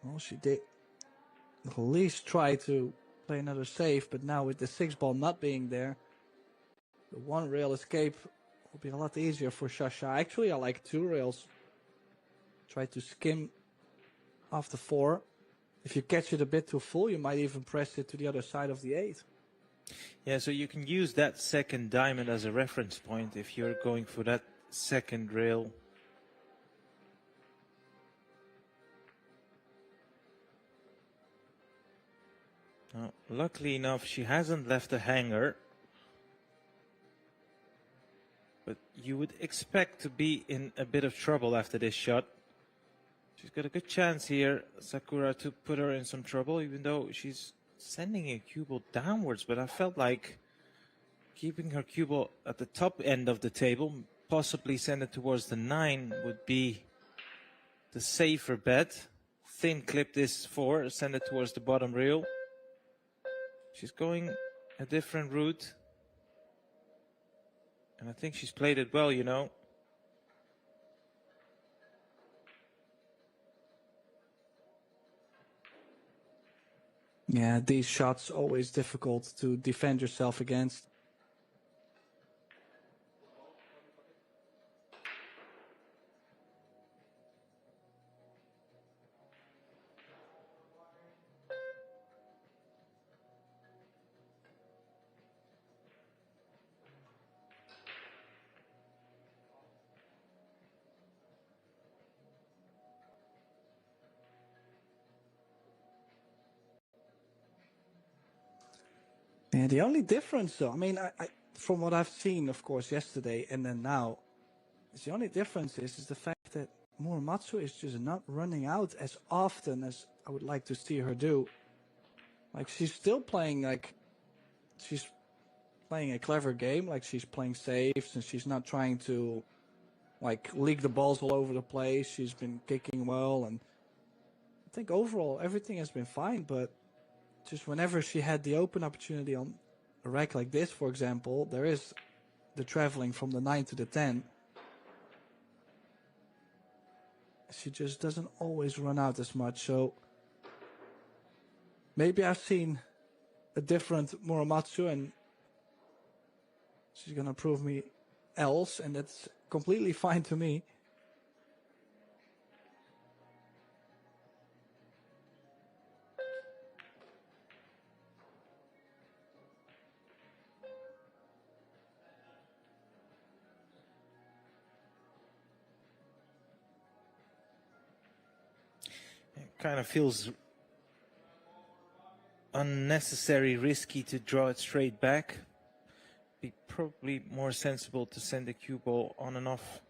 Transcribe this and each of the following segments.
Well, she did at least try to play another save, but now with the 6 ball not being there, the 1 rail escape will be a lot easier for Sasha. Actually, I like 2 rails. Try to skim off the 4. If you catch it a bit too full, you might even press it to the other side of the 8. Yeah, so you can use that second diamond as a reference point if you're going for that second rail. Now, luckily enough, she hasn't left a hanger. But you would expect to be in a bit of trouble after this shot. She's got a good chance here, Sakura, to put her in some trouble, even though she's sending a cue ball downwards. But I felt like keeping her cue ball at the top end of the table, possibly send it towards the 9, would be the safer bet. Thin clip this 4, send it towards the bottom rail. She's going a different route. And I think she's played it well, you know. Yeah, these shots always difficult to defend yourself against. Yeah, the only difference, though, I mean, I from what I've seen, of course, yesterday and then now, is the only difference is the fact that Muramatsu is just not running out as often as I would like to see her do. Like, she's still playing, like, she's playing a clever game, like she's playing saves and she's not trying to, like, leak the balls all over the place. She's been kicking well, and I think overall everything has been fine, but just whenever she had the open opportunity on a rack like this, for example, there is the traveling from the 9 to the 10. She just doesn't always run out as much, so maybe I've seen a different Muramatsu and she's gonna prove me else, and that's completely fine to me. It kind of feels unnecessary risky to draw it straight back. Be probably more sensible to send the cue ball on and off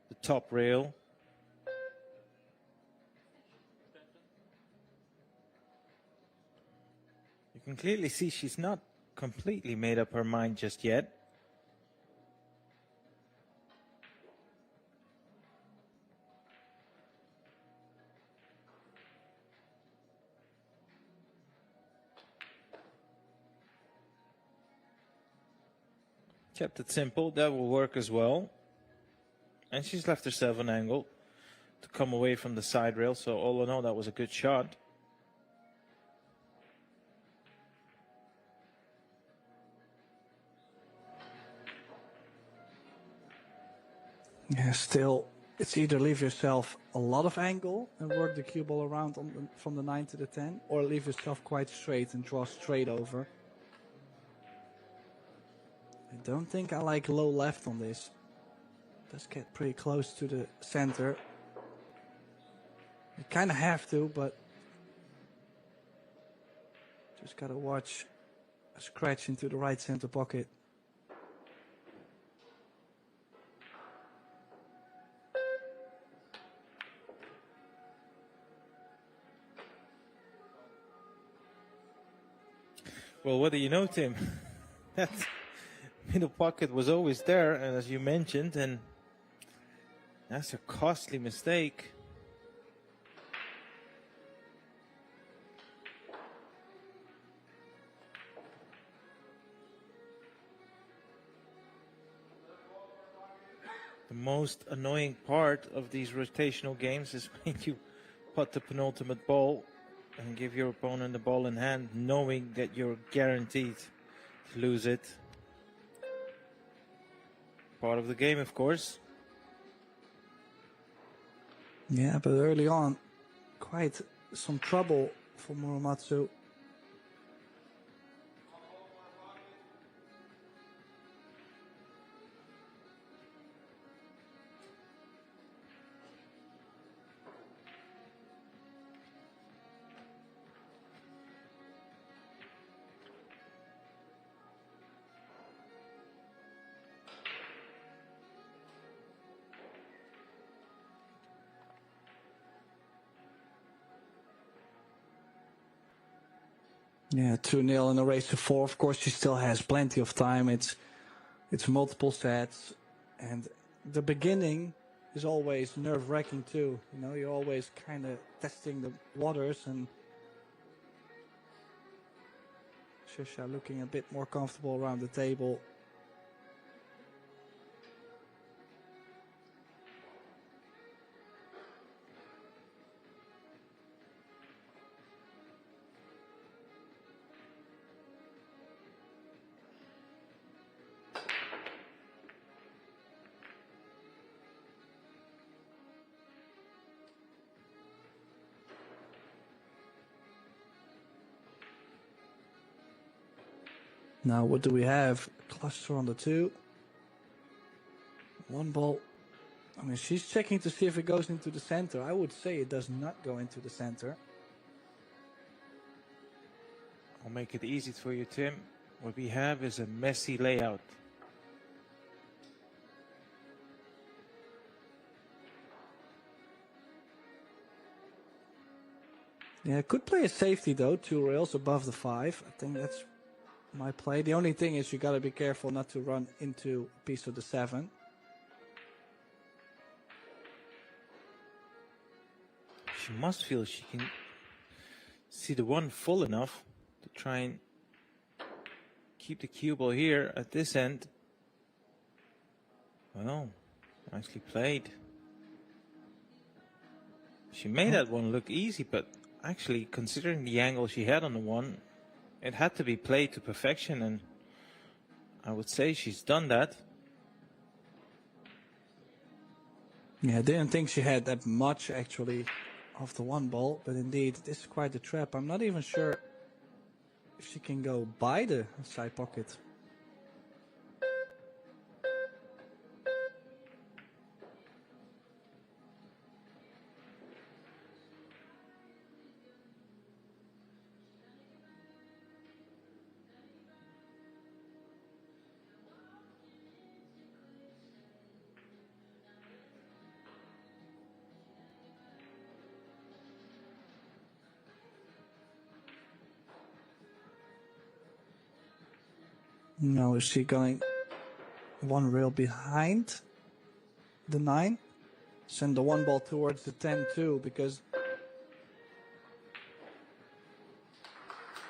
the top rail. You can clearly see she's not completely made up her mind just yet. Kept it simple, that will work as well. And she's left herself an angle to come away from the side rail, so all in all, that was a good shot. Yeah, still, it's either leave yourself a lot of angle and work the cue ball around from the 9 to the 10, or leave yourself quite straight and draw straight over. I don't think I like low left on this. Let's get pretty close to the center. You kind of have to, but just gotta watch a scratch into the right center pocket. Well, what do you know, Tim? That middle pocket was always there, and as you mentioned, and that's a costly mistake. The most annoying part of these rotational games is when you putt the penultimate ball and give your opponent the ball in hand, knowing that you're guaranteed to lose it. Part of the game, of course. Yeah, but early on, quite some trouble for Muramatsu. Yeah, 2-0 in a race to 4. Of course, she still has plenty of time. It's multiple sets, and the beginning is always nerve-wracking too. You know, you're always kind of testing the waters, and Shusha looking a bit more comfortable around the table. Now, what do we have? Cluster on the 2. 1 ball. I mean, she's checking to see if it goes into the center. I would say it does not go into the center. I'll make it easy for you, Tim. What we have is a messy layout. Yeah, could play a safety though. 2 rails above the 5. I think that's my play. The only thing is you got to be careful not to run into a piece of the 7. She must feel she can see the 1 full enough to try and keep the cue ball here at this end. Well, nicely played. She made that 1 look easy, but actually, considering the angle she had on the 1, it had to be played to perfection, and I would say she's done that. Yeah, I didn't think she had that much actually of the 1 ball, but indeed, this is quite a trap. I'm not even sure if she can go by the side pocket. No, is she going 1 rail behind the 9? Send the 1 ball towards the 10 too, because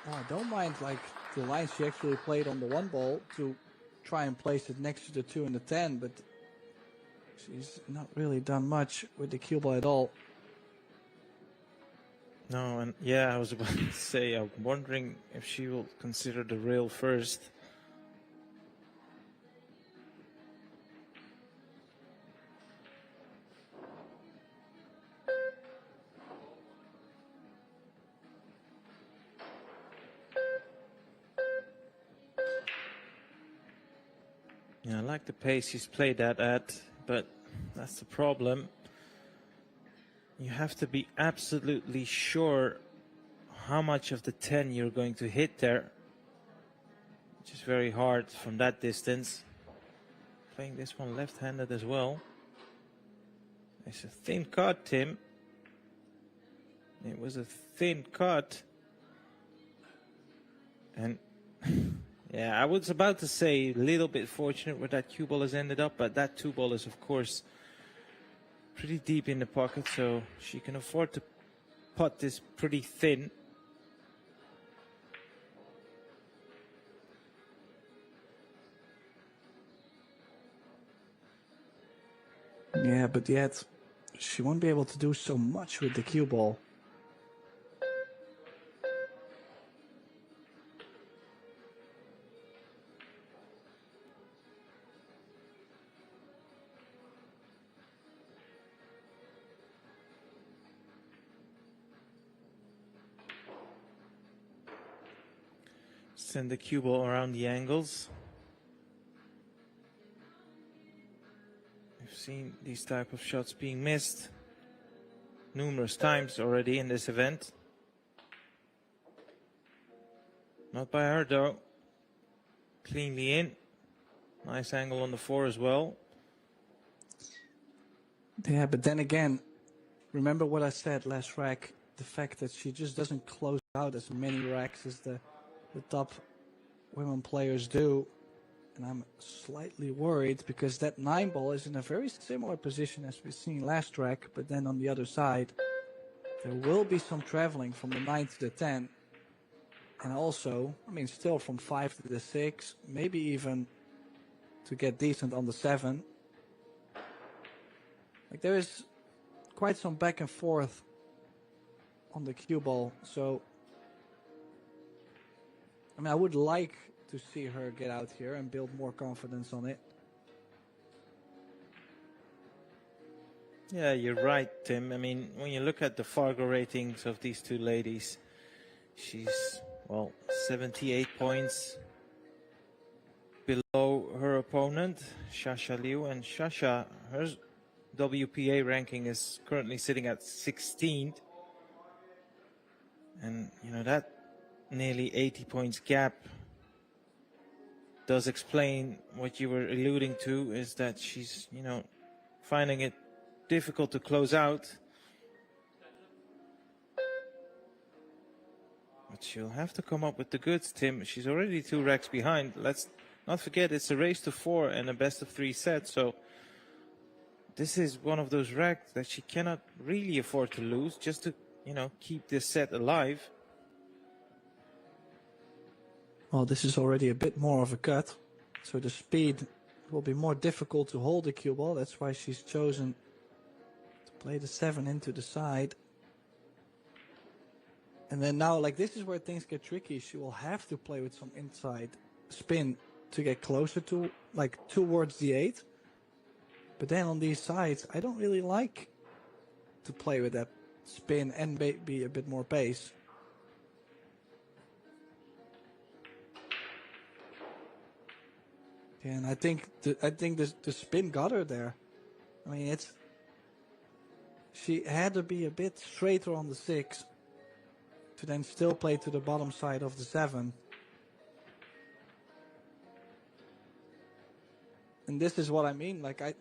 I don't mind like the line she actually played on the 1 ball to try and place it next to the 2 and the 10, but she's not really done much with the cue ball at all. No, and yeah, I was about to say, I'm wondering if she will consider the rail first. Yeah, I like the pace he's played that at, but that's the problem. You have to be absolutely sure how much of the 10 you're going to hit there, which is very hard from that distance. Playing this 1 left-handed as well. It's a thin cut, Tim. It was a thin cut. And yeah, I was about to say a little bit fortunate where that cue ball has ended up, but that 2 ball is, of course, pretty deep in the pocket, so she can afford to putt this pretty thin. Yeah, but yet she won't be able to do so much with the cue ball. Send the cue ball around the angles. We've seen these type of shots being missed numerous times already in this event. Not by her though. Cleanly in. Nice angle on the 4 as well. Yeah, but then again, remember what I said last rack, the fact that she just doesn't close out as many racks as the top women players do. And I'm slightly worried because that 9 ball is in a very similar position as we've seen last rack, but then on the other side, there will be some traveling from the 9 to the 10. And also, I mean, still from 5 to the 6, maybe even to get decent on the 7. Like, there is quite some back and forth on the cue ball. So, I mean, I would like to see her get out here and build more confidence on it. Yeah, you're right, Tim. I mean, when you look at the Fargo ratings of these two ladies, she's, well, 78 points below her opponent, Shasha Liu. And Shasha, her WPA ranking is currently sitting at 16th. And, you know, that nearly 80 points gap does explain what you were alluding to, is that she's, you know, finding it difficult to close out. But she'll have to come up with the goods, Tim. She's already 2 racks behind. Let's not forget it's a race to 4 and a best of 3 set. So this is one of those racks that she cannot really afford to lose just to, you know, keep this set alive. Well, this is already a bit more of a cut, so the speed will be more difficult to hold the cue ball. That's why she's chosen to play the 7 into the side. And then now, like, this is where things get tricky. She will have to play with some inside spin to get closer to, like, towards the 8. But then on these sides, I don't really like to play with that spin and be a bit more pace. Yeah, and I think the spin got her there. I mean, she had to be a bit straighter on the 6 to then still play to the bottom side of the 7. And this is what I mean. Like, I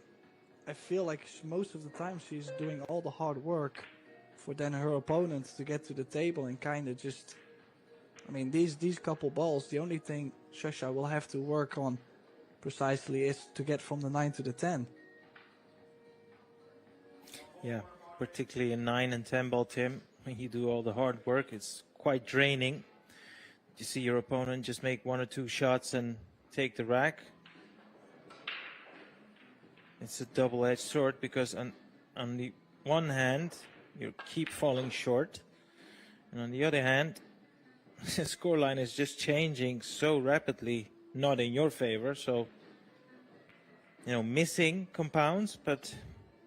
feel like most of the time she's doing all the hard work for then her opponents to get to the table and kind of just, I mean, these couple balls, the only thing Shasha will have to work on precisely is to get from the 9 to the 10. Yeah, particularly a 9 and 10 ball, Tim. When you do all the hard work, it's quite draining. You see your opponent just make 1 or 2 shots and take the rack. It's a double-edged sword because on the one hand, you keep falling short. And on the other hand, the scoreline is just changing so rapidly, not in your favor. So, you know, missing compounds, but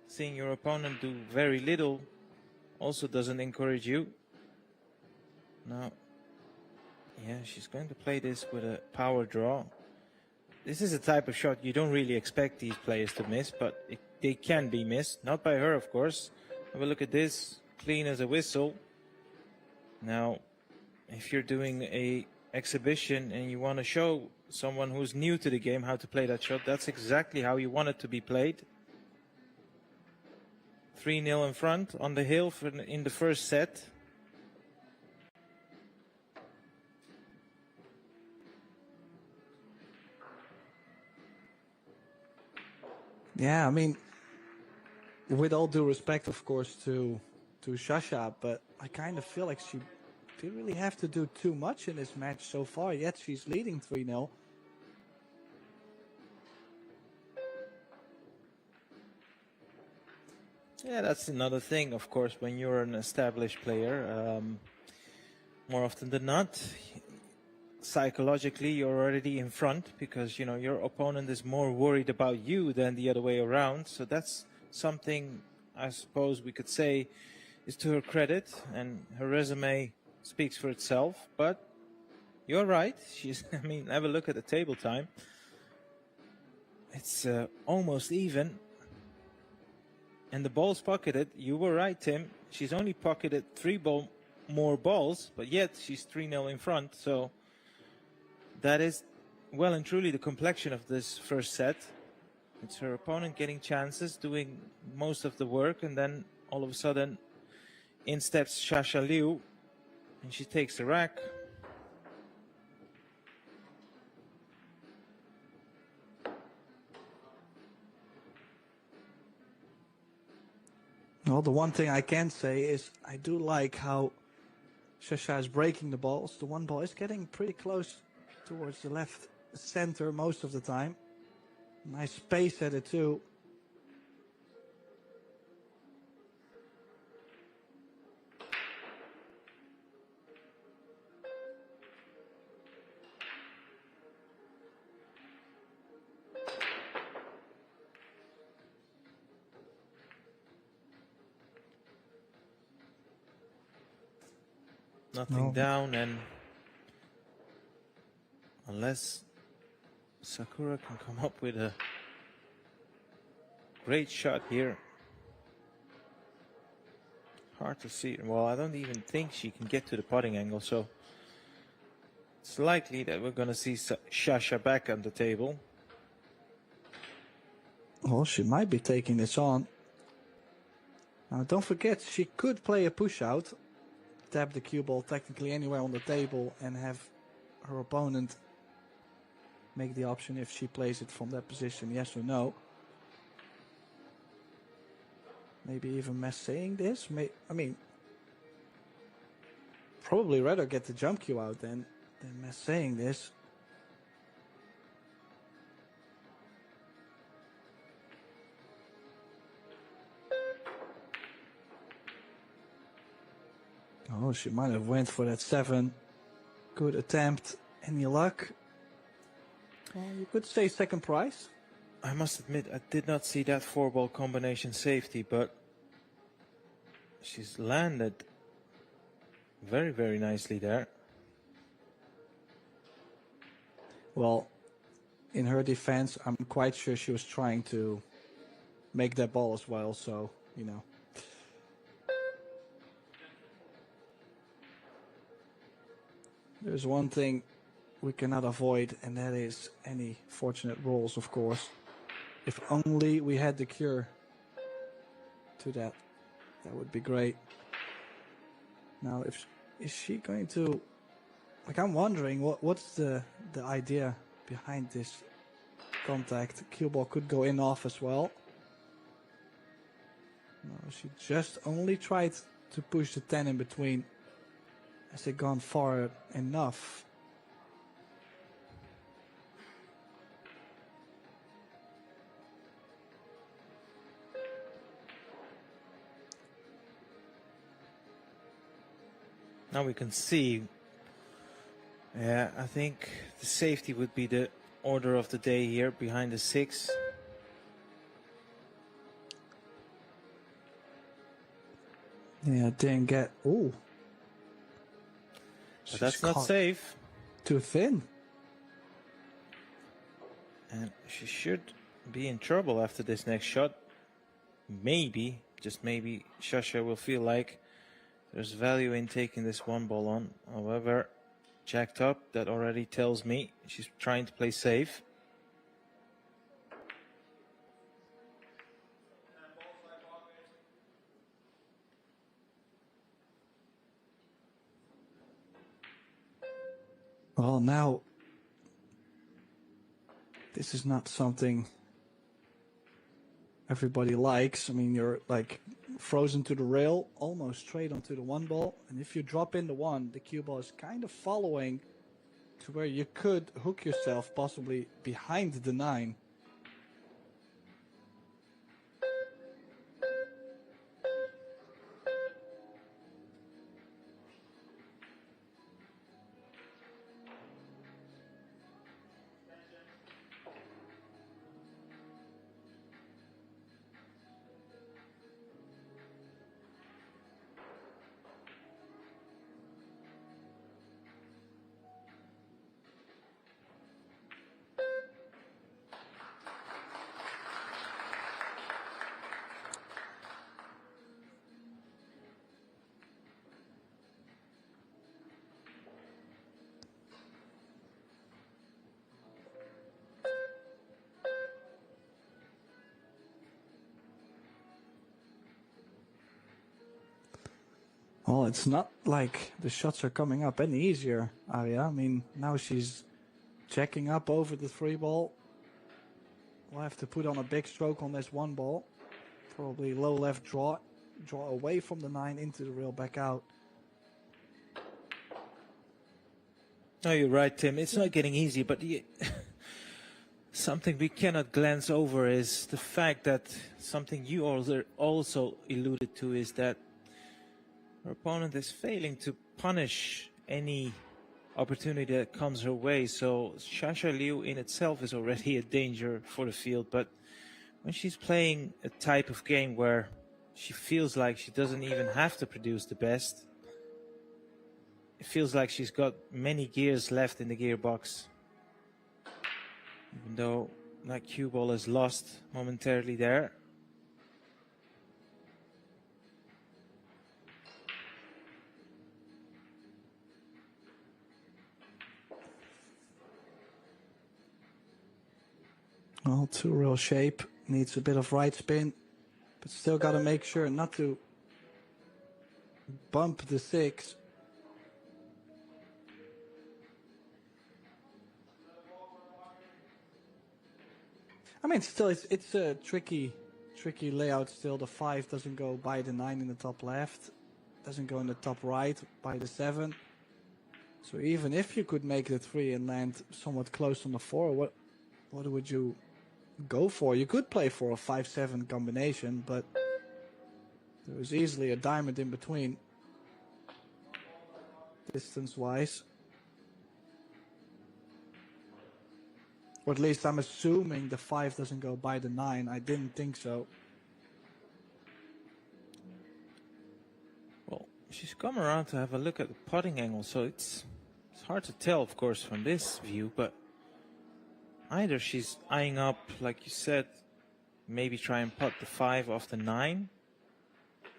seeing your opponent do very little also doesn't encourage you. Now, yeah, she's going to play this with a power draw. This is a type of shot you don't really expect these players to miss, but they can be missed. Not by her, of course. Have a look at this, clean as a whistle. Now, if you're doing a exhibition and you want to show someone who's new to the game how to play that shot, that's exactly how you want it to be played. 3-0 in front on the hill in the first set. Yeah, I mean, with all due respect, of course, to Shasha, but I kind of feel like she didn't really have to do too much in this match so far, yet she's leading 3-0. Yeah, that's another thing, of course, when you're an established player. More often than not, psychologically, you're already in front because, you know, your opponent is more worried about you than the other way around. So that's something I suppose we could say is to her credit, and her resume speaks for itself. But you're right. I mean, have a look at the table time. It's almost even. And the ball's pocketed. You were right, Tim. She's only pocketed 3 more balls, but yet she's 3-0 in front. So that is well and truly the complexion of this first set. It's her opponent getting chances, doing most of the work, and then all of a sudden in steps Xia Liu, and she takes the rack. Well, the one thing I can say is I do like how Xia is breaking the balls. The one ball is getting pretty close towards the left center most of the time. Nice space at it too. Nothing down, and unless Sakura can come up with a great shot here. Hard to see. Well, I don't even think she can get to the putting angle, so it's likely that we're going to see Xia back on the table. Well, she might be taking this on. Now, don't forget, she could play a push out, tap the cue ball technically anywhere on the table, and have her opponent make the option if she plays it from that position, yes or no. Maybe even saying this. I mean, probably rather get the jump cue out than saying this. Oh, she might have went for that 7. Good attempt. Any luck? Well, you could say second prize. I must admit, I did not see that 4-ball combination safety, but she's landed very, very nicely there. Well, in her defense, I'm quite sure she was trying to make that ball as well, so, you know. There's one thing we cannot avoid, and that is any fortunate rolls, of course. If only we had the cure to that, that would be great. Now, is she going to, like, I'm wondering what's the idea behind this contact. Cue ball could go in off as well. No, she just only tried to push the 10 in between. Has it gone far enough? Now we can see. Yeah, I think the safety would be the order of the day here behind the 6. Yeah, didn't get. Ooh. But that's not safe. Too thin. And she should be in trouble after this next shot. Maybe, just maybe, Xia will feel like there's value in taking this 1 ball on. However, jacked up, that already tells me she's trying to play safe. Well, now, this is not something everybody likes. I mean, you're like frozen to the rail, almost straight onto the 1 ball. And if you drop in the 1, the cue ball is kind of following to where you could hook yourself possibly behind the 9. Well, it's not like the shots are coming up any easier, Arya. I mean, now she's checking up over the 3 ball. We'll have to put on a big stroke on this 1 ball. Probably low left draw away from the 9 into the rail back out. No, you're right, Tim. It's not getting easy, but something we cannot glance over is the fact that something you also alluded to is that her opponent is failing to punish any opportunity that comes her way. So Sasha Liu in itself is already a danger for the field, but when she's playing a type of game where she feels like she doesn't even have to produce the best, it feels like she's got many gears left in the gearbox. Even though that cue ball is lost momentarily there. Well, 2 rail shape, needs a bit of right spin, but still got to make sure not to bump the 6. I mean, still, it's a tricky layout still. The 5 doesn't go by the 9 in the top left, doesn't go in the top right by the 7. So even if you could make the 3 and land somewhat close on the 4, what would you go for? You could play for a 5-7 combination, but there was easily a diamond in between, distance-wise. Or at least I'm assuming the 5 doesn't go by the 9. I didn't think so. Well, she's come around to have a look at the putting angle, so it's hard to tell, of course, from this view, but either she's eyeing up, like you said, maybe try and putt the 5 off the 9,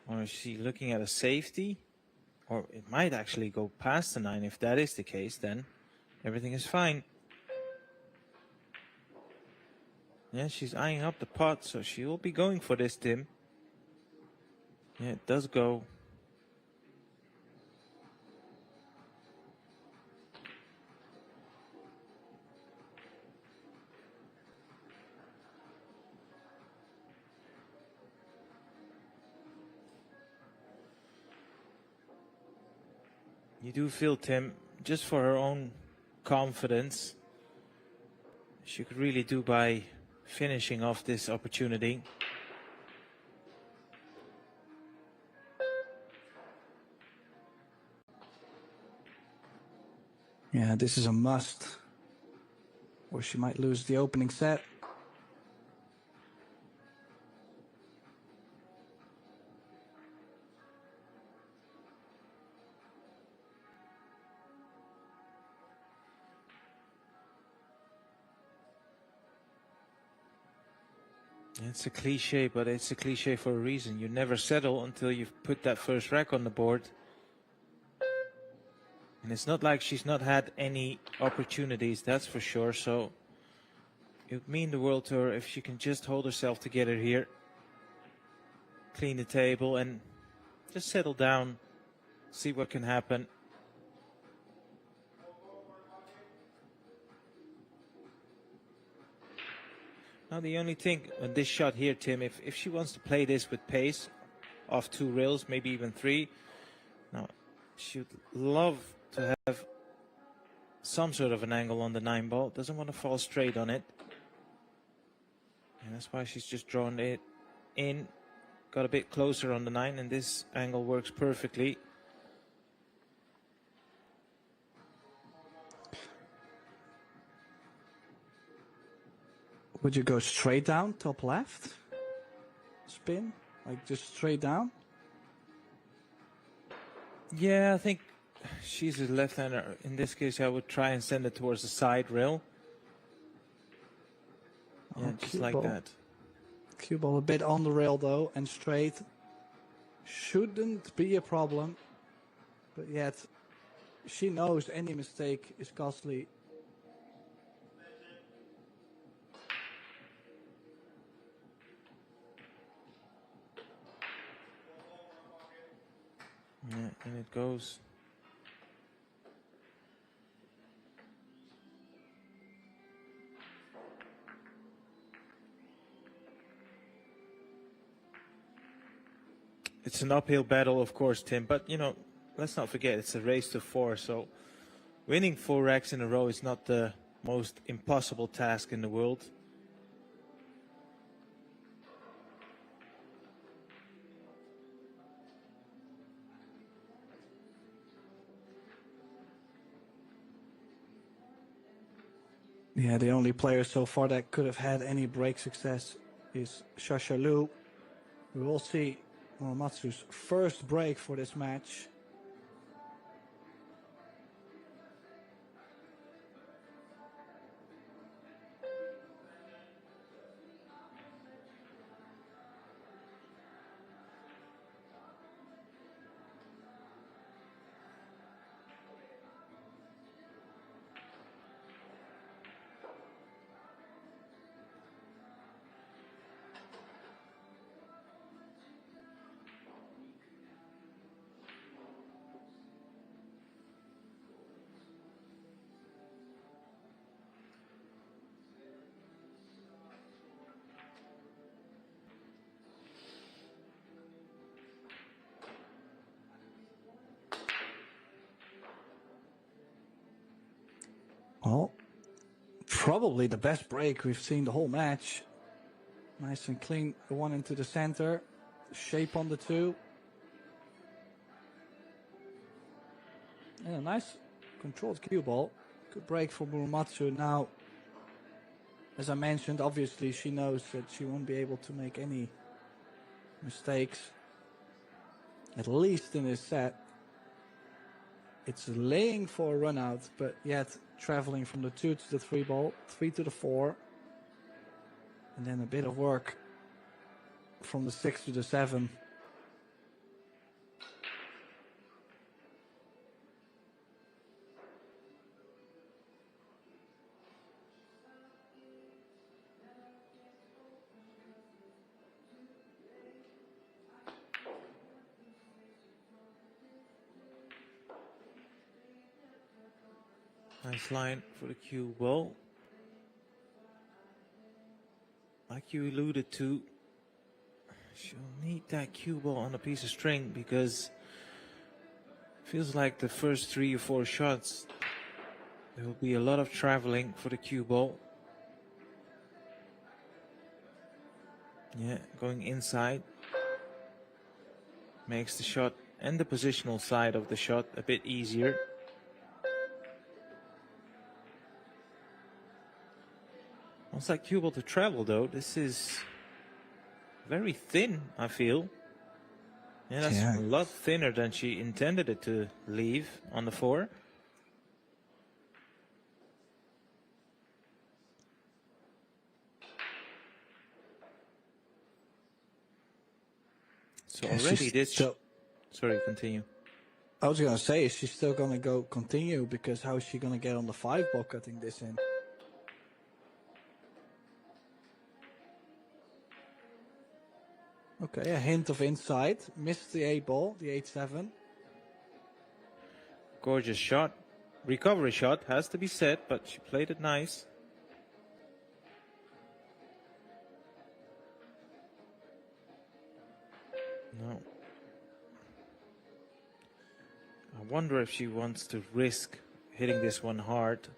or is she looking at a safety, or it might actually go past the 9. If that is the case, then everything is fine. Yeah, she's eyeing up the putt, so she will be going for this, Tim. Yeah, it does go. You do feel, Tim, just for her own confidence, she could really do by finishing off this opportunity. Yeah, this is a must, or she might lose the opening set. It's a cliche, but it's a cliche for a reason. You never settle until you've put that first rack on the board. And it's not like she's not had any opportunities, that's for sure. So it would mean the world to her if she can just hold herself together here, clean the table, and just settle down, see what can happen. Now the only thing on this shot here, Tim, if she wants to play this with pace, off 2 rails, maybe even 3, now she would love to have some sort of an angle on the 9 ball. Doesn't want to fall straight on it. And that's why she's just drawn it in, got a bit closer on the 9, and this angle works perfectly. Would you go straight down, top left? Spin? Like just straight down? Yeah, I think she's a left-hander. In this case, I would try and send it towards the side rail. Yeah, just like that. Cue ball a bit on the rail though, and straight. Shouldn't be a problem. But yet, she knows any mistake is costly. Yeah, and it goes. It's an uphill battle, of course, Tim, but, you know, let's not forget, it's a race to 4, so winning 4 racks in a row is not the most impossible task in the world. Yeah, the only player so far that could have had any break success is Shashalu. We will see Muramatsu's first break for this match. Well, probably the best break we've seen the whole match. Nice and clean, the one into the center. Shape on the 2. And a nice controlled cue ball. Good break for Muramatsu. Now, as I mentioned, obviously she knows that she won't be able to make any mistakes, at least in this set. It's laying for a run out, but yet traveling from the 2 to the 3 ball, 3 to the 4. And then a bit of work from the 6 to the 7. Nice line for the cue ball. Like you alluded to, she'll need that cue ball on a piece of string because it feels like the first 3 or 4 shots, there will be a lot of traveling for the cue ball. Yeah, going inside makes the shot and the positional side of the shot a bit easier. Wants that cue ball to travel though. This is very thin, I feel. Yeah, that's a lot thinner than she intended it to leave on the 4. So already this... Sorry, continue. I was going to say, is she still going to go continue? Because how is she going to get on the 5 ball cutting this in? Okay, a hint of inside. Missed the 8 ball, the 8-7. Gorgeous shot. Recovery shot, has to be said, but she played it nice. No. I wonder if she wants to risk hitting this one hard.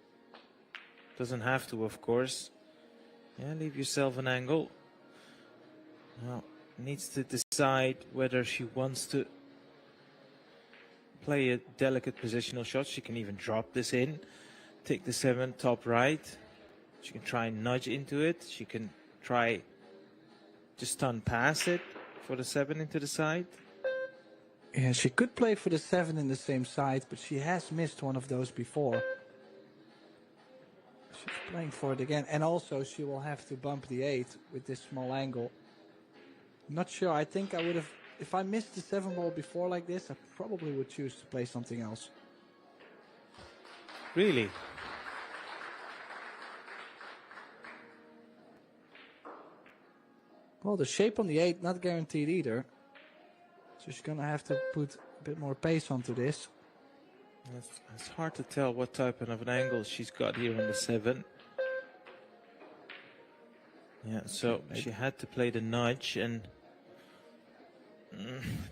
Doesn't have to, of course. Yeah, leave yourself an angle. Now, needs to decide whether she wants to play a delicate positional shot. She can even drop this in, take the 7 top right. She can try and nudge into it. She can try just stun past it for the 7 into the side. Yeah, she could play for the 7 in the same side, but she has missed one of those before. She's playing for it again, and also she will have to bump the 8 with this small angle. Not sure. I think I would have, if I missed the 7 ball before like this, I probably would choose to play something else. Really? Well, the shape on the 8, not guaranteed either. So she's going to have to put a bit more pace onto this. It's hard to tell what type of an angle she's got here on the 7. Yeah, so she had to play the nudge, and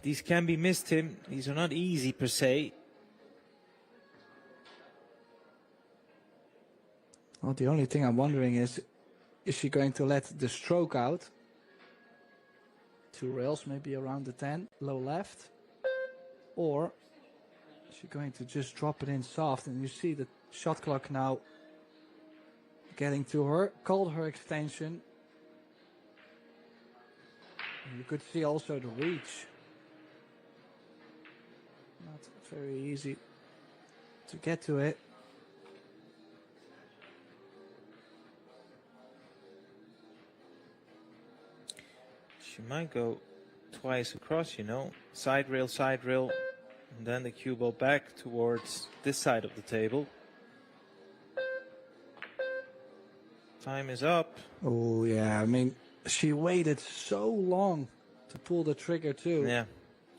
these can be missed, Tim. These are not easy per se. Well, the only thing I'm wondering is she going to let the stroke out? 2 rails, maybe around the 10, low left. Or is she going to just drop it in soft? And you see the shot clock now getting to her, called her extension. And you could see also the reach. Not very easy to get to it. She might go twice across, you know, side rail, and then the cue ball back towards this side of the table. Time is up. Oh, yeah, I mean, she waited so long to pull the trigger too. Yeah,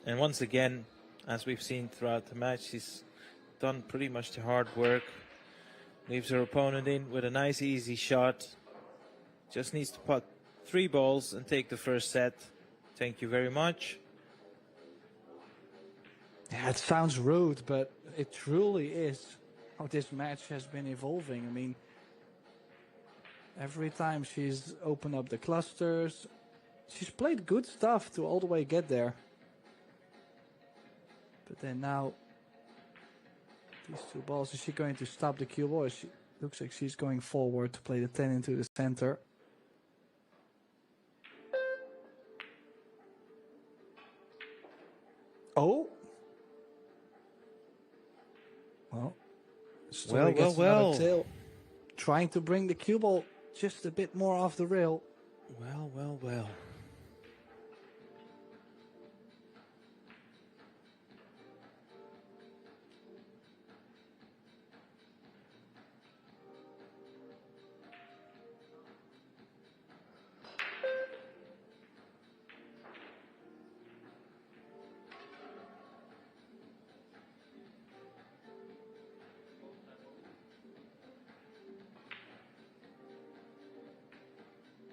and once again, as we've seen throughout the match, she's done pretty much the hard work. Leaves her opponent in with a nice easy shot. Just needs to put 3 balls and take the first set. Thank you very much. Yeah, it sounds rude, but it truly is how this match has been evolving. I mean, every time she's opened up the clusters, she's played good stuff to all the way get there. But then now, these 2 balls, is she going to stop the cue ball? She looks like she's going forward to play the 10 into the center. Oh. Well, Story gets another tail. Trying to bring the cue ball just a bit more off the rail. Well.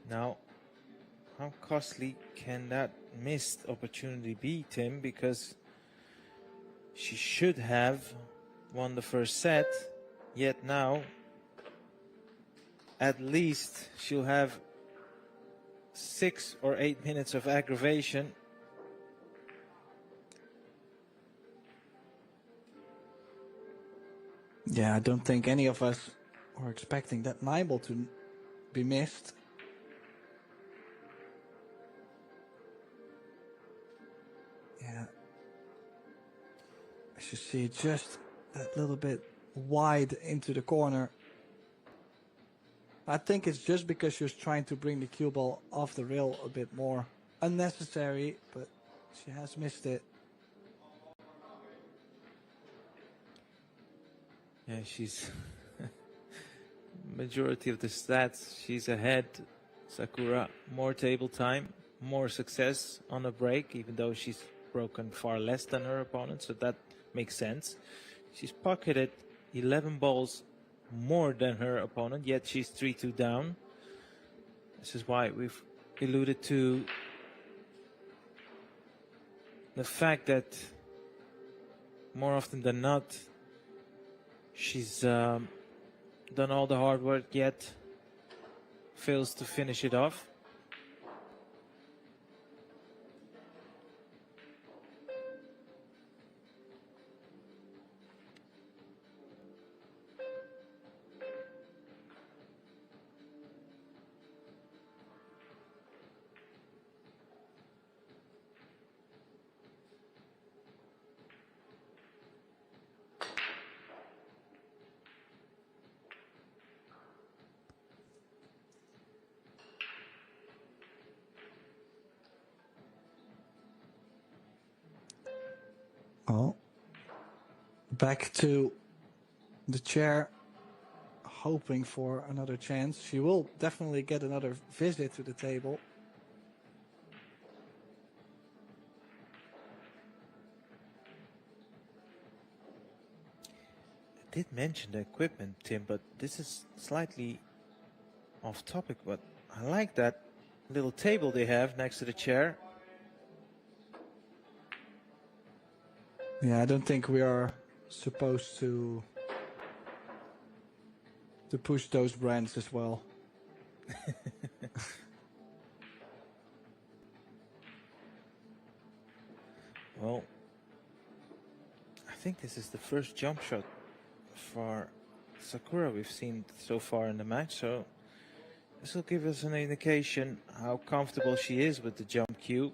Now, how costly can that missed opportunity be, Tim? Because she should have won the first set, yet now at least she'll have 6 or 8 minutes of aggravation. Yeah, I don't think any of us were expecting that 9 ball to be missed. Yeah. As you see, just that little bit wide into the corner. I think it's just because she was trying to bring the cue ball off the rail a bit more. Unnecessary, but she has missed it. Yeah, she's majority of the stats, she's ahead. Sakura, more table time, more success on a break, even though she's broken far less than her opponent, so that makes sense. She's pocketed 11 balls more than her opponent, yet she's 3-2 down. This is why we've alluded to the fact that more often than not, she's done all the hard work, yet fails to finish it off. Oh, back to the chair, hoping for another chance. She will definitely get another visit to the table. did mention the equipment, Tim, but this is slightly off topic, but I like that little table they have next to the chair. Yeah, I don't think we are supposed to push those brands as well. Well, I think this is the first jump shot for Sakura we've seen so far in the match, so this will give us an indication how comfortable she is with the jump cue.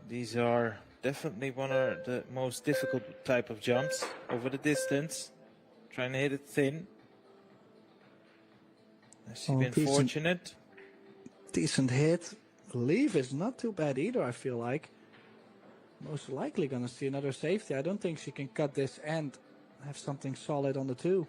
These are definitely one of the most difficult type of jumps over the distance. Trying to hit it thin. Has she been fortunate? Decent hit. Leave is not too bad either, I feel like. Most likely going to see another safety. I don't think she can cut this and have something solid on the 2.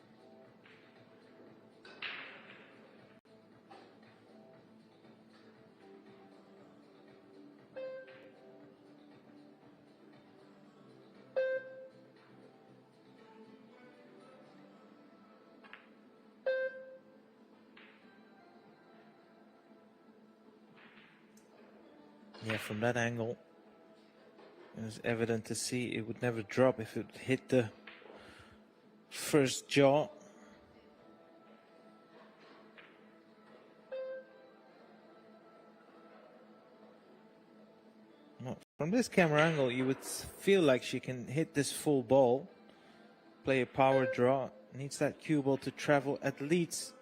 Yeah, from that angle, it was evident to see it would never drop if it hit the first jaw. Well, from this camera angle, you would feel like she can hit this full ball, play a power draw, needs that cue ball to travel at least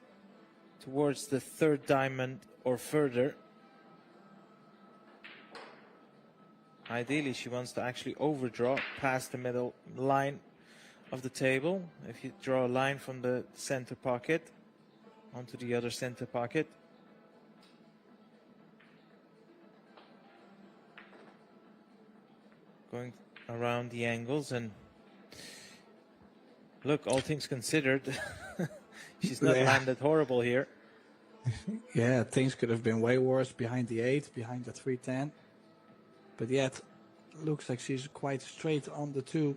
towards the 3rd diamond or further. Ideally, she wants to actually overdraw past the middle line of the table. If you draw a line from the center pocket onto the other center pocket. Going around the angles, and look, all things considered, she's not landed horrible here. Yeah, things could have been way worse behind the 8, behind the 310. But yet, looks like she's quite straight on the 2.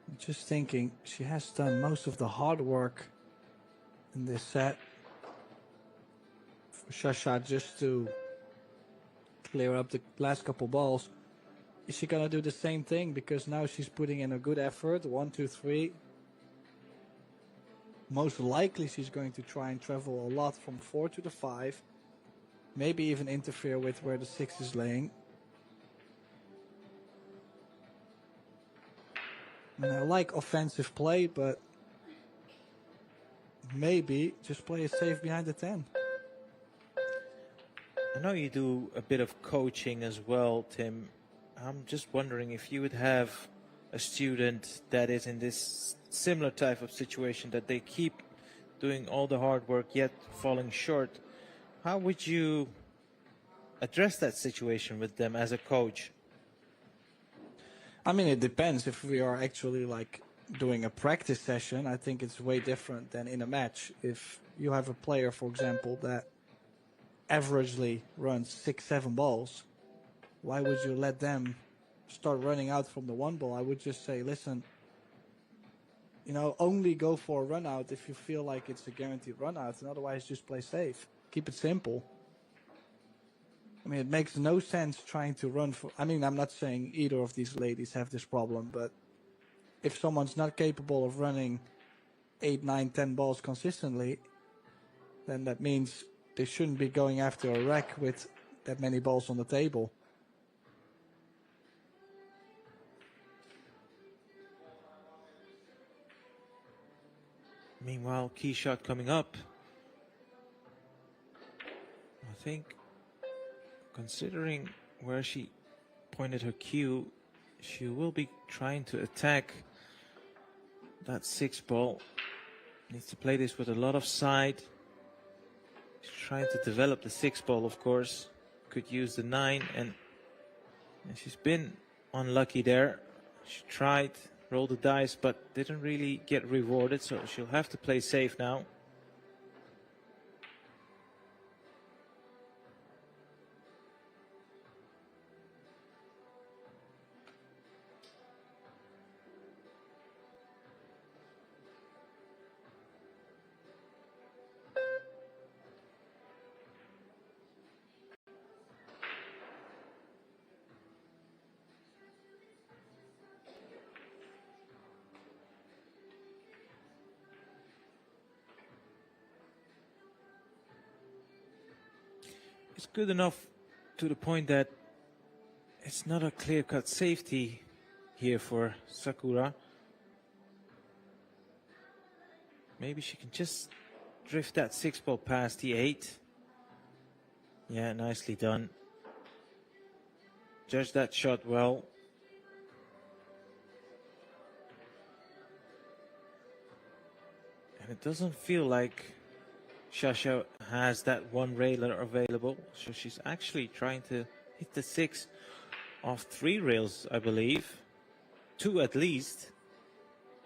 I'm just thinking, she has done most of the hard work in this set for Shasha just to clear up the last couple balls. Is she gonna do the same thing? Because now she's putting in a good effort. 1, 2, 3. Most likely she's going to try and travel a lot from 4 to the 5. Maybe even interfere with where the 6 is laying. And I like offensive play, but maybe just play it safe behind the 10. I know you do a bit of coaching as well, Tim. I'm just wondering if you would have a student that is in this similar type of situation, that they keep doing all the hard work yet falling short. How would you address that situation with them as a coach? I mean, it depends. If we are actually like doing a practice session, I think it's way different than in a match. If you have a player, for example, that averagely runs 6, 7 balls, why would you let them start running out from the 1 ball? I would just say, listen, you know, only go for a run out if you feel like it's a guaranteed run out, and otherwise just play safe. Keep it simple. I mean, it makes no sense trying to run for... I mean, I'm not saying either of these ladies have this problem, but if someone's not capable of running 8, 9, 10 balls consistently, then that means they shouldn't be going after a rack with that many balls on the table. Meanwhile, key shot coming up. I think, considering where she pointed her cue, she will be trying to attack that 6 ball. Needs to play this with a lot of side. She's trying to develop the 6 ball, of course. Could use the 9, and she's been unlucky there. She tried, rolled the dice, but didn't really get rewarded, so she'll have to play safe now. It's good enough to the point that it's not a clear-cut safety here for Sakura. Maybe she can just drift that 6-ball past the 8. Yeah, nicely done. Judge that shot well. And it doesn't feel like Sasha has that one railer available. So she's actually trying to hit the 6 off 3 rails, I believe. 2 at least.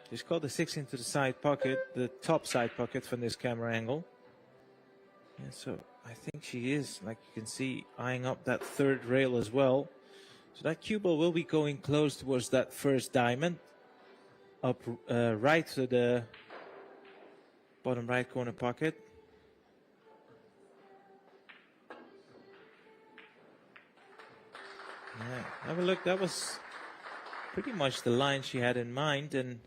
She's got the 6 into the side pocket, the top side pocket from this camera angle. And so I think she is, like you can see, eyeing up that 3rd rail as well. So that cue ball will be going close towards that first diamond. Up right to the bottom right corner pocket. Yeah, have a look. That was pretty much the line she had in mind, and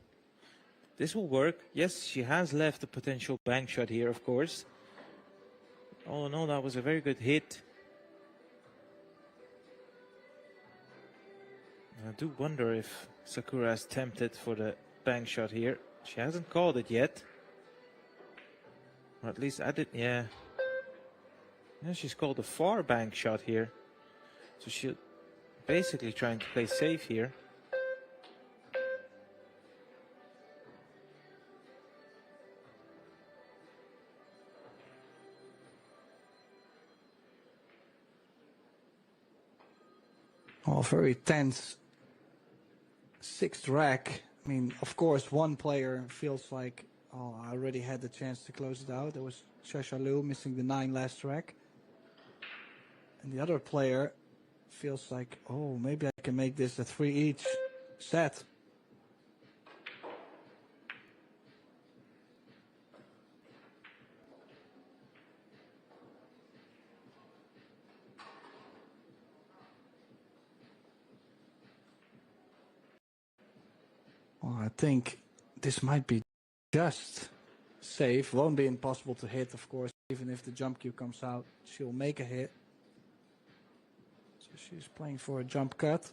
this will work. Yes, she has left a potential bank shot here, of course. All in all, that was a very good hit. I do wonder if Sakura is tempted for the bank shot here. She hasn't called it yet. Or at least I did, yeah. Yeah, she's called a far bank shot here. So she's basically trying to play safe here. Oh, very tense 6th rack. I mean, of course, one player feels like, oh, I already had the chance to close it out. There was Sasha Liu missing the 9 last rack. And the other player feels like, oh, maybe I can make this a 3 each set. Well, I think this might be just safe. Won't be impossible to hit, of course. Even if the jump cue comes out, she'll make a hit. So she's playing for a jump cut.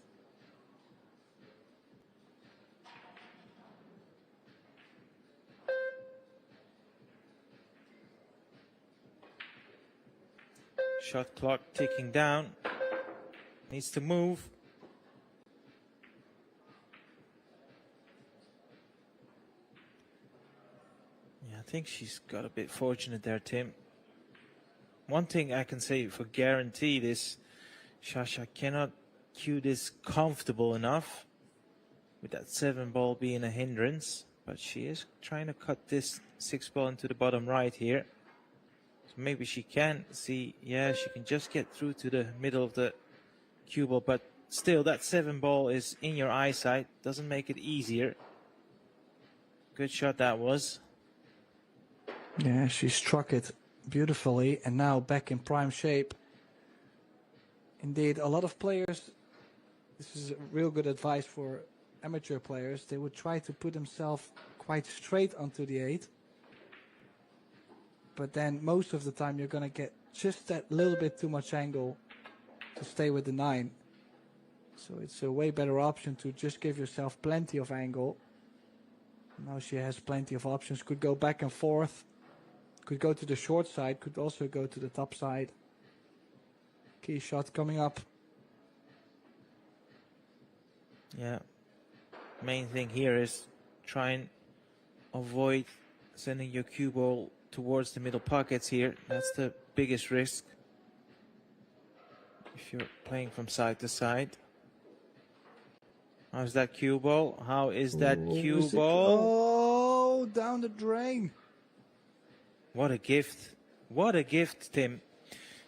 Shot clock ticking down. Needs to move. Yeah, I think she's got a bit fortunate there, Tim. One thing I can say for guaranteed is Sasha cannot cue this comfortable enough with that 7-ball being a hindrance, but she is trying to cut this 6-ball into the bottom right here. So maybe she can see, yeah, she can just get through to the middle of the cue ball, but still that 7-ball is in your eyesight, doesn't make it easier. Good shot that was. Yeah, she struck it beautifully and now back in prime shape. Indeed, a lot of players, this is real good advice for amateur players, they would try to put themselves quite straight onto the 8. But then most of the time you're going to get just that little bit too much angle to stay with the 9. So it's a way better option to just give yourself plenty of angle. Now she has plenty of options, could go back and forth, could go to the short side, could also go to the top side. Key shot coming up. Yeah. Main thing here is try and avoid sending your cue ball towards the middle pockets here. That's the biggest risk if you're playing from side to side. How's that cue ball? How is that cue ball? Oh, down the drain. What a gift. What a gift, Tim.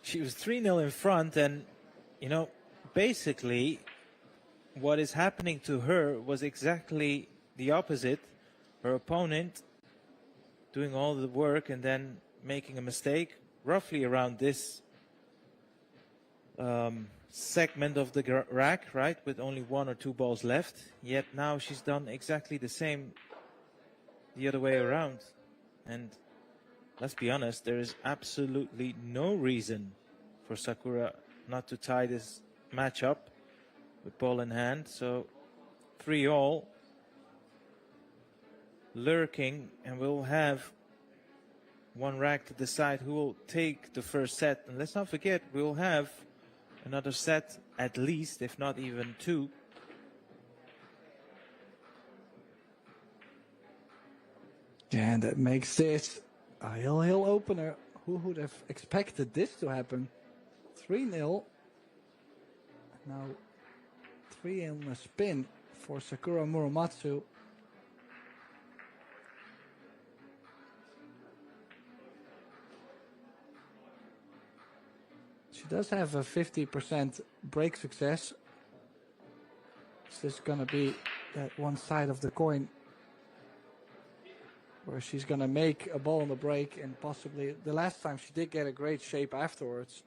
She was 3-0 in front, and, you know, basically what is happening to her was exactly the opposite. Her opponent doing all the work and then making a mistake roughly around this segment of the rack, right, with only 1 or 2 balls left. Yet now she's done exactly the same the other way around. And let's be honest, there is absolutely no reason for Sakura not to tie this match up with ball in hand. So 3-all, lurking, and we'll have one rack to decide who will take the first set. And let's not forget, we'll have another set at least, if not even two. Yeah, and that makes this a hill opener. Who would have expected this to happen? 3-0. Now 3 in a spin for Sakura Muramatsu. She does have a 50% break success. Is this gonna be that one side of the coin where she's gonna make a ball on the break, and possibly the last time she did get a great shape afterwards.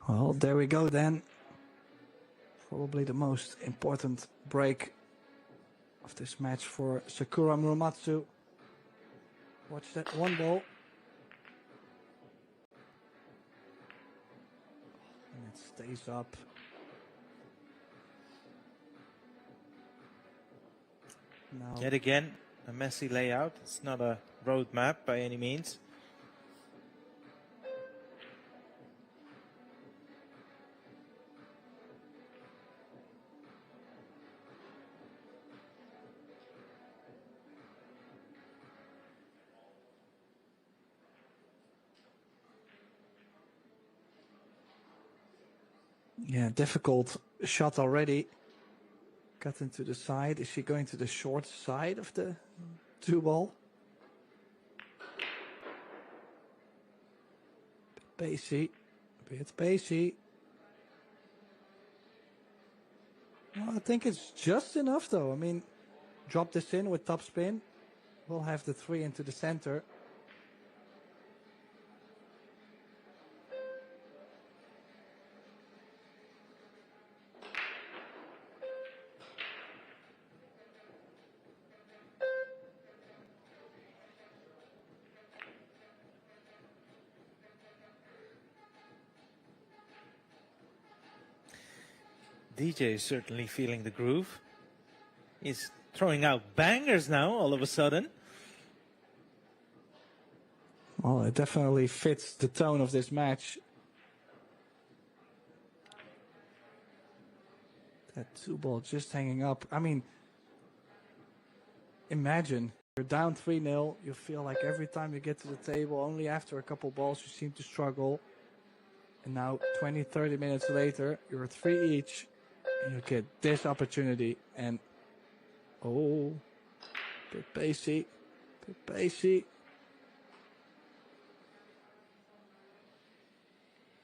Well, there we go then. Probably the most important break of this match for Sakura Muramatsu. Watch that one ball. And it stays up. Now, Yet again, a messy layout. It's not a road map by any means. yeah, difficult shot already. Cut into the side. Is she going to the short side of the 2-ball? Bit pacey. Well, I think it's just enough though. I mean, drop this in with top spin. We'll have the 3 into the center. DJ is certainly feeling the groove. He's throwing out bangers now all of a sudden. Well, it definitely fits the tone of this match. That 2-ball just hanging up. I mean, imagine you're down 3-0. You feel like every time you get to the table, only after a couple balls, you seem to struggle. And now 20, 30 minutes later, you're at 3 each. And you get this opportunity. And, oh, bit pacey.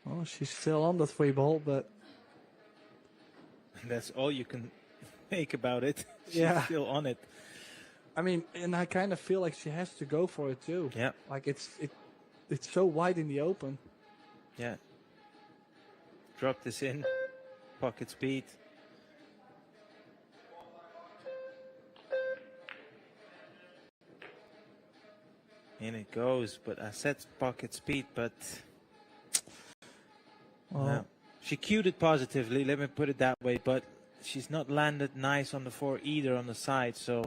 Well, she's still on the 3-ball, but That's all you can make about it. She's yeah, still on it. I mean, and I kind of feel like she has to go for it too. Yeah. Like it's so wide in the open. Yeah. Drop this in. Pocket speed. In it goes, but I said pocket speed, but Well, no. She cued it positively, let me put it that way, but she's not landed nice on the 4 either on the side, so.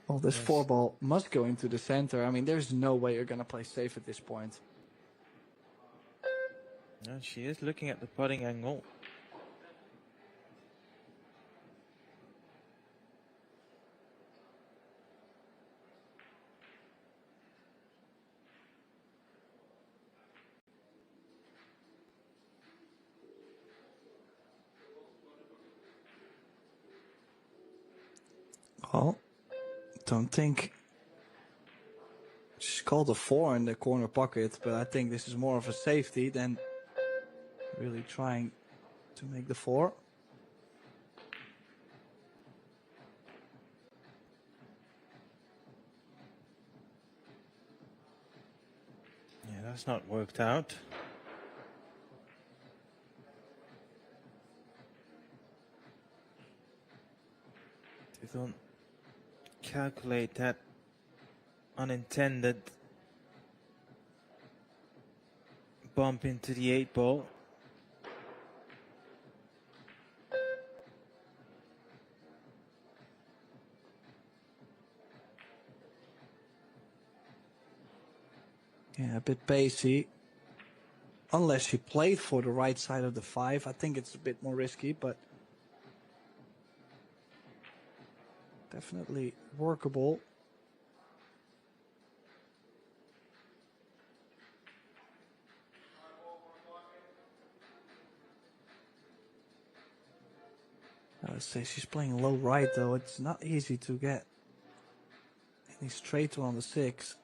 well, this Yes. 4-ball must go into the center. I mean, there's no way you're going to play safe at this point. No, she is looking at the putting angle. Well, don't think she's called a 4 in the corner pocket, but I think this is more of a safety than really trying to make the 4. Yeah, that's not worked out. They don't calculate that unintended bump into the 8 ball. Yeah, a bit pacey. Unless she played for the right side of the 5, I think it's a bit more risky, but definitely workable. I would say she's playing low right, though. It's not easy to get any straight one on the 6.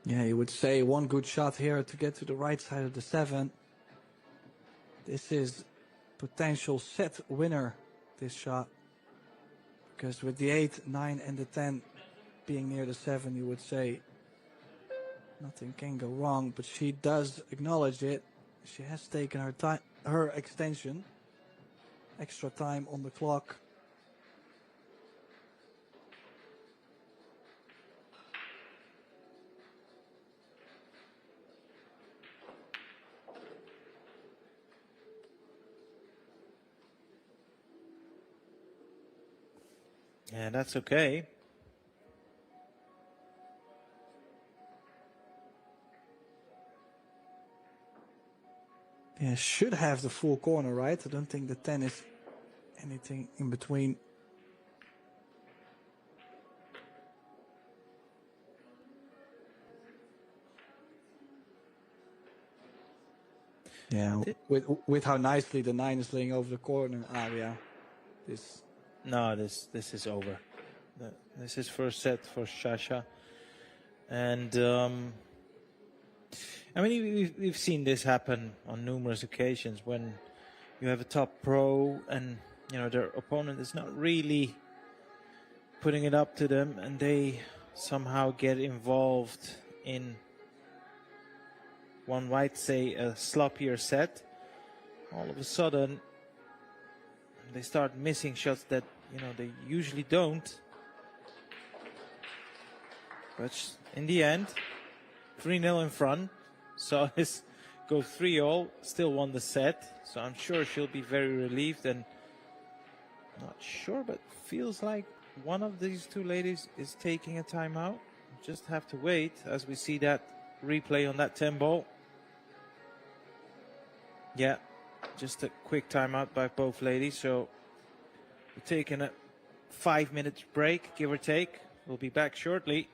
Yeah, you would say one good shot here to get to the right side of the 7. This is potential set winner, this shot. Because with the 8, 9 and the 10 being near the 7, you would say nothing can go wrong. But she does acknowledge it. She has taken her time, her extension, extra time on the clock. Yeah, that's okay. Yeah, should have the full corner, right? I don't think the 10 is anything in between. Yeah, with how nicely the 9 is laying over the corner. Yeah, this. No, this is over. This is first set for Sasha, and I mean we've seen this happen on numerous occasions when you have a top pro and you know their opponent is not really putting it up to them, and they somehow get involved in, one might say, a sloppier set. All of a sudden they start missing shots that, you know, they usually don't. But in the end, 3-0 in front. So it's go 3-0, still won the set. So I'm sure she'll be very relieved, and not sure, but feels like one of these two ladies is taking a timeout. Just have to wait as we see that replay on that 10 ball. Yeah. Just a quick timeout by both ladies. So we're taking a 5-minute break, give or take. We'll be back shortly.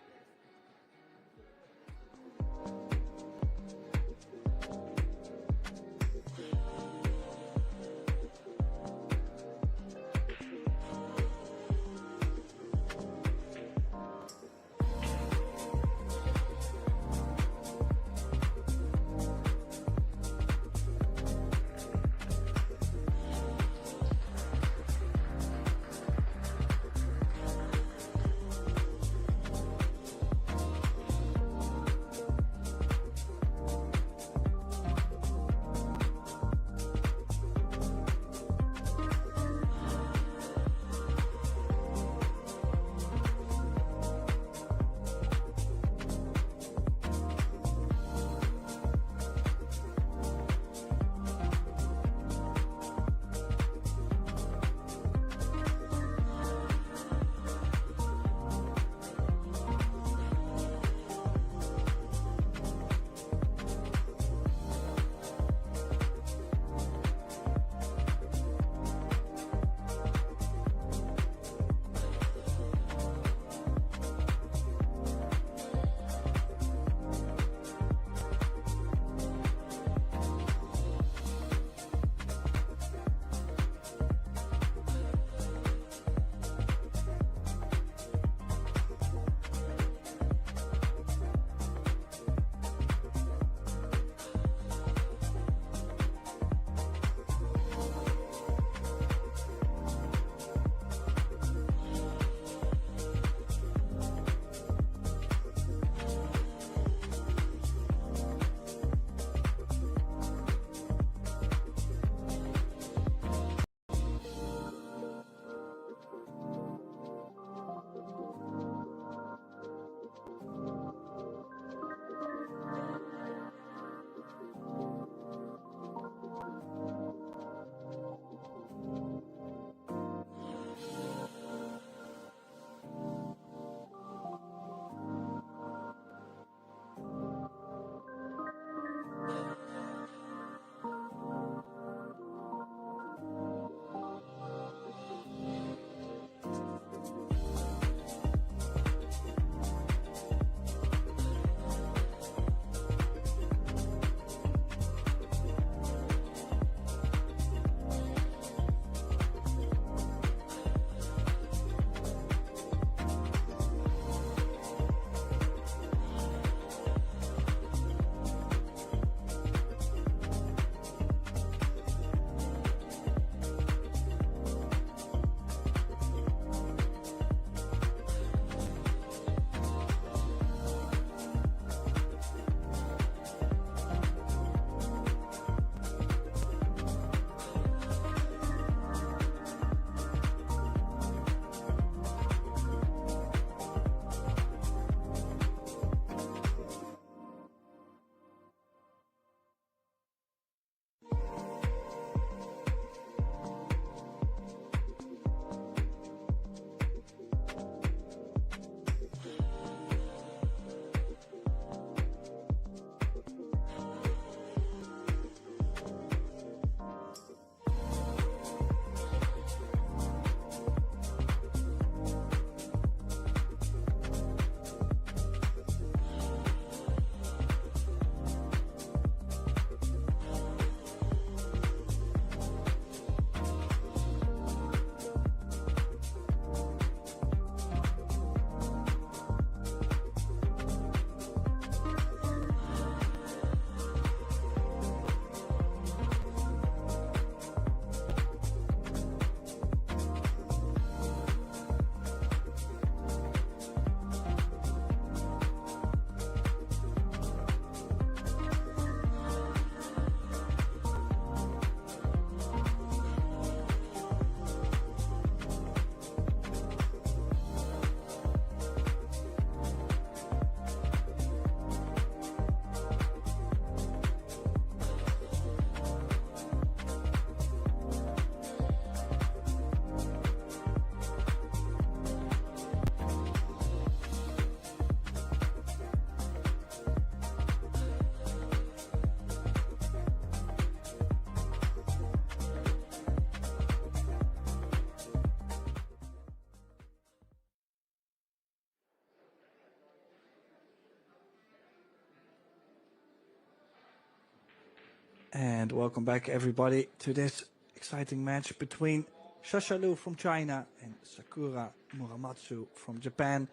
And welcome back, everybody, to this exciting match between Sasha Liu from China and Sakura Muramatsu from Japan.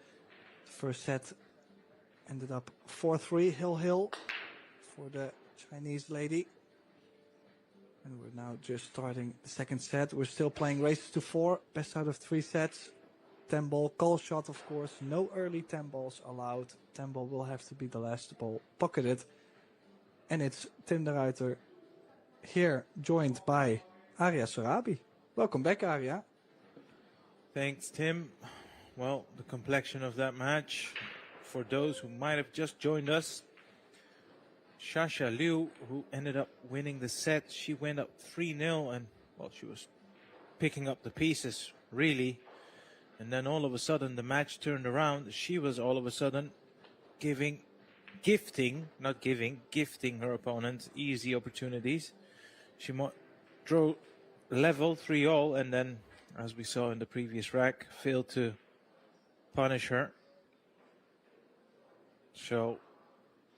The first set ended up 4-3, hill for the Chinese lady. And we're now just starting the second set. We're still playing races to 4, best out of 3 sets. 10-ball call shot, of course. No early 10 balls allowed. 10 ball will have to be the last ball pocketed. And it's Tim de Ruiter here, joined by Arya Sorabi. Welcome back, Arya. Thanks, Tim. Well, the complexion of that match, for those who might have just joined us, Sasha Liu, who ended up winning the set, she went up 3-0 and, well, she was picking up the pieces, really. And then all of a sudden the match turned around. She was all of a sudden gifting her opponent easy opportunities. She drew level 3-all, and then, as we saw in the previous rack, failed to punish her. So,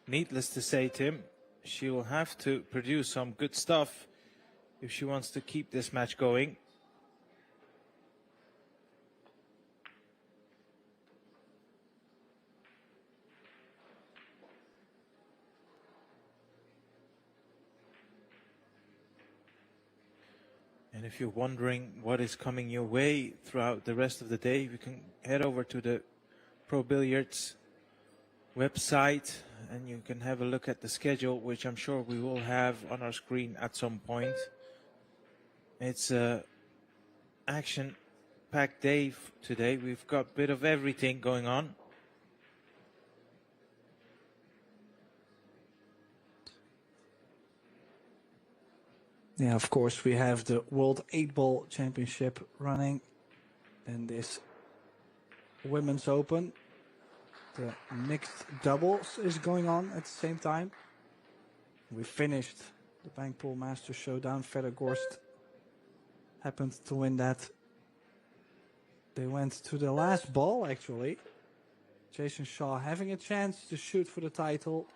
needless to say, Tim, she will have to produce some good stuff if she wants to keep this match going. And if you're wondering what is coming your way throughout the rest of the day, you can head over to the Pro Billiards website and you can have a look at the schedule, which I'm sure we will have on our screen at some point. It's a action-packed day today. We've got a bit of everything going on. Yeah, of course, we have the World 8-Ball Championship running. And this Women's Open. The mixed doubles is going on at the same time. We finished the Bankpool Masters Showdown. Fedor-Gorst happened to win that. They went to the last ball, actually. Jason Shaw having a chance to shoot for the title.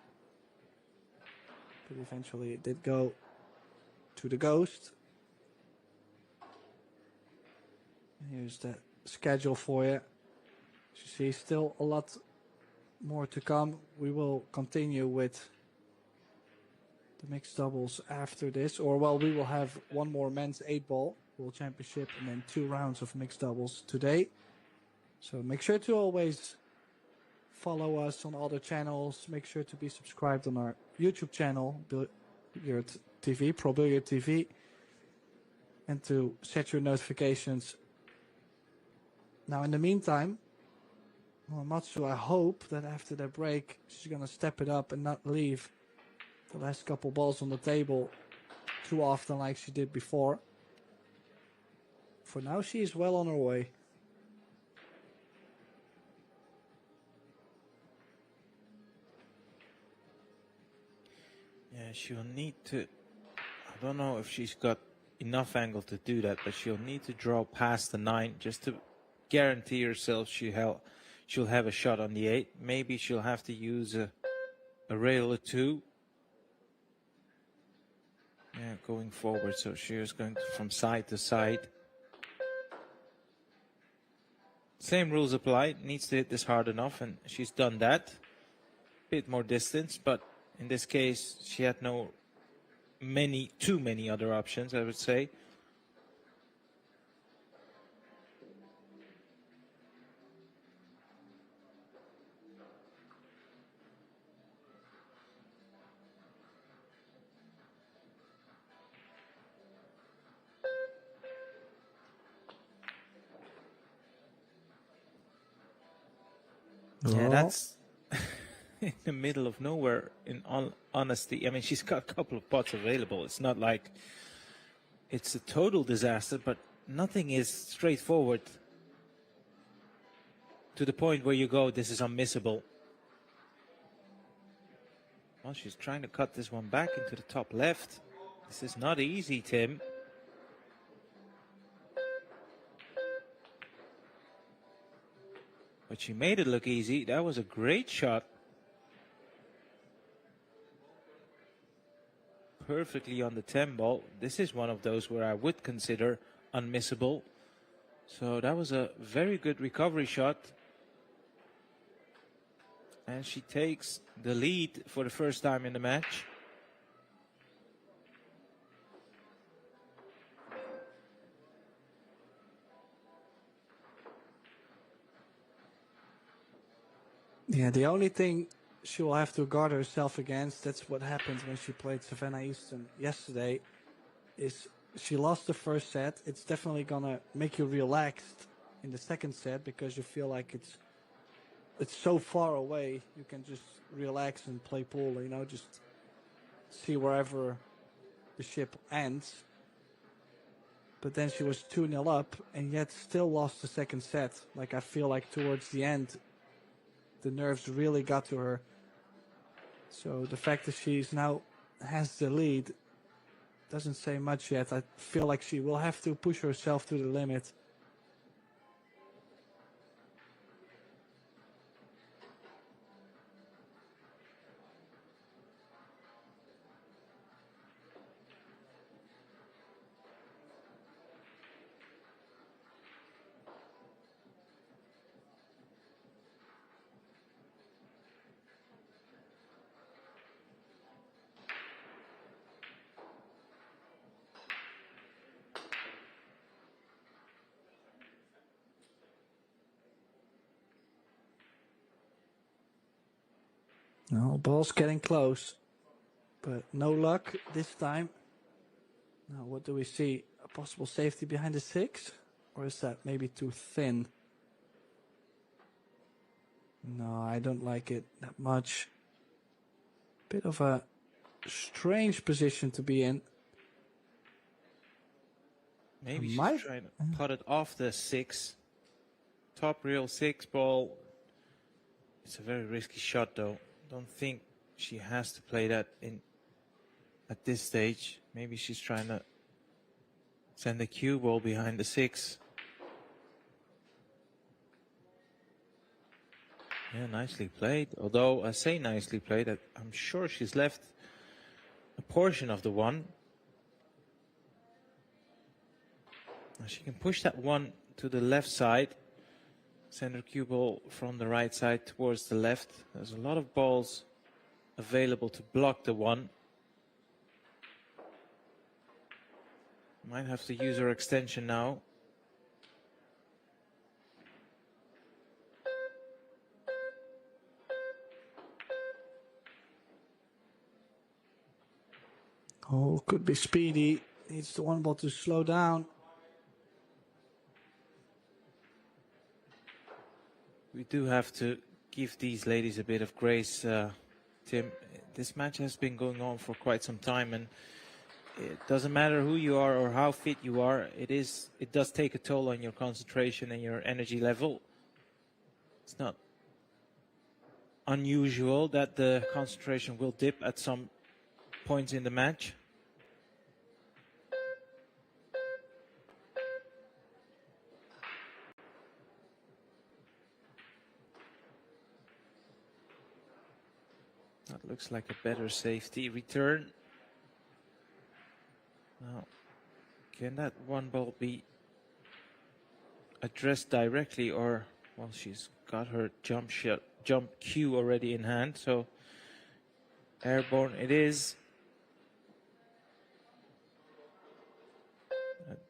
But eventually it did go to the Ghost. Here's the schedule for you. As you see, still a lot more to come. We will continue with the mixed doubles after this. Or, well, we will have one more men's 8-ball World Championship and then 2 rounds of mixed doubles today. So make sure to always follow us on other channels. Make sure to be subscribed on our YouTube channel, Billiard TV, Pro Billiard TV, and to set your notifications. Now, in the meantime, Matsu, I hope that after that break, she's going to step it up and not leave the last couple balls on the table too often like she did before. For now, she is well on her way. Yeah, she'll need to, I don't know if she's got enough angle to do that, but she'll need to draw past the 9 just to guarantee herself she'll have a shot on the 8. Maybe she'll have to use a rail or 2. Yeah, going forward, so she is going from side to side. Same rules apply, needs to hit this hard enough, and she's done that. Bit more distance, but in this case, she had too many other options, I would say. Yeah, that's in the middle of nowhere, in all honesty. I mean, she's got a couple of pots available. It's not like it's a total disaster, but nothing is straightforward to the point where you go, this is unmissable. Well, she's trying to cut this one back into the top left. This is not easy, Tim. But she made it look easy. That was a great shot. perfectly on the 10 ball. This is one of those where I would consider unmissable. So that was a very good recovery shot. And she takes the lead for the first time in the match. Yeah, the only thing she will have to guard herself against, that's what happened when she played Savannah Easton yesterday, is she lost the first set. It's definitely going to make you relaxed in the second set because you feel like it's so far away. You can just relax and play pool, you know, just see wherever the ship ends. But then she was 2-0 up and yet still lost the second set. Like, I feel like towards the end, the nerves really got to her. So the fact that she's now has the lead doesn't say much yet. I feel like she will have to push herself to the limit. No, ball's getting close, but no luck this time. Now, what do we see? A possible safety behind the 6? Or is that maybe too thin? No, I don't like it that much. Bit of a strange position to be in. Maybe she's trying to cut it off the 6. Top rail 6 ball. It's a very risky shot, though. Don't think she has to play that in at this stage. Maybe she's trying to send the cue ball behind the 6. Yeah, nicely played. Although I say nicely played, I'm sure she's left a portion of the 1. Now she can push that 1 to the left side. Send her cue ball from the right side towards the left. There's a lot of balls available to block the 1. Might have to use her extension now. Oh, could be speedy. Needs the 1 ball to slow down. We do have to give these ladies a bit of grace, Tim. This match has been going on for quite some time, and it doesn't matter who you are or how fit you are. It does take a toll on your concentration and your energy level. It's not unusual that the concentration will dip at some points in the match. That looks like a better safety return. Now, can that 1 ball be addressed directly, or, well, she's got her jump cue already in hand, so airborne it is.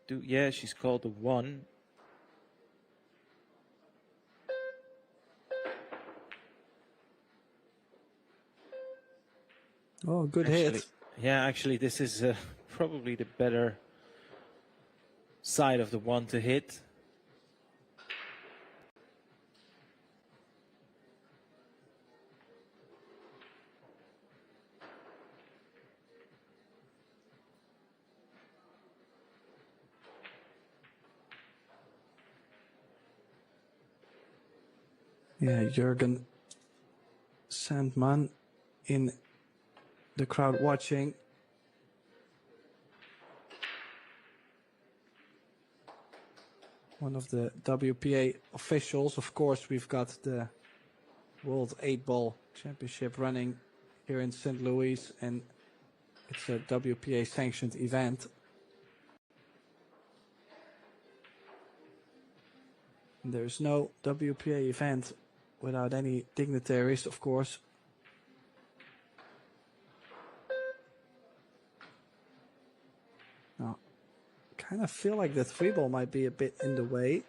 Yeah, she's called the 1. Oh, good hit. Yeah, actually, this is probably the better side of the 1 to hit. Yeah, Jürgen Sandman in the crowd watching. One of the WPA officials. Of course, we've got the World 8-Ball Championship running here in St. Louis, and it's a WPA sanctioned event. And there's no WPA event without any dignitaries, of course. Now, kind of feel like the 3-ball might be a bit in the way.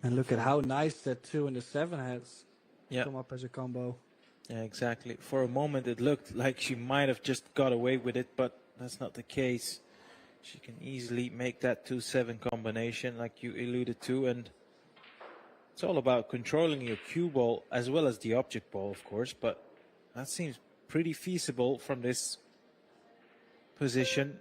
And look at how nice that 2 and the 7 has come up as a combo. Yeah, exactly. For a moment, it looked like she might have just got away with it, but that's not the case. She can easily make that 2-7 combination, like you alluded to, and it's all about controlling your cue ball as well as the object ball, of course, but that seems pretty feasible from this position.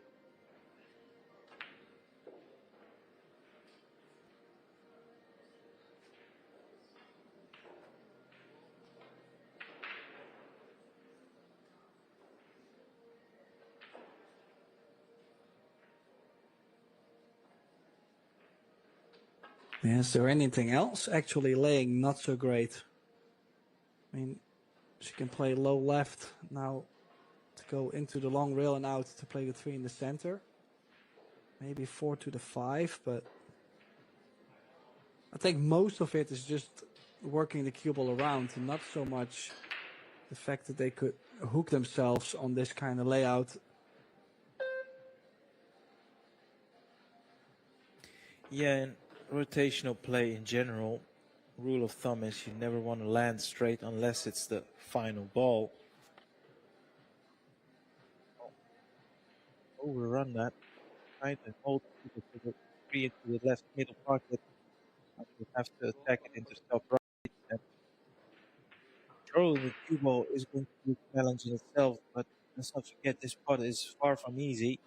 Yeah, is there anything else actually laying not so great? I mean, she can play low left now to go into the long rail and out to play the 3 in the center. Maybe 4 to the 5, but I think most of it is just working the cue ball around and not so much the fact that they could hook themselves on this kind of layout. Yeah, and rotational play in general, rule of thumb is you never want to land straight unless it's the final ball. Overrun that, try to hold to the 3 into the left middle pocket. You have to attack it into top right. And controlling the cue ball is going to be a challenge in itself, but let's not forget this pot is far from easy.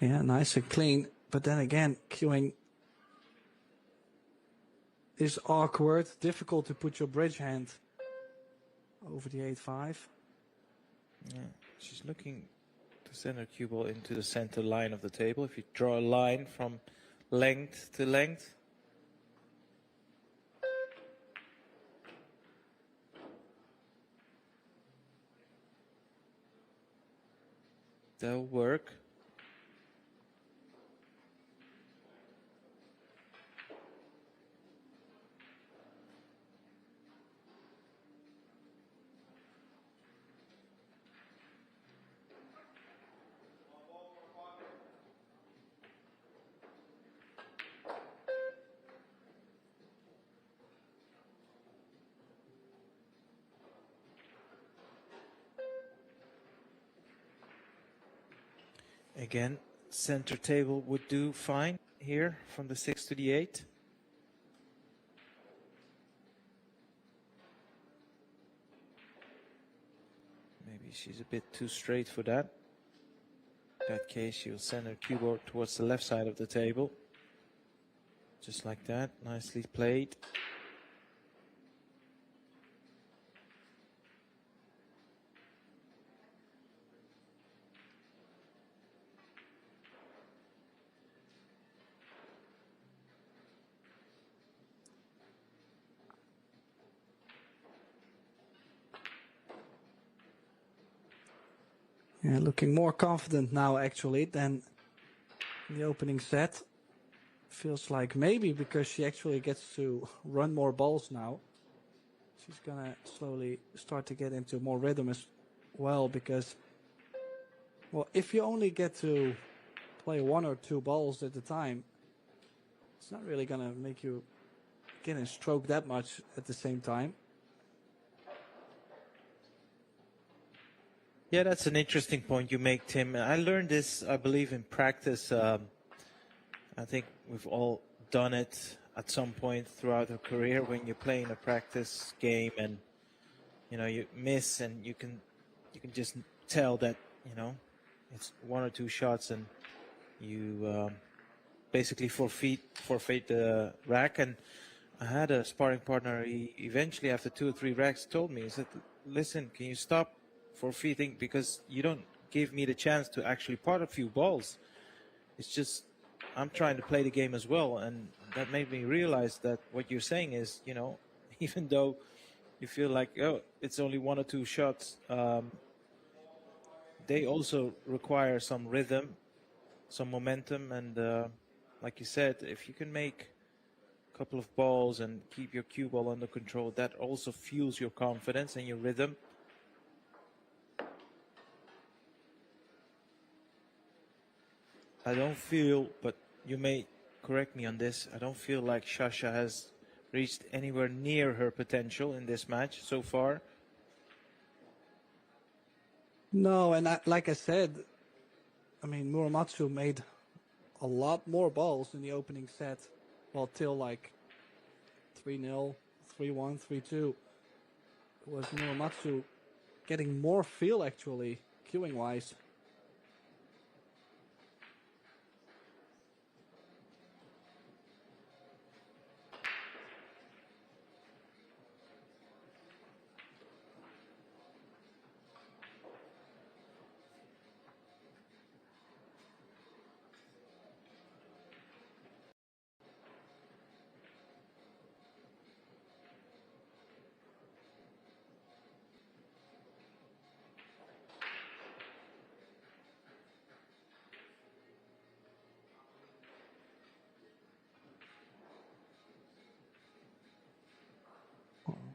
Yeah, nice and clean. But then again, cueing is awkward. Difficult to put your bridge hand over the 8-5. Yeah, she's looking to send her cue ball into the center line of the table. If you draw a line from length to length, that'll work. Again, center table would do fine here from the 6 to the 8. Maybe she's a bit too straight for that. In that case, she'll send her cue ball towards the left side of the table. Just like that, nicely played. Yeah, looking more confident now actually than the opening set. Feels like maybe because she actually gets to run more balls now, she's gonna slowly start to get into more rhythm as well, because, well, if you only get to play 1 or 2 balls at a time, it's not really gonna make you get in stroke that much at the same time. Yeah, that's an interesting point you make, Tim. I learned this, I believe, in practice. I think we've all done it at some point throughout our career when you're playing a practice game and, you know, you miss and you can just tell that, you know, it's 1 or 2 shots and you basically forfeit the rack. And I had a sparring partner. He eventually, after 2 or 3 racks, told me, he said, listen, can you stop forfeiting, because you don't give me the chance to actually pot a few balls. It's just, I'm trying to play the game as well. And that made me realize that what you're saying is, you know, even though you feel like, oh, it's only 1 or 2 shots, they also require some rhythm, some momentum. And like you said, if you can make a couple of balls and keep your cue ball under control, that also fuels your confidence and your rhythm. I don't feel, but you may correct me on this, I don't feel like Sasha has reached anywhere near her potential in this match so far. No, and like I said, I mean, Muramatsu made a lot more balls in the opening set, well, till like 3-0, 3-1, 3-2. It was Muramatsu getting more feel, actually, cueing-wise.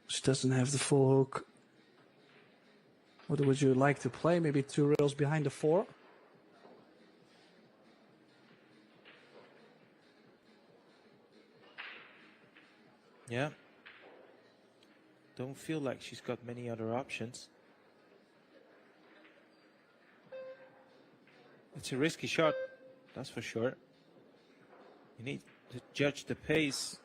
She doesn't have the full hook. What would you like to play? Maybe 2 rails behind the 4? Yeah. Don't feel like she's got many other options. It's a risky shot, that's for sure. You need to judge the pace.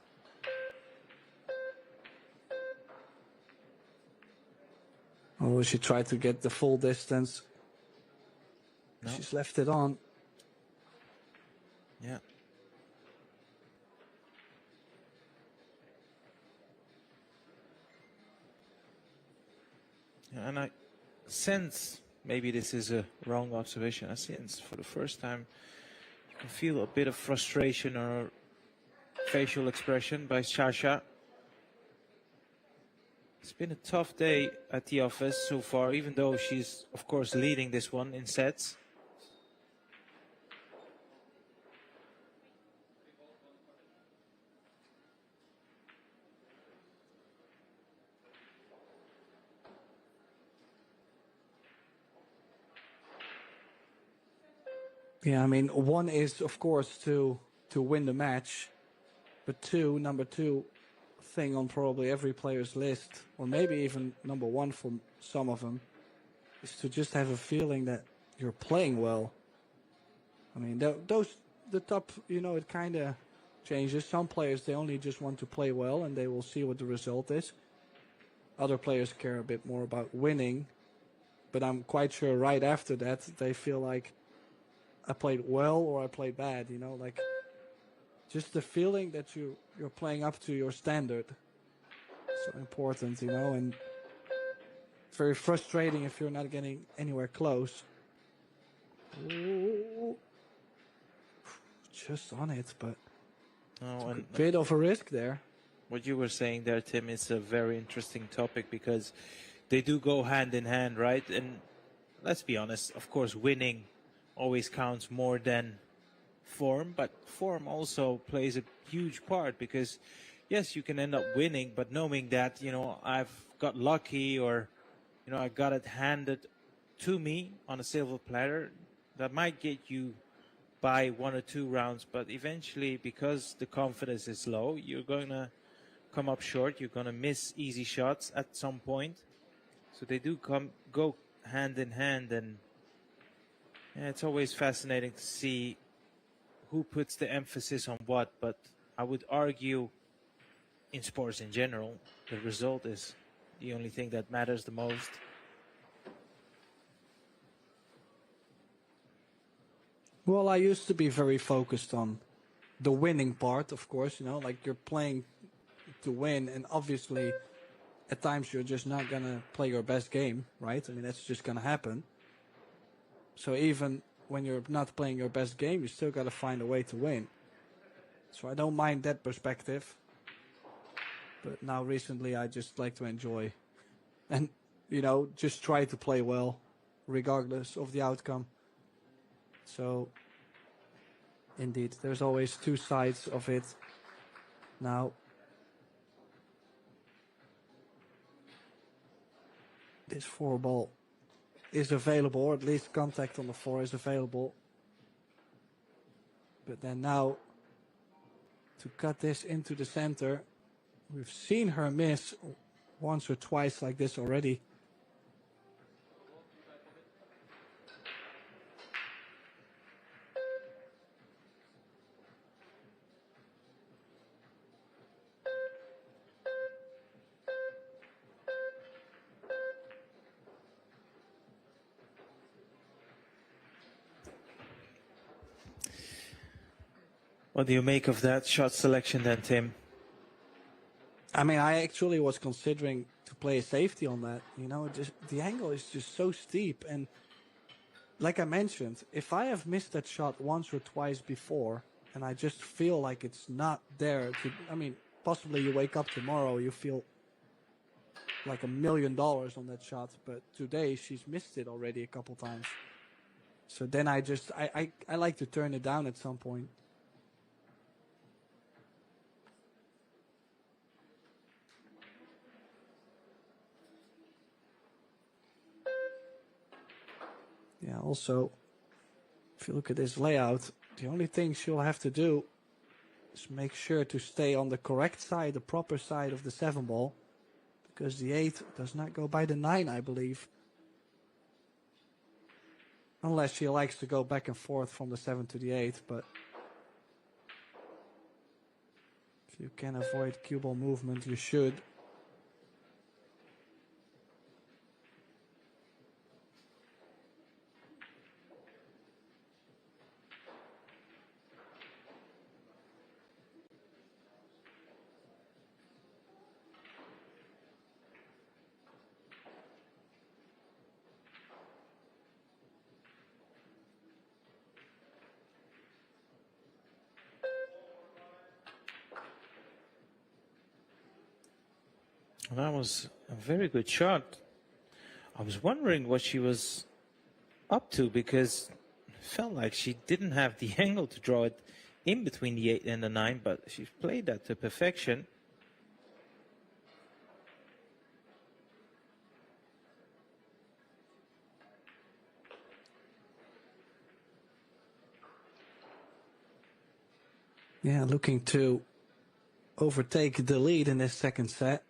Oh, she tried to get the full distance. No. She's left it on. Yeah. And I sense, maybe this is a wrong observation, I sense for the first time you can feel a bit of frustration or facial expression by Sasha. It's been a tough day at the office so far, even though she's, of course, leading this one in sets. Yeah, I mean, 1 is, of course, to win the match. But 2, number 2 thing on probably every player's list, or maybe even number 1 for some of them, is to just have a feeling that you're playing well. I mean, the top, you know, it kind of changes. Some players, they only just want to play well and they will see what the result is. Other players care a bit more about winning. But I'm quite sure right after that, they feel like I played well or I played bad, you know, like just the feeling that you're playing up to your standard. So important, you know, and it's very frustrating if you're not getting anywhere close. Ooh. Just on it, but a bit of a risk there. What you were saying there, Tim, is a very interesting topic because they do go hand in hand, right? And let's be honest, of course, winning always counts more than form, but form also plays a huge part because, yes, you can end up winning, but knowing that, you know, I've got lucky or, you know, I got it handed to me on a silver platter, that might get you by 1 or 2 rounds, but eventually, because the confidence is low, you're going to come up short. You're going to miss easy shots at some point. So they do go hand in hand, and yeah, it's always fascinating to see who puts the emphasis on what. But I would argue, in sports in general, the result is the only thing that matters the most. Well, I used to be very focused on the winning part, of course, you know, like you're playing to win, and obviously at times you're just not going to play your best game, right? I mean, that's just going to happen. So even when you're not playing your best game, you still got to find a way to win. So I don't mind that perspective. But now recently I just like to enjoy and, you know, just try to play well regardless of the outcome. So indeed, there's always two sides of it. Now, this 4-ball is available, or at least contact on the 4 is available. But then now, to cut this into the center, we've seen her miss once or twice like this already. What do you make of that shot selection then, Tim? I mean, I actually was considering to play a safety on that. You know, just the angle is just so steep. And like I mentioned, if I have missed that shot once or twice before, and I just feel like it's not there to, I mean, possibly you wake up tomorrow, you feel like $1 million on that shot. But today she's missed it already a couple times. So then I like to turn it down at some point. Yeah, also, if you look at this layout, the only thing she'll have to do is make sure to stay on the correct side, the proper side of the 7-ball, because the 8 does not go by the 9, I believe. Unless she likes to go back and forth from the 7 to the 8, but if you can avoid cue ball movement, you should. That was a very good shot. I was wondering what she was up to, because it felt like she didn't have the angle to draw it in between the 8 and the 9, but she played that to perfection. Yeah, looking to overtake the lead in this second set.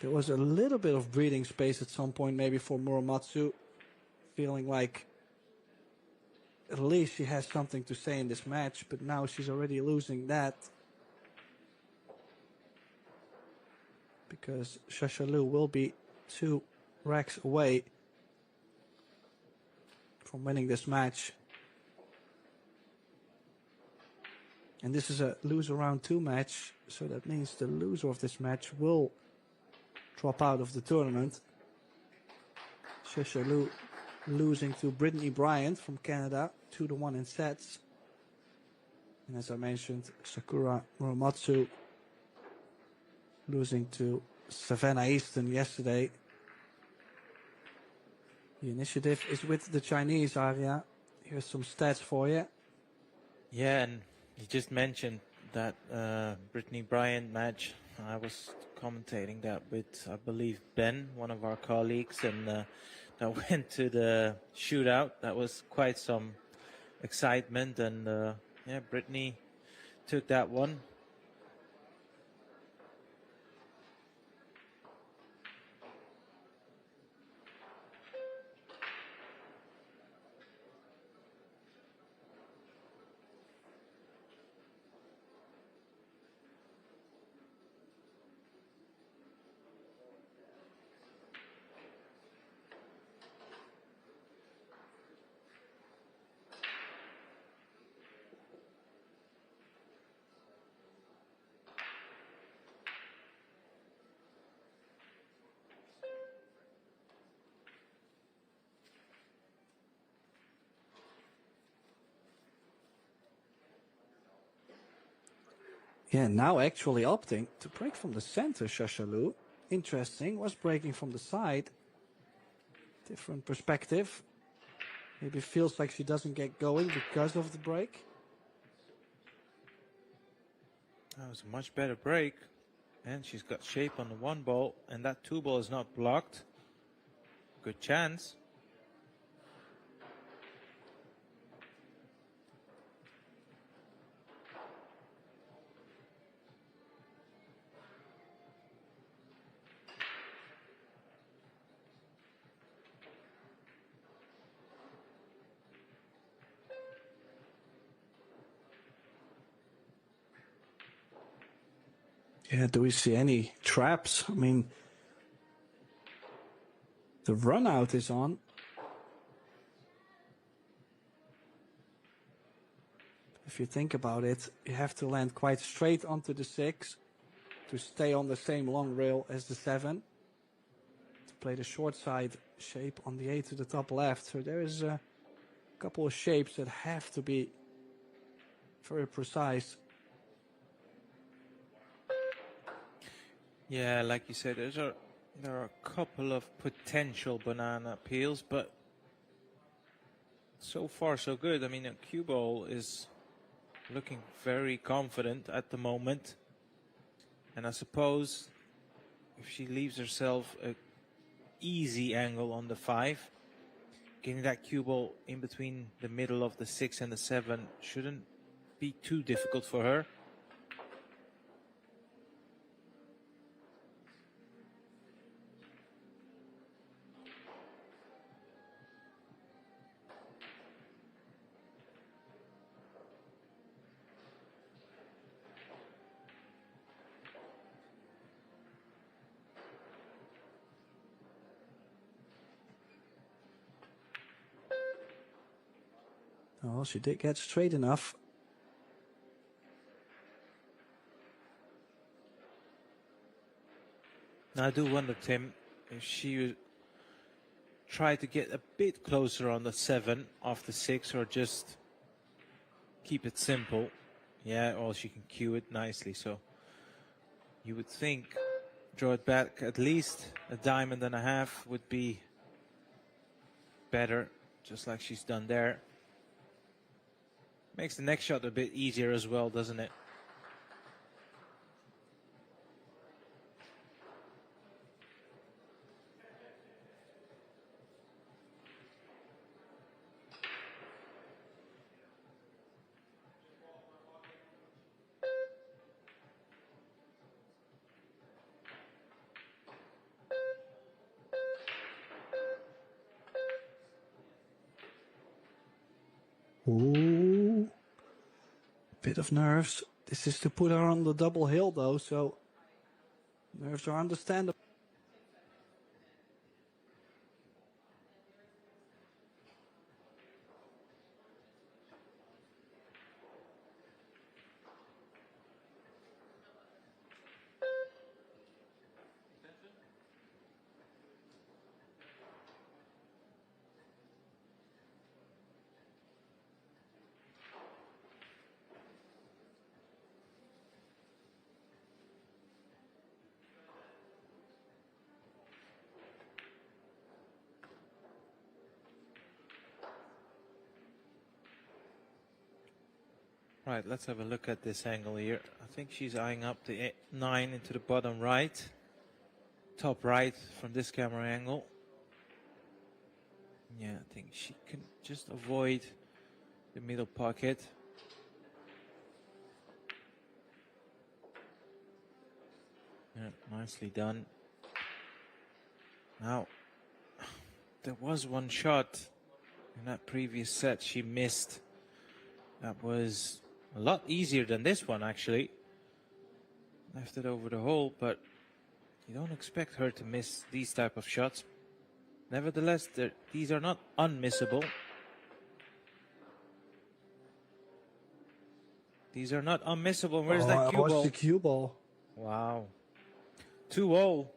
There was a little bit of breathing space at some point, maybe for Muramatsu, feeling like at least she has something to say in this match, but now she's already losing that. Because Shashalu will be 2 racks away from winning this match. And this is a loser round 2 match, so that means the loser of this match will drop out of the tournament. Shashalu losing to Brittany Bryant from Canada, 2-1 in sets. And as I mentioned, Sakura Muramatsu losing to Savannah Easton yesterday. The initiative is with the Chinese, Arya. Here's some stats for you. Yeah, and you just mentioned that Brittany Bryant match. I was commentating that with, I believe, Ben, one of our colleagues, and that went to the shootout. That was quite some excitement, and yeah, Brittany took that one. Yeah, now actually opting to break from the center, Shashalu. Interesting, was breaking from the side. Different perspective. Maybe feels like she doesn't get going because of the break. That was a much better break. And she's got shape on the one ball, and that two ball is not blocked. Good chance. Yeah, do we see any traps? I mean, the run out is on. If you think about it, you have to land quite straight onto the 6 to stay on the same long rail as the 7. To play the short side shape on the 8 to the top left. So there is a couple of shapes that have to be very precise. Yeah, like you said, there are a couple of potential banana peels, but so far so good. I mean, a cue ball is looking very confident at the moment. And I suppose if she leaves herself an easy angle on the 5, getting that cue ball in between the middle of the 6 and the 7 shouldn't be too difficult for her. Oh, she did get straight enough. Now, I do wonder, Tim, if she tried to get a bit closer on the 7 off the 6 or just keep it simple. Yeah, or she can cue it nicely. So you would think draw it back at least a diamond and a half would be better, just like she's done there. Makes the next shot a bit easier as well, doesn't it? Ooh. Bit of nerves. This is to put her on the double hill though, so nerves are understandable. Right, let's have a look at this angle here. I think she's eyeing up the 9 into the bottom right. Top right from this camera angle. Yeah, I think she can just avoid the middle pocket. Yeah, nicely done. Now, there was one shot in that previous set she missed. That was a lot easier than this one, actually. Left it over the hole, but you don't expect her to miss these type of shots. Nevertheless, these are not unmissable. These are not unmissable. Where's that cue ball? What's the cue ball? Wow. 2-0.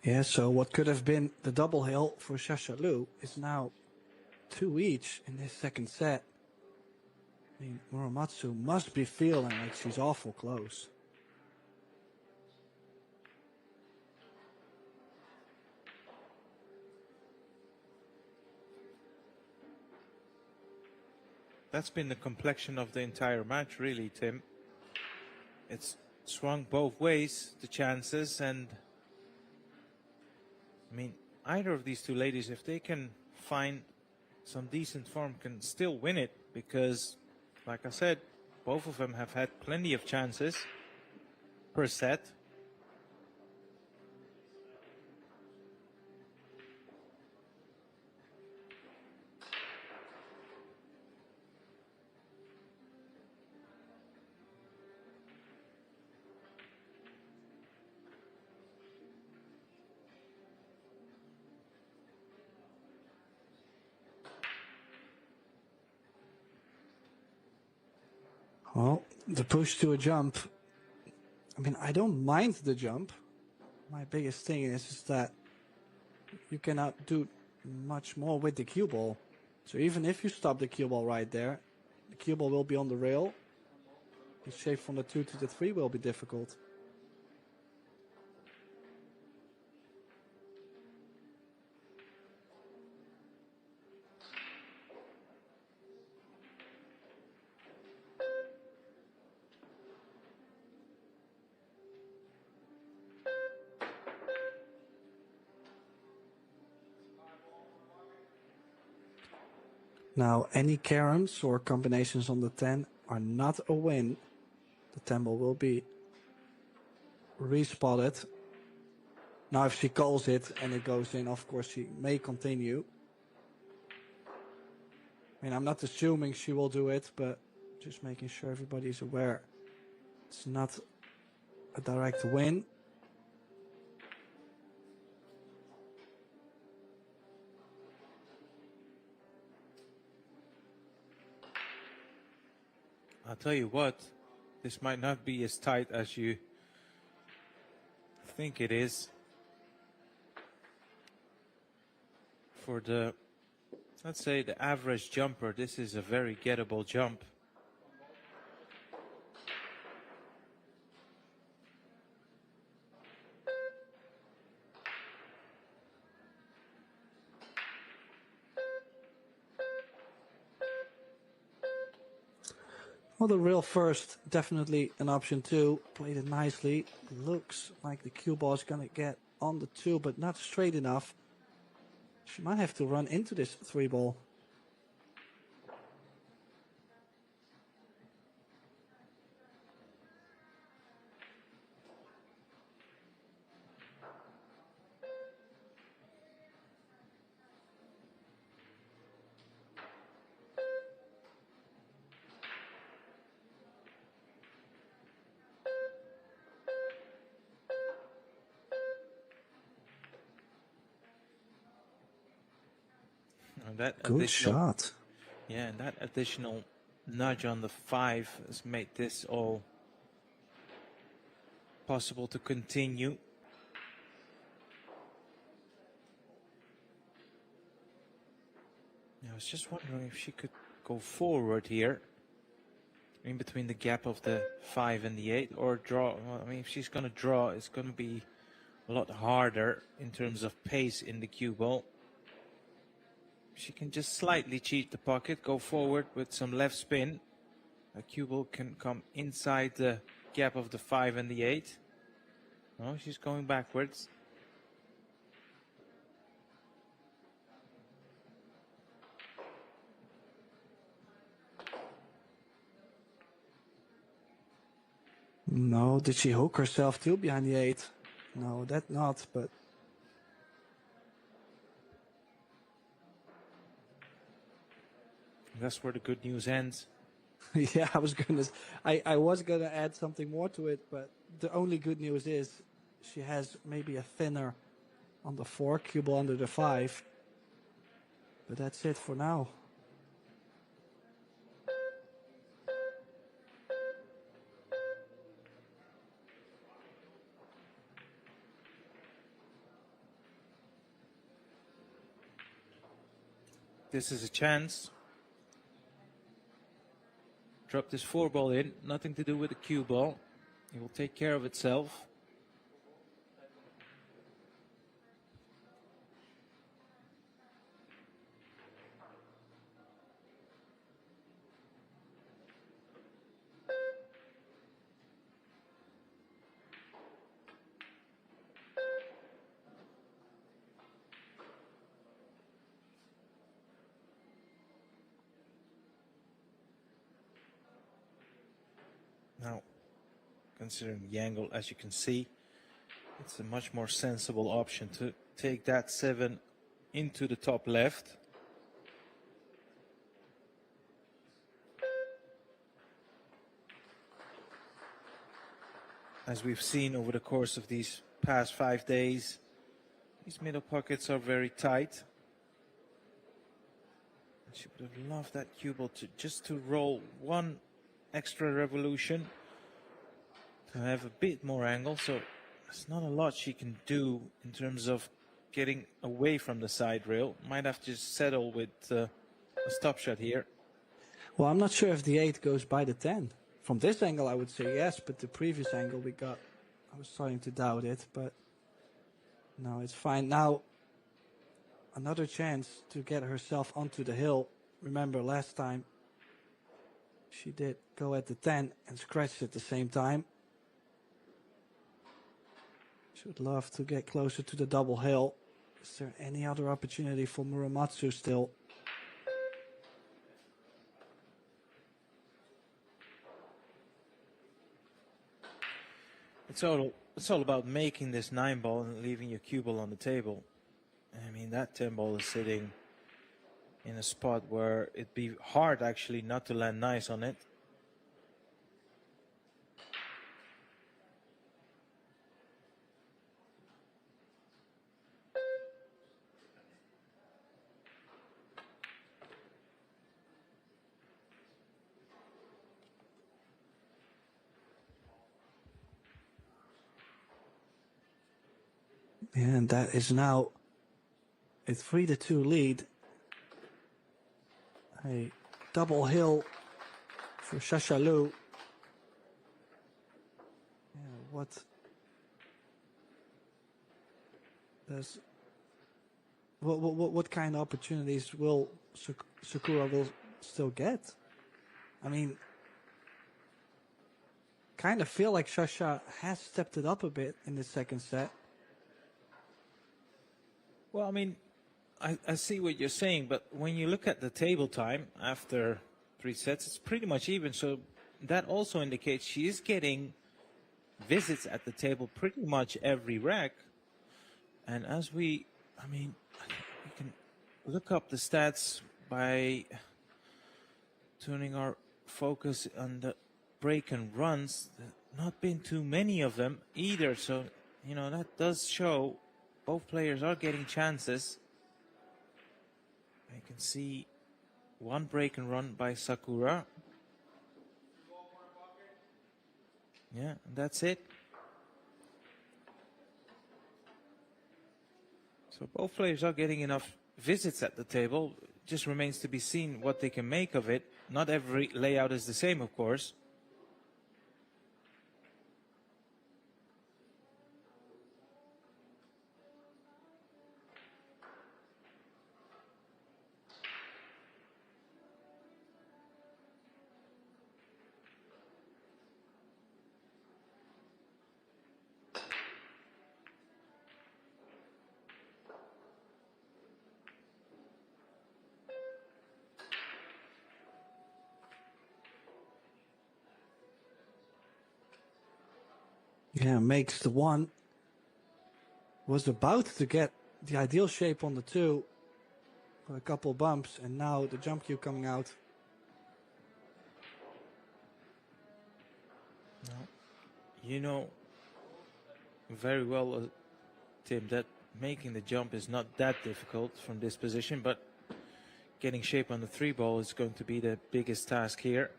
Yeah, so what could have been the double hill for Shashalu is now 2 each in this second set. I mean, Muramatsu must be feeling like she's awful close. That's been the complexion of the entire match, really, Tim. It's swung both ways, the chances, and I mean, either of these two ladies, if they can find some decent form, can still win it, because, like I said, both of them have had plenty of chances per set. Well, the push to a jump. I mean, I don't mind the jump. My biggest thing is that you cannot do much more with the cue ball. So even if you stop the cue ball right there, the cue ball will be on the rail. The shape from the 2 to the 3 will be difficult. Now, any caroms or combinations on the 10 are not a win. The 10 ball will be respotted. Now, if she calls it and it goes in, of course, she may continue. I mean, I'm not assuming she will do it, but just making sure everybody's aware. It's not a direct win. I'll tell you what, this might not be as tight as you think it is. For the, let's say, the average jumper, this is a very gettable jump. Well, the rail first, definitely an option too. Played it nicely. Looks like the cue ball is going to get on the 2, but not straight enough. She might have to run into this 3 ball. And that Good shot. Yeah, and that additional nudge on the 5 has made this all possible to continue. I was just wondering if she could go forward here, in between the gap of the 5 and the 8, or draw. Well, I mean, if she's going to draw, it's going to be a lot harder in terms of pace in the cue ball. She can just slightly cheat the pocket, go forward with some left spin. A cue ball can come inside the gap of the 5 and the 8. No, she's going backwards. No, did she hook herself too behind the 8? No, that not, but... That's where the good news ends. Yeah, I was gonna add something more to it, but the only good news is she has maybe a thinner on the 4, cue ball under the 5. But that's it for now. this is a chance. Drop this 4 ball in, nothing to do with the cue ball. It will take care of itself. Now, considering the angle, as you can see, it's a much more sensible option to take that 7 into the top left. As we've seen over the course of these past 5 days, these middle pockets are very tight. And she would have loved that cue ball to roll one extra revolution to have a bit more angle, so there's not a lot she can do in terms of getting away from the side rail. Might have to just settle with a stop shot here. Well, I'm not sure if the 8 goes by the 10. From this angle, I would say yes, but the previous angle we got, I was starting to doubt it, but no, it's fine. Now, another chance to get herself onto the hill. Remember last time, she did go at the 10 and scratched at the same time. She would love to get closer to the double hill. Is there any other opportunity for Muramatsu still? It's all about making this 9 ball and leaving your cue ball on the table. I mean, that 10 ball is sitting in a spot where it'd be hard actually not to land nice on it. And that is now a 3-2 lead. A double hill for Shashalu. Yeah, what kind of opportunities will Sakura will still get? I mean, kind of feel like Shasha has stepped it up a bit in the second set. Well, I mean, I see what you're saying, but when you look at the table time after 3 sets, it's pretty much even. So that also indicates she is getting visits at the table pretty much every rack. And as we can look up the stats by turning our focus on the break and runs. Not been too many of them either. So, that does show both players are getting chances. I can see 1 break and run by Sakura. Yeah, and that's it. So both players are getting enough visits at the table. Just remains to be seen what they can make of it. Not every layout is the same, of course. Yeah, makes the 1. Was about to get the ideal shape on the 2. A couple bumps, and now the jump cue coming out. You know very well, Tim, that making the jump is not that difficult from this position, but getting shape on the 3 ball is going to be the biggest task here.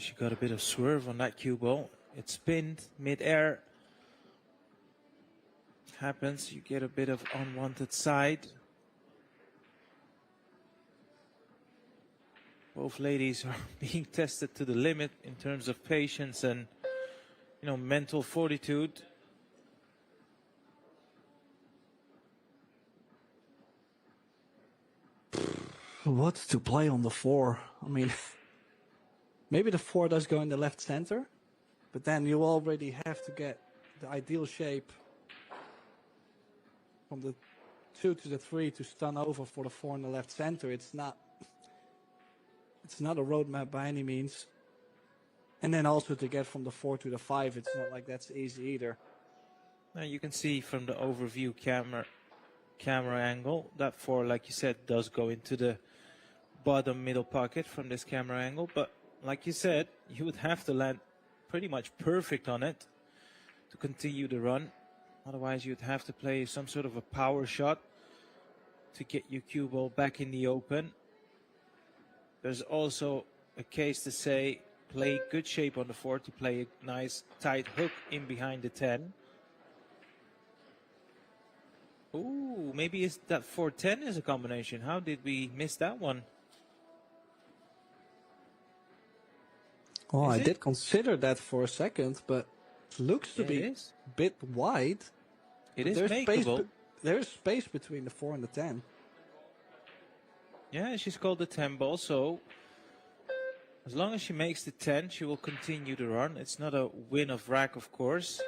She got a bit of swerve on that cue ball. It spinned mid-air. Happens, you get a bit of unwanted side. Both ladies are being tested to the limit in terms of patience and, you know, mental fortitude. What to play on the 4? I mean, maybe the 4 does go in the left center, but then you already have to get the ideal shape from the 2 to the 3 to stun over for the 4 in the left center. It's not a roadmap by any means. And then also to get from the 4 to the 5, it's not like that's easy either. Now you can see from the overview camera angle that 4, like you said, does go into the bottom middle pocket from this camera angle. But like you said, you would have to land pretty much perfect on it to continue the run. Otherwise, you'd have to play some sort of a power shot to get your cue ball back in the open. There's also a case to say, play good shape on the 4 to play a nice tight hook in behind the 10. Ooh, maybe it's that 4-10 is a combination. How did we miss that one? Oh, I did consider that for a second, but it looks to be a bit wide. It is makeable. There's space between the 4 and the 10. Yeah, she's called the 10 ball, so as long as she makes the 10, she will continue to run. It's not a win of rack, of course.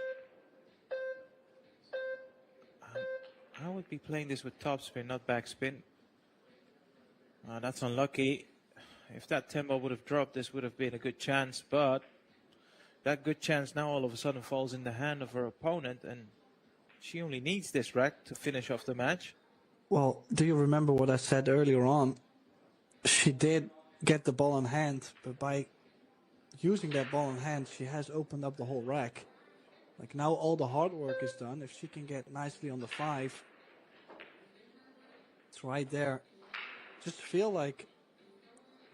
I would be playing this with topspin, not backspin. That's unlucky. If that 10 ball would have dropped, this would have been a good chance, but that good chance now all of a sudden falls in the hand of her opponent, and she only needs this rack to finish off the match. Well, do you remember what I said earlier on? She did get the ball in hand, but by using that ball in hand, she has opened up the whole rack. Like now all the hard work is done. If she can get nicely on the 5, it's right there. Just feel like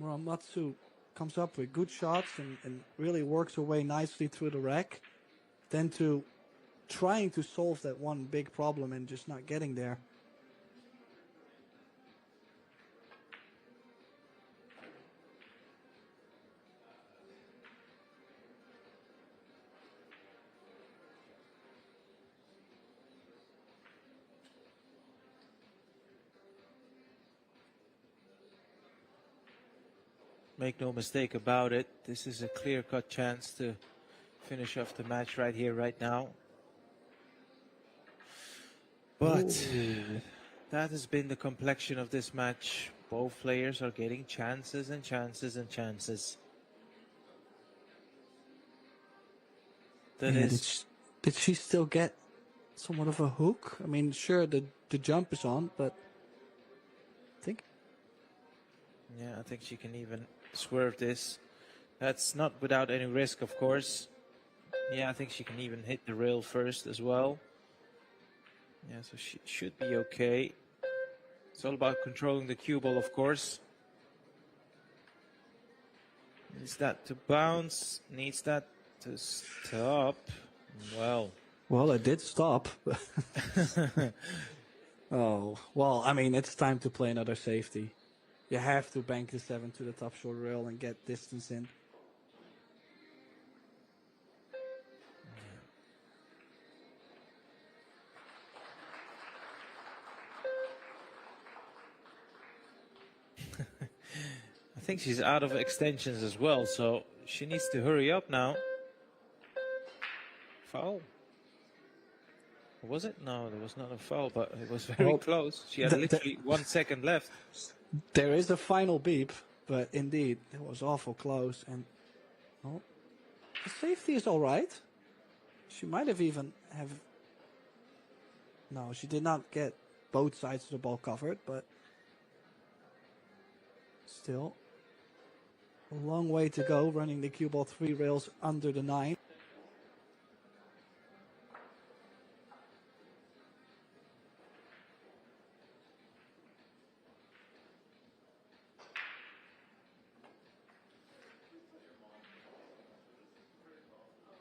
Muramatsu comes up with good shots and really works her way nicely through the rack. Then to trying to solve that one big problem and just not getting there. Make no mistake about it, this is a clear-cut chance to finish off the match right here, right now. But that has been the complexion of this match. Both players are getting chances and chances and chances. Did she still get somewhat of a hook? I mean, sure, the jump is on, but I think... Yeah, I think she can even swerve this. That's not without any risk, of course. Yeah, I think she can even hit the rail first as well. Yeah, so she should be okay. It's all about controlling the cue ball, of course. Needs that to bounce, needs that to stop. Well, it did stop. Oh, well, I mean, it's time to play another safety. You have to bank the 7 to the top short rail and get distance in. I think she's out of extensions as well, so she needs to hurry up now. Foul? Was it? No, there was not a foul, but it was very close. She had literally 1 second left. There is a final beep, but indeed, it was awful close. And the safety is all right. She might have even have... No, she did not get both sides of the ball covered, but still a long way to go running the cue ball 3 rails under the 9.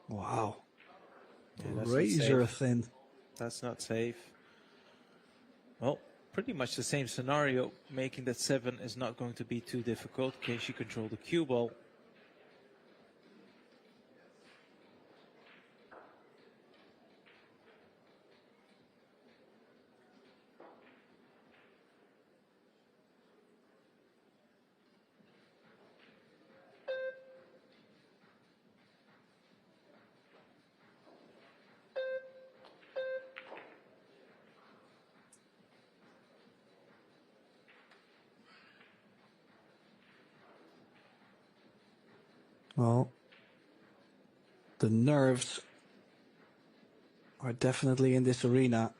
Wow. Yeah, that's not Razor safe. thin. That's not safe. Well, pretty much the same scenario. Making that 7 is not going to be too difficult. Can she control the cue ball? Well, the nerves are definitely in this arena.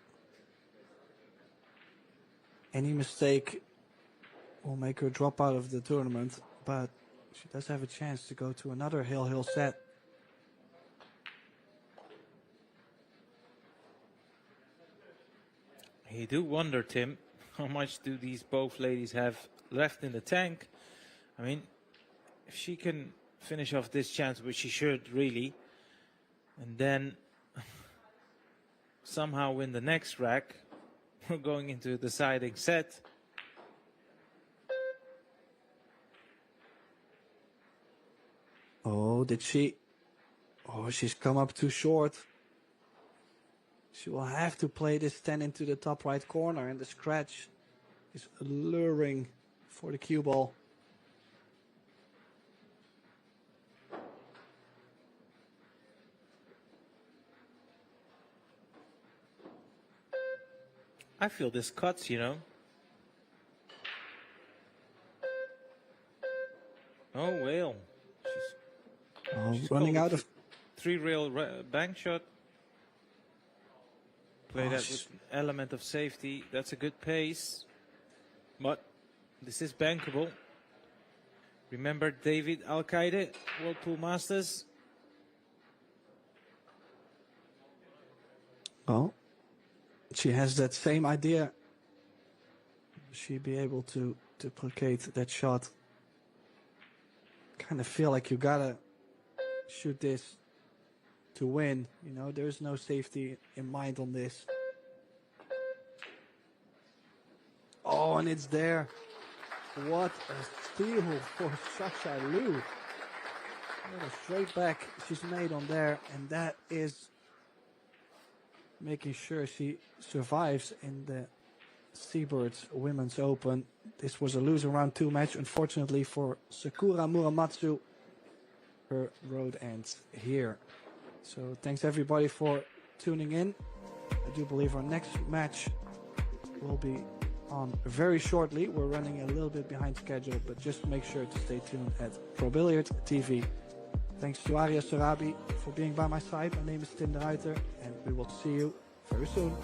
Any mistake will make her drop out of the tournament, but she does have a chance to go to another hill set. You do wonder, Tim, how much do these both ladies have left in the tank? I mean, if she can finish off this chance, which she should really, and then somehow win the next rack, we're going into a deciding set. Oh, did she? Oh, she's come up too short. She will have to play this 10 into the top right corner, and the scratch is alluring for the cue ball. I feel this cuts, you know. Oh, well. She's Running called out of... 3-rail bank shot. Play that with an element of safety. That's a good pace. But this is bankable. Remember David Al-Qaeda, World Pool Masters? Well, she has that same idea. She'd be able to duplicate that shot. Kind of feel like you gotta shoot this to win. You know, there's no safety in mind on this. Oh, and it's there. What a steal for Sasha Liu. What a straight back she's made on there, and that is making sure she survives in the Seabirds Women's Open. This was a loser round 2 match, unfortunately for Sakura Muramatsu. Her road ends here. So thanks everybody for tuning in. I do believe our next match will be on very shortly. We're running a little bit behind schedule, but just make sure to stay tuned at Pro Billiard TV. Thanks to Arya Sorabi for being by my side. My name is Tim de Ruiter, and we will see you very soon.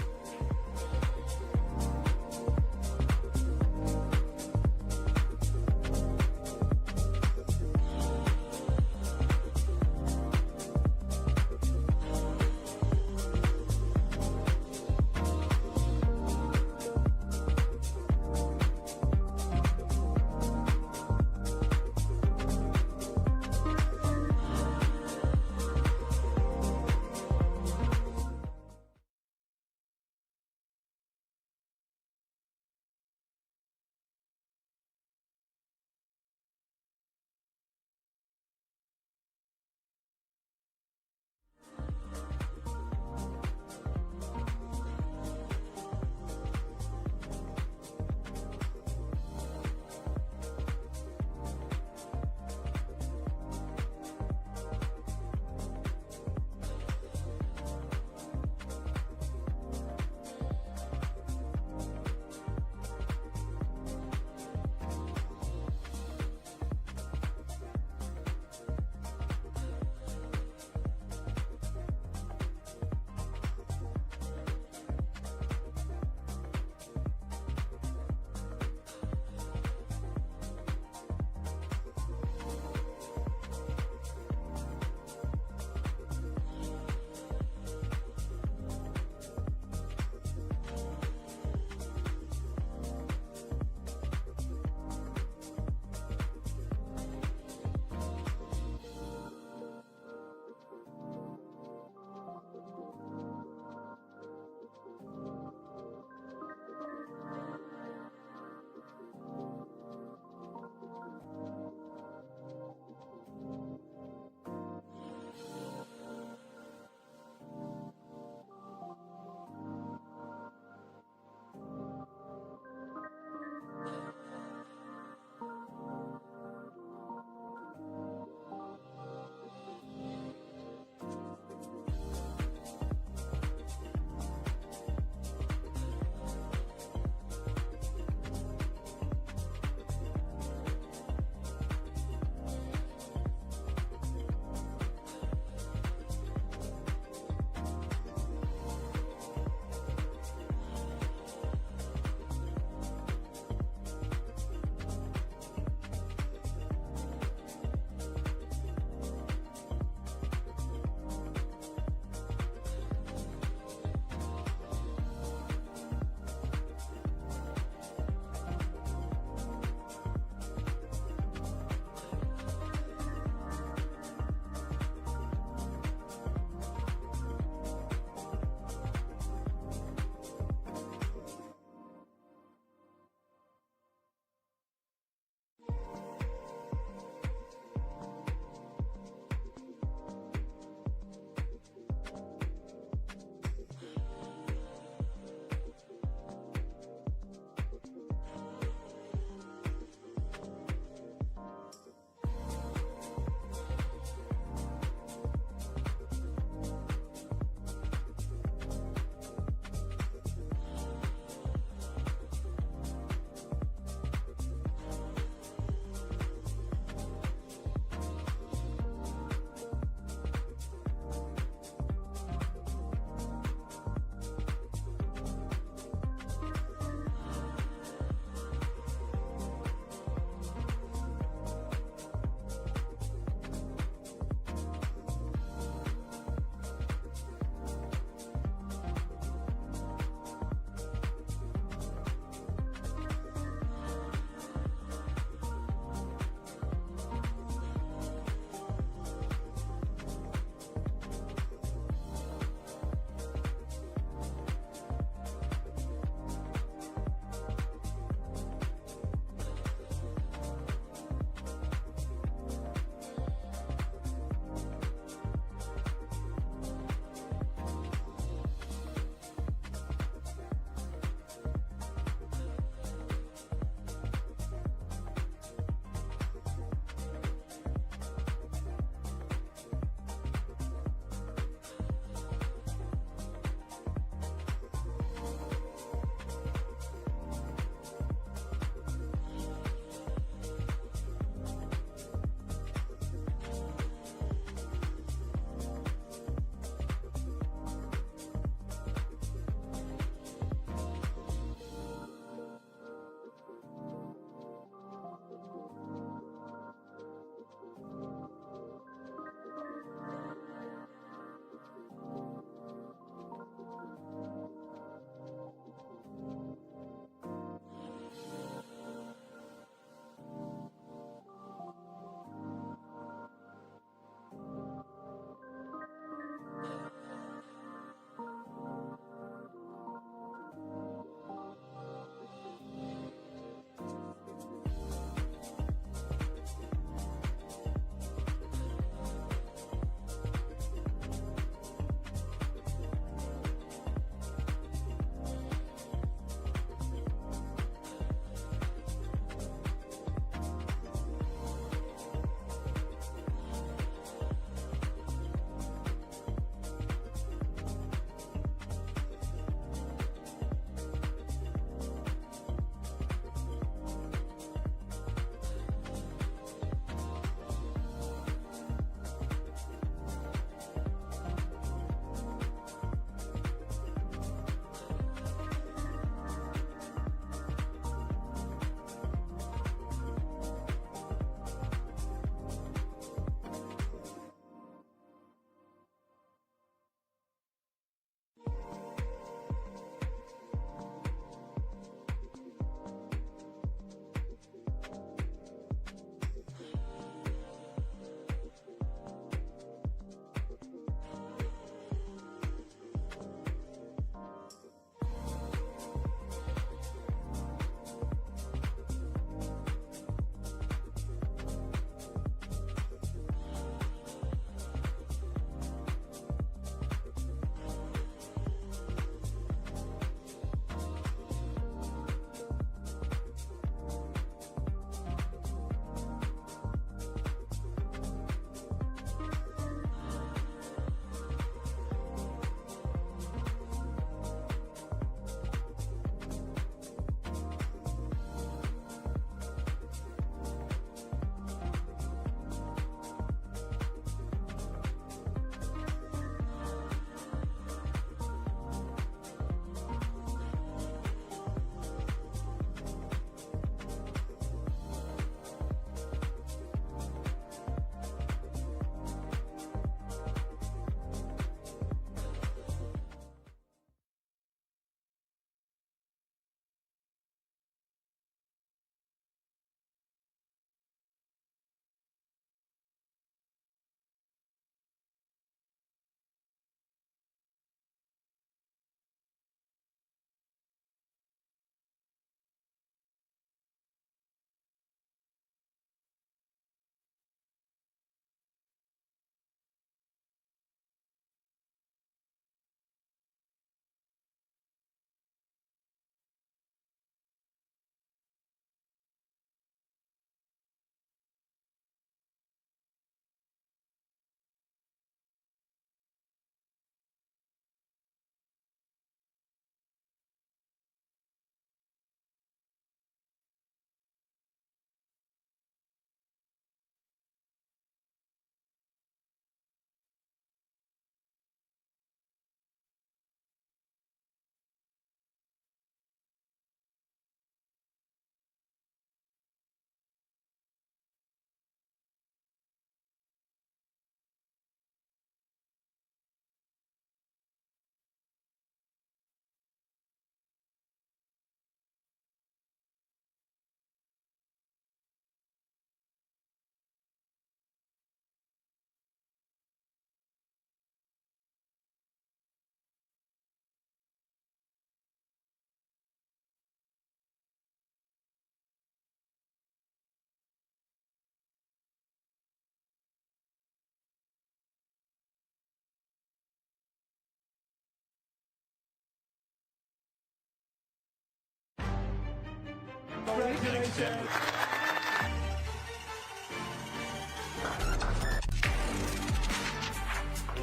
Congratulations.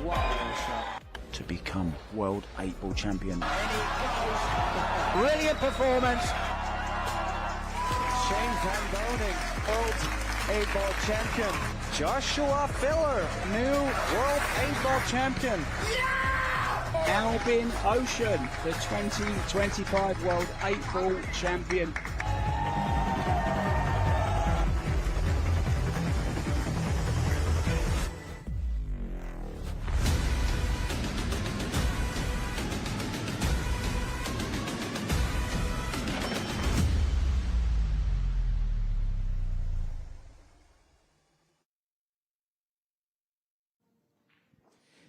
Wow, shot. To become world 8-ball champion. Brilliant performance. Shane Van Boning, world 8-ball champion. Joshua Filler, new world 8-ball champion. Albin Ocean, the 2025 world 8-ball champion.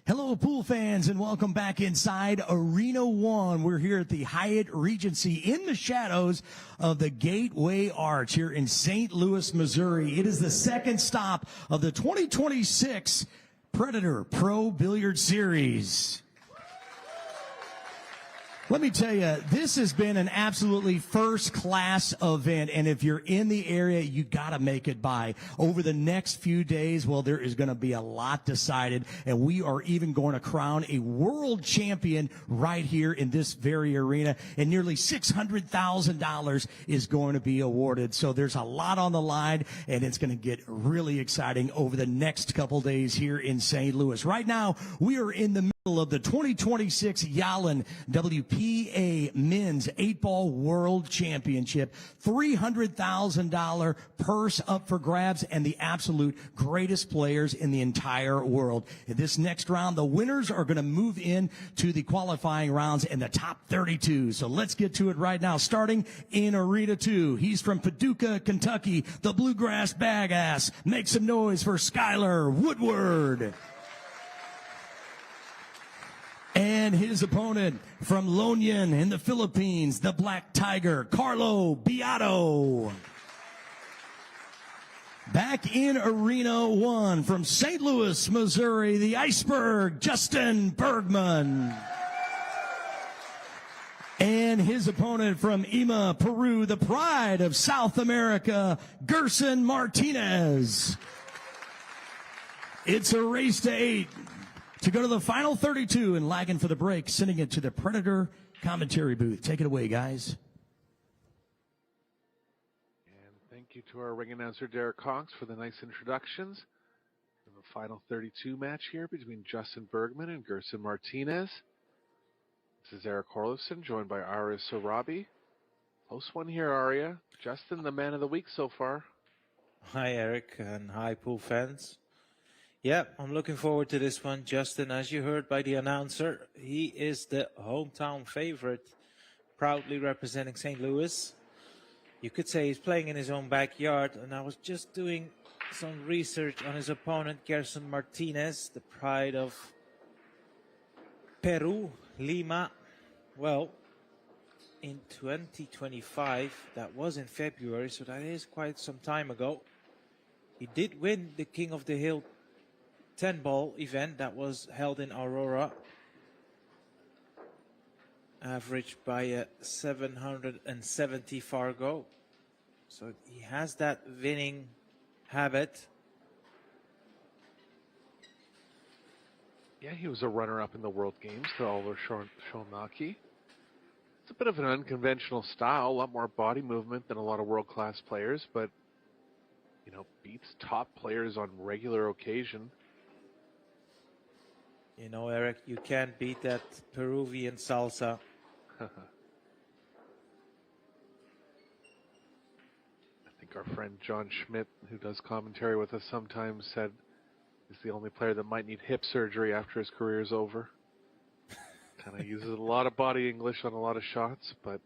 Hello, pool fans, and welcome back inside Arena 1. We're here at the Hyatt Regency in the shadows of the Gateway Arch here in St. Louis, Missouri. It is the second stop of the 2026 Predator Pro Billiard Series. Let me tell you, this has been an absolutely first-class event, and if you're in the area, you got to make it by. Over the next few days, well, there is going to be a lot decided, and we are even going to crown a world champion right here in this very arena, and nearly $600,000 is going to be awarded. So there's a lot on the line, and it's going to get really exciting over the next couple days here in St. Louis. Right now, we are in the middle of the 2026 Yalin WPA Men's 8-Ball World Championship. $300,000 purse up for grabs and the absolute greatest players in the entire world. In this next round, the winners are going to move in to the qualifying rounds in the top 32. So let's get to it right now. Starting in Arena 2. He's from Paducah, Kentucky, the Bluegrass Bagass. Make some noise for Skylar Woodward. And his opponent from Lonian in the Philippines, the Black Tiger, Carlo Beato. Back in Arena 1 from St. Louis, Missouri, the Iceberg, Justin Bergman. And his opponent from Lima, Peru, the pride of South America, Gerson Martinez. It's a race to 8. To go to the final 32 and lagging for the break, sending it to the Predator commentary booth. Take it away, guys. And thank you to our ring announcer, Derek Cox, for the nice introductions. We have a final 32 match here between Justin Bergman and Gerson Martinez. This is Eric Horlifson, joined by Aria Sorabi. Close one here, Aria. Justin, the man of the week so far. Hi, Eric, and hi, pool fans. Yeah, I'm looking forward to this one. Justin, as you heard by the announcer, he is the hometown favorite, proudly representing St. Louis. You could say he's playing in his own backyard, and I was just doing some research on his opponent, Gerson Martinez, the pride of Peru, Lima. Well, in 2025, that was in February, so that is quite some time ago. He did win the King of the Hill 10-ball event that was held in Aurora, averaged by a 770 Fargo. So he has that winning habit. Yeah, he was a runner-up in the World Games to Oliver Shulnaki. It's a bit of an unconventional style, a lot more body movement than a lot of world-class players, but, you know, beats top players on regular occasion. You know, Eric, you can't beat that Peruvian salsa. I think our friend John Schmidt, who does commentary with us sometimes, said he's the only player that might need hip surgery after his career is over. Kind of uses a lot of body English on a lot of shots, but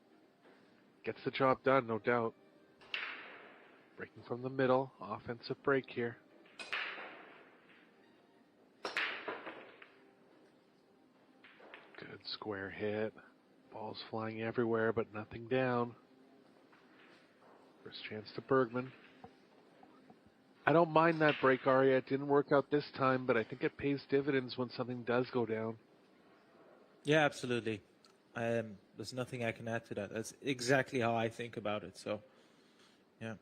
gets the job done, no doubt. Breaking from the middle, offensive break here. Good square hit. Balls flying everywhere, but nothing down. First chance to Bergman. I don't mind that break, Aria. It didn't work out this time, but I think it pays dividends when something does go down. Yeah, absolutely. There's nothing I can add to that. That's exactly how I think about it. So Yeah.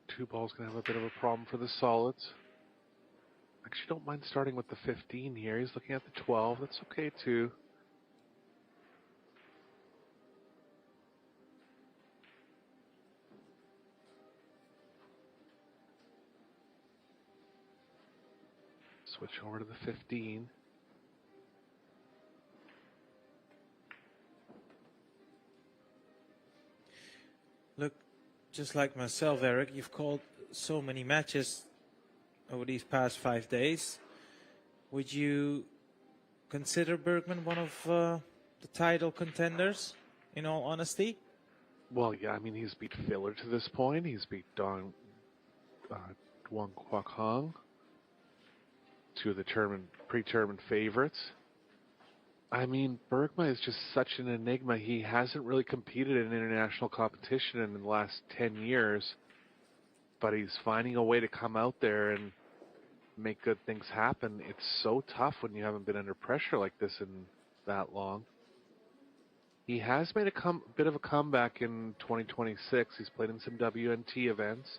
Two balls going to have a bit of a problem for the solids. Actually, don't mind starting with the 15 here. He's looking at the 12. That's okay, too. Switch over to the 15. Look, just like myself, Eric, you've called so many matches over these past 5 days. Would you consider Bergman one of the title contenders, in all honesty? Well, yeah, I mean, he's beat Filler to this point. He's beat Duong Kwok Hong, two of the predetermined favorites. I mean, Bergman is just such an enigma. He hasn't really competed in international competition in the last 10 years, but he's finding a way to come out there and make good things happen. It's so tough when you haven't been under pressure like this in that long. He has made a bit of a comeback in 2026. He's played in some WNT events.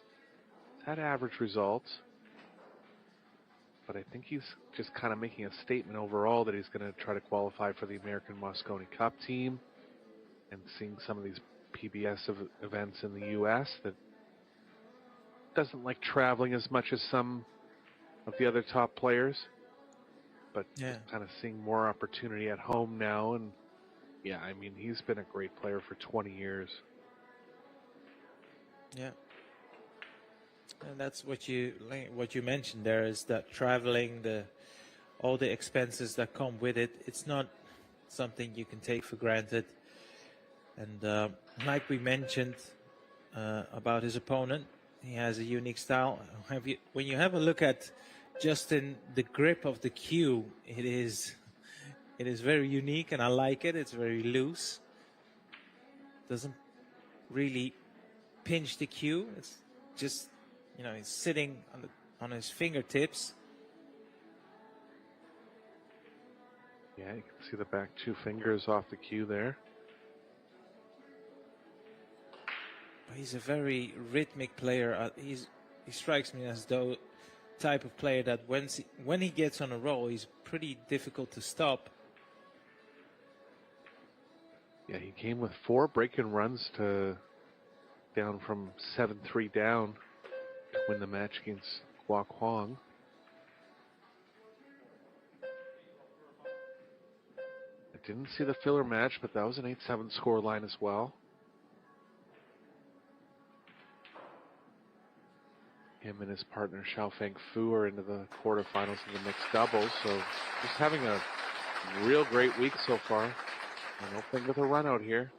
He's had average results. But I think he's just kind of making a statement overall that he's going to try to qualify for the American Moscone Cup team, and seeing some of these PBS events in the U.S. that doesn't like traveling as much as some of the other top players, but Yeah. kind of seeing more opportunity at home now. And yeah, I mean, he's been a great player for 20 years. Yeah. And that's what you mentioned there, is that traveling, all the expenses that come with it, it's not something you can take for granted. And like we mentioned about his opponent, he has a unique style. When you have a look at Justin, the grip of the cue, it is very unique, and I like it. It's very loose. Doesn't really pinch the cue. It's just, he's sitting on his fingertips. Yeah, you can see the back two fingers off the cue there. But he's a very rhythmic player. He strikes me as though type of player that when he gets on a roll, he's pretty difficult to stop. Yeah, he came with 4 break-in runs down from 7-3 down to win the match against Kwok Hong. I didn't see the filler match, but that was an 8-7 score line as well. Him and his partner Xiaofeng Fu are into the quarterfinals of the mixed doubles, so just having a real great week so far. And opening with a run out here.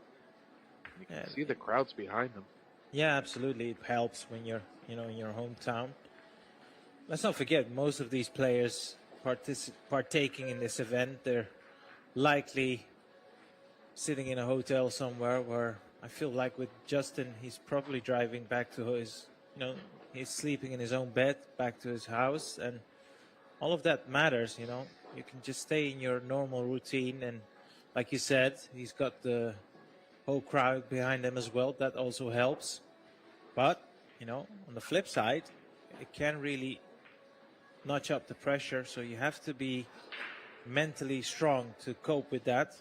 You can see the crowds behind them. Yeah, absolutely. It helps when you're, in your hometown. Let's not forget, most of these players partaking in this event, they're likely sitting in a hotel somewhere, where I feel like with Justin, he's probably driving back to his, he's sleeping in his own bed, back to his house, and all of that matters, You can just stay in your normal routine, and like you said, he's got the whole crowd behind him as well. That also helps. But, on the flip side, it can really notch up the pressure. So you have to be mentally strong to cope with that.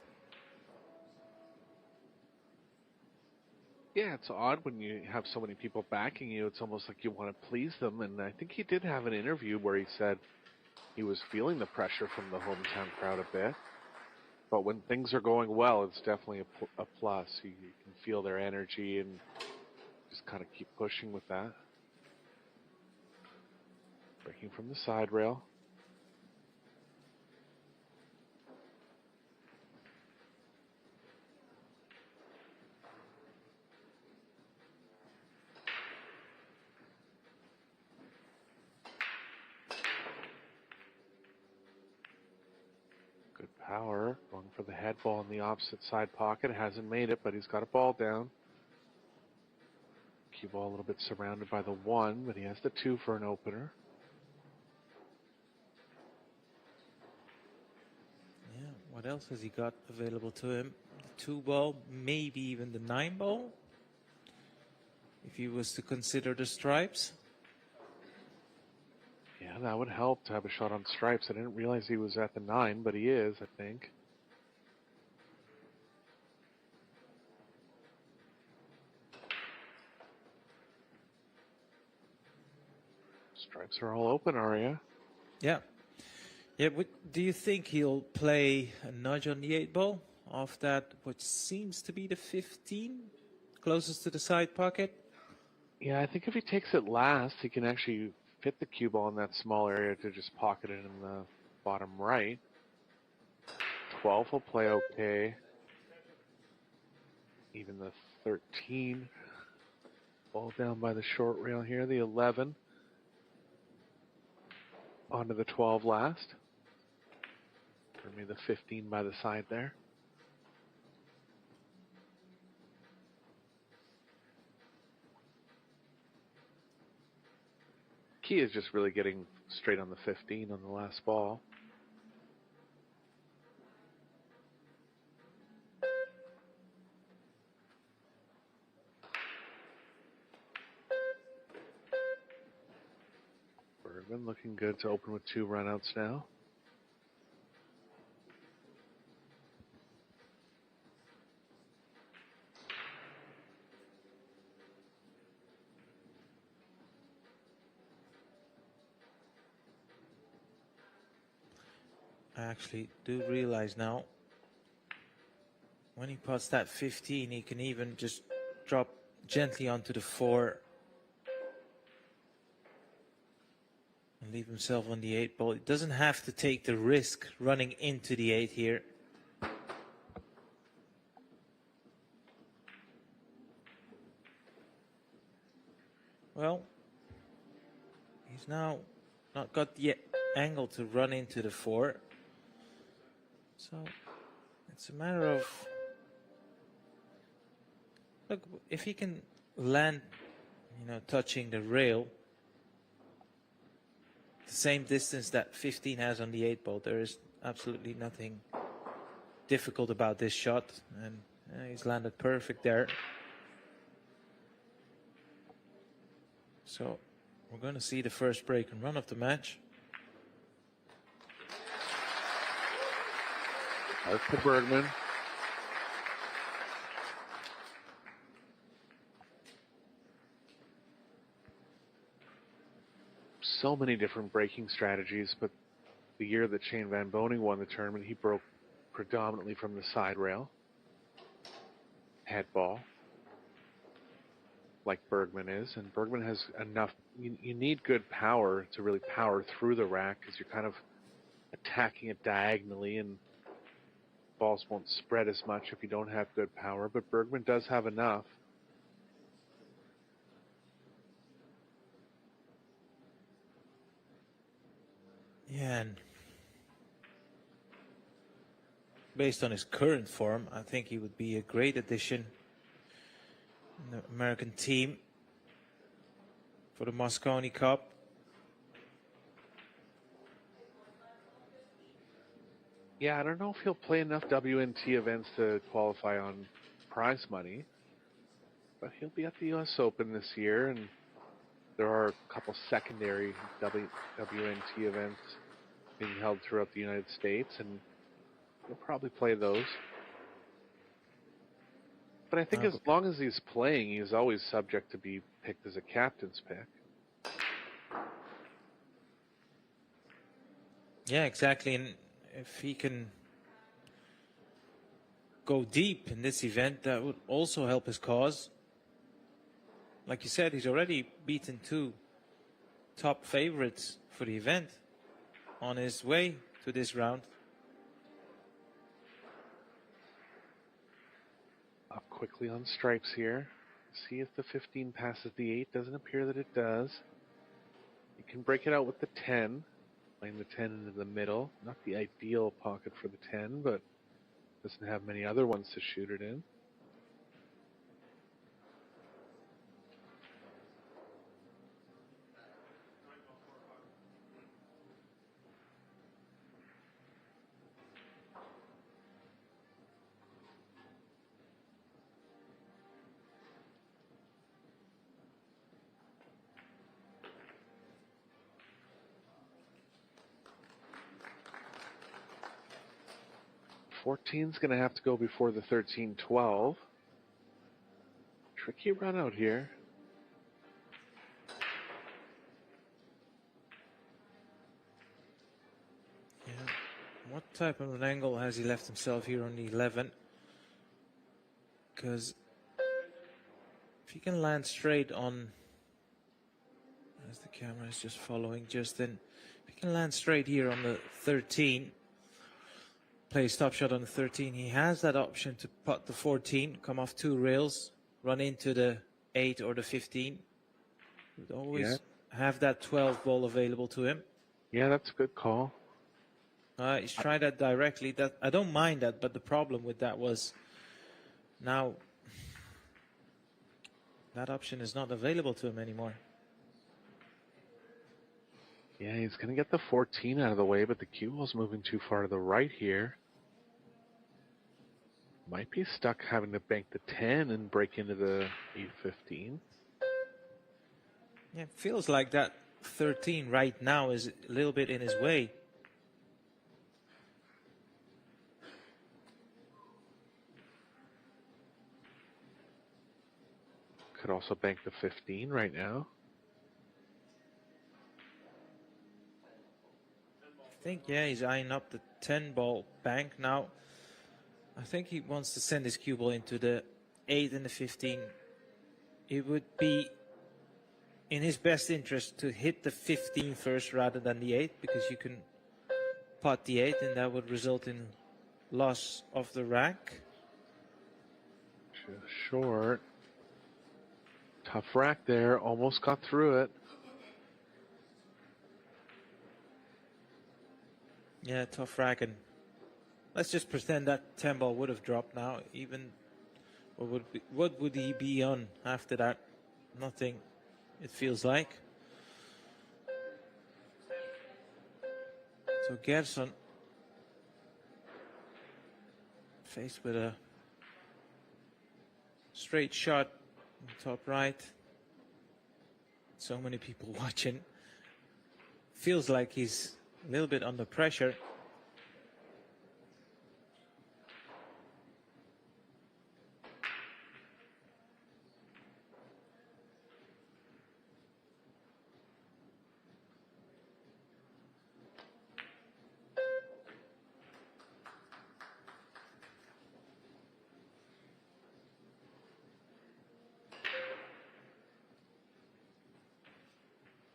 Yeah, it's odd when you have so many people backing you. It's almost like you want to please them. And I think he did have an interview where he said he was feeling the pressure from the hometown crowd a bit. But when things are going well, it's definitely a plus. You can feel their energy and just kind of keep pushing with that. Breaking from the side rail. Good power. Going for the head ball in the opposite side pocket. Hasn't made it, but he's got a ball down. Cue ball a little bit surrounded by the 1, but he has the 2 for an opener. Yeah, what else has he got available to him? 2 ball, maybe even the 9 ball, if he was to consider the stripes. Yeah, that would help to have a shot on stripes. I didn't realize he was at the 9, but he is, I think. Stripes are all open, Arya. Yeah. Yeah, do you think he'll play a nudge on the 8 ball off that, what seems to be the 15, closest to the side pocket? Yeah, I think if he takes it last, he can actually fit the cue ball in that small area to just pocket it in the bottom right. 12 will play okay. Even the 13. Ball down by the short rail here. The 11. Onto the 12 last. For me, the 15 by the side there. Key is just really getting straight on the 15 on the last ball. Bergman looking good to open with 2 runouts now. I actually do realize now, when he puts that 15, he can even just drop gently onto the 4 and leave himself on the 8 ball. He doesn't have to take the risk running into the 8 here. Well, he's now not got the angle to run into the 4. So it's a matter of, look, if he can land, touching the rail, the same distance that 15 has on the 8 ball, there is absolutely nothing difficult about this shot, and he's landed perfect there. So we're going to see the first break and run of the match. That's to Bergman. So many different breaking strategies, but the year that Shane Van Boning won the tournament, he broke predominantly from the side rail. Head ball. Like Bergman is, and Bergman has enough. You need good power to really power through the rack, because you're kind of attacking it diagonally, and balls won't spread as much if you don't have good power, but Bergman does have enough. Yeah, and based on his current form, I think he would be a great addition in the American team for the Mosconi Cup. Yeah, I don't know if he'll play enough WNT events to qualify on prize money, but he'll be at the U.S. Open this year, and there are a couple secondary WNT events being held throughout the United States, and he'll probably play those. But I think as long as he's playing, he's always subject to be picked as a captain's pick. Yeah, exactly. And if he can go deep in this event, that would also help his cause. Like you said, he's already beaten 2 top favorites for the event on his way to this round. Up quickly on stripes here. See if the 15 passes the 8. Doesn't appear that it does. You can break it out with the 10. Playing the 10 into the middle. Not the ideal pocket for the 10, but doesn't have many other ones to shoot it in. 14's going to have to go before the 13-12. Tricky run out here. Yeah. What type of an angle has he left himself here on the 11? Because if he can land straight on, as the camera is just following Justin, if he can land straight here on the 13, play stop shot on the 13, he has that option to putt the 14, come off 2 rails, run into the 8 or the 15. Would always have that 12 ball available to him. Yeah, that's a good call. He's tried that directly. That I don't mind that, but the problem with that was now that option is not available to him anymore. Yeah, he's going to get the 14 out of the way, but the cue ball's moving too far to the right here. Might be stuck having to bank the 10 and break into the 8-15. Yeah, it feels like that 13 right now is a little bit in his way. Could also bank the 15 right now. I think, yeah, he's eyeing up the 10 ball bank now. I think he wants to send his cue ball into the 8 and the 15. It would be in his best interest to hit the 15 first rather than the 8, because you can putt the 8 and that would result in loss of the rack. Just short. Tough rack there, almost got through it. Yeah, tough rack, and let's just pretend that 10 ball would have dropped now. Even what would he be on after that? Nothing, it feels like. So Gerson faced with a straight shot top right. So many people watching. Feels like he's a little bit under pressure.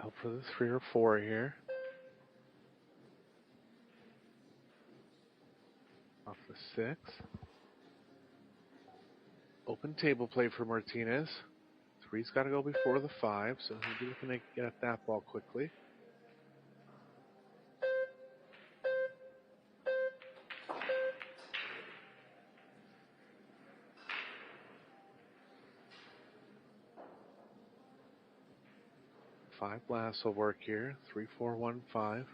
Out for the 3 or 4 here. Off the 6. Open table play for Martinez. 3's got to go before the 5, so he'll be looking to get at that ball quickly. Five blasts will work here. 3, 4, 1, 5.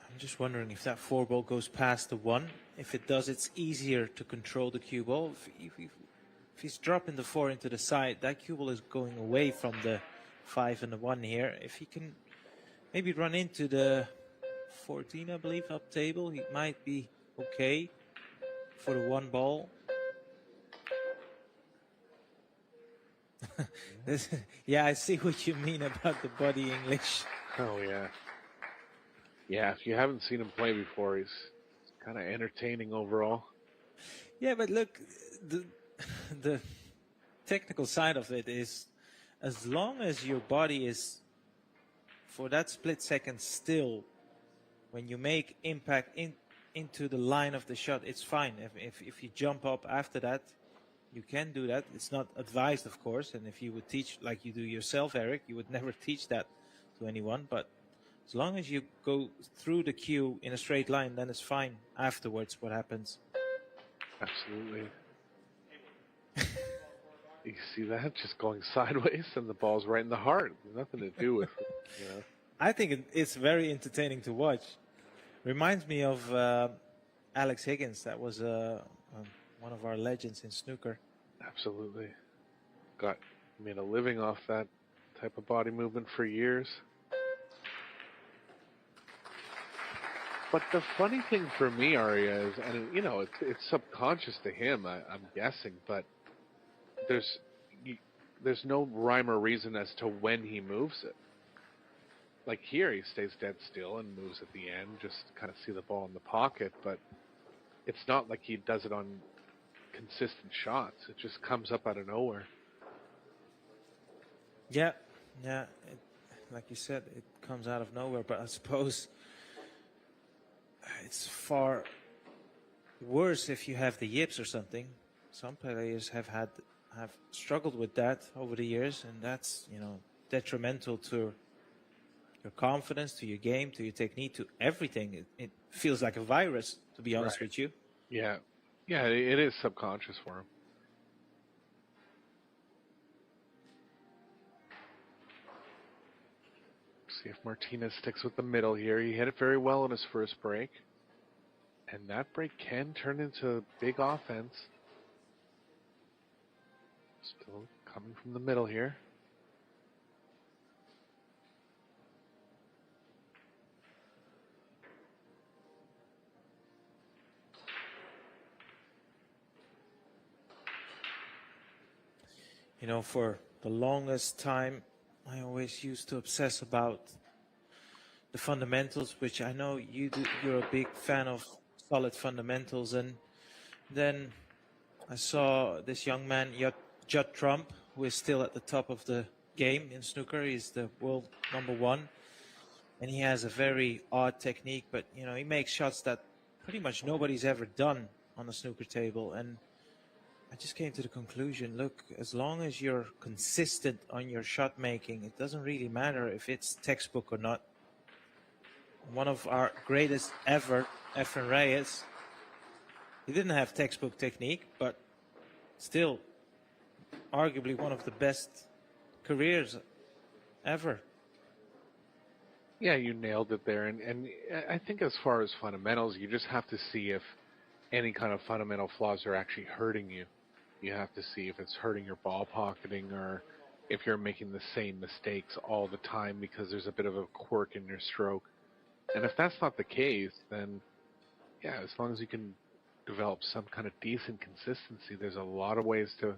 I'm just wondering if that 4 ball goes past the 1. If it does, it's easier to control the cue ball. If he's dropping the 4 into the side, that cue ball is going away from the 5 and the 1 here. If he can maybe run into the 14, I believe, up table, he might be okay for the 1 ball. Yeah, I see what you mean about the body English. Oh, yeah. Yeah, if you haven't seen him play before, he's kind of entertaining overall. Yeah, but look, the technical side of it is, as long as your body is for that split second still, when you make impact into the line of the shot, it's fine. If you jump up after that, you can do that. It's not advised, of course, and if you would teach like you do yourself, Eric, you would never teach that to anyone, but as long as you go through the cue in a straight line, then it's fine afterwards what happens. Absolutely. You see that? Just going sideways, and the ball's right in the heart. Nothing to do with it, you know. I think it's very entertaining to watch. Reminds me of Alex Higgins. That was one of our legends in snooker. Absolutely. Made a living off that type of body movement for years. But the funny thing for me, Arya, is, and you know, it's subconscious to him, I'm guessing, but there's no rhyme or reason as to when he moves it. Like here, he stays dead still and moves at the end, just kind of see the ball in the pocket, but it's not like he does it on consistent shots. It just comes up out of nowhere. Yeah. Like you said, it comes out of nowhere, but I suppose it's far worse if you have the yips or something. Some players have struggled with that over the years, and that's, you know, detrimental to your confidence, to your game, to your technique, to everything. It feels like a virus, to be honest with you. Yeah, it is subconscious for him. See if Martinez sticks with the middle here. He hit it very well in his first break, and that break can turn into big offense. Still coming from the middle here. You know, for the longest time, I always used to obsess about the fundamentals, which I know you do. You're a big fan of solid fundamentals. And then I saw this young man, Judd Trump, who is still at the top of the game in snooker. He's the world #1. And he has a very odd technique, but, you know, he makes shots that pretty much nobody's ever done on a snooker table. And I just came to the conclusion, look, as long as you're consistent on your shot making, it doesn't really matter if it's textbook or not. One of our greatest ever, Efren Reyes, he didn't have textbook technique, but still arguably one of the best careers ever. Yeah, you nailed it there. And I think as far as fundamentals, you just have to see if any kind of fundamental flaws are actually hurting you. You have to see if it's hurting your ball pocketing, or if you're making the same mistakes all the time because there's a bit of a quirk in your stroke. And if that's not the case, then yeah, as long as you can develop some kind of decent consistency, there's a lot of ways to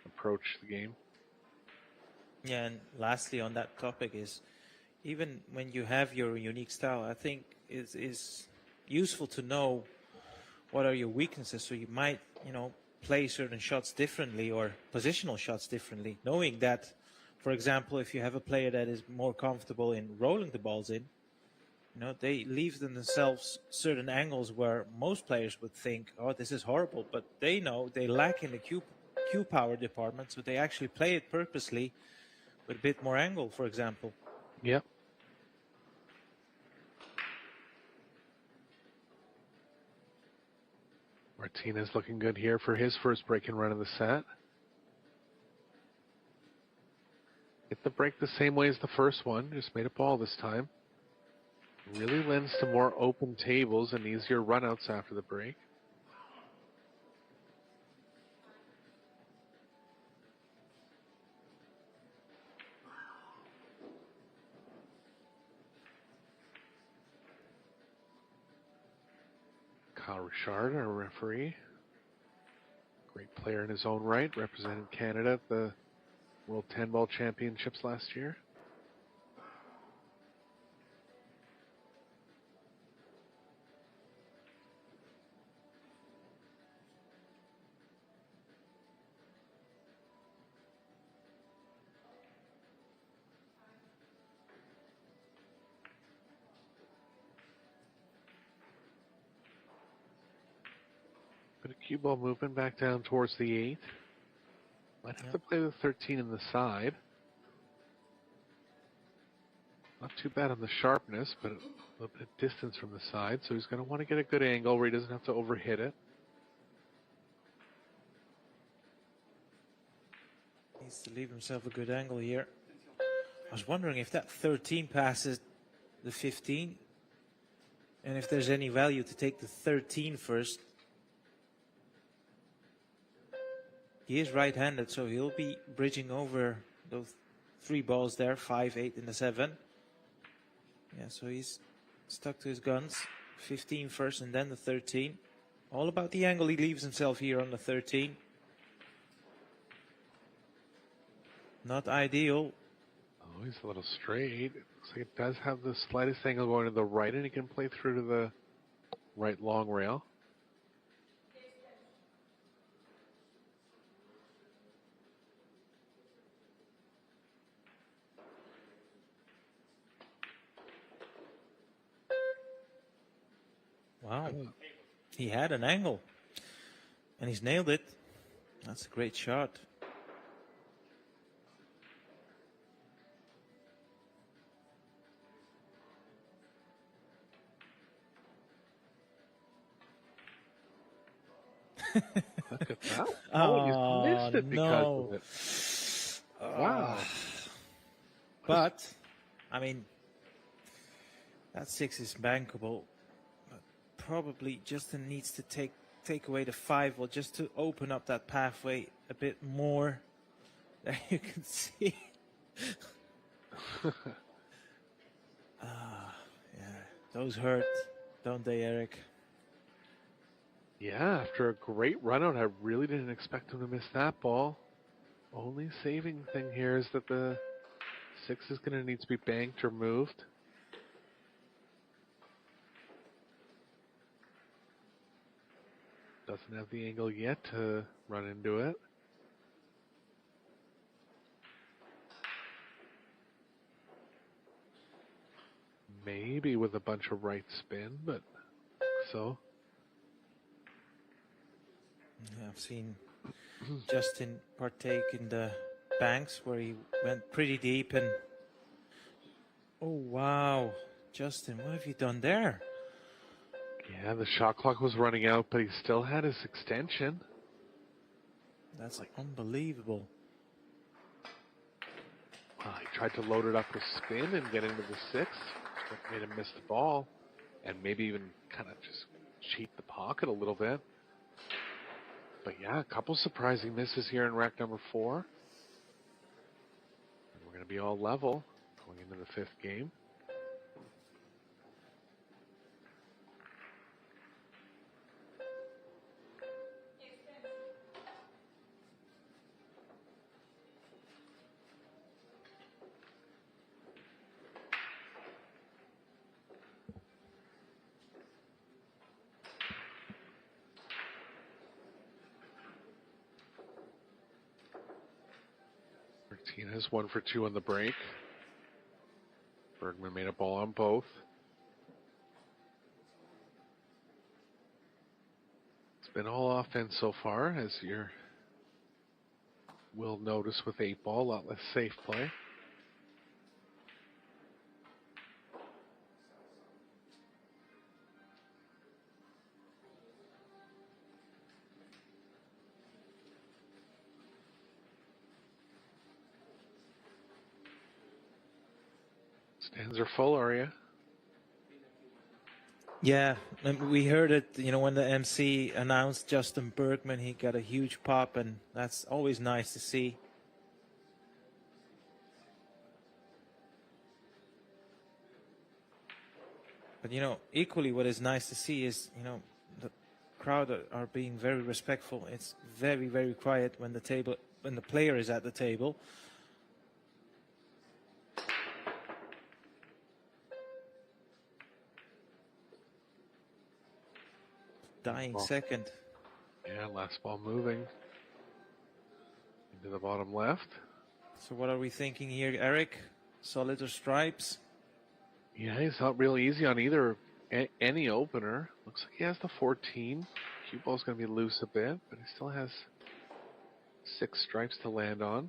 approach the game. Yeah, and lastly on that topic is, even when you have your unique style, I think is useful to know what are your weaknesses, so you might, you know, play certain shots differently or positional shots differently, knowing that, for example, if you have a player that is more comfortable in rolling the balls in, you know, they leave themselves certain angles where most players would think, oh, this is horrible, but they know they lack in the cue power department, so they actually play it purposely with a bit more angle, for example. Yep. Martinez looking good here for his first break and run of the set. Hit the break the same way as the first one, just made a ball this time. Really lends to more open tables and easier runouts after the break. Kyle Richard, our referee. Great player in his own right, represented Canada at the World 10-Ball Championships last year. Bit of cue ball movement back down towards the 8. Might have to play the 13 in the side. Not too bad on the sharpness, but a little bit of distance from the side, so he's going to want to get a good angle where he doesn't have to overhit it. Needs to leave himself a good angle here. I was wondering if that 13 passes the 15, and if there's any value to take the 13 first. He is right-handed, so he'll be bridging over those 3 balls there, 5, 8, and the 7. Yeah, so he's stuck to his guns. 15 first and then the 13. All about the angle he leaves himself here on the 13. Not ideal. Oh, he's a little straight. It looks like it does have the slightest angle going to the right, and he can play through to the right long rail. Wow. He had an angle, and he's nailed it. That's a great shot. Look at that. Oh, you missed it because of it. Wow. But, I mean, that 6 is bankable. But probably Justin needs to take away the 5, well, just to open up that pathway a bit more. There you can see. Yeah, those hurt, don't they, Eric? Yeah, after a great run out, I really didn't expect him to miss that ball. Only saving thing here is that the 6 is going to need to be banked or moved. Doesn't have the angle yet to run into it. Maybe with a bunch of right spin, but so. Yeah, I've seen Justin partake in the banks where he went pretty deep and... Oh, wow. Justin, what have you done there? Yeah, the shot clock was running out, but he still had his extension. That's unbelievable. Well, he tried to load it up with spin and get into the 6. That made him miss the ball. And maybe even kind of just cheat the pocket a little bit. But yeah, a couple surprising misses here in rack number 4. And we're going to be all level going into the 5th game. Martinez 1 for 2 on the break. Bergman made a ball on both. It's been all offense so far, as you will notice with 8 ball, a lot less safe play. Stands are full, are you? Yeah, and we heard it, when the MC announced Justin Bergman, he got a huge pop, and that's always nice to see. But, equally what is nice to see is, the crowd are being very respectful. It's very, very quiet when the player is at the table. Dying second. Yeah, last ball moving into the bottom left. So what are we thinking here, Eric? Solid or stripes? Yeah, he's not real easy on either any opener. Looks like he has the 14. Cue ball's going to be loose a bit, but he still has 6 stripes to land on.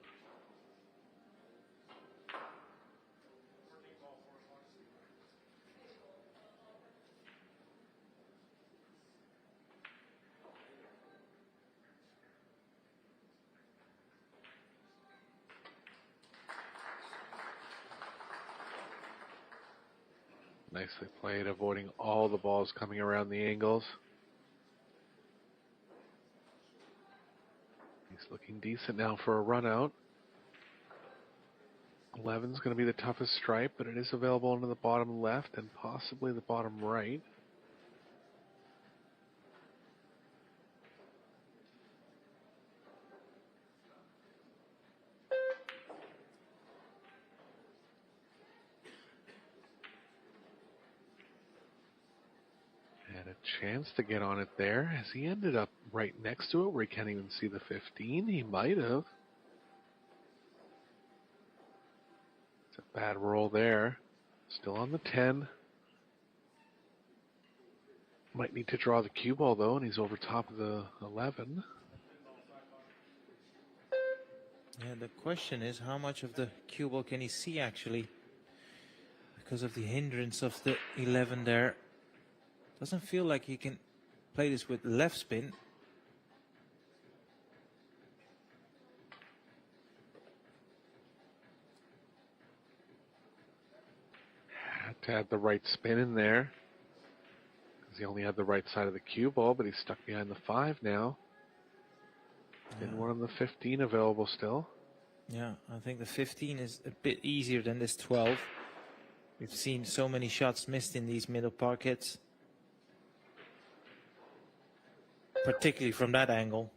Nicely played, avoiding all the balls coming around the angles. He's looking decent now for a run out. 11's going to be the toughest stripe, but it is available into the bottom left and possibly the bottom right. And a chance to get on it there. Has he ended up right next to it where he can't even see the 15? He might have. It's a bad roll there. Still on the 10. Might need to draw the cue ball though, and he's over top of the 11. Yeah, the question is how much of the cue ball can he see actually? Because of the hindrance of the 11 there. Doesn't feel like he can play this with left spin. Had to add the right spin in there. Because he only had the right side of the cue ball, but he's stuck behind the 5 now. And one on the 15 available still. Yeah, I think the 15 is a bit easier than this 12. We've seen so many shots missed in these middle pockets. Particularly from that angle.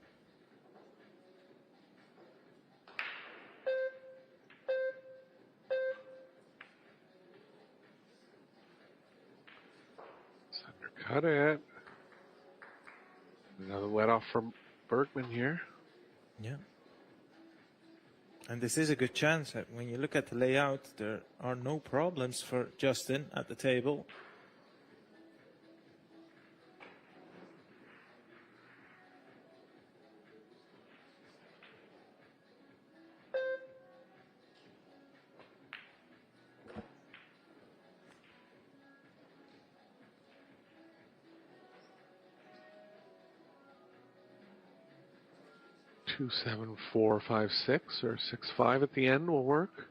Undercut it. Another let off from Bergman here. Yeah. And this is a good chance that when you look at the layout, there are no problems for Justin at the table. Two, 7, 4, 5, 6, or 6, 5 at the end will work.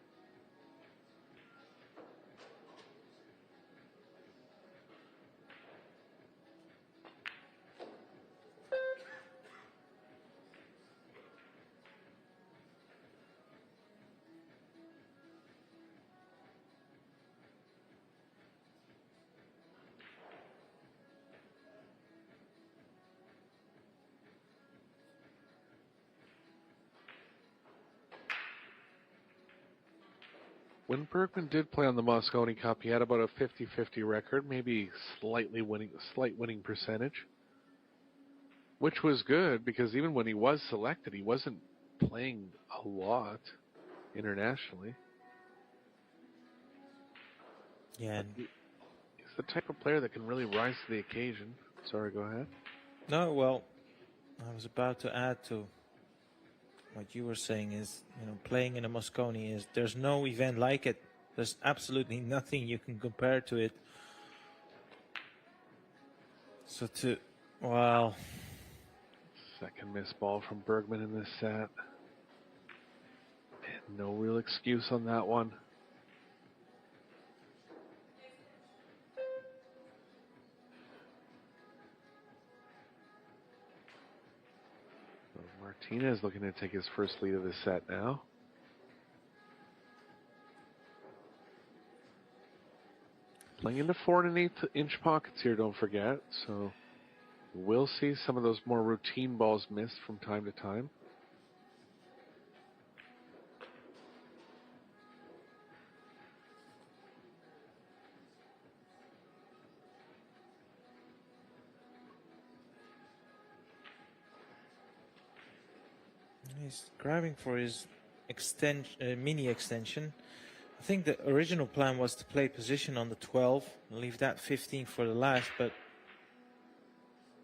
When Bergman did play on the Moscone Cup, he had about a 50-50 record, maybe slight winning percentage, which was good because even when he was selected, he wasn't playing a lot internationally. Yeah. He's the type of player that can really rise to the occasion. Sorry, go ahead. No, well, I was about to add to what you were saying is, you know, playing in a Moscone is, there's no event like it. There's absolutely nothing you can compare to it. So well. Second missed ball from Bergman in this set. And no real excuse on that one. Martinez looking to take his first lead of the set now. Playing into 4 1/8 inch pockets here, don't forget. So we'll see some of those more routine balls missed from time to time. He's grabbing for his mini extension. I think the original plan was to play position on the 12 and leave that 15 for the last, but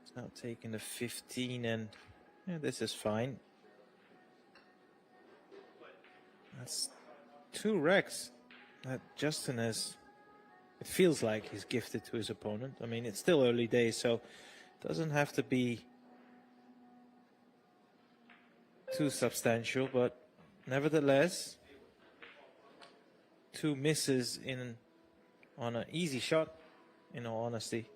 it's now taking the 15 and yeah, this is fine. That's 2 wrecks that Justin has. It feels like he's gifted to his opponent. I mean, it's still early days, so it doesn't have to be too substantial, but nevertheless, 2 misses in on an easy shot, in all honesty.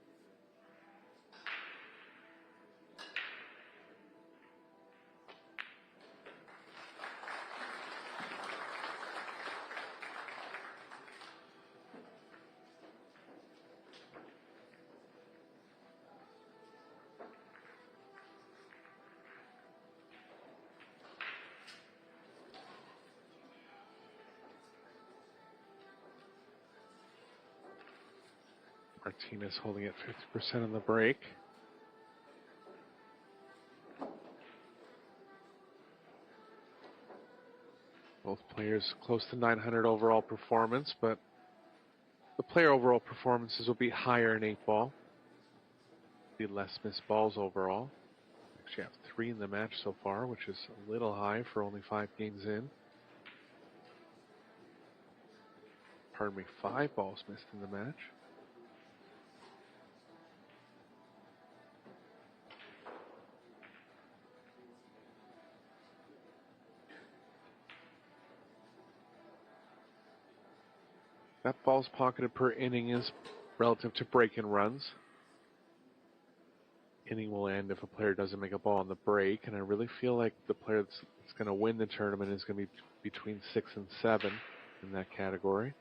Martinez holding at 50% on the break. Both players close to 900 overall performance, but the player overall performances will be higher in 8-ball. Be less missed balls overall. Actually have 3 in the match so far, which is a little high for only 5 games in. Pardon me, 5 balls missed in the match. That balls pocketed per inning is relative to break-in runs. Inning will end if a player doesn't make a ball on the break, and I really feel like the player that's going to win the tournament is going to be between 6 and 7 in that category.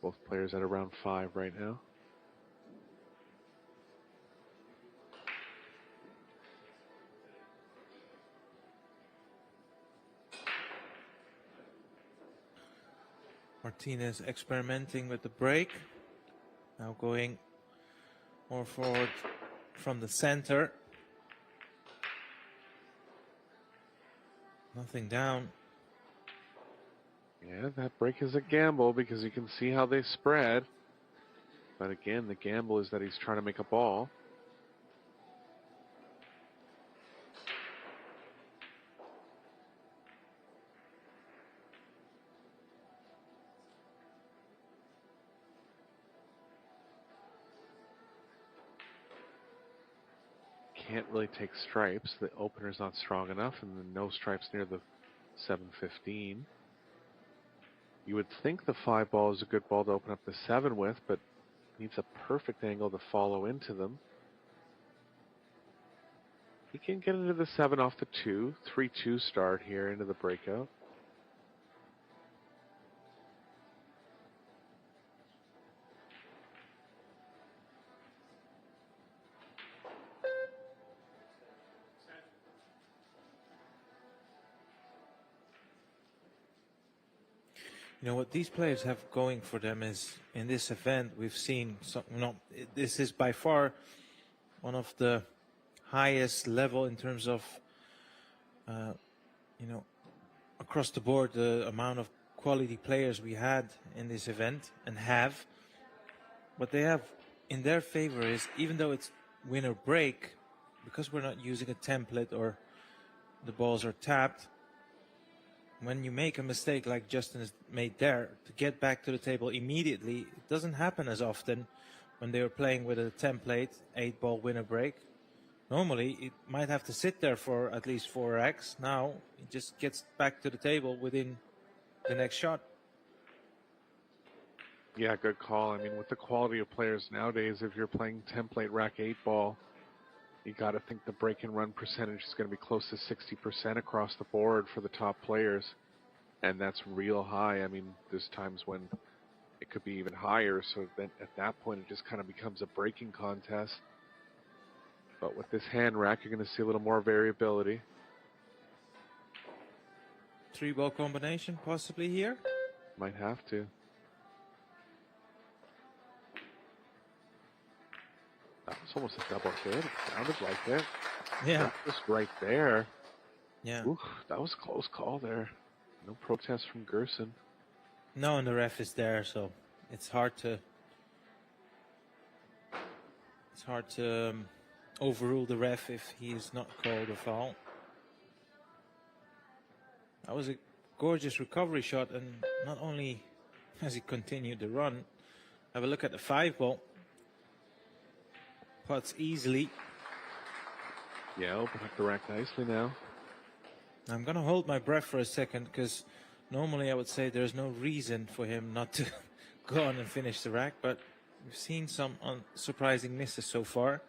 Both players at around 5 right now. Martinez experimenting with the break. Now going more forward from the center. Nothing down. Yeah, that break is a gamble because you can see how they spread. But again, the gamble is that he's trying to make a ball. Can't really take stripes. The opener's not strong enough, and then no stripes near the 715. You would think the 5 ball is a good ball to open up the 7 with, but needs a perfect angle to follow into them. He can get into the 7 off the 2. 3-2 start here into the breakout. You know what these players have going for them is, in this event, we've seen some, this is by far one of the highest level in terms of, across the board, the amount of quality players we had in this event and have. What they have in their favor is, even though it's win or break, because we're not using a template or the balls are tapped, when you make a mistake like Justin has made there, to get back to the table immediately, it doesn't happen as often when they were playing with a template, 8-ball winner break. Normally, it might have to sit there for at least 4x. Now, it just gets back to the table within the next shot. Yeah, good call. I mean, with the quality of players nowadays, if you're playing template rack 8-ball, you got to think the break and run percentage is going to be close to 60% across the board for the top players. And that's real high. I mean, there's times when it could be even higher. So then at that point, it just kind of becomes a breaking contest. But with this hand rack, you're going to see a little more variability. 3-ball combination possibly here. Might have to. That was almost a double hit. It sounded like it. Yeah. Just right there. Yeah. Ooh, that was a close call there. No protest from Gerson. No, and the ref is there, so it's hard to overrule the ref if he's not called a foul. That was a gorgeous recovery shot, and not only has he continued the run, have a look at the 5-ball. Putts easily. Yeah, open up the rack nicely now. I'm going to hold my breath for a second, because normally I would say there's no reason for him not to gone and finished the rack, but we've seen some surprising misses so far.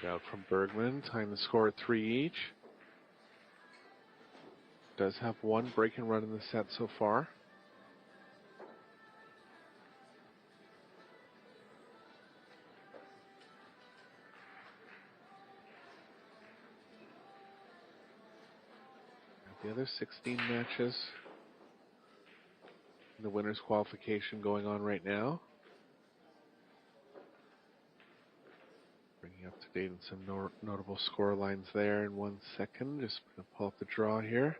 Out from Bergman, tying the score at 3 each. Does have one break and run in the set so far. The other 16 matches in the winners qualification going on right now. Bringing up to date on some notable score lines there in 1 second. Just going to pull up the draw here.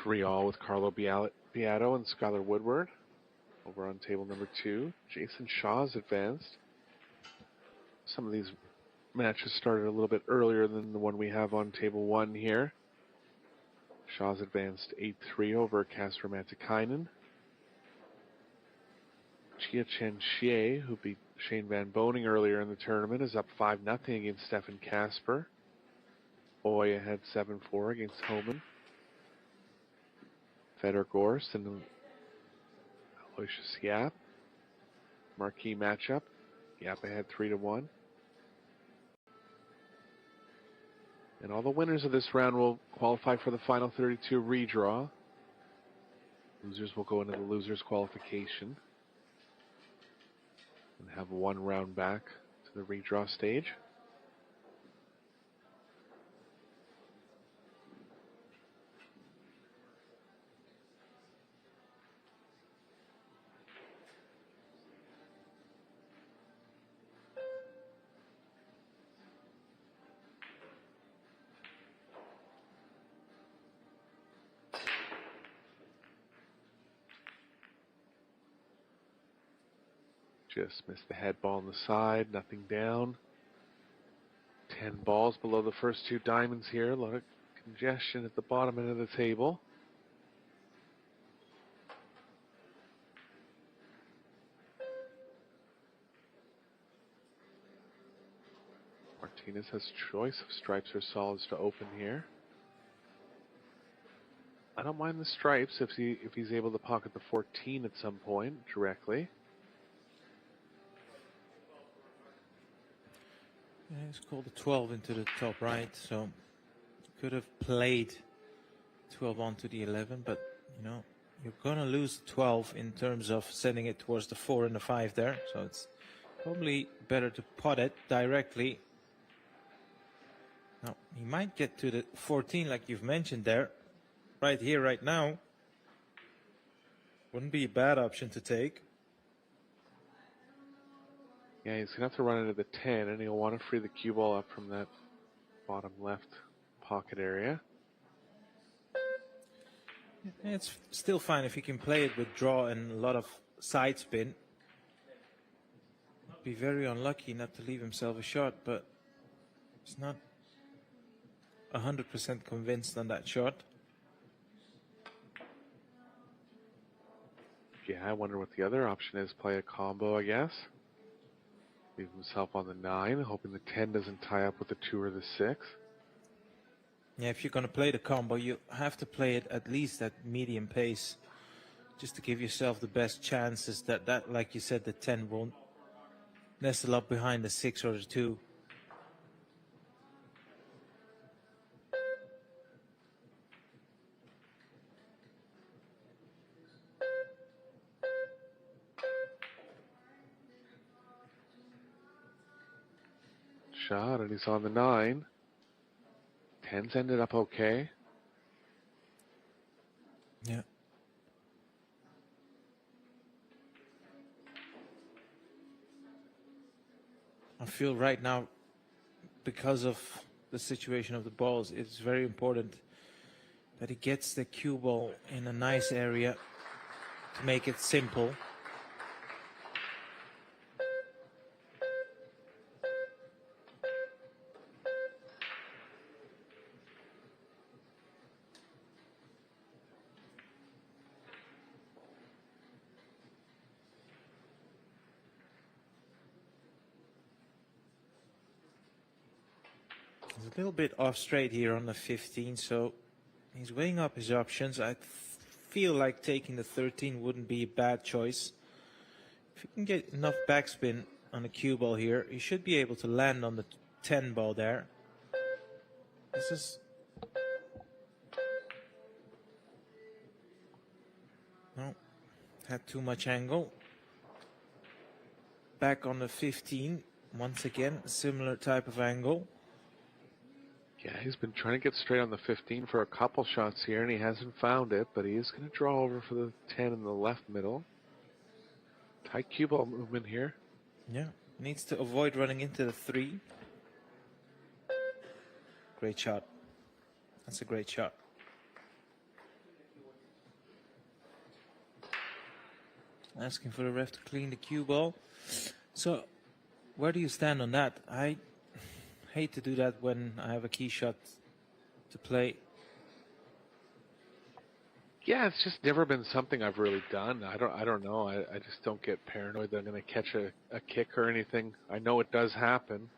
Three all with Carlo Beato and Skylar Woodward. Over on table number 2, Jason Shaw's advanced. Some of these matches started a little bit earlier than the one we have on table 1 here. Shaw's advanced 8-3 over Kasper Matikainen. Chia Chen Xie, who beat Shane Van Boning earlier in the tournament, is up 5-0 against Stefan Kasper. Oy ahead 7-4 against Homan. Fedor Gorst and Aloysius Yap. Marquee matchup. Yap ahead 3-1. And all the winners of this round will qualify for the final 32 redraw. Losers will go into the losers qualification and have one round back to the redraw stage. Just missed the head ball on the side, nothing down. 10 balls below the first 2 diamonds here. A lot of congestion at the bottom end of the table. Martinez has choice of stripes or solids to open here. I don't mind the stripes if he's able to pocket the 14 at some point directly. Yeah, he's called the 12 into the top right, so could have played 12 onto the 11, but you know, you're gonna lose 12 in terms of sending it towards the 4 and the 5 there, so it's probably better to pot it directly. Now, he might get to the 14 like you've mentioned there, right here, right now. Wouldn't be a bad option to take. Yeah, he's going to have to run into the 10, and he'll want to free the cue ball up from that bottom left pocket area. It's still fine if he can play it with draw and a lot of side spin. Be very unlucky not to leave himself a shot, but he's not 100% convinced on that shot. Yeah, I wonder what the other option is. Play a combo, I guess. Leave himself on the 9, hoping the 10 doesn't tie up with the 2 or the 6. Yeah, if you're going to play the combo, you have to play it at least at medium pace, just to give yourself the best chances that like you said, the 10 won't nestle up behind the 6 or the 2. shot, and he's on the 9. 10's ended up okay. Yeah. I feel right now, because of the situation of the balls, it's very important that he gets the cue ball in a nice area to make it simple. He's a little bit off straight here on the 15, so he's weighing up his options. I feel like taking the 13 wouldn't be a bad choice. If he can get enough backspin on the cue ball here, he should be able to land on the 10 ball there. This is... No, had too much angle. Back on the 15, once again, similar type of angle. Yeah, he's been trying to get straight on the 15 for a couple shots here, and he hasn't found it, but he is going to draw over for the 10 in the left middle. Tight cue ball movement here. Yeah, needs to avoid running into the 3. Great shot. That's a great shot. Asking for the ref to clean the cue ball. So, where do you stand on that? I hate to do that when I have a key shot to play. Yeah, it's just never been something I've really done. I don't know. I just don't get paranoid that I'm going to catch a kick or anything. I know it does happen,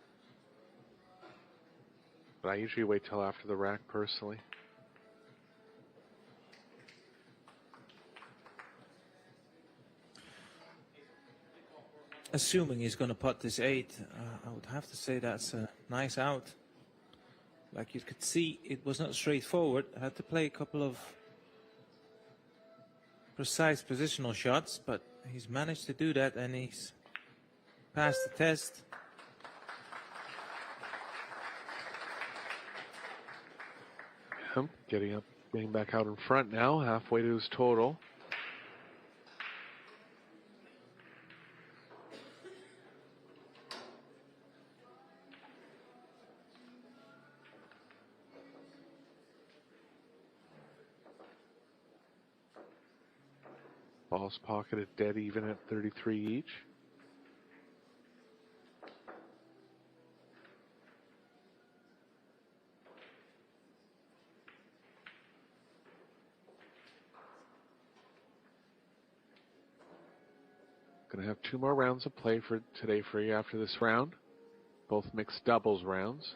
but I usually wait till after the rack personally. Assuming he's going to putt this 8, I would have to say that's a nice out. Like you could see, it was not straightforward. I had to play a couple of precise positional shots, but he's managed to do that, and he's passed the test. Getting back out in front now, halfway to his total. Balls pocketed dead even at 33 each. Going to have 2 more rounds of play for today for you after this round. Both mixed doubles rounds.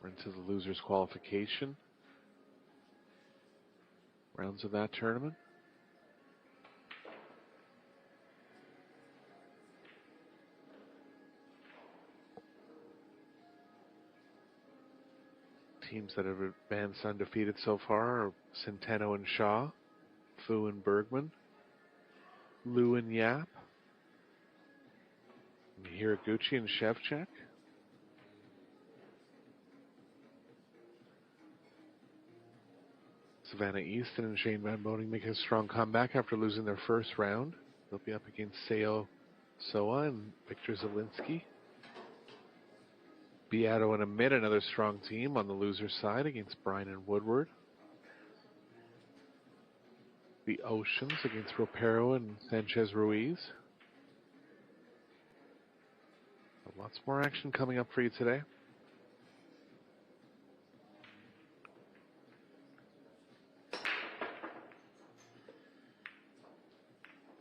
We're into the loser's qualification rounds of that tournament. Teams that have advanced undefeated so far are Centeno and Shaw, Fu and Bergman, Liu and Yap, Hiraguchi and Shevchuk. Savannah Easton and Shane Van Boning make a strong comeback after losing their first round. They'll be up against Seo Soa and Victor Zielinski. Beato and Amit, another strong team on the loser side against Bryan and Woodward. The Oceans against Ropero and Sanchez Ruiz. Lots more action coming up for you today.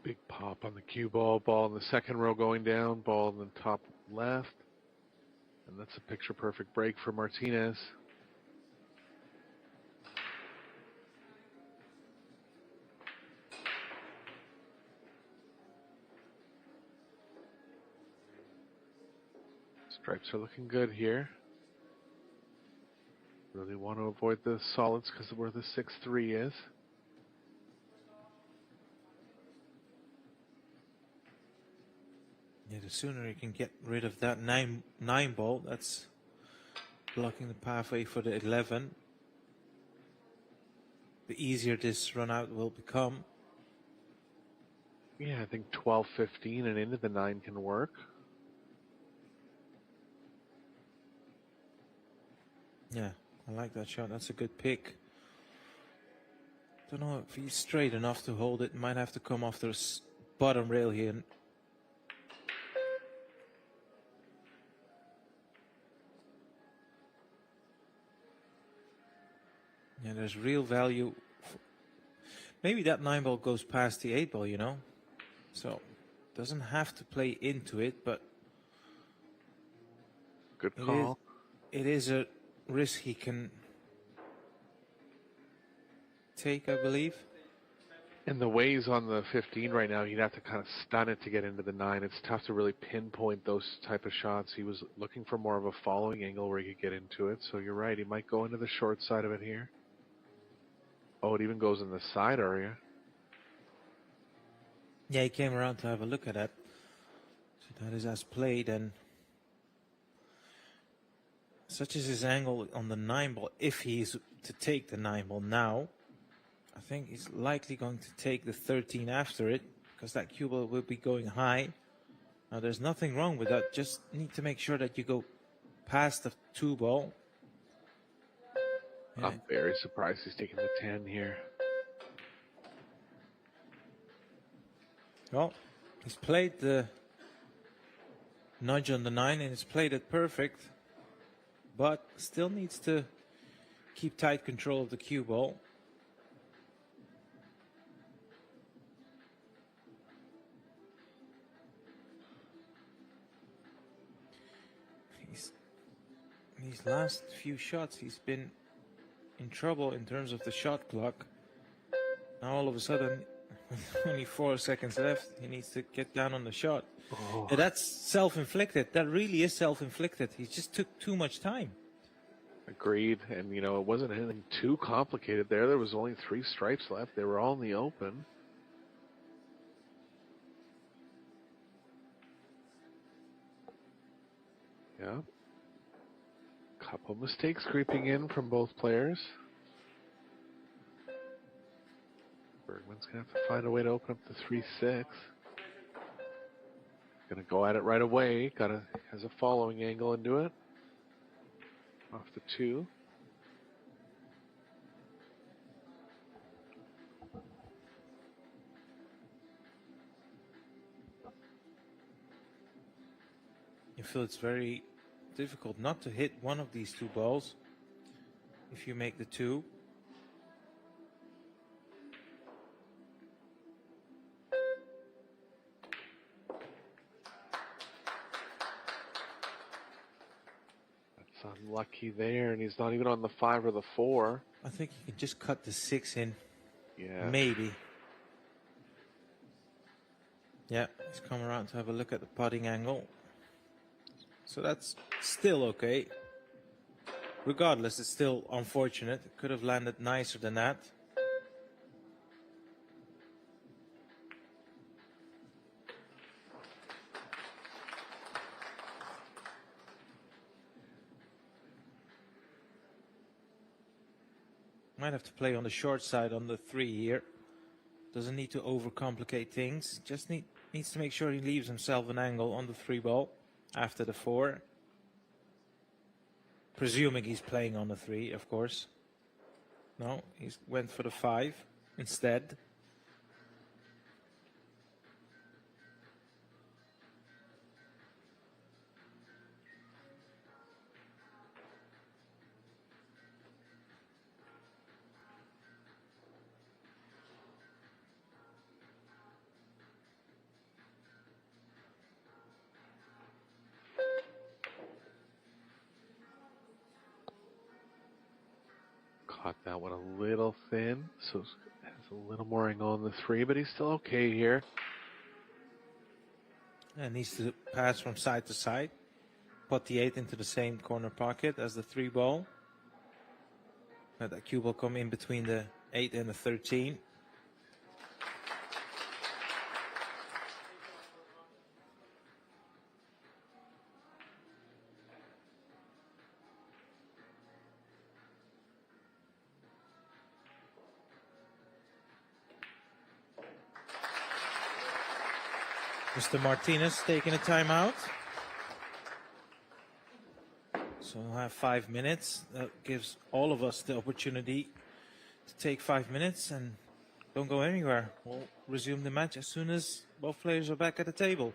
Big pop on the cue ball. Ball in the second row going down. Ball in the top left. And that's a picture-perfect break for Martinez. Stripes are looking good here. Really want to avoid the solids because of where the 6-3 is. Yeah, the sooner he can get rid of that 9 ball, that's blocking the pathway for the 11, the easier this run out will become. Yeah, I think 12, 15 and into the 9 can work. Yeah, I like that shot. That's a good pick. Don't know if he's straight enough to hold it. Might have to come off the bottom rail here. Yeah, there's real value. Maybe that 9 ball goes past the 8 ball, you know. So doesn't have to play into it, but Good call. It is a risk he can take, I believe. And the way he's on the 15 right now, he'd have to kind of stun it to get into the 9. It's tough to really pinpoint those type of shots. He was looking for more of a following angle where he could get into it. So you're right, he might go into the short side of it here. Oh, it even goes in the side area. Yeah, he came around to have a look at that. So that is as played, and such is his angle on the 9 ball. If he's to take the 9 ball now, I think he's likely going to take the 13 after it, because that cue ball will be going high. Now, there's nothing wrong with that. Just need to make sure that you go past the 2 ball. Yeah. I'm very surprised he's taking the 10 here. Well, he's played the nudge on the 9 and he's played it perfect, but still needs to keep tight control of the cue ball. These last few shots, he's been in trouble in terms of the shot clock. Now all of a sudden, with only 4 seconds left, he needs to get down on the shot. Oh. Yeah, that's self-inflicted. That really is self-inflicted. He just took too much time. Agreed. And, you know, it wasn't anything too complicated there. There was only 3 stripes left. They were all in the open. Yeah. Couple mistakes creeping in from both players. Bergman's going to have to find a way to open up the 3-6. Going to go at it right away. Has a following angle into it. Off the 2. You feel it's very difficult not to hit one of these 2 balls if you make the 2. That's unlucky there, and he's not even on the 5 or the 4. I think you can just cut the 6 in. Yeah. Maybe. Yeah, he's come around to have a look at the putting angle. So that's still okay. Regardless, it's still unfortunate. It could have landed nicer than that. Might have to play on the short side on the 3 here. Doesn't need to overcomplicate things. Just needs to make sure he leaves himself an angle on the 3 ball after the 4. Presuming he's playing on the 3, of course. No, he went for the 5 instead. Caught that one a little thin, so has a little more angle on the 3, but he's still okay here. And needs to pass from side to side. Put the 8 into the same corner pocket as the 3 ball. Let that cue ball come in between the 8 and the 13. Mr. Martinez taking a timeout. So we'll have 5 minutes. That gives all of us the opportunity to take 5 minutes and don't go anywhere. We'll resume the match as soon as both players are back at the table.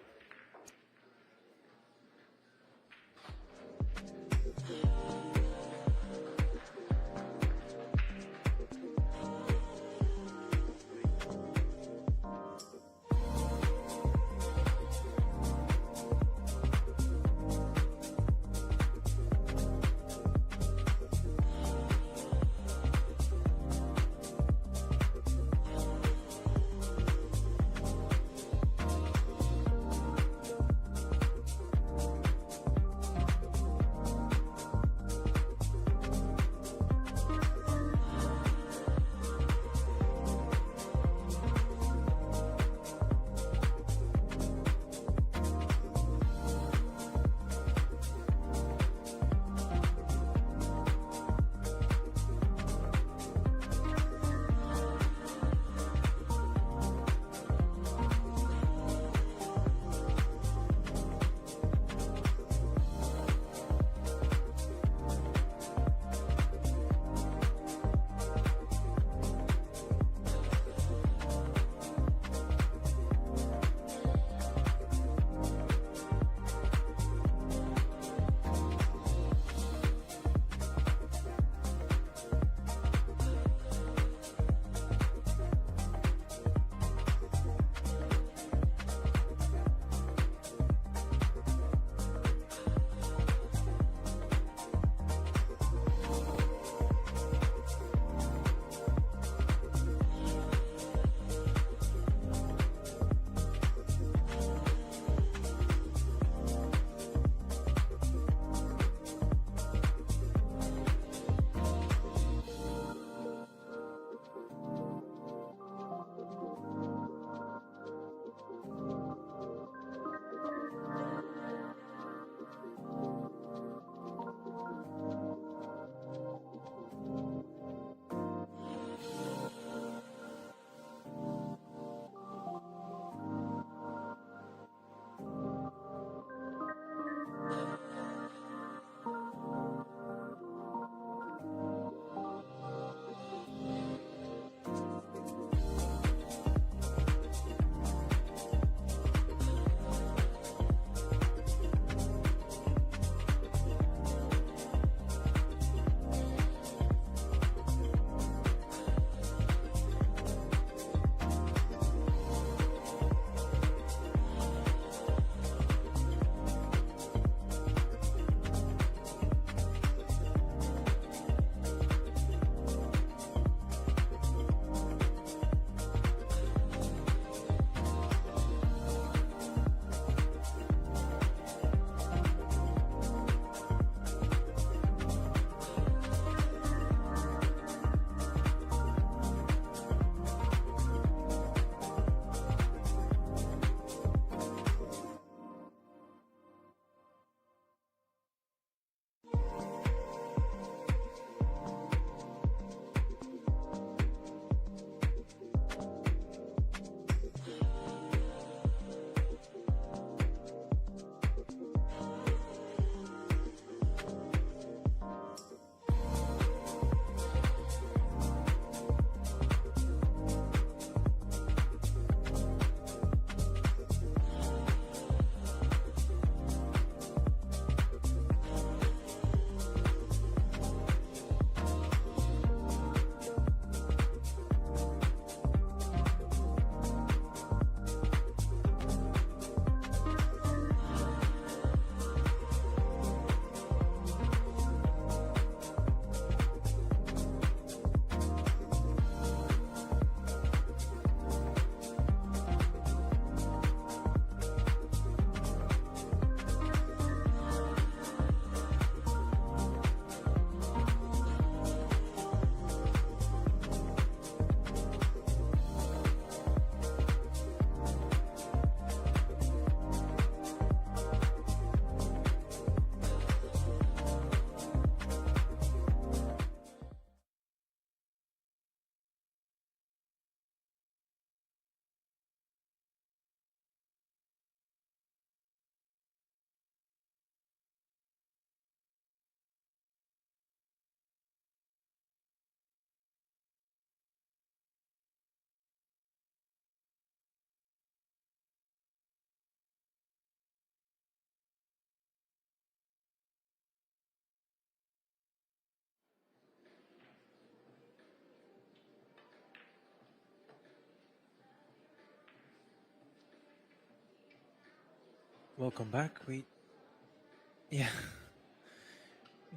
Welcome back. We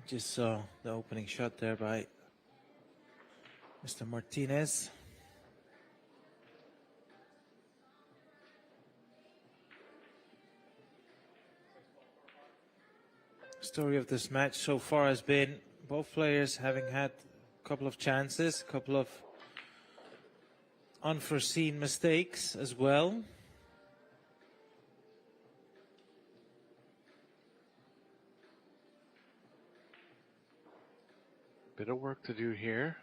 just saw the opening shot there by Mr. Martinez. Story of this match so far has been both players having had a couple of chances, a couple of unforeseen mistakes as well. Bit of work to do here.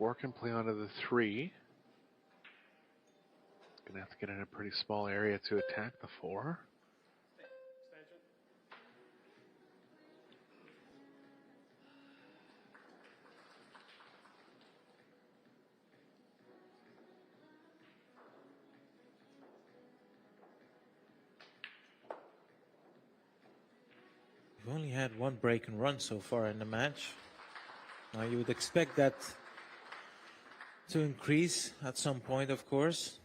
Work and play onto the 3. Gonna have to get in a pretty small area to attack the 4. We've only had one break and run so far in the match. Now you would expect that to increase at some point, of course.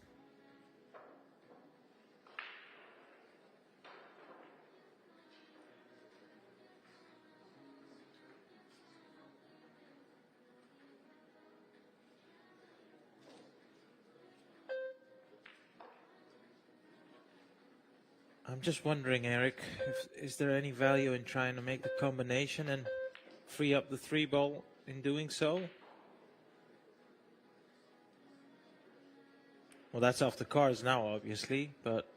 I'm just wondering, Eric, is there any value in trying to make the combination and free up the 3 ball in doing so? Well, that's off the cards now, obviously, but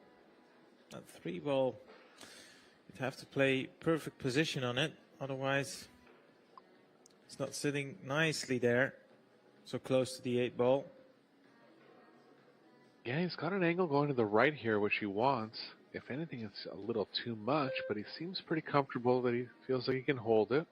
that 3 ball, you'd have to play perfect position on it. Otherwise, it's not sitting nicely there, so close to the 8 ball. Yeah, he's got an angle going to the right here, which he wants. If anything, it's a little too much, but he seems pretty comfortable that he feels like he can hold it.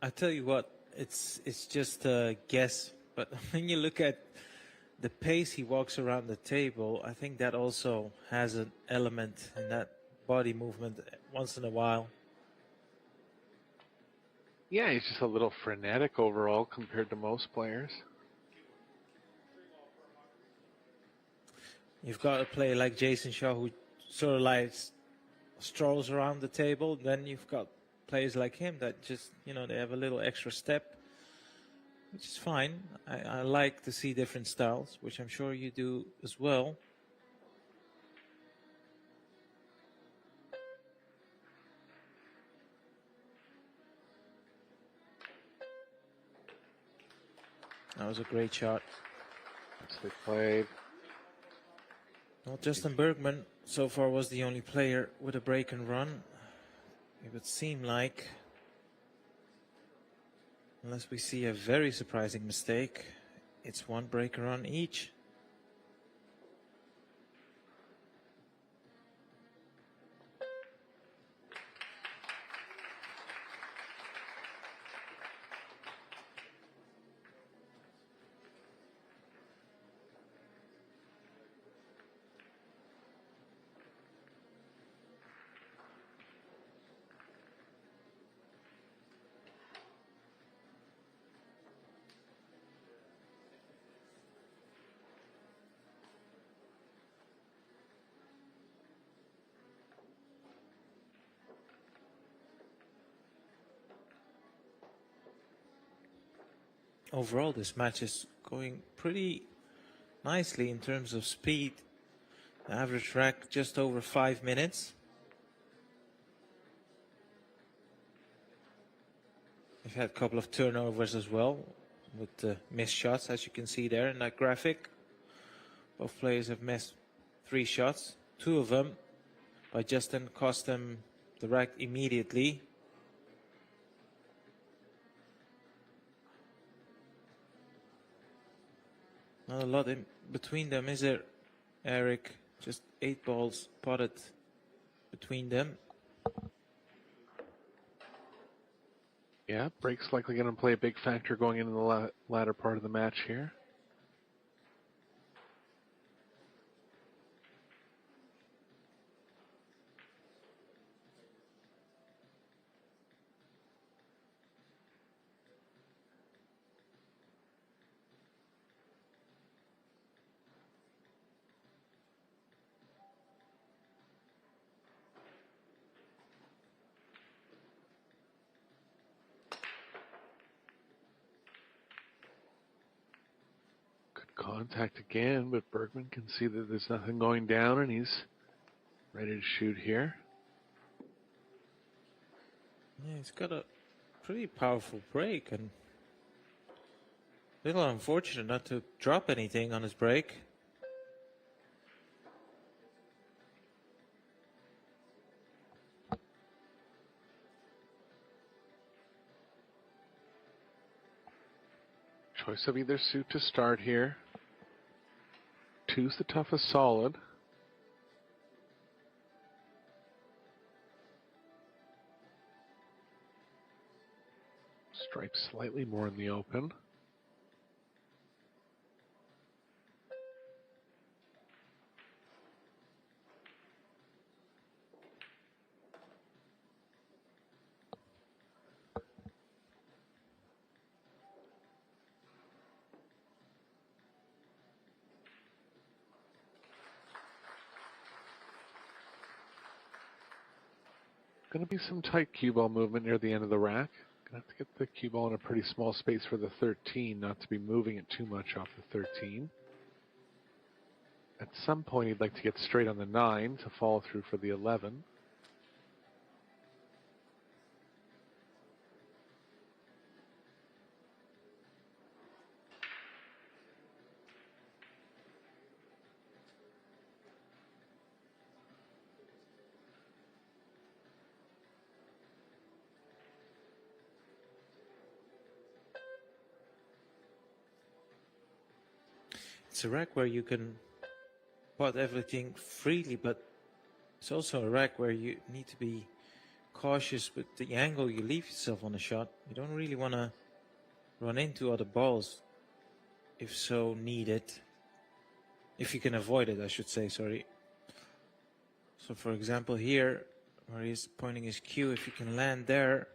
I tell you what, it's just a guess, but when you look at the pace he walks around the table, I think that also has an element in that body movement once in a while. Yeah, he's just a little frenetic overall compared to most players. You've got a player like Jason Shaw who sort of like strolls around the table. Then you've got players like him that just, they have a little extra step, which is fine. I like to see different styles, which I'm sure you do as well. That was a great shot. Nicely played. Well, Justin Bergman so far was the only player with a break and run. It would seem like, unless we see a very surprising mistake, it's one break and run each. Overall, this match is going pretty nicely in terms of speed. The average track just over 5 minutes. We've had a couple of turnovers as well with the missed shots, as you can see there in that graphic. Both players have missed 3 shots. 2 of them by Justin cost them the rack immediately. Not a lot in between them, is there, Eric? Just 8 balls potted between them. Yeah, break's likely going to play a big factor going into the latter part of the match here. Contact again, but Bergman can see that there's nothing going down and he's ready to shoot here. Yeah, he's got a pretty powerful break and a little unfortunate not to drop anything on his break. Choice of either suit to start here. Two's the toughest solid. Stripe slightly more in the open. Going to be some tight cue ball movement near the end of the rack. Going to have to get the cue ball in a pretty small space for the 13, not to be moving it too much off the 13. At some point, he'd like to get straight on the 9 to follow through for the 11. It's a rack where you can pot everything freely, but it's also a rack where you need to be cautious with the angle you leave yourself on a shot. You don't really want to run into other balls if so needed. If you can avoid it, I should say, sorry. So for example here, where he's pointing his cue, if you can land there,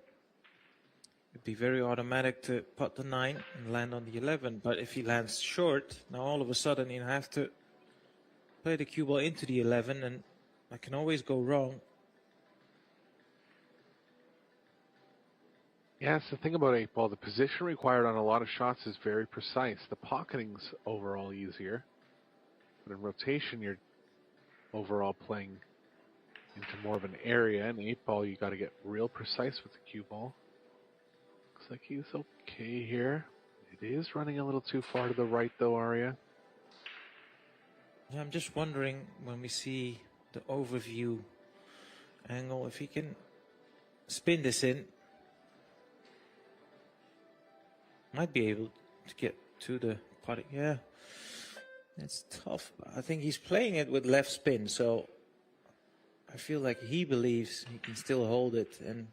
it'd be very automatic to pot the 9 and land on the 11. But if he lands short, now all of a sudden you have to play the cue ball into the 11, and that can always go wrong. Yeah, it's the thing about 8-ball. The position required on a lot of shots is very precise. The pocketing's overall easier. But in rotation, you're overall playing into more of an area. In 8-ball, you got to get real precise with the cue ball. Looks like he's okay here. It is running a little too far to the right, though, Arya. Yeah, I'm just wondering when we see the overview angle, if he can spin this in. Might be able to get to the potting. Yeah, it's tough. I think he's playing it with left spin, so I feel like he believes he can still hold it, and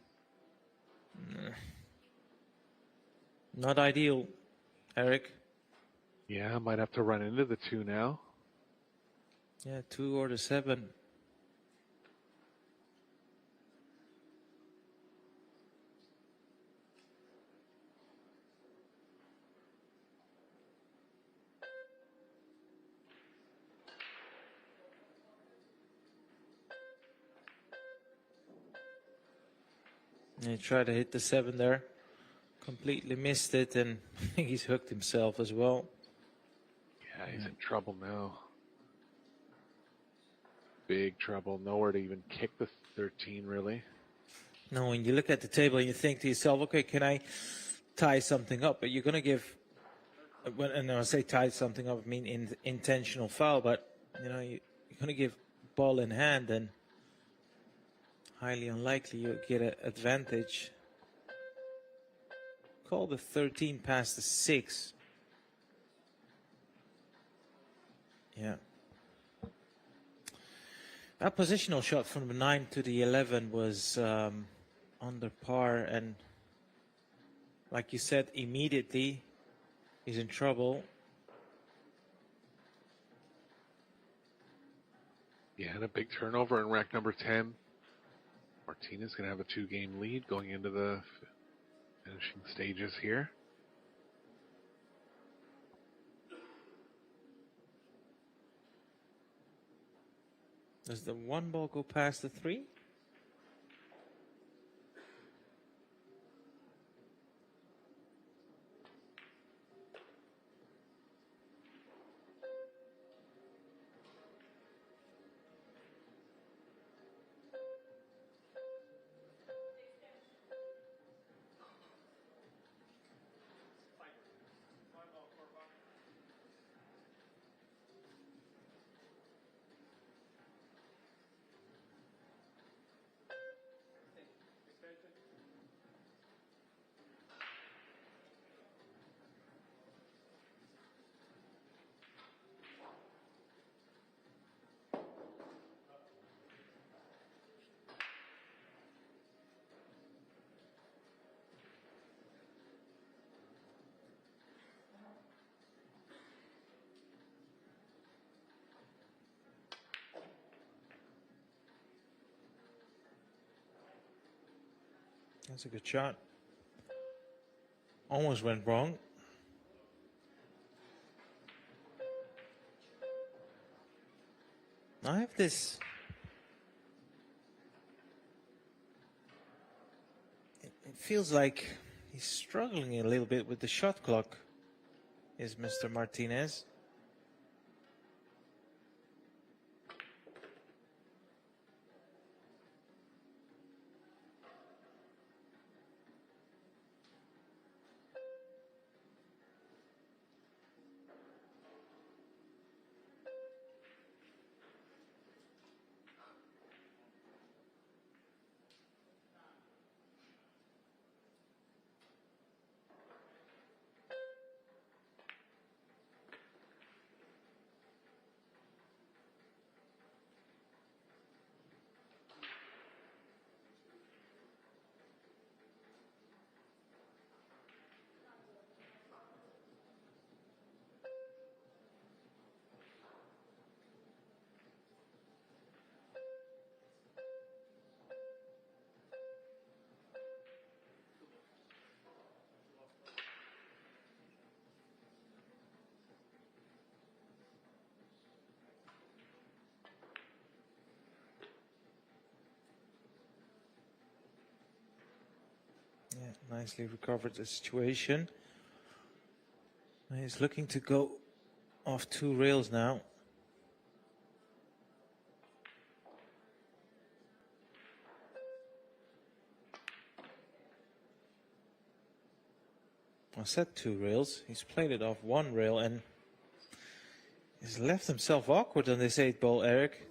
not ideal, Eric. Yeah, I might have to run into the 2 now. Yeah, 2 or the 7. And he tried to hit the 7 there. Completely missed it, and I think he's hooked himself as well. Yeah, he's in trouble now. Big trouble. Nowhere to even kick the 13, really. No, when you look at the table and you think to yourself, okay, can I tie something up? But you're going to give, and when I say tie something up, I mean intentional foul, but you know, you're going to give ball in hand, and highly unlikely you'll get an advantage. Call the 13 past the 6. Yeah. That positional shot from the 9 to the 11 was under par, and like you said, immediately he's in trouble. Yeah, and a big turnover in rack number 10. Martinez going to have a 2-game lead going into the finishing stages here. Does the 1 ball go past the 3? That's a good shot. Almost went wrong. I have this. It feels like he's struggling a little bit with the shot clock, is Mr. Martinez. Yeah, nicely recovered the situation. He's looking to go off 2 rails now. I said 2 rails. He's played it off 1 rail and he's left himself awkward on this 8 ball, Eric.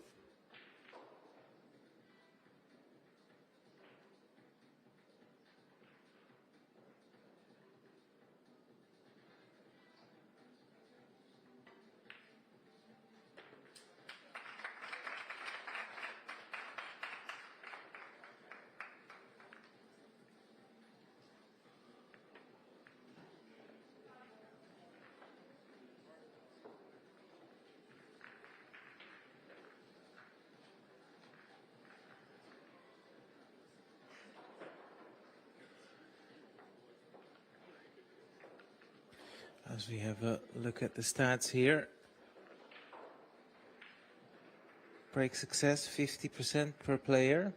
As we have a look at the stats here. Break success, 50% per player.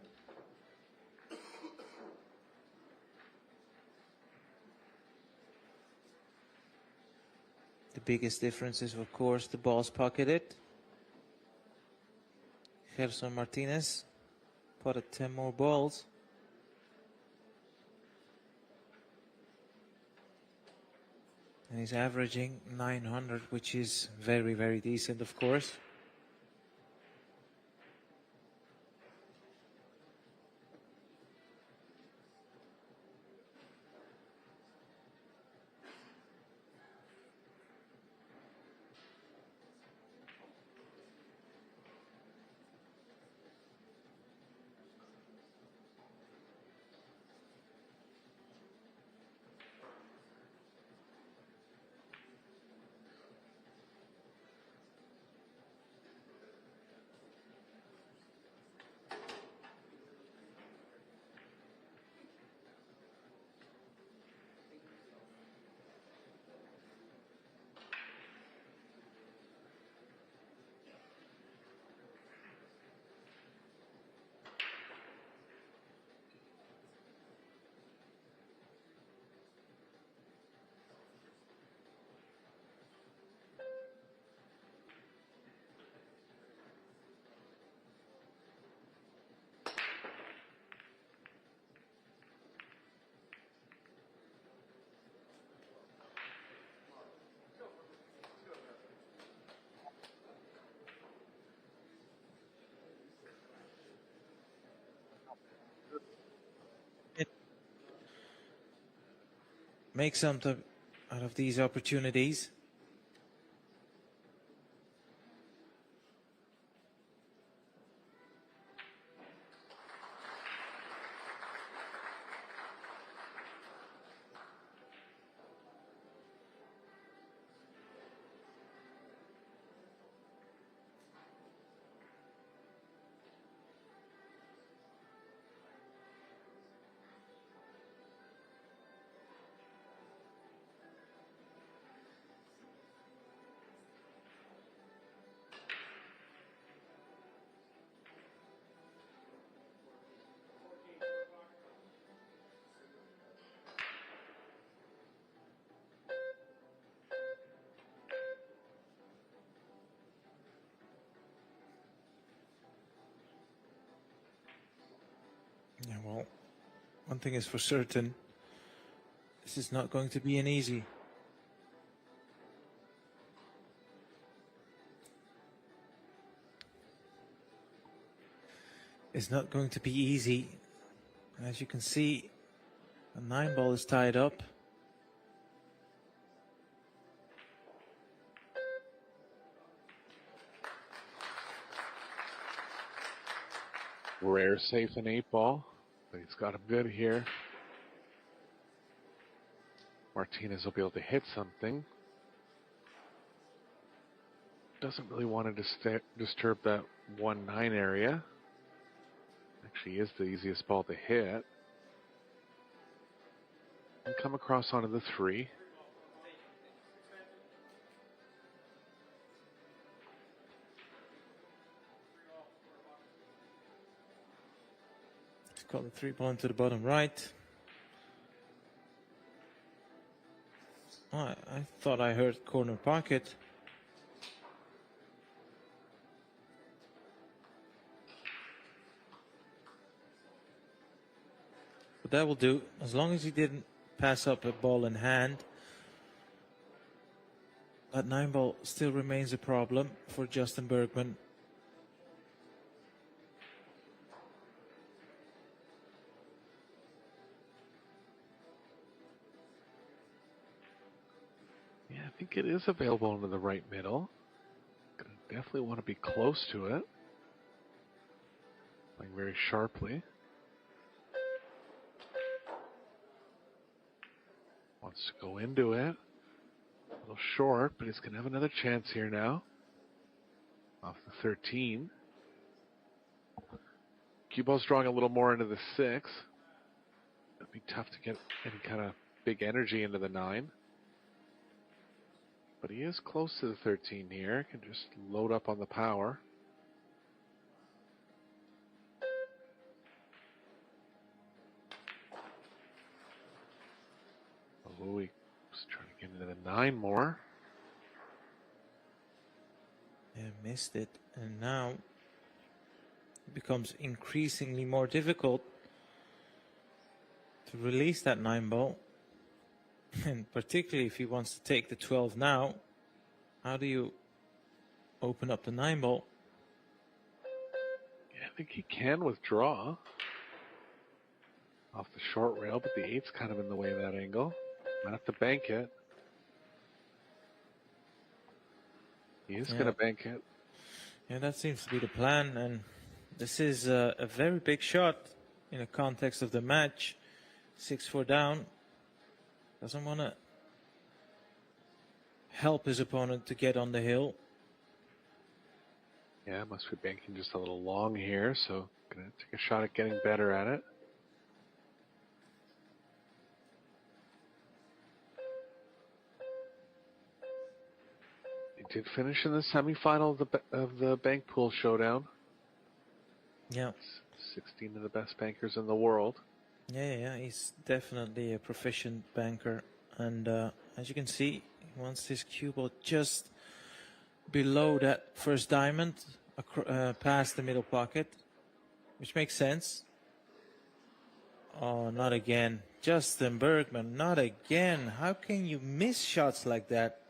The biggest difference is, of course, the balls pocketed. Gerson Martinez potted 10 more balls. And he's averaging 900, which is very, very decent, of course. Make something out of these opportunities. Yeah, well, one thing is for certain, this is not going to be an easy. It's not going to be easy. As you can see, the 9-ball is tied up. Rare safe in 8-ball, but he's got him good here. Martinez will be able to hit something. Doesn't really want to disturb that 1-9 area. Actually is the easiest ball to hit. And come across onto the 3. He's got the 3-ball into the bottom right. Oh, I thought I heard corner pocket. But that will do, as long as he didn't pass up a ball in hand. That 9-ball still remains a problem for Justin Bergman. Yeah, I think it is available into the right middle. Gonna definitely want to be close to it. Playing very sharply. Wants to go into it. A little short, but he's going to have another chance here now. Off the 13. Cue ball's drawing a little more into the 6. It'd be tough to get any kind of big energy into the 9. But he is close to the 13 here. Can just load up on the power. Oh, he was trying to get into the 9 more. Yeah, missed it. And now it becomes increasingly more difficult to release that 9-ball. And particularly if he wants to take the 12 now, how do you open up the 9-ball? Yeah, I think he can withdraw off the short rail, but the 8's kind of in the way of that angle. Might have to bank it. He is going to bank it. Yeah, that seems to be the plan. And this is a very big shot in the context of the match. 6-4 down. Doesn't want to help his opponent to get on the hill. Yeah, must be banking just a little long here, so going to take a shot at getting better at it. He did finish in the semifinal of the bank pool showdown. Yeah. 16 of the best bankers in the world. Yeah, he's definitely a proficient banker. And as you can see, he wants his cue ball just below that first diamond, past the middle pocket, which makes sense. Oh, not again. Justin Bergman, not again. How can you miss shots like that?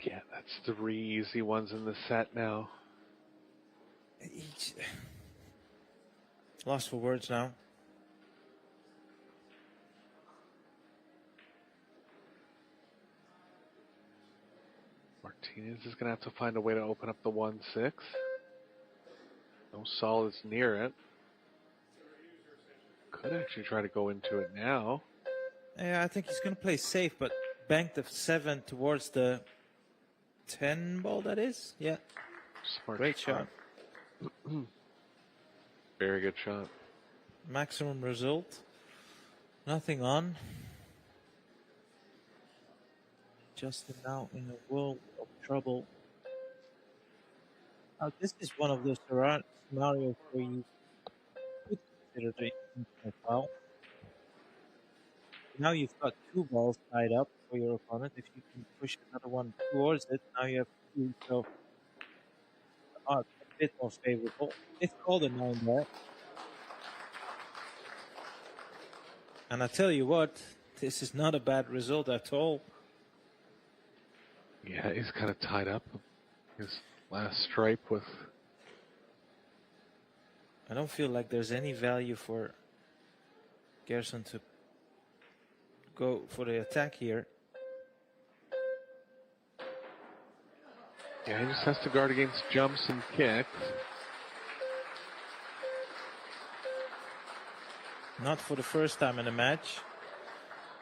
Yeah, that's 3 easy ones in the set now. Lost for words now. Martinez is going to have to find a way to open up the 1-6. No solids near it. Could actually try to go into it now. Yeah, I think he's going to play safe, but bank the 7 towards the 10 ball, that is. Yeah. Smart Great shot. Very good shot. Maximum result. Nothing on. Justin now in a world of trouble. Now, this is one of those scenarios where you could consider the foul. Now you've got 2 balls tied up for your opponent. If you can push another one towards it, now you have 2, so a bit more favorable. It's called a 9 there. And I tell you what, this is not a bad result at all. Yeah, he's kind of tied up his last stripe with... I don't feel like there's any value for Gerson to go for the attack here. Yeah, he just has to guard against jumps and kicks. Not for the first time in the match.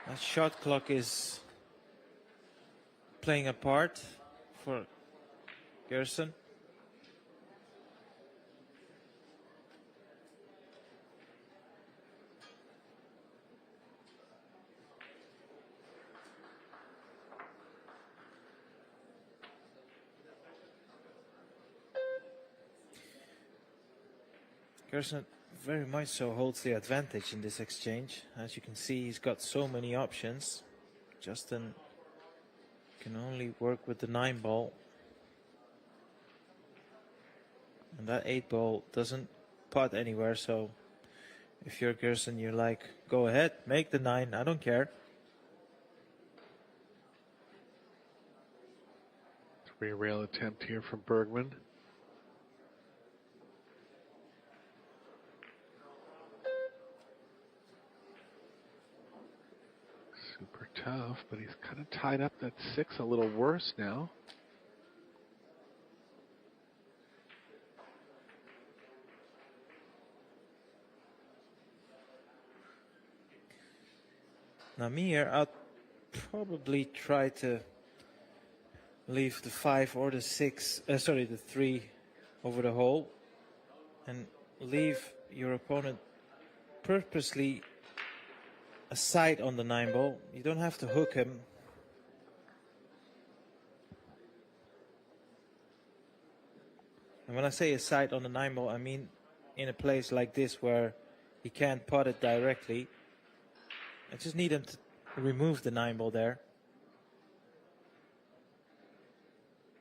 That shot clock is playing a part for Gerson. Gerson very much so holds the advantage in this exchange. As you can see, he's got so many options. Justin can only work with the 9 ball. And that 8 ball doesn't putt anywhere, so if you're Gerson, you're like, go ahead, make the 9, I don't care. 3-rail attempt here from Bergman. Super tough, but he's kind of tied up that 6 a little worse now. Now me here, I'll probably try to leave the 5 or the 6, the 3 over the hole and leave your opponent purposely a side on the 9 ball. You don't have to hook him. And when I say a side on the 9 ball, I mean in a place like this where he can't putt it directly. I just need him to remove the 9 ball there.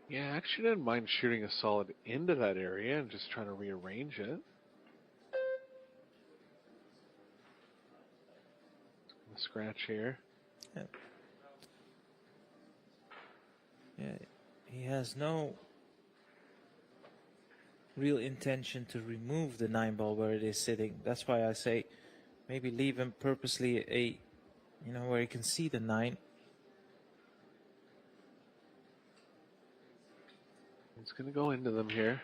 Yeah, I actually didn't mind shooting a solid into that area and just trying to rearrange it. Scratch here. Yeah. Yeah, he has no real intention to remove the 9 ball where it is sitting. That's why I say maybe leave him purposely where he can see the 9. He's going to go into them here.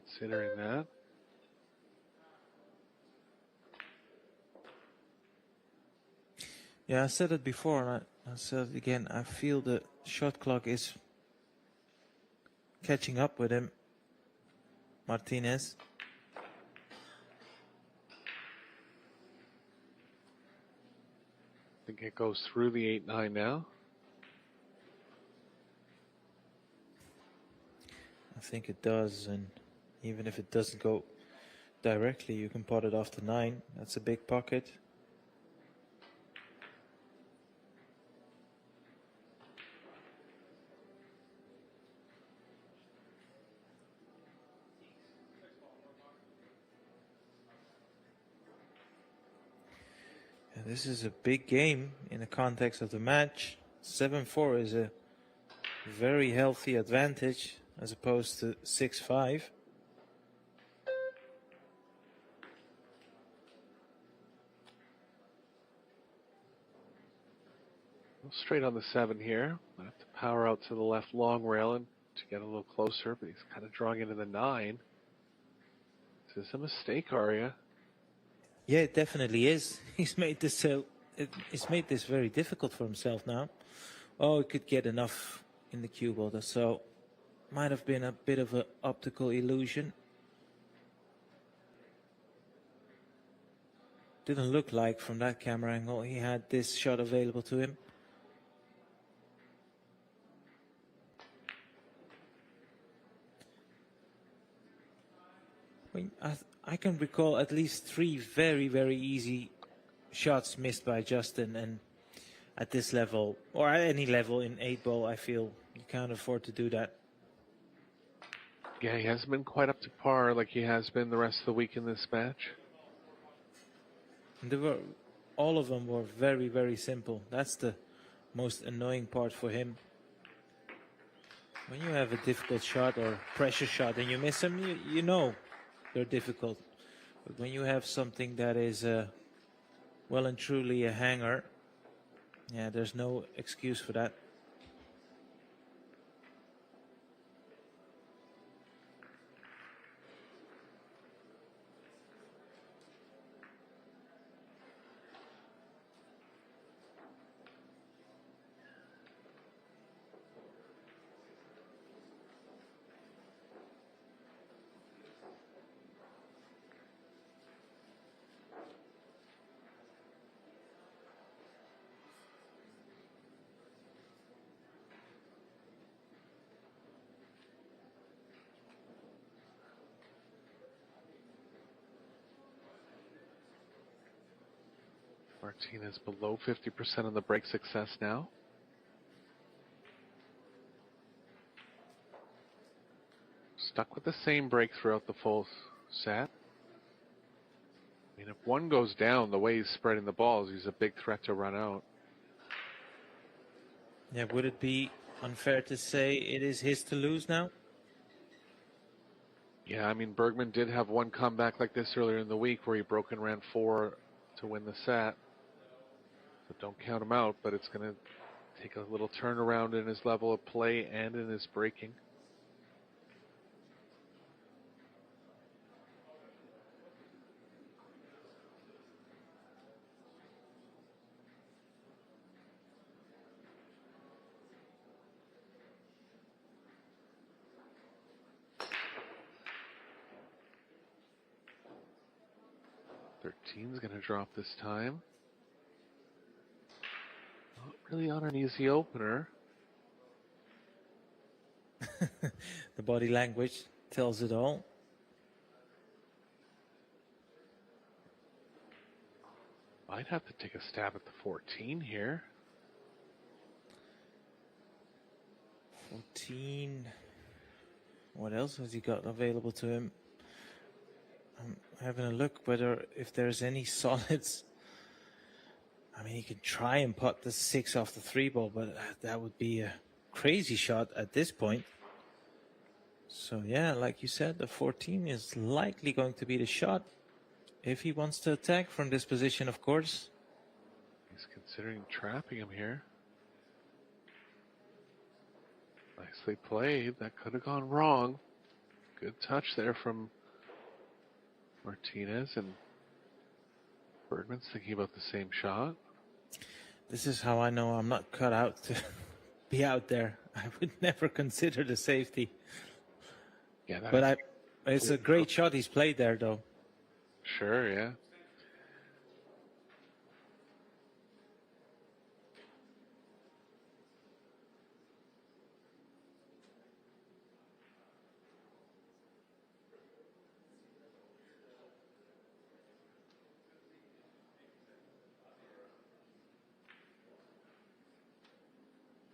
Considering that. Yeah, I said it before, and I said it again. I feel the shot clock is catching up with him, Martinez. I think it goes through the 8-9 now. I think it does, and even if it doesn't go directly, you can pot it off the 9. That's a big pocket. This is a big game in the context of the match. 7-4 is a very healthy advantage. as opposed to 6-5. Straight on the 7 here. Might have to power out to the left long rail and to get a little closer, but he's kind of drawing into the 9. Is this a mistake, Arya? Yeah, it definitely is. He's made this he's made this very difficult for himself now. Oh, he could get enough in the cue ball, so might have been a bit of an optical illusion. Didn't look like from that camera angle he had this shot available to him. I can recall at least 3 very, very easy shots missed by Justin, and at this level, or at any level in 8-ball, I feel you can't afford to do that. Yeah, he hasn't been quite up to par like he has been the rest of the week in this match. And all of them were very, very simple. That's the most annoying part for him. When you have a difficult shot or pressure shot and you miss them, you know they're difficult. But when you have something that is well and truly a hanger, yeah, there's no excuse for that. Martinez below 50% on the break success now. Stuck with the same break throughout the full set. I mean, if one goes down, the way he's spreading the balls, he's a big threat to run out. Yeah, would it be unfair to say it is his to lose now? Yeah, I mean, Bergman did have one comeback like this earlier in the week where he broke and ran 4 to win the set. So don't count him out, but it's going to take a little turnaround in his level of play and in his breaking. Thirteen's going to drop this time. Not really on an easy opener. The body language tells it all. Might have to take a stab at the 14 here. 14. What else has he got available to him? I'm having a look if there's any solids. I mean, he can try and putt the 6 off the 3-ball, but that would be a crazy shot at this point. So yeah, like you said, the 14 is likely going to be the shot if he wants to attack from this position, of course. He's considering trapping him here. Nicely played. That could have gone wrong. Good touch there from Martinez, and Bergman's thinking about the same shot. This is how I know I'm not cut out to be out there. I would never consider the safety. Yeah, but it's a great shot he's played there, though. Sure, yeah.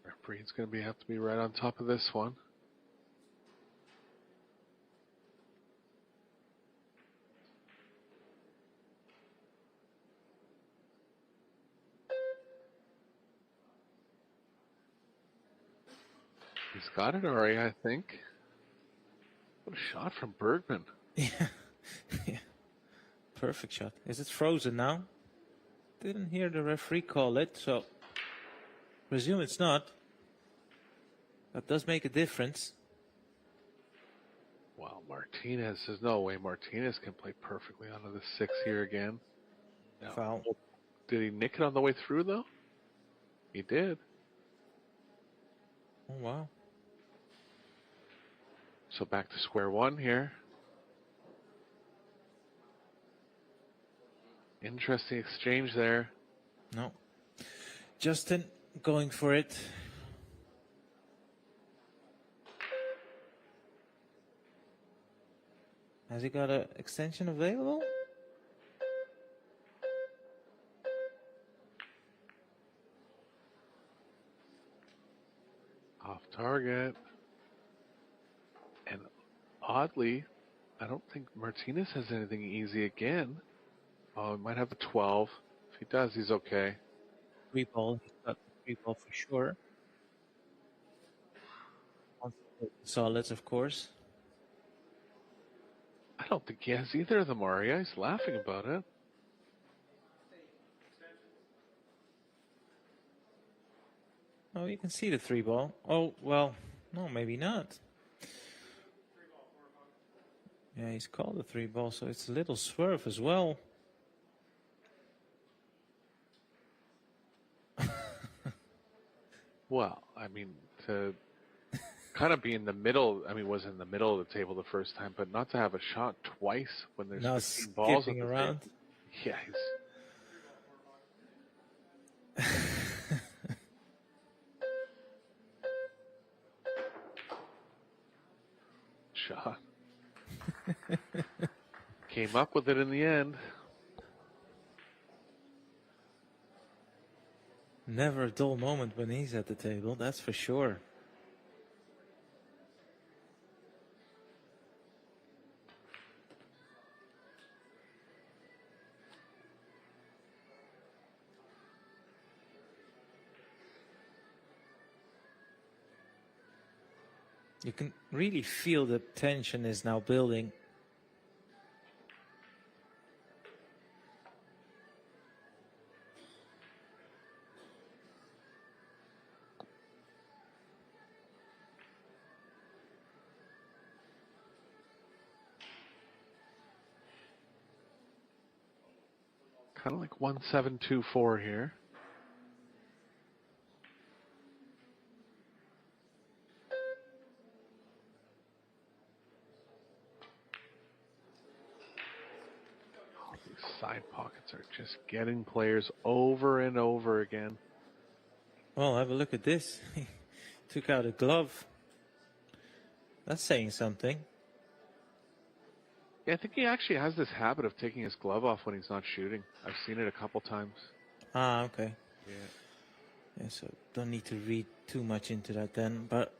Referee's going to have to be right on top of this one. He's got it, Ari, I think. What a shot from Bergman. Yeah. Yeah. Perfect shot. Is it frozen now? Didn't hear the referee call it, so presume it's not. That does make a difference. Wow, Martinez. There's no way Martinez can play perfectly onto the 6 here again. No. Foul. Did he nick it on the way through, though? He did. Oh, wow. So back to square one here. Interesting exchange there. No. Justin going for it. Has he got an extension available? Off target. And oddly, I don't think Martinez has anything easy again. Oh, he might have a 12. If he does, he's okay. 3-ball. He's got the 3-ball for sure. Solids, of course. I don't think he has either of them, Aria. He's laughing about it. Oh, you can see the 3-ball. Oh, well, no, maybe not. Yeah, he's called the 3-ball, so it's a little swerve as well. Well, I mean, to kind of be in the middle, I mean, was in the middle of the table the first time, but not to have a shot twice when there's Now 15 balls on skipping the around. table. Yeah, shot. Came up with it in the end. Never a dull moment when he's at the table, that's for sure. You can really feel the tension is now building. Kind of like 1724 here. These side pockets are just getting players over and over again. Well, have a look at this. He took out a glove. That's saying something. Yeah, I think he actually has this habit of taking his glove off when he's not shooting. I've seen it a couple times. Ah, okay. Yeah. Yeah, so don't need to read too much into that then, but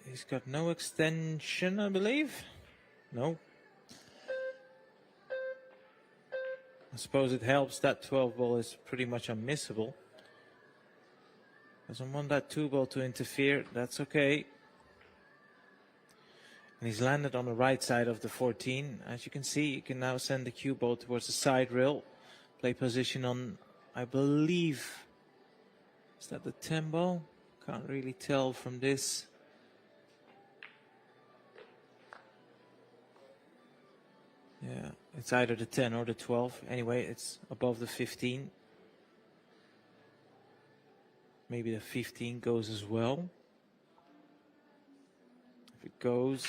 he's got no extension, I believe. No. I suppose it helps that 12 ball is pretty much unmissable. Doesn't want that 2 ball to interfere. That's okay. And he's landed on the right side of the 14. As you can see, you can now send the cue ball towards the side rail. Play position on, I believe, is that the 10 ball? Can't really tell from this. Yeah, it's either the 10 or the 12. Anyway, it's above the 15. Maybe the 15 goes as well. If it goes,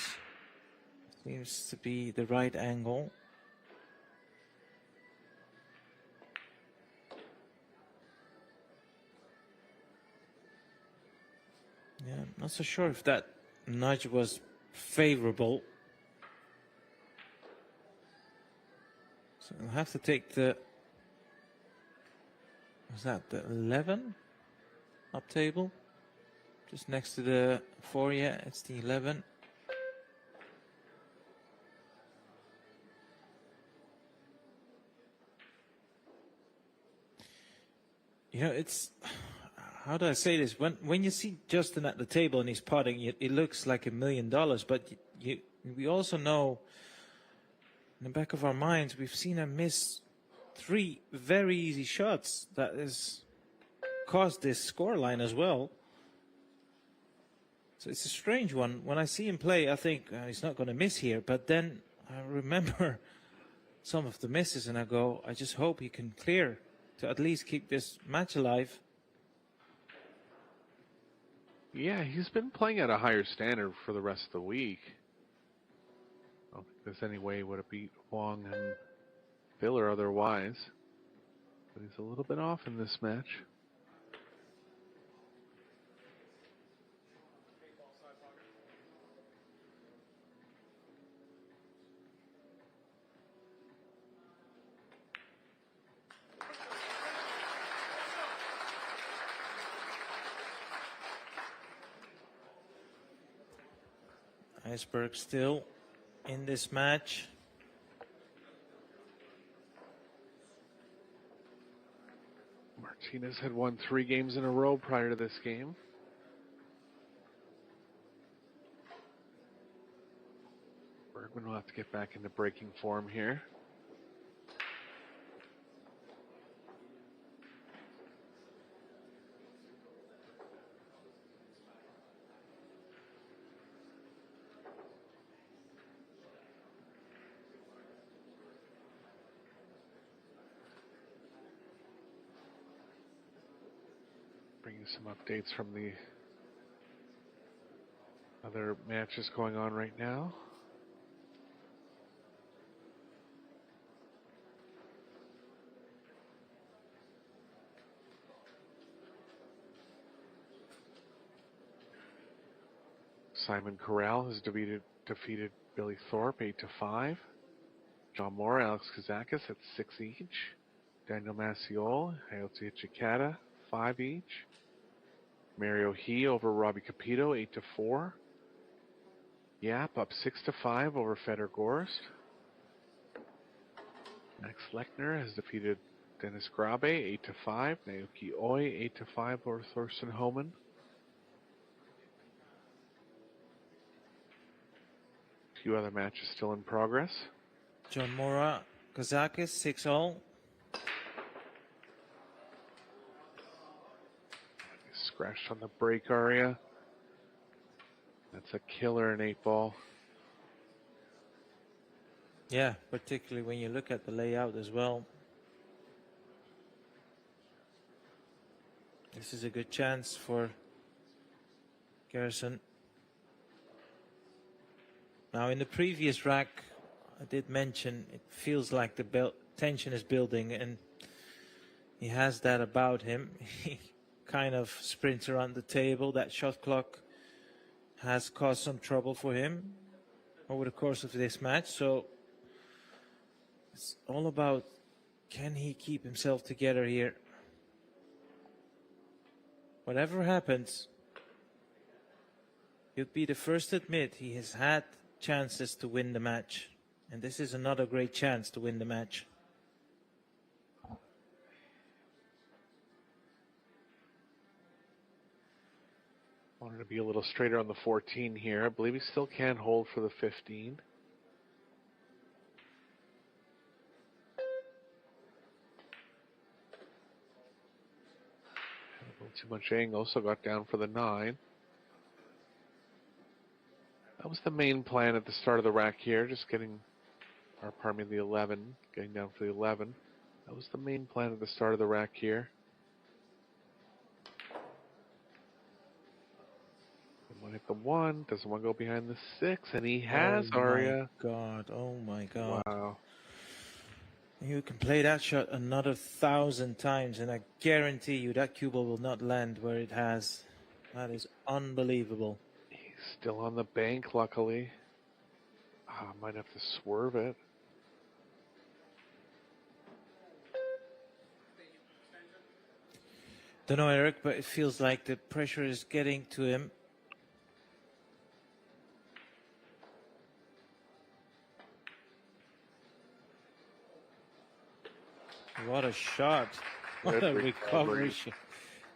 seems to be the right angle. Yeah, I'm not so sure if that nudge was favorable. So I'll have to take the, was that the 11 up table? Just next to the 4, yeah, it's the 11. You know, it's, how do I say this? When you see Justin at the table and he's putting, it looks like $1 million. But we also know, in the back of our minds, we've seen him miss 3 very easy shots that has caused this scoreline as well. So it's a strange one. When I see him play, I think he's not going to miss here. But then I remember some of the misses, and I go, I just hope he can clear to at least keep this match alive. Yeah, he's been playing at a higher standard for the rest of the week. I don't think there's any way he would have beat Wong and Filler otherwise. But he's a little bit off in this match. Iceberg still in this match. Martinez had won 3 games in a row prior to this game. Bergman will have to get back into breaking form here. Bringing some updates from the other matches going on right now. Simon Corral has defeated Billy Thorpe 8-5. John Moore, Alex Kazakis at 6 each. Daniel Maciol, Hayoti Chikata, 5 each. Mario He over Robbie Capito, 8-4. Yap up 6-5 over Feder Gorst. Max Lechner has defeated Dennis Grabe, 8-5. Naoki Oi, 8-5 over Thorsten Homan. A few other matches still in progress. John Mora, Kazakis, 6-0. Scratched on the break area. That's a killer in 8-ball. Yeah, particularly when you look at the layout as well. This is a good chance for Garrison. Now, in the previous rack, I did mention it feels like the tension is building, and he has that about him. He kind of sprints around the table. That shot clock has caused some trouble for him over the course of this match. So it's all about, can he keep himself together here? Whatever happens, he'll be the first to admit he has had chances to win the match. And this is another great chance to win the match. Wanted to be a little straighter on the 14 here. I believe he still can hold for the 15. A little too much angle, so got down for the 9. That was the main plan at the start of the rack here, just getting, or pardon me, the 11, getting down for the 11. That was the main plan at the start of the rack here. One hit the 1, doesn't want to go behind the 6, and he has, Arya. Oh my God. Wow. You can play that shot another 1,000 times, and I guarantee you that cue ball will not land where it has. That is unbelievable. He's still on the bank, luckily. Might have to swerve it. Don't know, Eric, but it feels like the pressure is getting to him. What a shot. What a recovery shot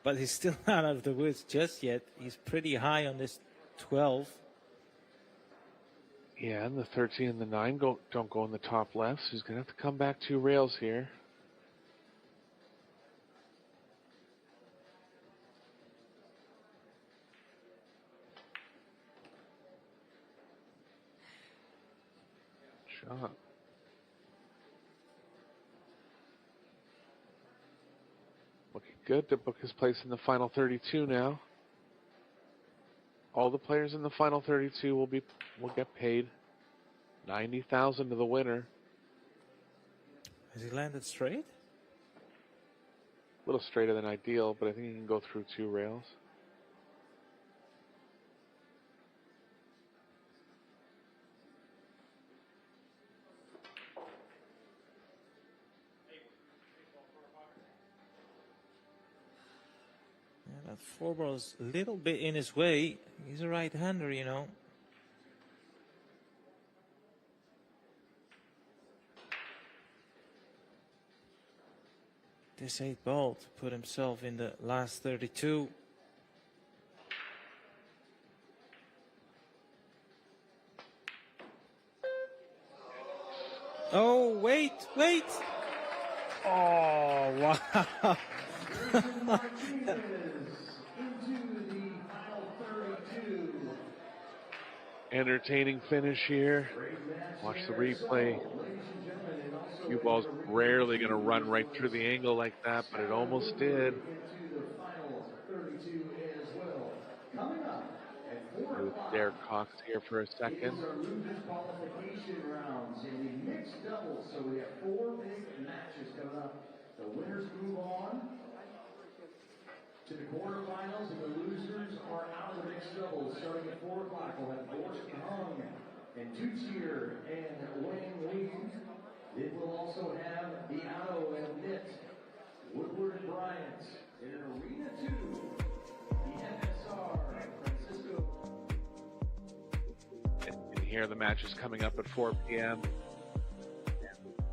but he's still not out of the woods just yet. He's pretty high on this 12. Yeah, and the 13 and the 9 don't go in the top left, so he's going to have to come back 2 rails here. Shot. Looking good to book his place in the final 32 now. All the players in the final 32 will get paid $90,000 to the winner. Has he landed straight? A little straighter than ideal, but I think he can go through 2 rails. Yeah, that 4 ball is a little bit in his way. He's a right-hander, you know. This 8 ball to put himself in the last 32. Oh, wait. Oh, wow. Entertaining finish here. Watch the replay. Cue ball's rarely going to run right through the angle like that, but it almost did. With Derek Cox here for a second. These are losers qualification rounds in the mixed doubles, so we have 4 big matches coming up. The winners move on to the quarterfinals, and the losers are out of the mixed doubles. Starting at 4 o'clock, we'll have Hung and Tuchier and Wang Lee. It will also have Beato and Nitt, Woodward and Bryant. In Arena 2, the FSR, Francisco. And here the match is coming up at 4 p.m.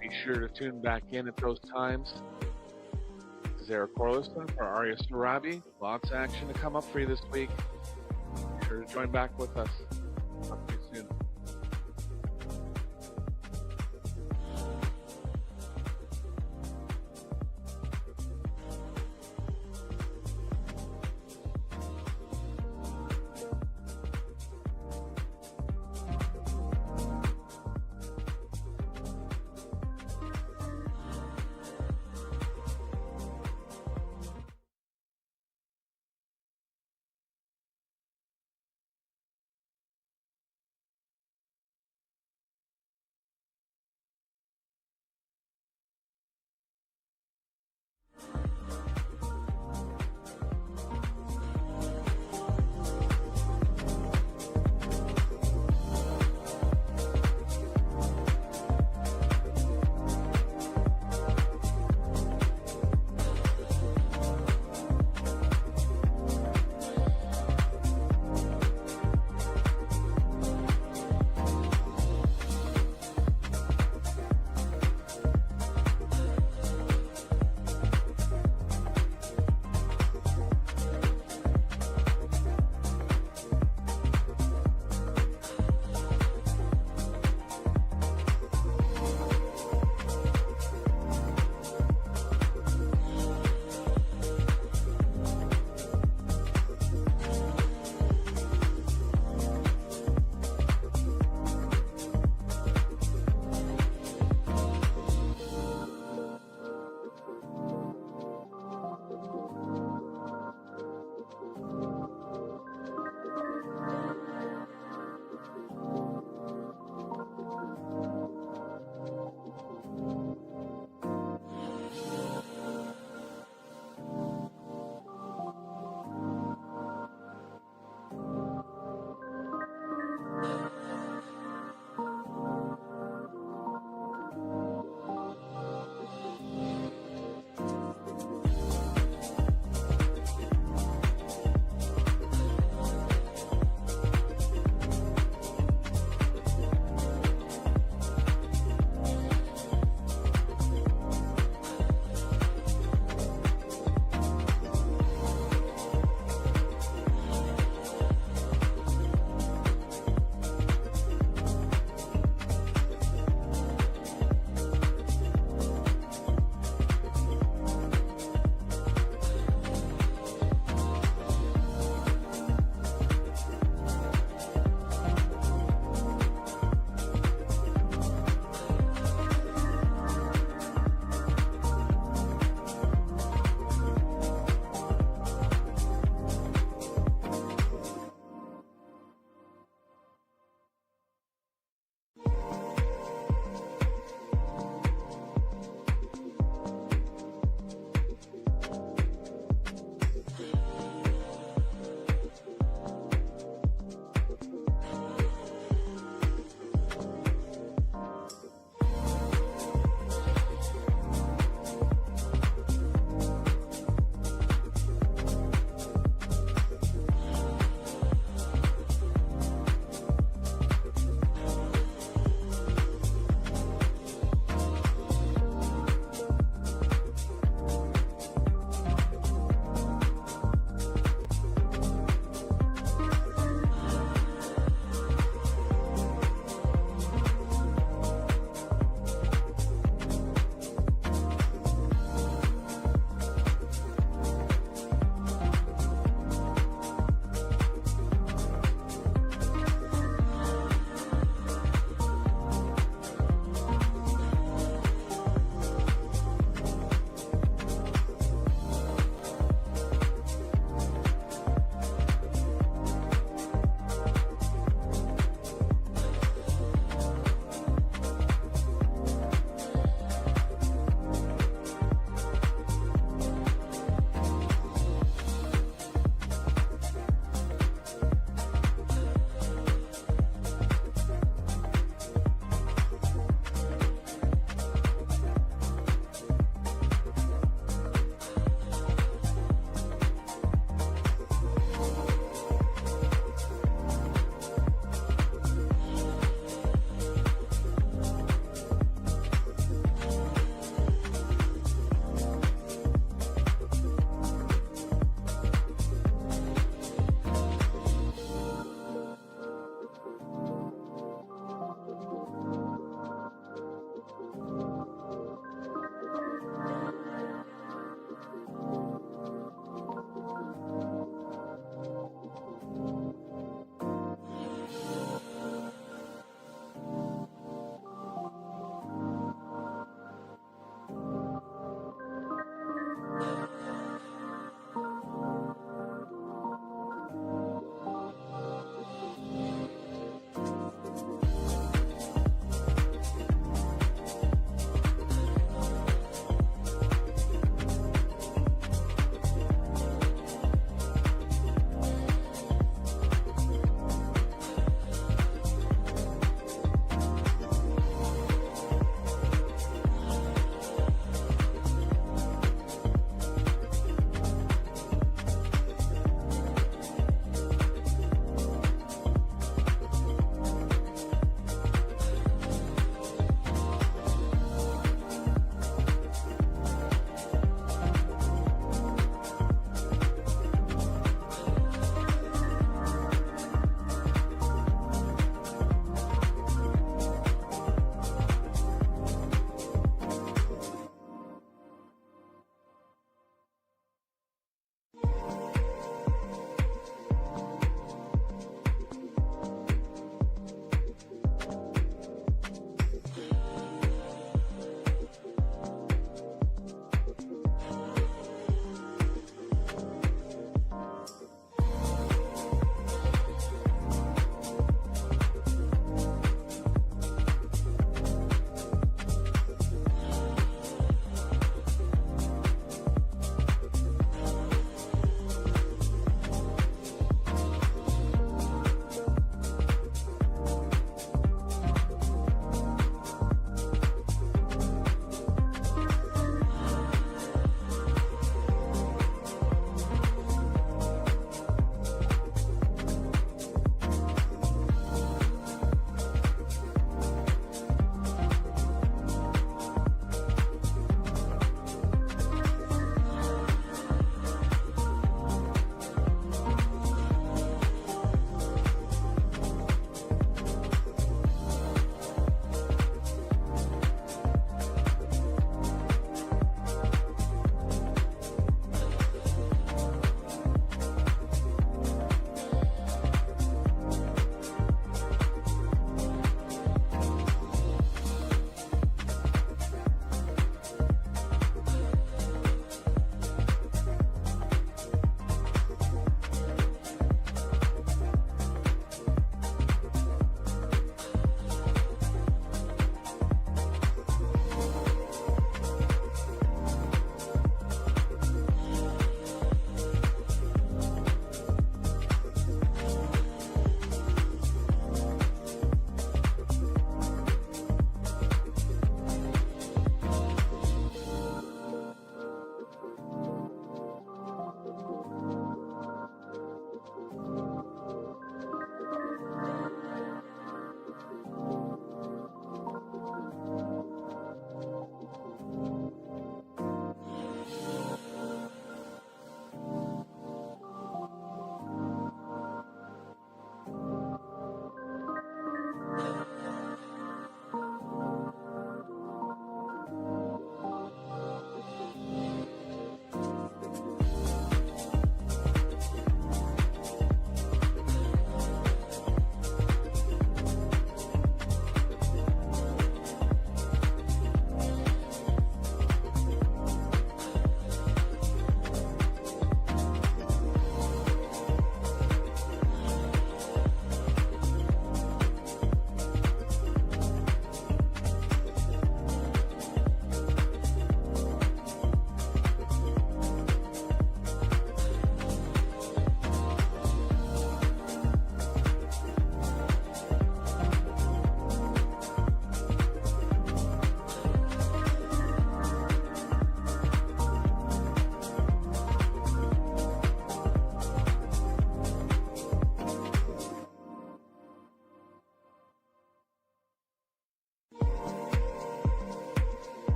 Be sure to tune back in at those times. This is Eric Corliss for Arya Sarabi. Lots of action to come up for you this week. Be sure to join back with us. Talk to you soon.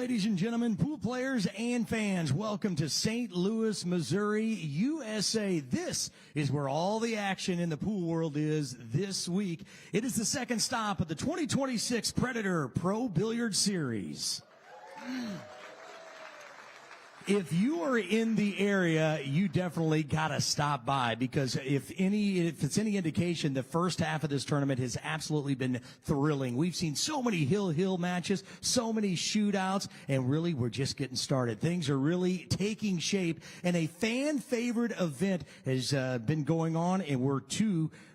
ladies and gentlemen, pool players and fans, welcome to St. Louis, Missouri, USA. This is where all the action in the pool world is this week. It is the second stop of the 2026 Predator Pro Billiard Series. If you are in the area, you definitely got to stop by, because if it's any indication, the first half of this tournament has absolutely been thrilling. We've seen so many hill matches, so many shootouts, and really we're just getting started. Things are really taking shape, and a fan favorite event has been going on, and we're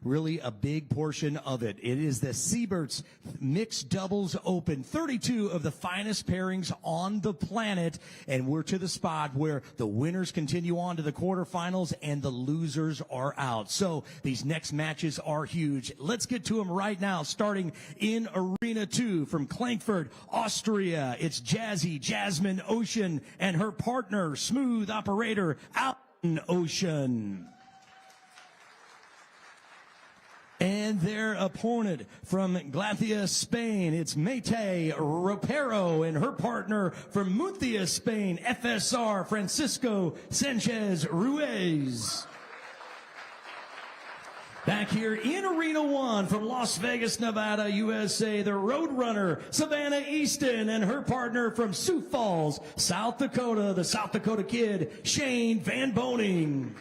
really a big portion of it. It is the Siebert's Mixed Doubles Open, 32 of the finest pairings on the planet, and we're to the spot where the winners continue on to the quarterfinals and the losers are out. So these next matches are huge. Let's get to them right now, starting in Arena 2 from Klagenfurt, Austria. It's Jazzy Jasmine Ocean and her partner, smooth operator Alton Ocean. And their opponent from Glacia, Spain, it's Maite Ropero and her partner from Murcia, Spain, FSR Francisco Sanchez Ruiz. Back here in Arena 1 from Las Vegas, Nevada, USA, the Roadrunner, Savannah Easton, and her partner from Sioux Falls, South Dakota, the South Dakota Kid, Shane Van Boning.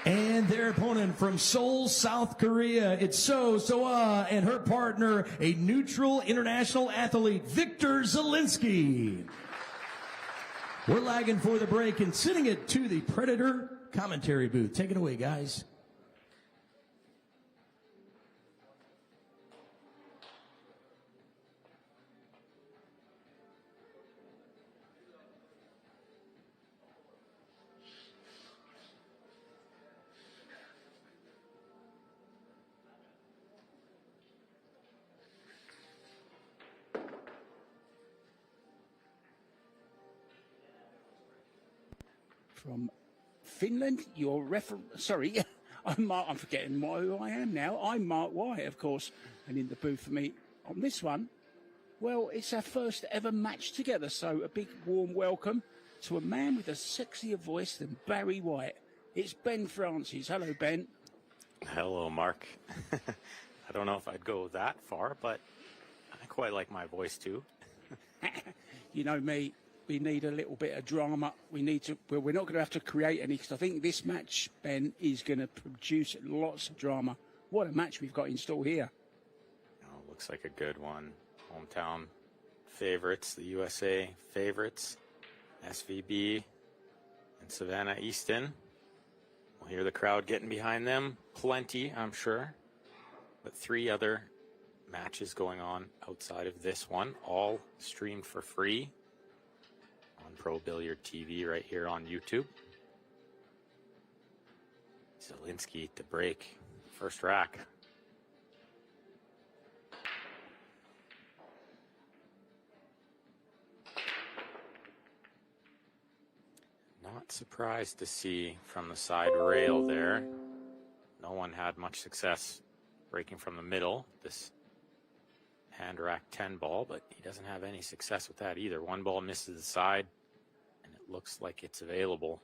And their opponent from Seoul, South Korea, it's Soa and her partner, a neutral international athlete, Victor Zielinski. We're lagging for the break and sending it to the Predator commentary booth. Take it away, guys. From Finland, your sorry, I'm forgetting who I am now. I'm Mark White, of course, and in the booth for me on this one, well, it's our first ever match together, so a big warm welcome to a man with a sexier voice than Barry White. It's Ben Francis. Hello, Ben. Hello, Mark. I don't know if I'd go that far, but I quite like my voice too. You know me. We need a little bit of drama. We're not going to have to create any, because I think this match, Ben, is going to produce lots of drama. What a match we've got in store here. Oh, looks like a good one. Hometown favorites, the USA favorites, SVB and Savannah Easton. We'll hear the crowd getting behind them. Plenty, I'm sure. But 3 other matches going on outside of this one, all streamed for free on Pro Billiard TV right here on YouTube. Zielinski to break. First rack. Not surprised to see from the side rail there. No one had much success breaking from the middle. This hand rack 10 ball, but he doesn't have any success with that either. One ball misses the side, and it looks like it's available.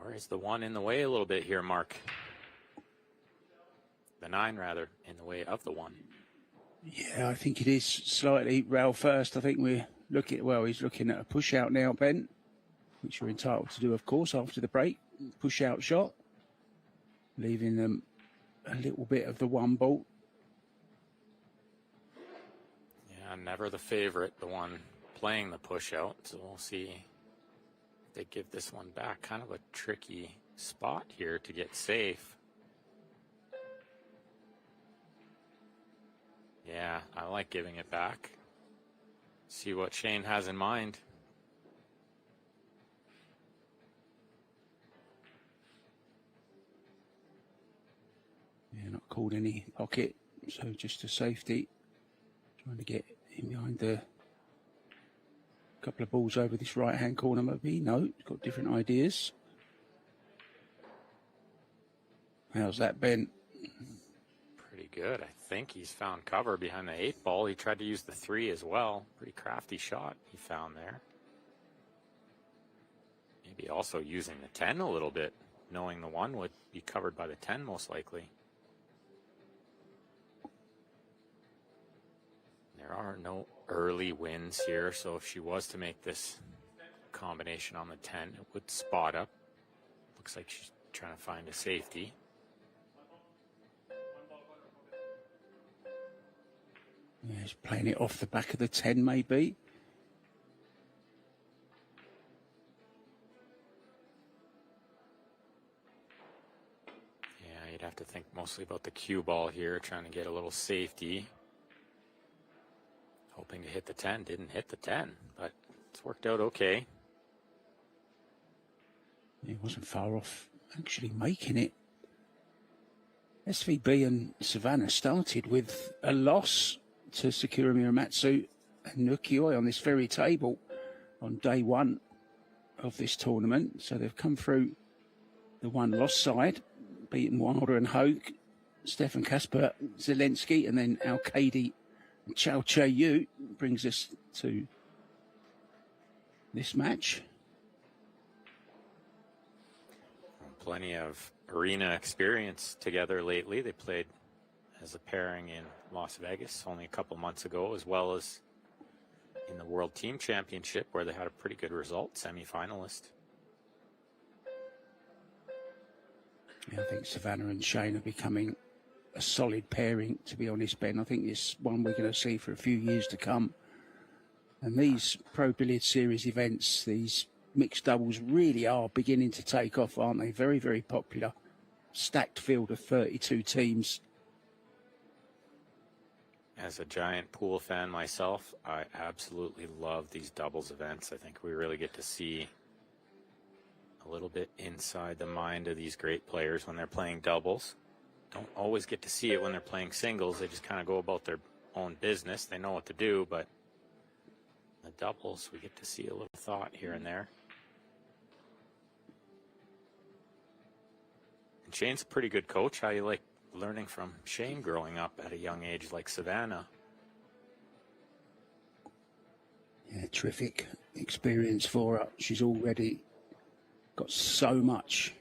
Or is the 1 in the way a little bit here, Mark? The 9, rather, in the way of the 1. Yeah, I think it is slightly rail first. I think we're looking, well, he's looking at a push out now, Ben, which you're entitled to do, of course, after the break. Push out shot, leaving them a little bit of the 1 ball. Yeah, never the favorite, the one playing the push out. So we'll see if they give this one back. Kind of a tricky spot here to get safe. Yeah, I like giving it back. See what Shane has in mind. Yeah, not called any pocket, so just a safety. Trying to get in behind the couple of balls over this right-hand corner, maybe. No, he's got different ideas. How's that, Ben? Pretty good. I think he's found cover behind the 8 ball. He tried to use the 3 as well. Pretty crafty shot he found there. Maybe also using the 10 a little bit, knowing the 1 would be covered by the 10 most likely. There are no early wins here, so if she was to make this combination on the 10, it would spot up. Looks like she's trying to find a safety. Yeah, he's playing it off the back of the 10 maybe. Yeah, you'd have to think mostly about the cue ball here, trying to get a little safety. Hoping to hit the 10, didn't hit the 10, but it's worked out okay. He wasn't far off actually making it. SVB and Savannah started with a loss to Sakura Miramatsu and Nukioi on this very table on day 1 of this tournament. So they've come through the 1 loss side, beaten Wilder and Hogue, Stefan Kasper, Zelensky, and then Al-Qaidi Chao Che-Yu brings us to this match. Plenty of arena experience together lately. They played as a pairing in Las Vegas only a couple months ago, as well as in the World Team Championship, where they had a pretty good result, semi-finalist. Yeah, I think Savannah and Shane are becoming a solid pairing, to be honest, Ben. I think it's one we're going to see for a few years to come. And these Pro Billiard Series events, these mixed doubles really are beginning to take off, aren't they? Very, very popular. Stacked field of 32 teams. As a giant pool fan myself, I absolutely love these doubles events. I think we really get to see a little bit inside the mind of these great players when they're playing doubles. Don't always get to see it when they're playing singles. They just kind of go about their own business. They know what to do, but the doubles, we get to see a little thought here and there. And Shane's a pretty good coach. How you like learning from Shane growing up at a young age like Savannah? Yeah, terrific experience for her. She's already got so much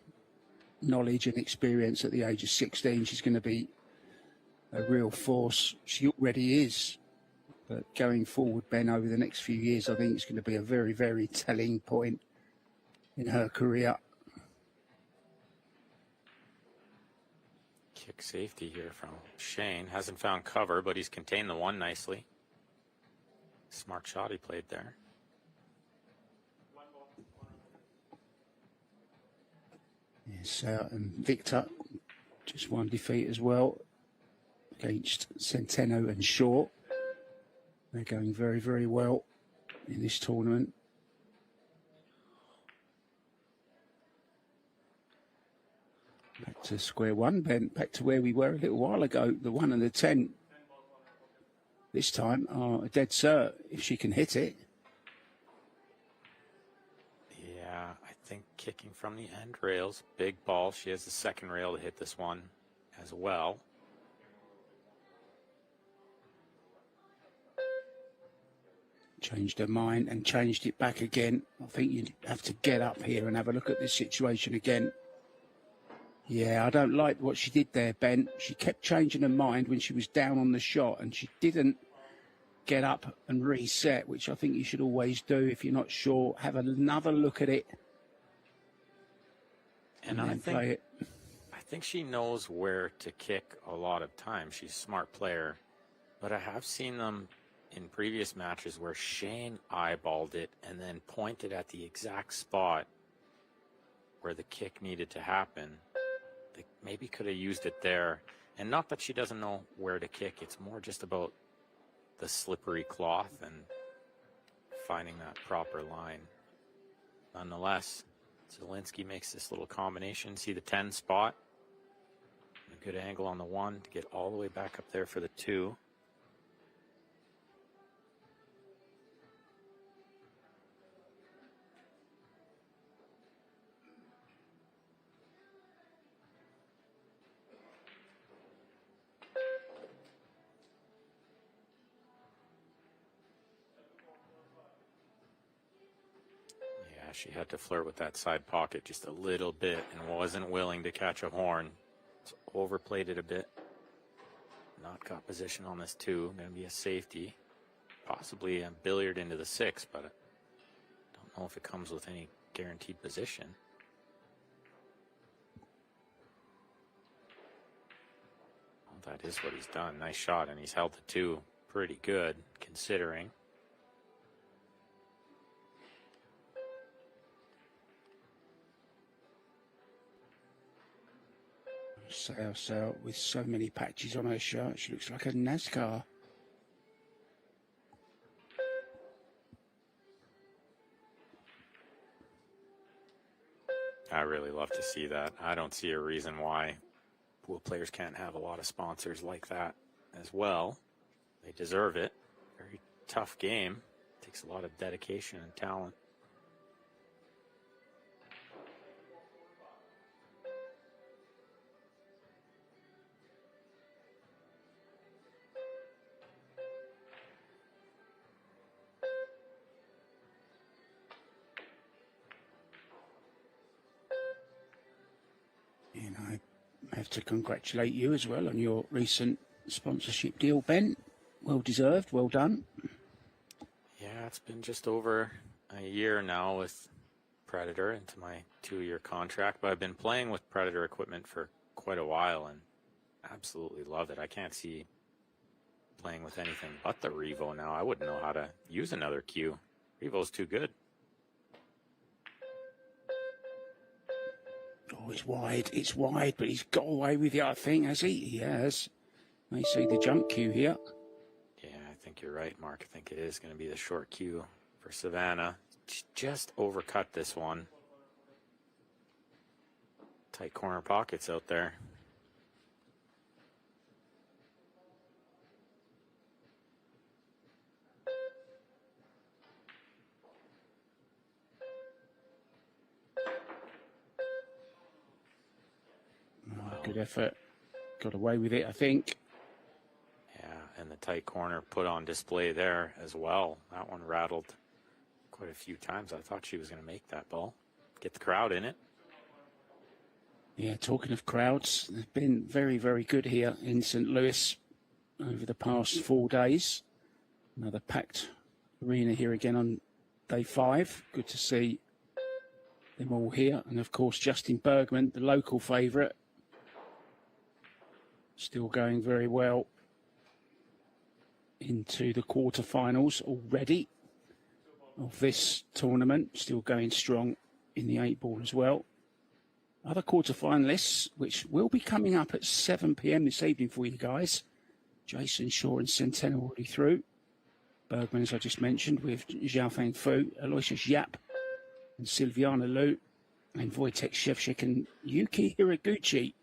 knowledge and experience at the age of 16. She's going to be a real force. She already is. But going forward, Ben, over the next few years, I think it's going to be a very, very telling point in her career. Kick safety here from Shane. Hasn't found cover, but he's contained the 1 nicely. Smart shot he played there. Yes, and Victor, just 1 defeat as well against Centeno and Shaw. They're going very, very well in this tournament. Back to square one, Ben. Back to where we were a little while ago. The 1 and the 10 this time are a dead cert if she can hit it. Yeah, I think kicking from the end rails, big ball. She has the second rail to hit this one as well. Changed her mind and changed it back again. I think you have to get up here and have a look at this situation again. Yeah, I don't like what she did there, Ben. She kept changing her mind when she was down on the shot, and she didn't get up and reset, which I think you should always do. If you're not sure, have another look at it. And I think she knows where to kick a lot of times. She's a smart player. But I have seen them in previous matches where Shane eyeballed it and then pointed at the exact spot where the kick needed to happen. They maybe could have used it there. And not that she doesn't know where to kick. It's more just about the slippery cloth and finding that proper line. Nonetheless, Zelensky makes this little combination. See the 10 spot? A good angle on the 1 to get all the way back up there for the 2. she had to flirt with that side pocket just a little bit and wasn't willing to catch a horn. So overplayed it a bit. Not got position on this 2. Going to be a safety. Possibly a billiard into the 6, but I don't know if it comes with any guaranteed position. Well, that is what he's done. Nice shot, and he's held the 2 pretty good, considering. So with so many patches on her shirt, she looks like a NASCAR. I really love to see that. I don't see a reason why pool players can't have a lot of sponsors like that as well. They deserve it. Very tough game. Takes a lot of dedication and talent. And I have to congratulate you as well on your recent sponsorship deal, Ben. Well deserved, well done. Yeah, it's been just over a year now with Predator into my 2-year contract, but I've been playing with Predator equipment for quite a while and absolutely love it. I can't see playing with anything but the Revo now. I wouldn't know how to use another cue. Revo's too good. Oh, it's wide, but he's got away with it, I think, has he? He has. May see the jump cue here. Yeah, I think you're right, Mark. I think it is going to be the short cue for Savannah. She just overcut this one. Tight corner pockets out there. Good effort. Got away with it, I think. Yeah, and the tight corner put on display there as well. That one rattled quite a few times. I thought she was going to make that ball. Get the crowd in it. Yeah, talking of crowds, they've been very, very good here in St. Louis over the past 4 days. Another packed arena here again on day 5. Good to see them all here. And of course, Justin Bergman, the local favourite, still going very well into the quarterfinals already of this tournament. Still going strong in the 8-ball as well. Other quarterfinalists, which will be coming up at 7 p.m. this evening for you guys. Jason Shaw and Centeno already through. Bergman, as I just mentioned, with Xiaofeng Fu, Aloysius Yap and Silviana Liu, and Wojtek Shevchik and Yuki Hiraguchi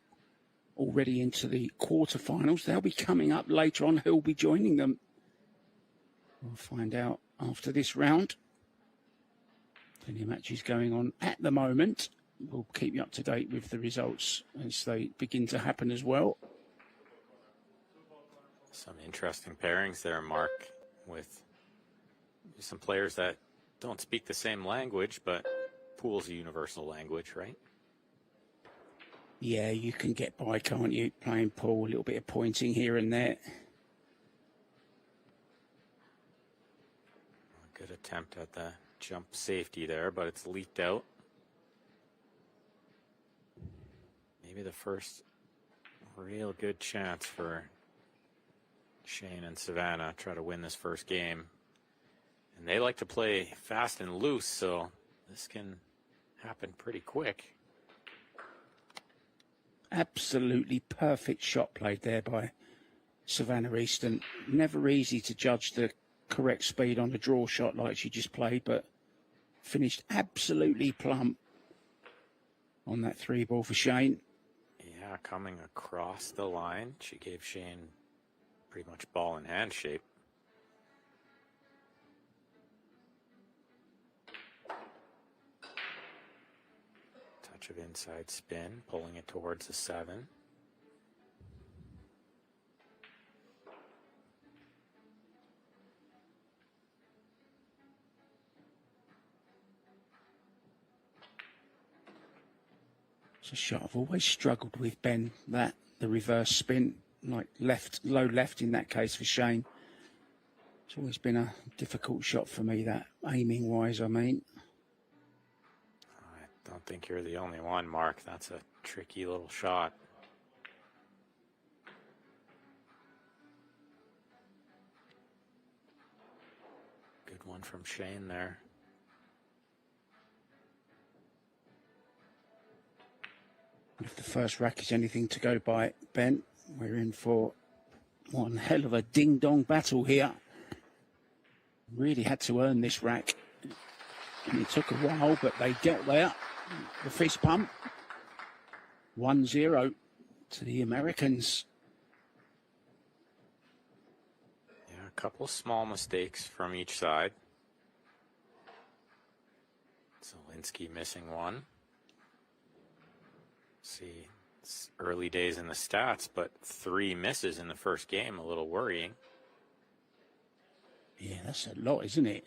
already into the quarterfinals. They'll be coming up later on. Who'll be joining them? We'll find out after this round. Plenty of matches going on at the moment. We'll keep you up to date with the results as they begin to happen as well. Some interesting pairings there, Mark, with some players that don't speak the same language, but pool's a universal language, right? Yeah, you can get by, can't you? Playing pool, a little bit of pointing here and there. A good attempt at the jump safety there, but it's leaked out. Maybe the first real good chance for Shane and Savannah try to win this first game. And they like to play fast and loose, so this can happen pretty quick. Absolutely perfect shot played there by Savannah Easton. Never easy to judge the correct speed on a draw shot like she just played, but finished absolutely plump on that 3-ball for Shane. Yeah, coming across the line, she gave Shane pretty much ball in hand shape. Touch of inside spin, pulling it towards the 7. It's a shot I've always struggled with, Ben. That, the reverse spin, like left, low left in that case for Shane. It's always been a difficult shot for me, that aiming-wise, I mean. I don't think you're the only one, Mark. That's a tricky little shot. Good one from Shane there. If the first rack is anything to go by, Ben, we're in for one hell of a ding-dong battle here. Really had to earn this rack. And it took a while, but they get there. The fist pump. 1-0 to the Americans. Yeah, a couple small mistakes from each side. Zielinski missing one. See, it's early days in the stats, but 3 misses in the first game, a little worrying. Yeah, that's a lot, isn't it?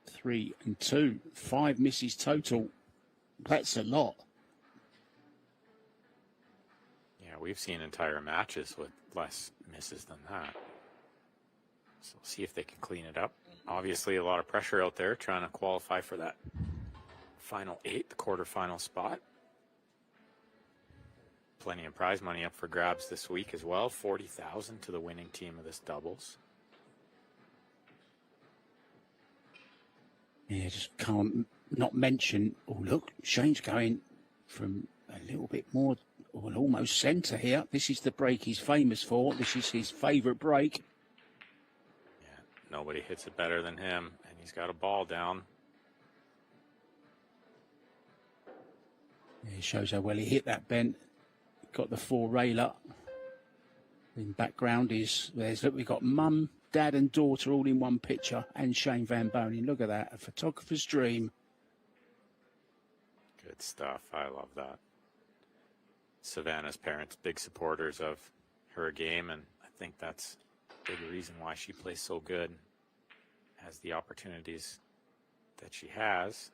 3 and 2, 5 misses total. That's a lot. Yeah, we've seen entire matches with less misses than that. So we'll see if they can clean it up. Obviously, a lot of pressure out there trying to qualify for that final 8, the quarterfinal spot. Plenty of prize money up for grabs this week as well. $40,000 to the winning team of this doubles. Yeah, just can't not mention. Oh, look, Shane's going from a little bit more, or almost centre here. This is the break he's famous for. This is his favourite break. Yeah, nobody hits it better than him, and he's got a ball down. Yeah, it shows how well he hit that, Ben. Got the 4 railer. In background is, look, we've got mum, dad and daughter all in one picture, and Shane Van Bonen. Look at that, a photographer's dream. Good stuff. I love that. Savannah's parents, big supporters of her game, and I think that's a big reason why she plays so good, has the opportunities that she has.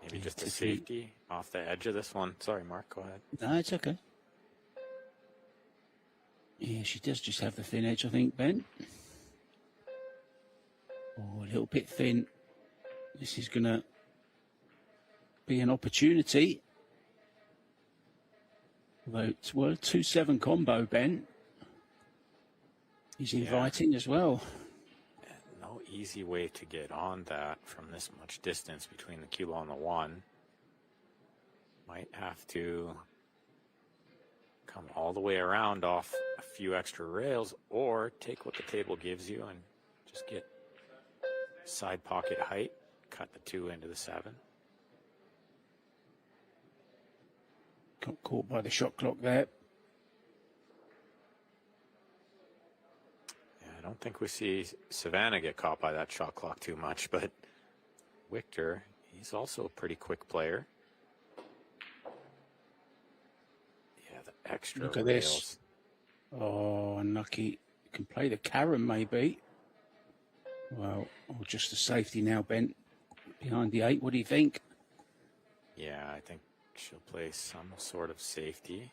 Maybe just a safety off the edge of this one. Sorry, Mark, go ahead. No, it's okay. Yeah, she does just have the thin edge, I think, Ben. Oh, a little bit thin. This is going to be an opportunity. Although it's a 2-7 combo, Ben. He's inviting as well. No easy way to get on that from this much distance between the kilo and the 1. Might have to come all the way around off a few extra rails, or take what the table gives you and just get side pocket height, cut the 2 into the 7. Got caught by the shot clock there. Yeah, I don't think we see Savannah get caught by that shot clock too much, but Victor, he's also a pretty quick player. Yeah, the extra Look at rails. this. Oh, unlucky. Can play the Karen, maybe. Well, or just the safety now, Ben. Behind the 8, what do you think? Yeah, I think she'll play some sort of safety.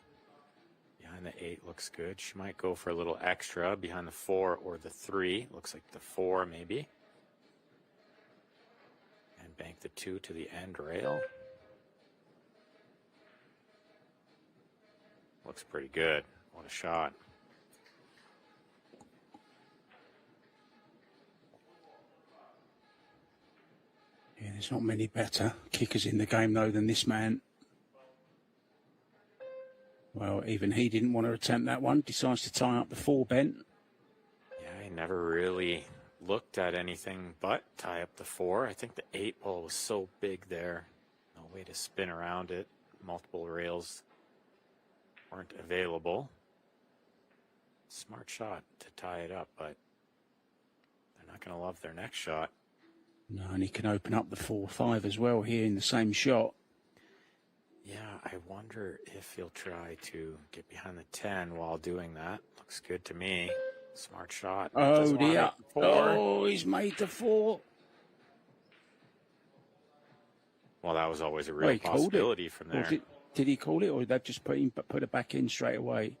Behind the 8 looks good. She might go for a little extra behind the 4 or the 3. Looks like the 4 maybe. And bank the 2 to the end rail. Looks pretty good. What a shot. Yeah, there's not many better kickers in the game, though, than this man. Well, even he didn't want to attempt that one. Decides to tie up the 4, Ben. Yeah, he never really looked at anything but tie up the 4. I think the 8 ball was so big there. No way to spin around it. Multiple rails weren't available. Smart shot to tie it up, but they're not going to love their next shot. No, and he can open up the 4-5 as well here in the same shot. Yeah, I wonder if he'll try to get behind the 10 while doing that. Looks good to me. Smart shot. Oh Doesn't wanna dear. make the 4. Oh, he's made the 4. Well, that was always a Oh, real he called it. possibility from Or there. did he call it, or they've just put it back in straight away?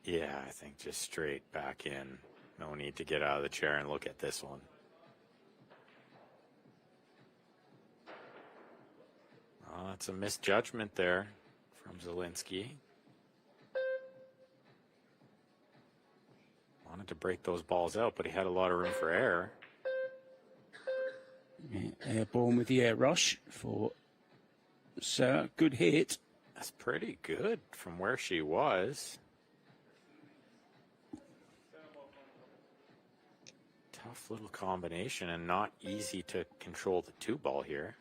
Yeah, I think just straight back in. No need to get out of the chair and look at this one. Oh, that's a misjudgment there from Zielinski. Wanted to break those balls out, but he had a lot of room for error. Yeah, airborne with the air rush for Sir. Good hit. That's pretty good from where she was. Tough little combination and not easy to control the 2 ball here.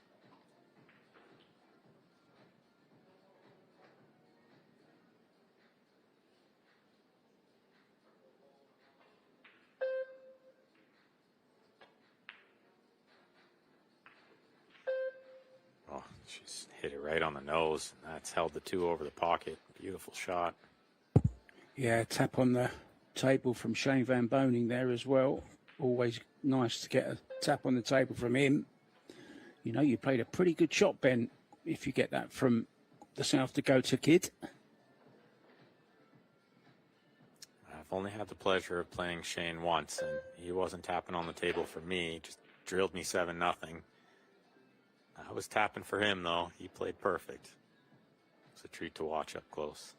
Oh, she's hit it right on the nose. That's held the 2 over the pocket. Beautiful shot. Yeah, tap on the table from Shane Van Boning there as well. Always nice to get a tap on the table from him. You know, you played a pretty good shot, Ben, if you get that from the South Dakota kid. I've only had the pleasure of playing Shane once, and he wasn't tapping on the table for me. He just drilled me 7-0. I was tapping for him, though. He played perfect. It's a treat to watch up close.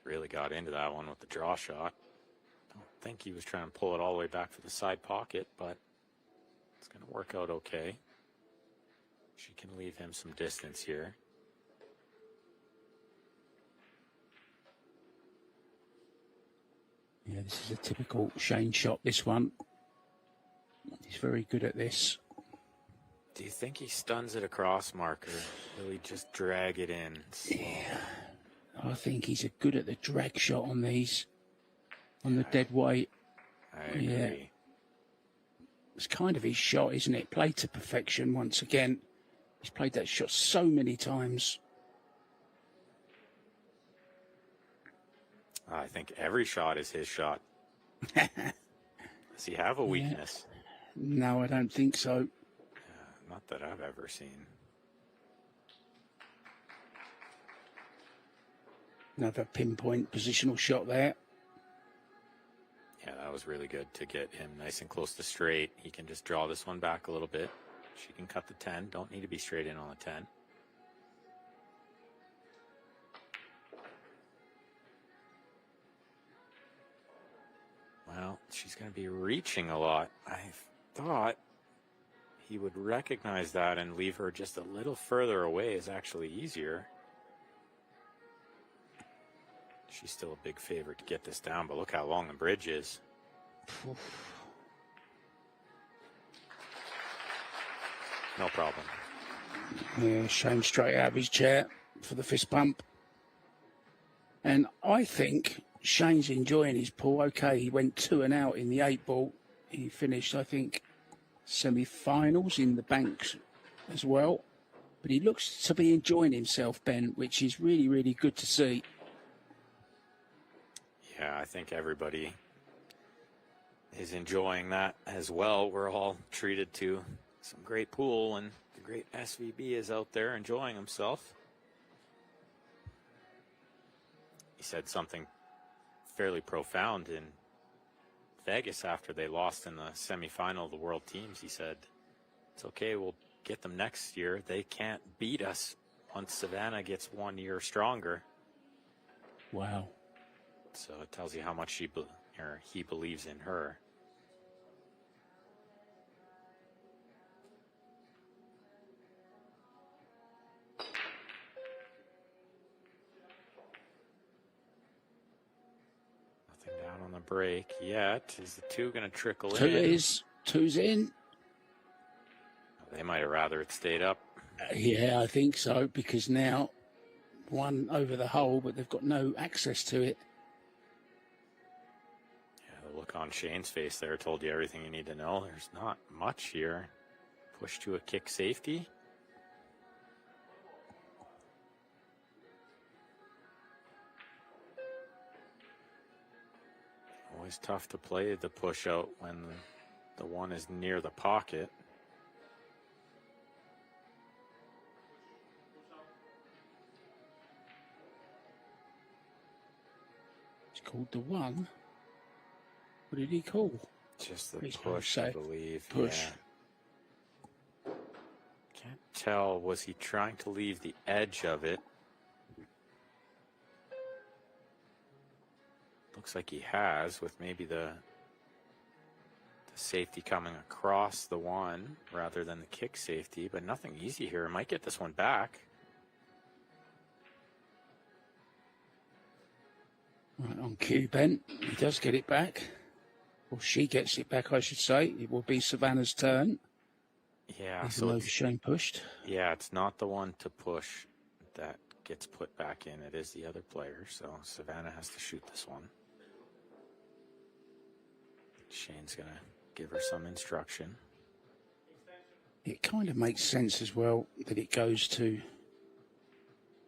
Really got into that one with the draw shot. Don't think he was trying to pull it all the way back for the side pocket, but it's going to work out okay. She can leave him some distance here. Yeah, this is a typical Shane shot, this one. He's very good at this. Do you think he stuns it across, Marker? Will he just drag it in? Yeah, I think he's good at the drag shot on these, on the dead weight. I agree. Yeah. It's kind of his shot, isn't it? Played to perfection once again. He's played that shot so many times. I think every shot is his shot. Does he have a weakness? No, I don't think so. Not that I've ever seen. Another pinpoint positional shot there. Yeah, that was really good to get him nice and close to straight. He can just draw this one back a little bit. She can cut the 10. Don't need to be straight in on the 10. Well, she's going to be reaching a lot. I thought he would recognize that and leave her just a little further away is actually easier. She's still a big favorite to get this down, but look how long the bridge is. No problem. Yeah, Shane straight out of his chair for the fist pump. And I think Shane's enjoying his pull. Okay, he went 2 and out in the 8 ball. He finished, I think, semi-finals in the banks as well. But he looks to be enjoying himself, Ben, which is really, really good to see. Yeah, I think everybody is enjoying that as well. We're all treated to some great pool, and the great SVB is out there enjoying himself. He said something fairly profound in Vegas after they lost in the semifinal of the World Teams. He said, it's okay, we'll get them next year. They can't beat us once Savannah gets 1 year stronger. Wow. So it tells you how much he believes in her. Nothing down on the break yet. Is the 2 going to trickle in? 2's in. They might have rather it stayed up. Yeah, I think so, because now 1 over the hole, but they've got no access to it. The look on Shane's face there told you everything you need to know. There's not much here. Push to a kick safety. Always tough to play the push out when the one is near the pocket. It's called the one. What did he call? Just the Please push, don't I say believe. push. Yeah. Can't tell, was he trying to leave the edge of it? Looks like he has, with maybe the safety coming across the one rather than the kick safety, but nothing easy here. Might get this one back. Right, on cue, Ben. He does get it back. Or she gets it back, I should say. It will be Savannah's turn. Yeah, Even though Shane pushed. Yeah, it's not the one to push that gets put back in. It is the other player, so Savannah has to shoot this one. Shane's going to give her some instruction. It kind of makes sense as well that it goes to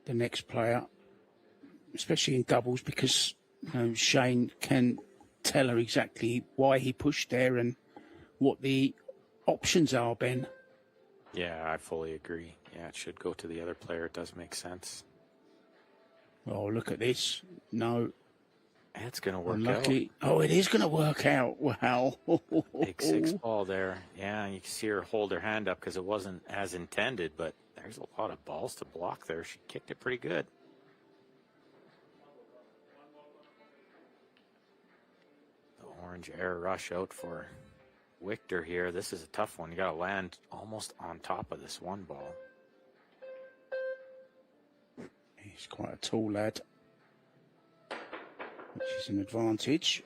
the next player, especially in doubles, because Shane can tell her exactly why he pushed there and what the options are, Ben. Yeah, I fully agree. Yeah, it should go to the other player. It does make sense. Oh, look at this. No. It's going to work Unlucky. out. Oh, it is going to work out. Wow. Big 6 ball there. Yeah, you can see her hold her hand up because it wasn't as intended, but there's a lot of balls to block there. She kicked it pretty good. The orange air rush out for Victor here. This is a tough one. You got to land almost on top of this one ball. He's quite a tall lad, which is an advantage.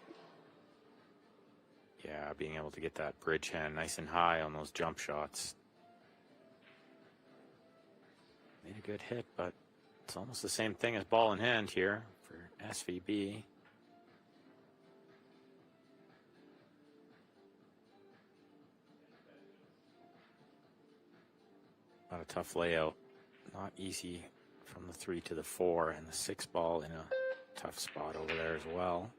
Yeah, being able to get that bridge hand nice and high on those jump shots. Made a good hit, but it's almost the same thing as ball in hand here for SVB. Not a tough layout. Not easy from the 3 to the 4, and the 6 ball in a tough spot over there as well.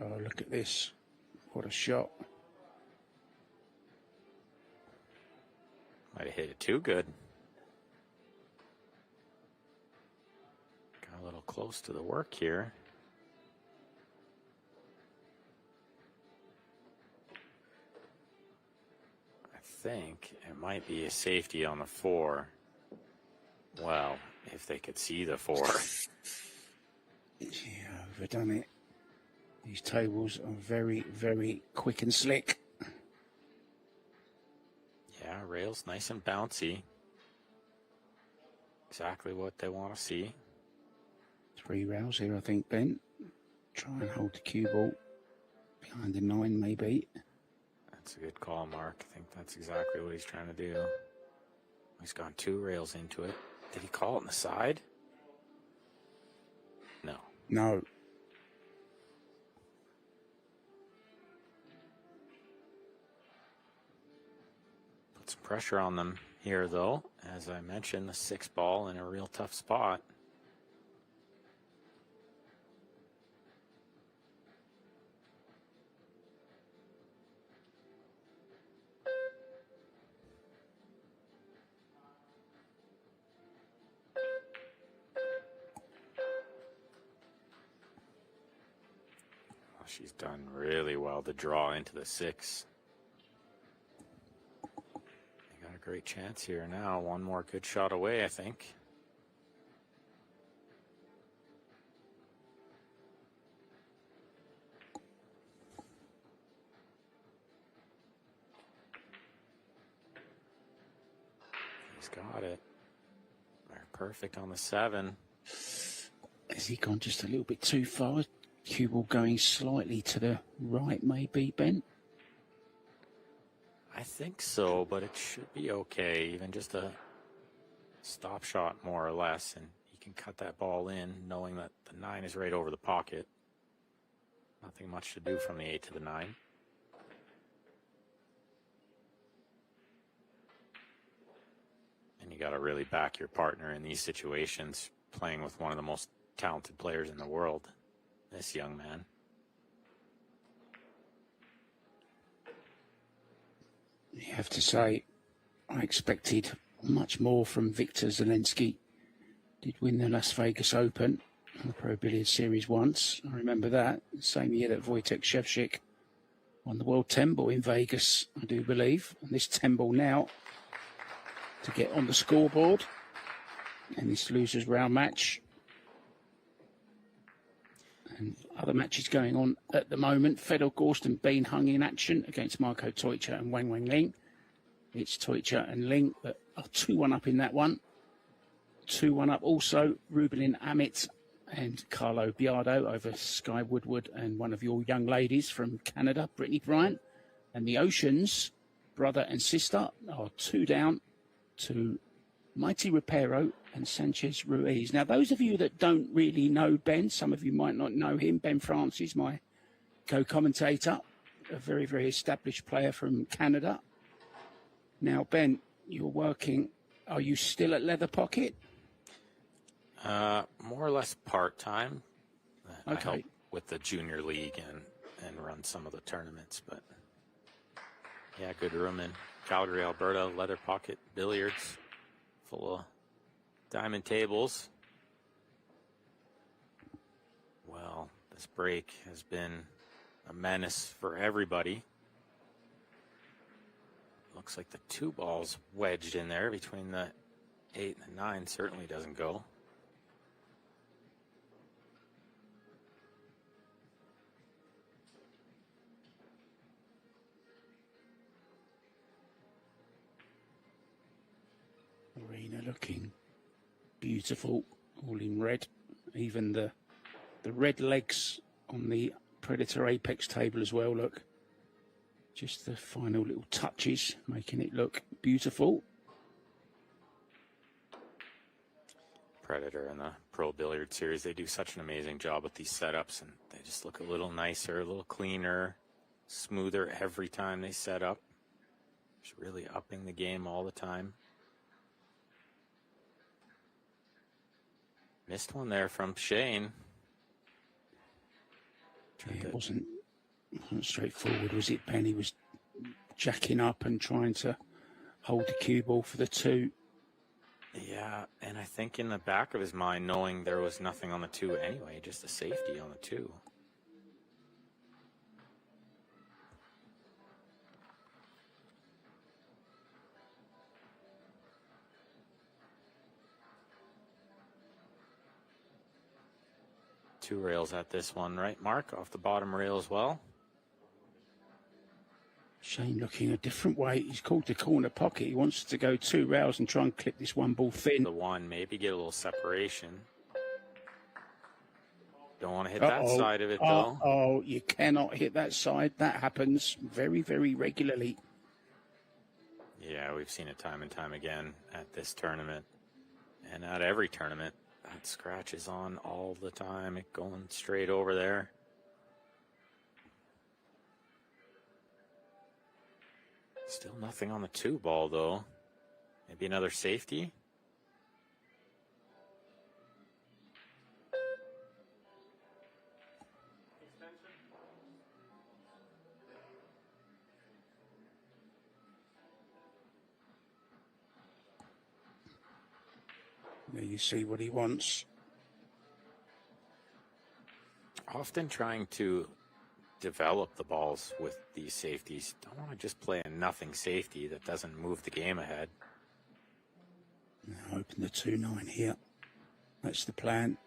Oh, look at this. What a shot. Might have hit it too good. Got a little close to the work here. I think it might be a safety on the 4. Well, if they could see the 4. Yeah, overdone it. These tables are very, very quick and slick. Yeah, rails nice and bouncy. Exactly what they want to see. 3 rails here, I think, Ben. Try and hold the cue ball behind the 9, maybe. That's a good call, Mark. I think that's exactly what he's trying to do. He's gone 2 rails into it. Did he call it on the side? No. No. Put some pressure on them here, though. As I mentioned, the 6 ball in a real tough spot. She's done really well to draw into the 6. They got a great chance here now. One more good shot away, I think. He's got it. They're perfect on the 7. Has he gone just a little bit too far? Cue ball going slightly to the right, maybe, Ben? I think so, but it should be okay. Even just a stop shot, more or less, and he can cut that ball in, knowing that the 9 is right over the pocket. Nothing much to do from the 8 to the 9. And you got to really back your partner in these situations, playing with one of the most talented players in the world, this young man. You have to say, I expected much more from Viktor Zelensky. Did win the Las Vegas Open and the Pro Billiard Series once. I remember that. Same year that Wojtek Szewczyk won the World 10 Ball in Vegas, I do believe. And this 10 Ball now to get on the scoreboard in this losers round match. And other matches going on at the moment. Fedor Gorst and Bean hung in action against Marco Teucher and Wang Ling. It's Teucher and Ling that are 2-1 up in that one. 2-1 up also, Rubelin Amit and Carlo Biardo over Sky Woodward and one of your young ladies from Canada, Brittany Bryant. And the Oceans, brother and sister, are 2 down to Mighty Repero and Sanchez Ruiz. Now, those of you that don't really know Ben, some of you might not know him, Ben Francis, my co-commentator, a very, very established player from Canada. Now, Ben, you're working, are you still at Leather Pocket? More or less part-time. Okay. I help with the junior league and run some of the tournaments, but yeah, good room in Calgary, Alberta, Leather Pocket Billiards, full of diamond tables. Well, this break has been a menace for everybody. Looks like the 2 balls wedged in there between the 8 and the 9 certainly doesn't go. Arena looking beautiful, all in red. Even the red legs on the Predator Apex table as well, look. Just the final little touches, making it look beautiful. Predator and the Pro Billiard Series, they do such an amazing job with these setups, and they just look a little nicer, a little cleaner, smoother every time they set up. Just really upping the game all the time. Missed one there from Shane. Yeah, it wasn't straightforward, was it, Ben? He was jacking up and trying to hold the cue ball for the 2. Yeah, and I think in the back of his mind, knowing there was nothing on the 2 anyway, just a safety on the 2. Two rails at this one, right, Mark? Off the bottom rail as well. Shane looking a different way. He's called the corner pocket. He wants to go 2 rails and try and clip this 1 ball thin. The 1, maybe get a little separation. Don't want to hit that side of it, though. Oh, you cannot hit that side. That happens very, very regularly. Yeah, we've seen it time and time again at this tournament. And at every tournament, that scratch is on all the time. It going straight over there. Still nothing on the 2 ball, though. Maybe another safety. There you see what he wants. Often trying to develop the balls with these safeties. Don't want to just play a nothing safety that doesn't move the game ahead. Now open the 2-9 here. That's the plan.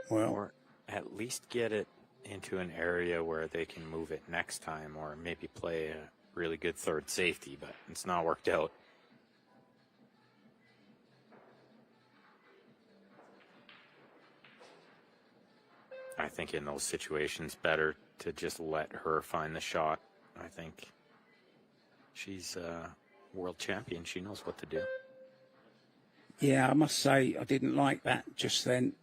Well, or at least get it into an area where they can move it next time, or maybe play a really good third safety, but it's not worked out. I think in those situations, better to just let her find the shot. I think she's a world champion. She knows what to do. yeah, I must say I didn't like that just then.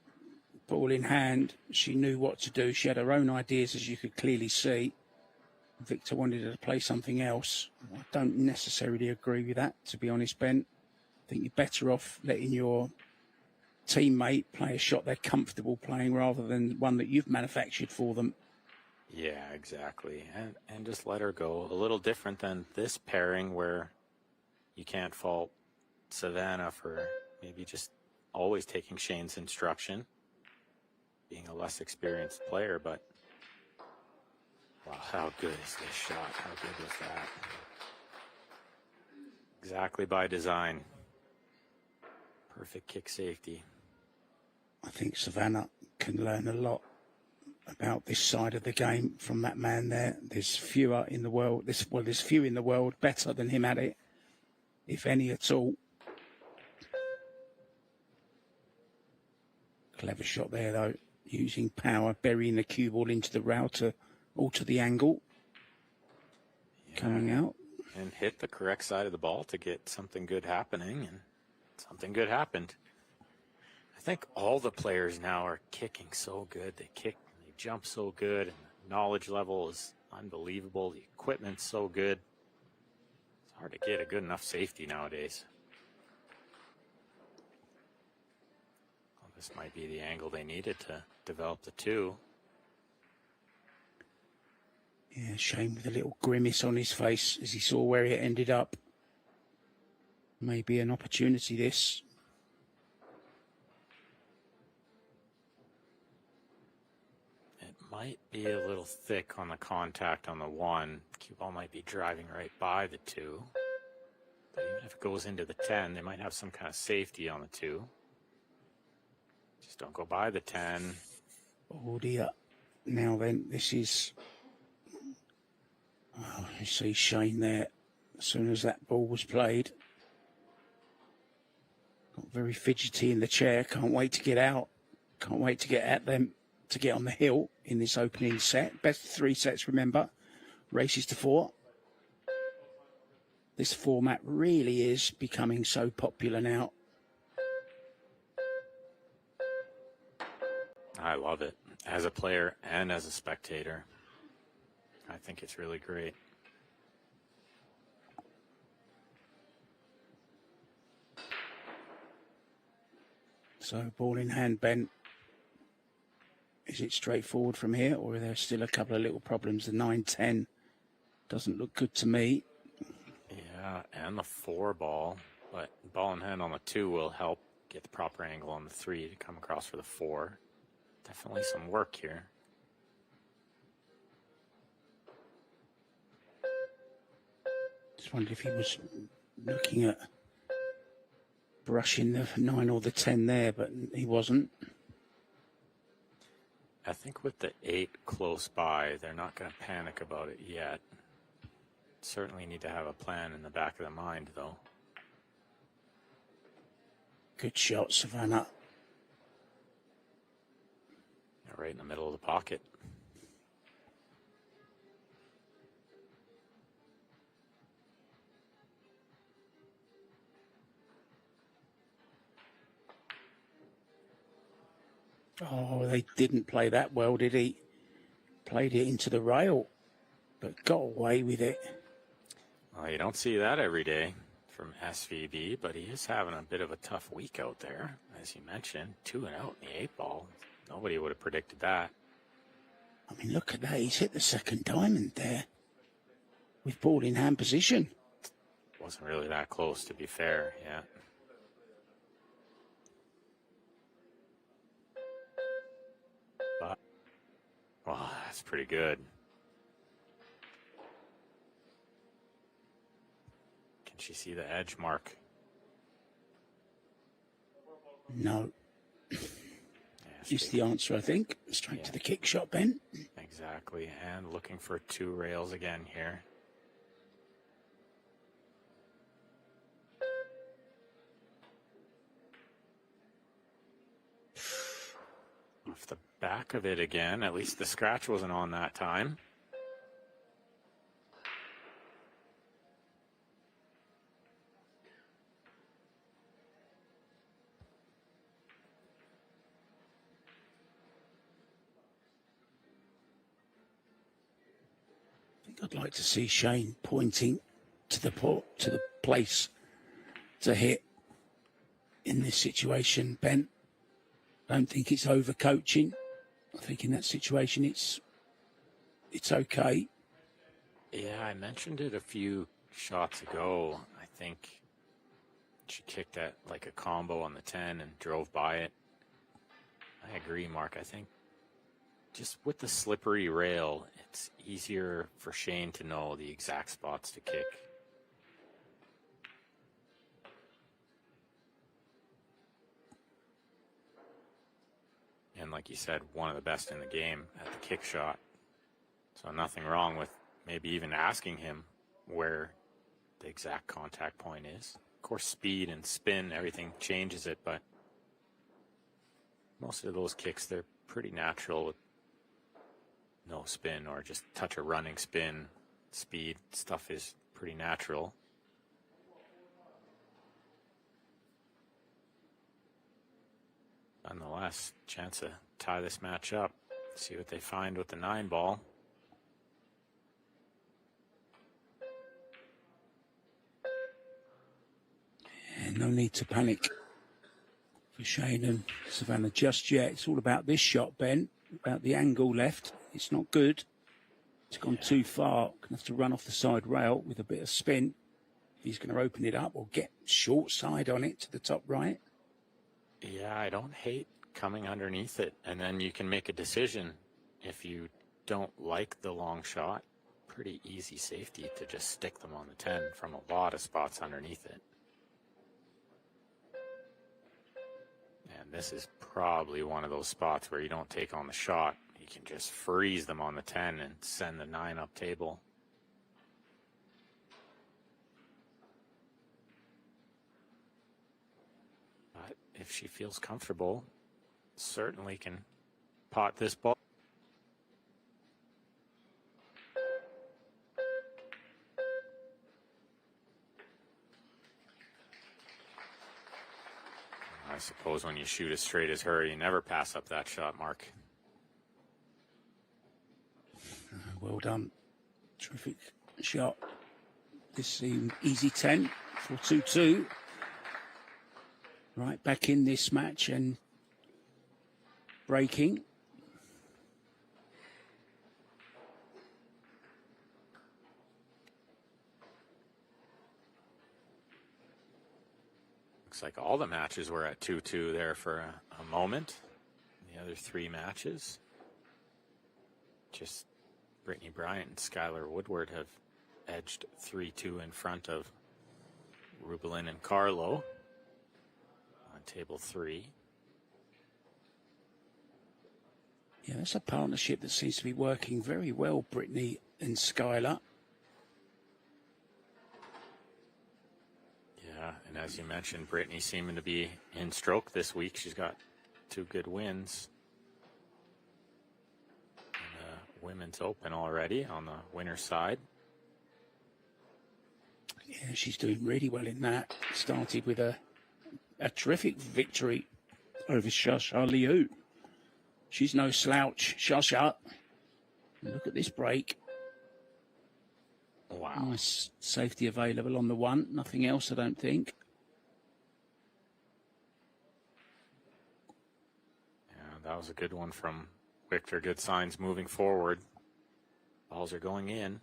Ball in hand, she knew what to do. She had her own ideas, as you could clearly see. Viktor wanted her to play something else. I don't necessarily agree with that, to be honest, Ben. I think you're better off letting your teammate play a shot they're comfortable playing rather than one that you've manufactured for them. Yeah, exactly. And just let her go. A little different than this pairing where you can't fault Savannah for maybe just always taking Shane's instruction, being a less experienced player, but wow, how good is this shot? How good was that? Exactly by design. Perfect kick safety. I think Savannah can learn a lot about this side of the game from that man there. There's fewer in the world. There's few in the world better than him at it, if any at all. Clever shot there, though, using power, burying the cue ball into the rail to alter the angle. Yeah. Coming out. And hit the correct side of the ball to get something good happening, and something good happened. I think all the players now are kicking so good. They kick, they jump so good, and the knowledge level is unbelievable. The equipment's so good. It's hard to get a good enough safety nowadays. Well, this might be the angle they needed to develop the two. Yeah, Shane with a little grimace on his face as he saw where it ended up. Maybe an opportunity, this. It might be a little thick on the contact on the one. Cue ball might be driving right by the two. But even if it goes into the 10, they might have some kind of safety on the two. Just don't go by the 10. Oh dear. Now then, this is... Oh, you see Shane there as soon as that ball was played. Got very fidgety in the chair. Can't wait to get out. Can't wait to get at them, to get on the hill in this opening set. Best of 3 sets, remember. Races to 4. This format really is becoming so popular now. I love it as a player and as a spectator. I think it's really great. So, ball in hand, Ben. Is it straightforward from here, or are there still a couple of little problems? The 9-10 doesn't look good to me. Yeah, and the 4 ball, but ball in hand on the 2 will help get the proper angle on the 3 to come across for the 4. Definitely some work here. Just wondered if he was looking at brushing the 9 or the 10 there, but he wasn't. I think with the 8 close by, they're not going to panic about it yet. Certainly need to have a plan in the back of the mind, though. Good shot, Savannah. Right in the middle of the pocket. Oh, they didn't play that well, did he? Played it into the rail, but got away with it. Well, you don't see that every day from SVB, but he is having a bit of a tough week out there. As you mentioned, 2 and out in the 8 ball. Nobody would have predicted that. I mean, look at that. He's hit the second diamond there with ball in hand position. Wasn't really that close, to be fair, yeah. But, wow, that's pretty good. Can she see the edge mark? No. Is the answer, I think. Straight to the kick shot, Ben. Exactly, and looking for 2 rails again here. Off the back of it again. At least the scratch wasn't on that time. I'd like to see Shane pointing to the place to hit in this situation, Ben. I don't think it's overcoaching. I think in that situation it's okay. Yeah, I mentioned it a few shots ago. I think she kicked that like a combo on the 10 and drove by it. I agree, Mark. I think just with the slippery rail, it's easier for Shane to know the exact spots to kick. And like you said, one of the best in the game at the kick shot. So nothing wrong with maybe even asking him where the exact contact point is. Of course, speed and spin, everything changes it, but most of those kicks, they're pretty natural with no spin or just touch a running spin. Speed stuff is pretty natural. Nonetheless, chance to tie this match up. See what they find with the 9 ball. And no need to panic for Shane and Savannah just yet. It's all about this shot, Ben, about the angle left. It's not good. It's gone too far. Going to have to run off the side rail with a bit of spin. He's going to open it up or get short side on it to the top right. Yeah, I don't hate coming underneath it, and then you can make a decision. If you don't like the long shot, pretty easy safety to just stick them on the 10 from a lot of spots underneath it. And this is probably one of those spots where you don't take on the shot. You can just freeze them on the 10 and send the 9 up table. But if she feels comfortable, certainly can pot this ball. I suppose when you shoot as straight as her, you never pass up that shot, Mark. Well done. Terrific shot. This seemed easy 10 for 2-2. Right back in this match and breaking. Looks like all the matches were at 2-2 there for a moment. The other 3 matches, just Brittany Bryant and Skylar Woodward have edged 3-2 in front of Rubelin and Carlo on table 3. Yeah, that's a partnership that seems to be working very well, Brittany and Skylar. Yeah, and as you mentioned, Brittany seeming to be in stroke this week. She's got 2 good wins. Women's Open already on the winner's side. Yeah, she's doing really well in that. Started with a terrific victory over Shasha Liu. She's no slouch, Shasha. Look at this break. Wow. Nice safety available on the 1. Nothing else, I don't think. Yeah, that was a good one from Victor. Good signs moving forward. Balls are going in.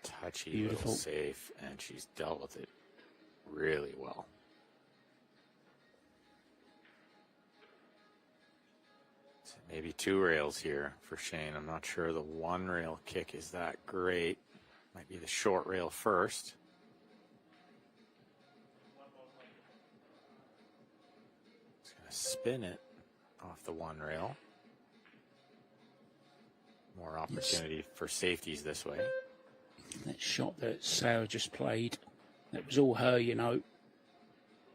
Touchy, Beautiful. little safe, and she's dealt with it really well. So maybe 2 rails here for Shane. I'm not sure the 1 rail kick is that great. Might be the short rail first. Just going to spin it off the 1 rail. More opportunity for safeties this way. That shot that Sarah just played, that was all her, you know.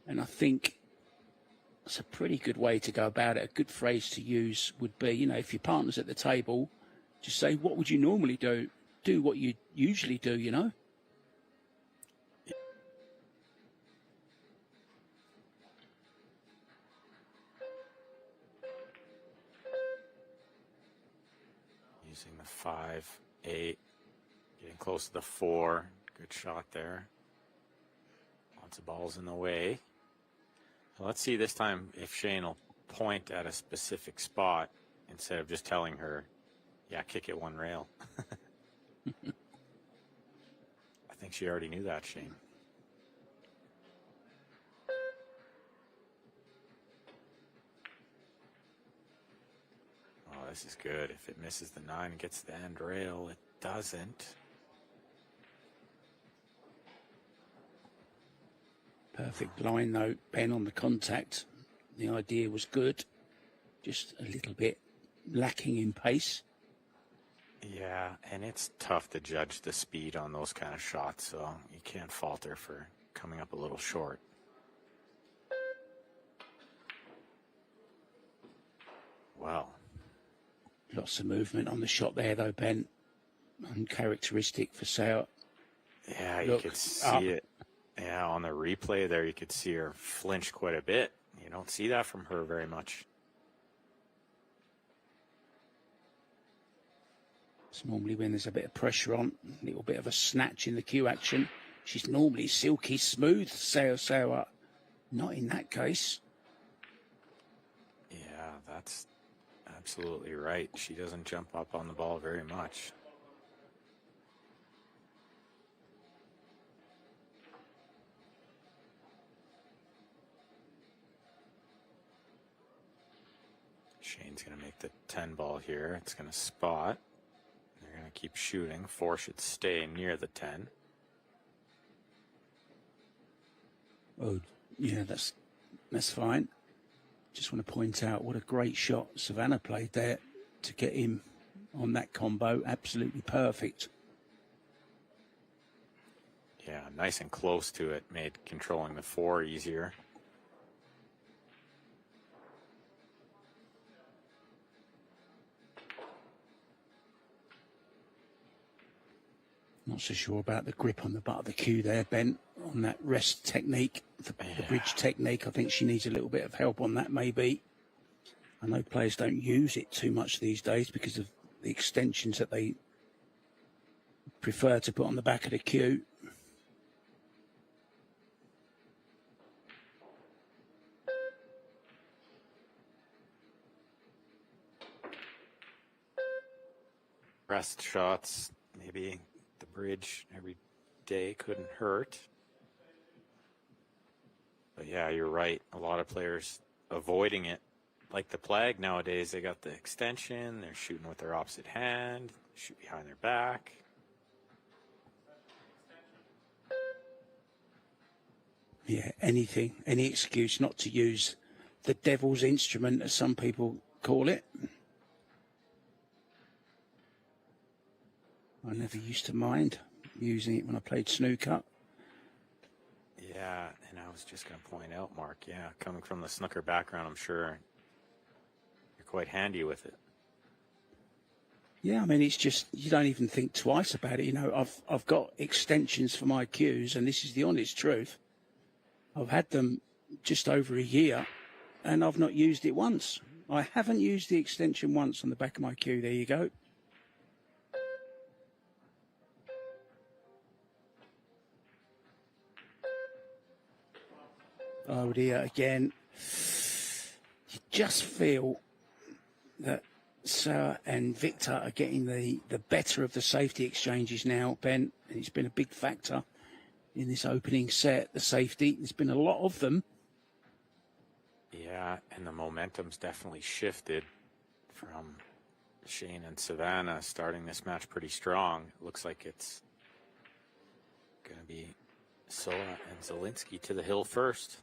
And I think it's a pretty good way to go about it. A good phrase to use would be, you know, if your partner's at the table, just say, what would you normally do? Do what you usually do, you know. Using the 5-8, getting close to the 4. Good shot there. Lots of balls in the way. So let's see this time if Shane will point at a specific spot instead of just telling her, yeah, kick it one rail. I think she already knew that, Shane. Oh, this is good. If it misses the 9 and gets the end rail, it doesn't. Perfect line though, Ben, on the contact. The idea was good, just a little bit lacking in pace. Yeah, and it's tough to judge the speed on those kind of shots, so you can't fault her for coming up a little short. Wow. Lots of movement on the shot there though, Ben. Uncharacteristic for Sauer. Yeah, you could see it. Yeah, on the replay there, you could see her flinch quite a bit. You don't see that from her very much. It's normally when there's a bit of pressure on, a little bit of a snatch in the cue action. She's normally silky smooth, Sauer. Not in that case. Yeah, that's absolutely right. She doesn't jump up on the ball very much. Shane's going to make the 10 ball here. It's going to spot. They're going to keep shooting. 4 should stay near the 10. Oh, yeah, that's fine. Just want to point out what a great shot Savannah played there to get him on that combo. Absolutely perfect. Yeah, nice and close to it. Made controlling the 4 easier. Not so sure about the grip on the butt of the cue there, Ben, on that rest technique, the bridge technique. I think she needs a little bit of help on that, maybe. I know players don't use it too much these days because of the extensions that they prefer to put on the back of the cue. Rest shots, maybe. The bridge every day couldn't hurt. But yeah, you're right. A lot of players avoiding it. Like the Plag nowadays, they got the extension. They're shooting with their opposite hand. Shoot behind their back. Yeah, anything, any excuse not to use the devil's instrument, as some people call it. I never used to mind using it when I played snooker. Yeah, and I was just going to point out, Mark, yeah, coming from the snooker background, I'm sure you're quite handy with it. Yeah, I mean, it's just, you don't even think twice about it. You know, I've got extensions for my cues, and this is the honest truth. I've had them just over a year, and I've not used it once. I haven't used the extension once on the back of my cue. There you go. Oh dear, again. You just feel that Sarah and Victor are getting the better of the safety exchanges now, Ben. And it's been a big factor in this opening set, the safety. There's been a lot of them. Yeah, and the momentum's definitely shifted from Shane and Savannah starting this match pretty strong. It looks like it's going to be Soa and Zielinski to the hill first.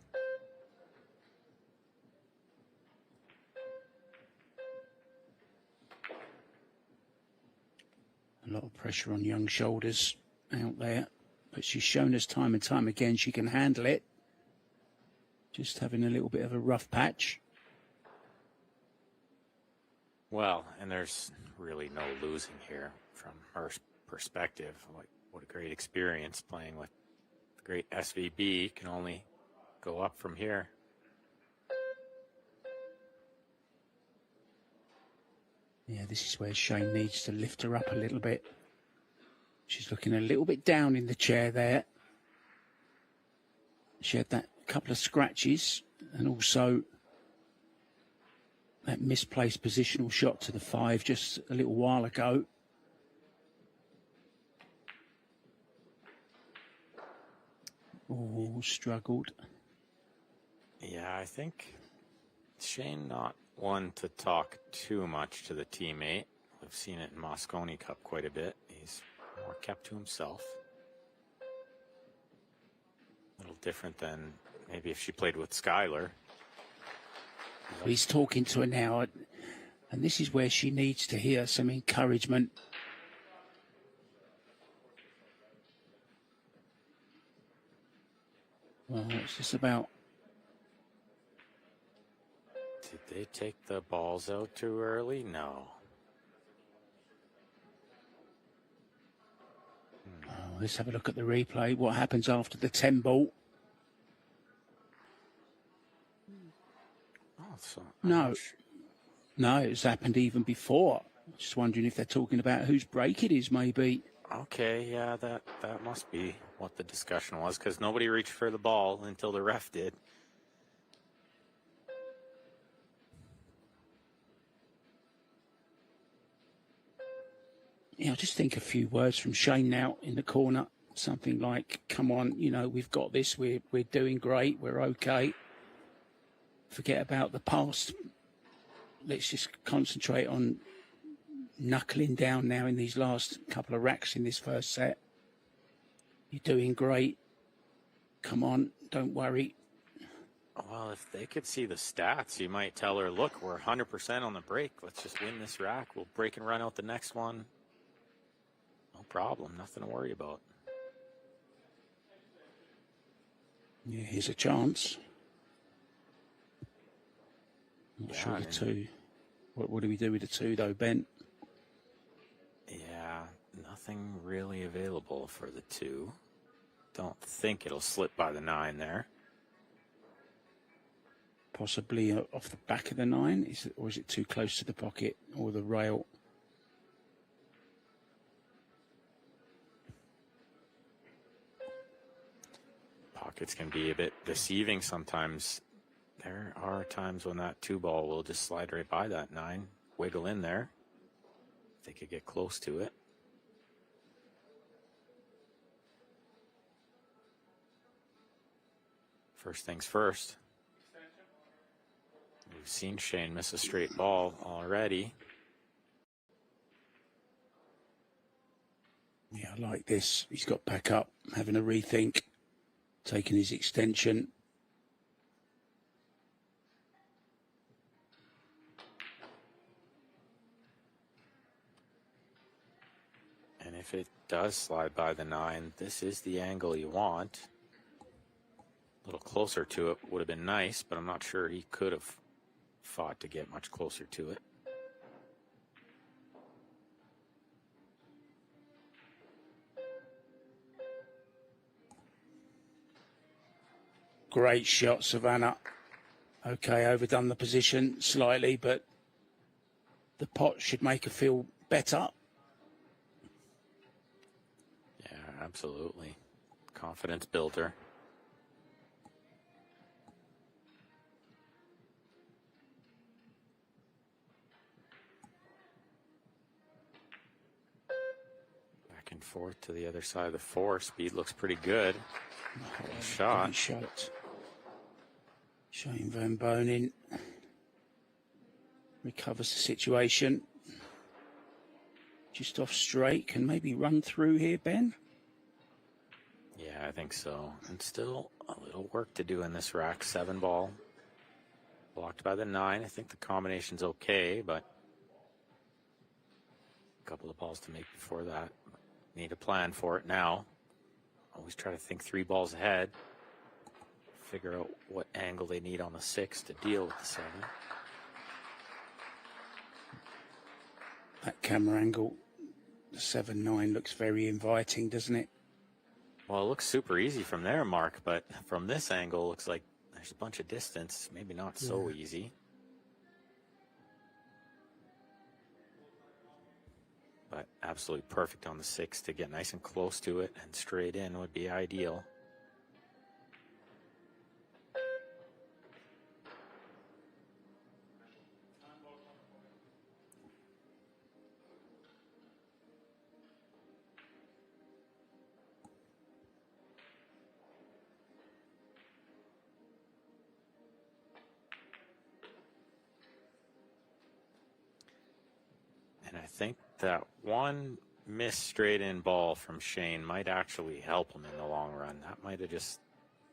A lot of pressure on young shoulders out there. But she's shown us time and time again she can handle it. Just having a little bit of a rough patch. Well, and there's really no losing here from her perspective. Like, what a great experience playing with the great SVB. Can only go up from here. Yeah, this is where Shane needs to lift her up a little bit. She's looking a little bit down in the chair there. She had that couple of scratches and also that misplaced positional shot to the 5 just a little while ago. Oh, struggled. Yeah, I think Shane not one to talk too much to the teammate. We've seen it in Moscone Cup quite a bit. He's more kept to himself. A little different than maybe if she played with Skylar. He's talking to her now, and this is where she needs to hear some encouragement. Well, it's just about... Did they take the balls out too early? No. Oh, let's have a look at the replay. What happens after the 10 ball? Oh, so No. No, it's happened even before. Just wondering if they're talking about whose break it is, maybe. Okay, yeah, that must be what the discussion was, because nobody reached for the ball until the ref did. Yeah, I just think a few words from Shane now in the corner. Something like, come on, you know, we've got this. We're doing great. We're okay. Forget about the past. Let's just concentrate on knuckling down now in these last couple of racks in this first set. You're doing great. Come on, don't worry. Well, if they could see the stats, you might tell her, look, we're 100% on the break. Let's just win this rack. We'll break and run out the next one. No problem. Nothing to worry about. Yeah, here's a chance. Not Yeah, sure the 2. What do we do with the 2, though, Ben? Yeah, nothing really available for the 2. Don't think it'll slip by the 9 there. Possibly off the back of the 9, or is it too close to the pocket or the rail? Pockets can be a bit deceiving sometimes. There are times when that 2 ball will just slide right by that 9, wiggle in there. They could get close to it. First things first. We've seen Shane miss a straight ball already. Yeah, I like this. He's got back up, having a rethink, taking his extension. And if it does slide by the 9, this is the angle you want. A little closer to it would have been nice, but I'm not sure he could have fought to get much closer to it. Great shot, Savannah. Okay, overdone the position slightly, but the pot should make her feel better. Yeah, absolutely. Confidence builder. Back and forth to the other side of the 4. Speed looks pretty good. Shot. Great shot. Shane Van Bonen recovers the situation. Just off straight. Can maybe run through here, Ben? Yeah, I think so. And still a little work to do in this rack. 7 ball. Blocked by the 9. I think the combination's okay, but a couple of balls to make before that. Need a plan for it now. Always try to think 3 balls ahead. Figure out what angle they need on the 6 to deal with the 7. That camera angle, the 7-9, looks very inviting, doesn't it? Well, it looks super easy from there, Mark, but from this angle, it looks like there's a bunch of distance. Maybe not so easy. but absolutely perfect on the 6 to get nice and close to it, and straight in would be ideal. And I think that one missed straight in ball from Shane might actually help him in the long run. That might have just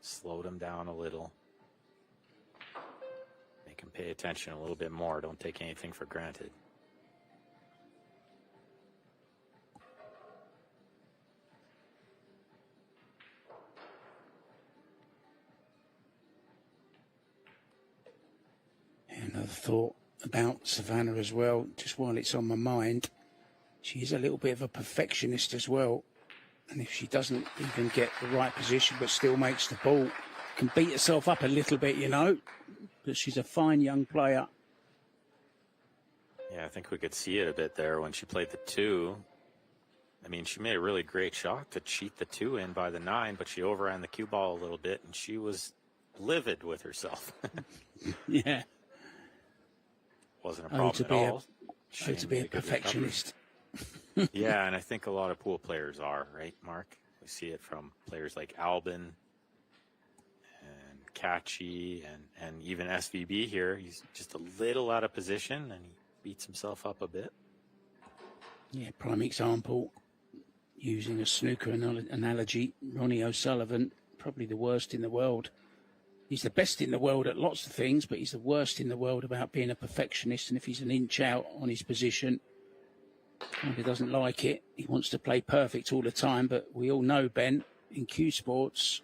slowed him down a little. Make him pay attention a little bit more. Don't take anything for granted. Another thought about Savannah as well, just while it's on my mind. She is a little bit of a perfectionist as well. And if she doesn't even get the right position but still makes the ball, can beat herself up a little bit, you know. But she's a fine young player. Yeah, I think we could see it a bit there when she played the 2. I mean, she made a really great shot to cheat the 2 in by the 9, but she overran the cue ball a little bit, and she was livid with herself. Yeah. Wasn't a problem at all. To be a perfectionist. Yeah, and I think a lot of pool players are, right, Mark? We see it from players like Albin and Catchy and even SVB here. He's just a little out of position, and he beats himself up a bit. Yeah, prime example, using a snooker analogy, Ronnie O'Sullivan, probably the worst in the world. He's the best in the world at lots of things, but he's the worst in the world about being a perfectionist. And if he's an inch out on his position, he doesn't like it. He wants to play perfect all the time. But we all know, Ben, in Q Sports,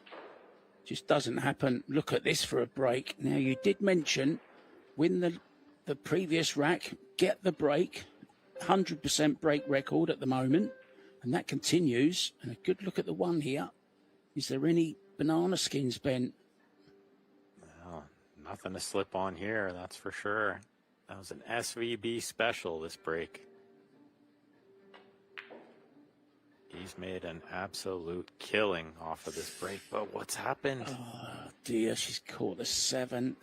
just doesn't happen. Look at this for a break. Now, you did mention win the previous rack, get the break, 100% break record at the moment. And that continues. And a good look at the 1 here. Is there any banana skins, Ben? Nothing to slip on here, that's for sure. That was an SVB special, this break. He's made an absolute killing off of this break, but what's happened? Oh, dear, she's caught the 7.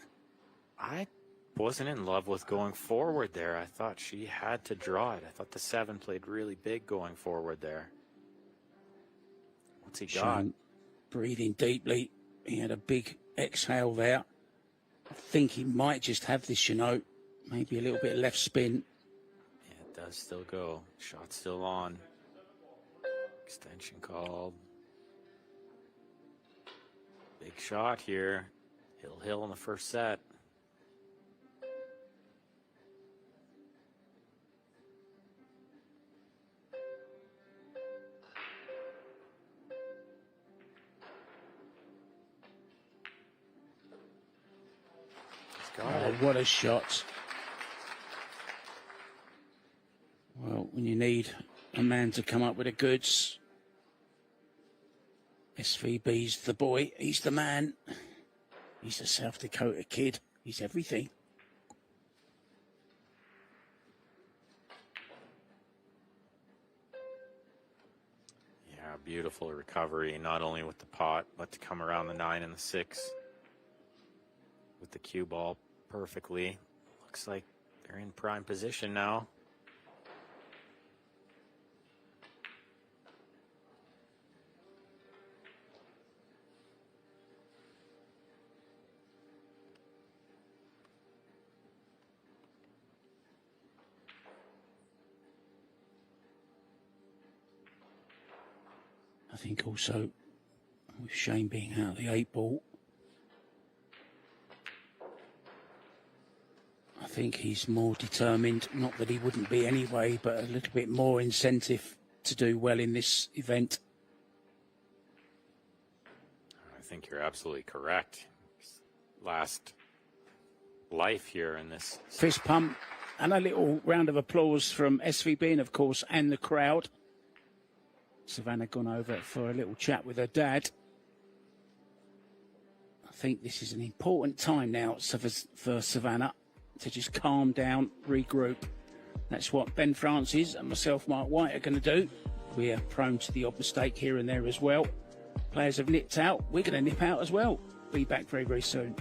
I wasn't in love with going forward there. I thought she had to draw it. I thought the 7 played really big going forward there. What's he got? Shane, breathing deeply. He had a big exhale there. I think he might just have this, you know, maybe a little bit of left spin. Yeah, it does still go. Shot still on. Extension called. Big shot here. Hill in the first set. Oh, what a shot. Well, when you need a man to come up with the goods, SVB's the boy. He's the man. He's a South Dakota kid. He's everything. Yeah, beautiful recovery, not only with the pot, but to come around the 9 and the 6 with the cue ball perfectly. Looks like they're in prime position now. I think also with Shane being out of the 8 ball, I think he's more determined, not that he wouldn't be anyway, but a little bit more incentive to do well in this event. I think you're absolutely correct. Last life here in this. Fist pump and a little round of applause from SVB and, of course, and the crowd. Savannah gone over for a little chat with her dad. I think this is an important time now for Savannah to just calm down, regroup. That's what Ben Francis and myself, Mark White, are going to do. We are prone to the odd mistake here and there as well. Players have nipped out. We're going to nip out as well. Be back very, very soon.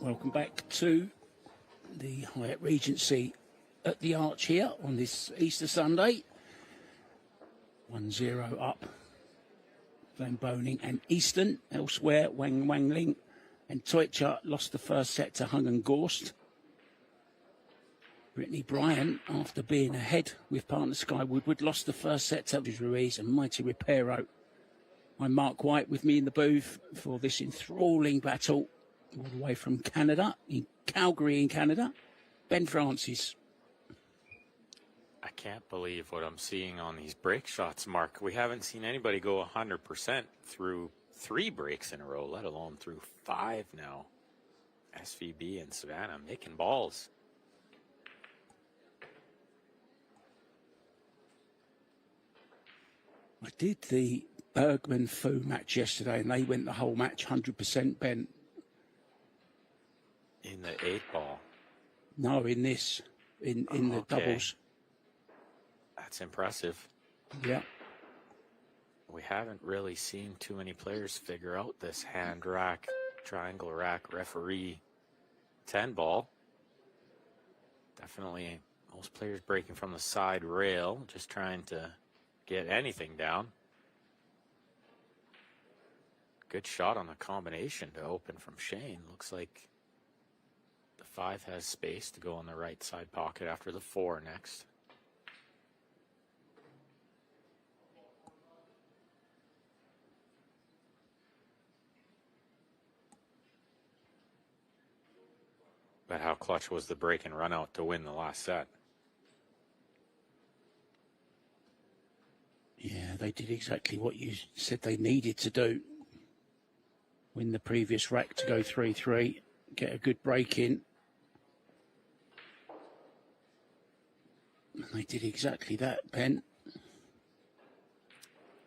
Welcome back to the Hyatt Regency at the Arch here on this Easter Sunday. 1-0 up. Van Boning and Easton. Elsewhere, Wang Ling and Teutsch lost the first set to Hung and Gorst. Brittany Bryan, after being ahead with partner Sky Woodward, lost the first set to Ruiz and Mighty Repero. I'm Mark White with me in the booth for this enthralling battle all the way from Canada, in Calgary in Canada. Ben Francis. I can't believe what I'm seeing on these break shots, Mark. We haven't seen anybody go 100% through 3 breaks in a row, let alone through 5 now. SVB and Savannah making balls. I did the Bergman-Fu match yesterday, and they went the whole match 100%, Ben. In the 8-ball? No, in this, in the doubles. That's impressive. Yeah. We haven't really seen too many players figure out this hand rack, triangle rack, referee 10-ball. Definitely most players breaking from the side rail, just trying to get anything down. Good shot on the combination to open from Shane. Looks like the 5 has space to go on the right side pocket after the 4 next. But how clutch was the break and run out to win the last set? Yeah, they did exactly what you said they needed to do. Win the previous rack to go 3-3, get a good break in. And they did exactly that, Ben.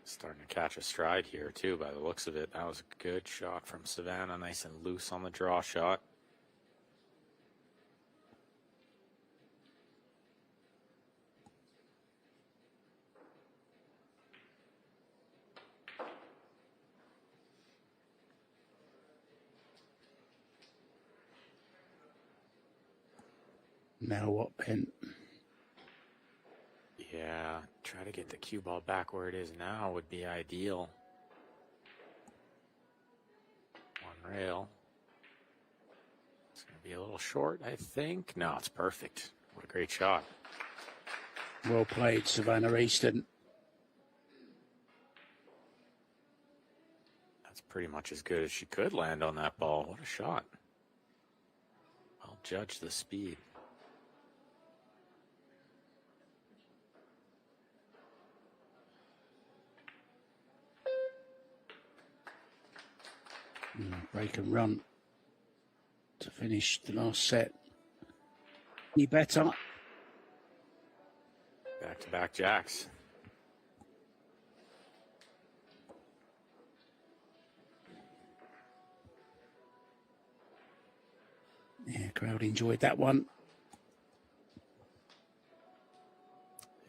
Starting to catch a stride here, too, by the looks of it. That was a good shot from Savannah, nice and loose on the draw shot. Now what, Ben? Yeah, try to get the cue ball back where it is now would be ideal. One rail. It's going to be a little short, I think. No, it's perfect. What a great shot. Well played, Savannah Easton. That's pretty much as good as she could land on that ball. What a shot. I'll judge the speed. Break and run to finish the last set. Any better? Back-to-back jacks. Yeah, crowd enjoyed that one.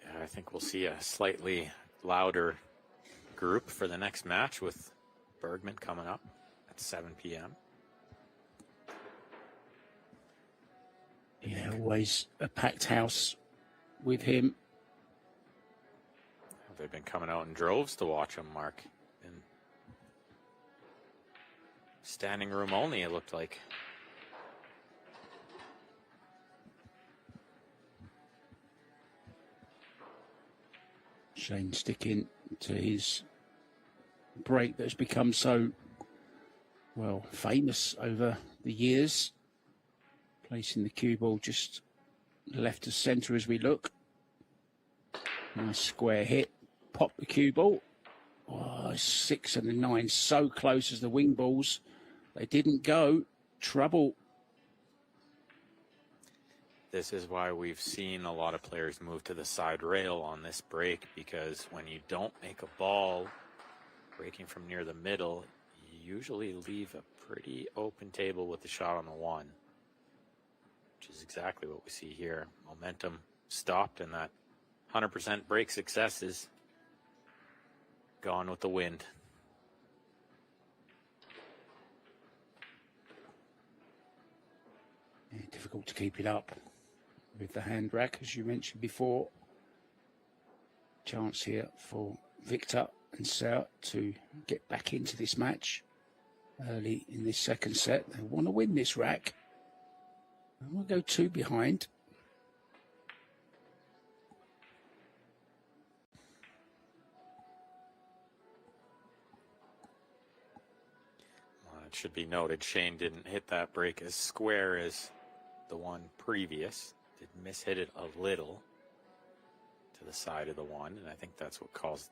Yeah, I think we'll see a slightly louder group for the next match with Bergman coming up at 7 p.m. Yeah, always a packed house with him. They've been coming out in droves to watch him, Mark. In standing room only, it looked like. Shane sticking to his break that's become so, well, famous over the years. Placing the cue ball just left to centre as we look. Nice square hit. Pop the cue ball. Oh, 6 and a 9, so close as the wing balls. They didn't go. Trouble. This is why we've seen a lot of players move to the side rail on this break, because when you don't make a ball breaking from near the middle, you usually leave a pretty open table with the shot on the 1, which is exactly what we see here. Momentum stopped, and that 100% break success is gone with the wind. difficult to keep it up with the hand rack, as you mentioned before. Chance here for Victor and Sarah to get back into this match early in this second set. They want to win this rack. They want to go 2 behind. It should be noted, Shane didn't hit that break as square as the one previous. Did mishit it a little to the side of the one, and I think that's what caused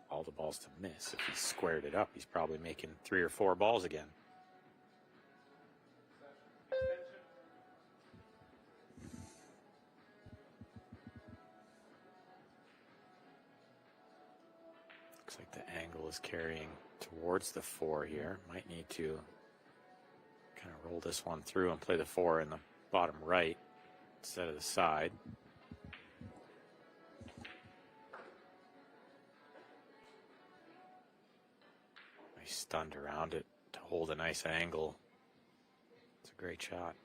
all the balls to miss. If he squared it up, he's probably making 3 or 4 balls again. Looks like the angle is carrying towards the 4 here. Might need to kind of roll this one through and play the 4 in the bottom right instead of the side. Nice stunned around it to hold a nice angle. It's a great shot.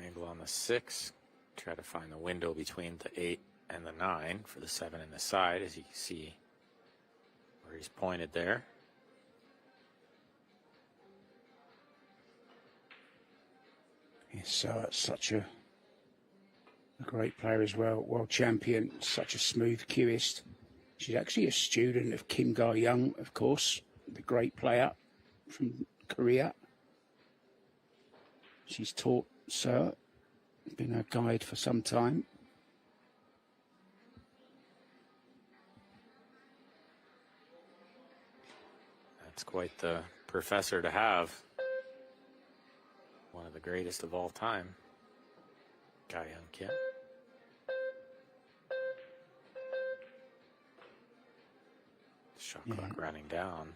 Angle on the 6. Try to find the window between the 8 and the 9 for the 7 in the side, as you can see where he's pointed there. Yes, such a great player as well, world champion, such a smooth cueist. She's actually a student of Kim Ga-young, of course, the great player from Korea. She's taught Sir, been a guide for some time. That's quite the professor to have. One of the greatest of all time, Ga-young Kim. Shot clock running down.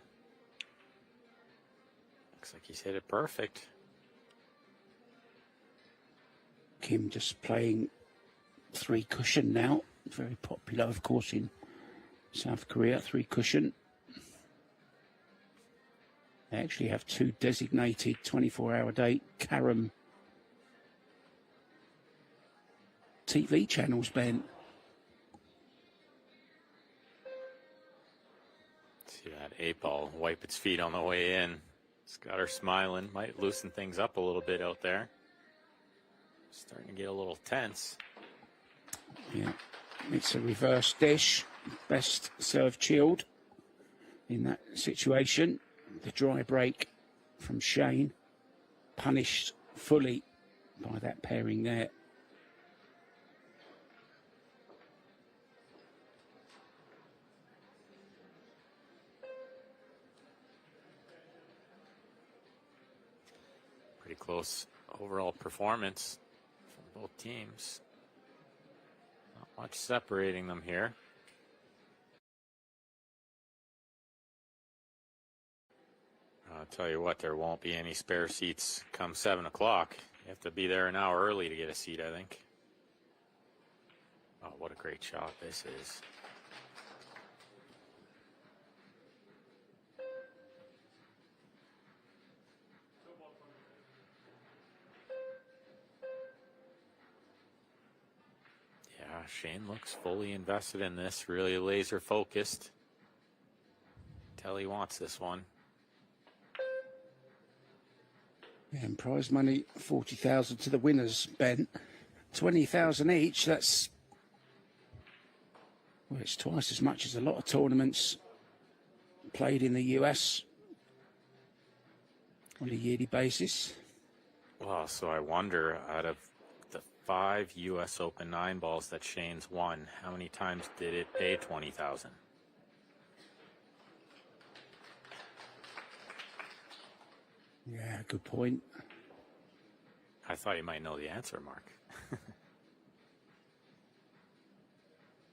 Looks like he's hit it perfect. Kim just playing 3 cushion now. Very popular, of course, in South Korea, 3 cushion. They actually have 2 designated 24-hour-a-day Karam TV channels, Ben. See that 8 ball wipe its feet on the way in. It's got her smiling. Might loosen things up a little bit out there. Starting to get a little tense. Yeah, it's a reverse dish. Best serve chilled in that situation. The dry break from Shane, punished fully by that pairing there. Pretty close overall performance from both teams. Not much separating them here. I'll tell you what, there won't be any spare seats come 7 o'clock. You have to be there an hour early to get a seat, I think. Oh, what a great shot this is. Yeah, Shane looks fully invested in this, really laser focused. Tell he wants this one. And prize money, 40,000 to the winners, Ben. 20,000 each. That's, well, it's twice as much as a lot of tournaments played in the US on a yearly basis. Well, so I wonder, out of the 5 U.S. Open 9 balls that Shane's won, how many times did it pay 20,000? Yeah, good point. I thought you might know the answer, Mark.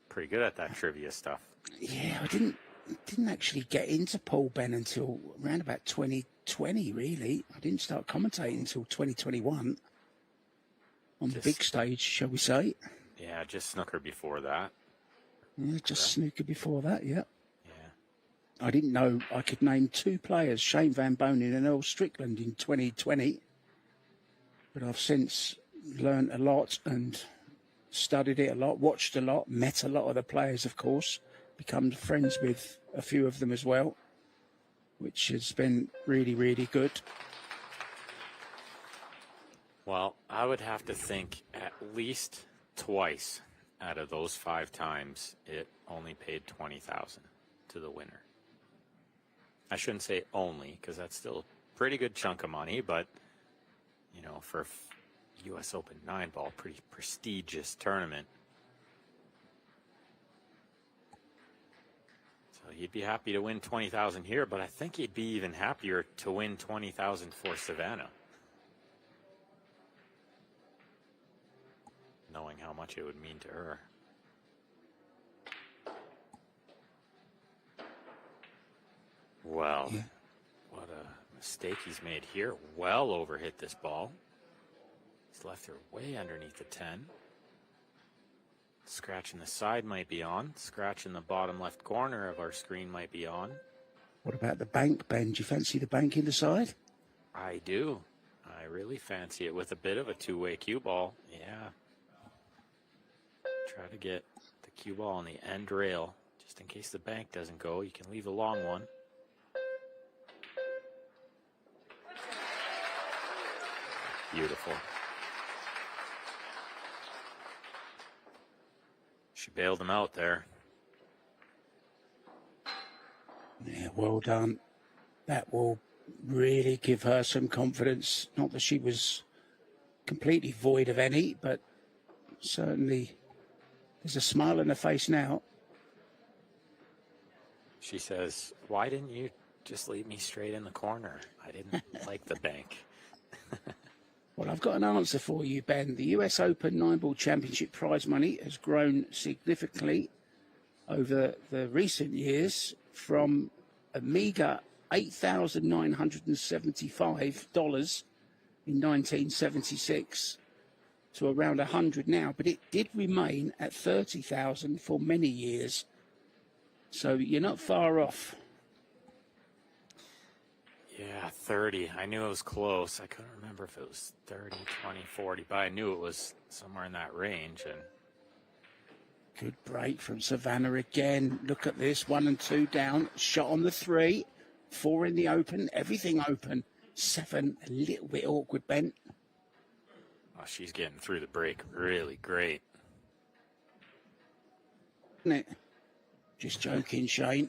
Pretty good at that trivia stuff. Yeah, I didn't actually get into Paul Ben until around about 2020, really. I didn't start commentating until 2021 on the big stage, shall we say. Yeah, just snooker before that. Yeah, just snooker before that, yeah. Yeah. I didn't know I could name 2 players, Shane Van Bonen and Earl Strickland, in 2020. But I've since learned a lot and studied it a lot, watched a lot, met a lot of the players, of course, become friends with a few of them as well, which has been really, really good. Well, I would have to think at least twice out of those 5 times it only paid 20,000 to the winner. I shouldn't say only, because that's still a pretty good chunk of money, but you know, for U.S. Open 9 ball, pretty prestigious tournament. So he'd be happy to win 20,000 here, but I think he'd be even happier to win 20,000 for Savannah, knowing how much it would mean to her. Well, what a mistake he's made here. Well overhit this ball. He's left her way underneath the 10. Scratch in the side might be on. Scratch in the bottom left corner of our screen might be on. What about the bank, Ben? Do you fancy the bank in the side? I do. I really fancy it with a bit of a two-way cue ball. Yeah. Try to get the cue ball on the end rail. Just in case the bank doesn't go, you can leave a long one. Beautiful. She bailed him out there. Yeah, well done. That will really give her some confidence. Not that she was completely void of any, but certainly there's a smile on her face now. She says, "Why didn't you just leave me straight in the corner? I didn't like the bank." Well, I've got an answer for you, Ben. The US Open 9-ball championship prize money has grown significantly over the recent years from a meager $8,975 in 1976 to around 100 now, but it did remain at 30,000 for many years. So you're not far off. Yeah, 30. I knew it was close. I couldn't remember if it was 30, 20, 40, but I knew it was somewhere in that range. And good break from Savannah again. Look at this. 1 and 2 down. Shot on the 3. 4 in the open. Everything open. 7, a little bit awkward, Ben. oh, she's getting through the break really great. Isn't it? Just joking, Shane.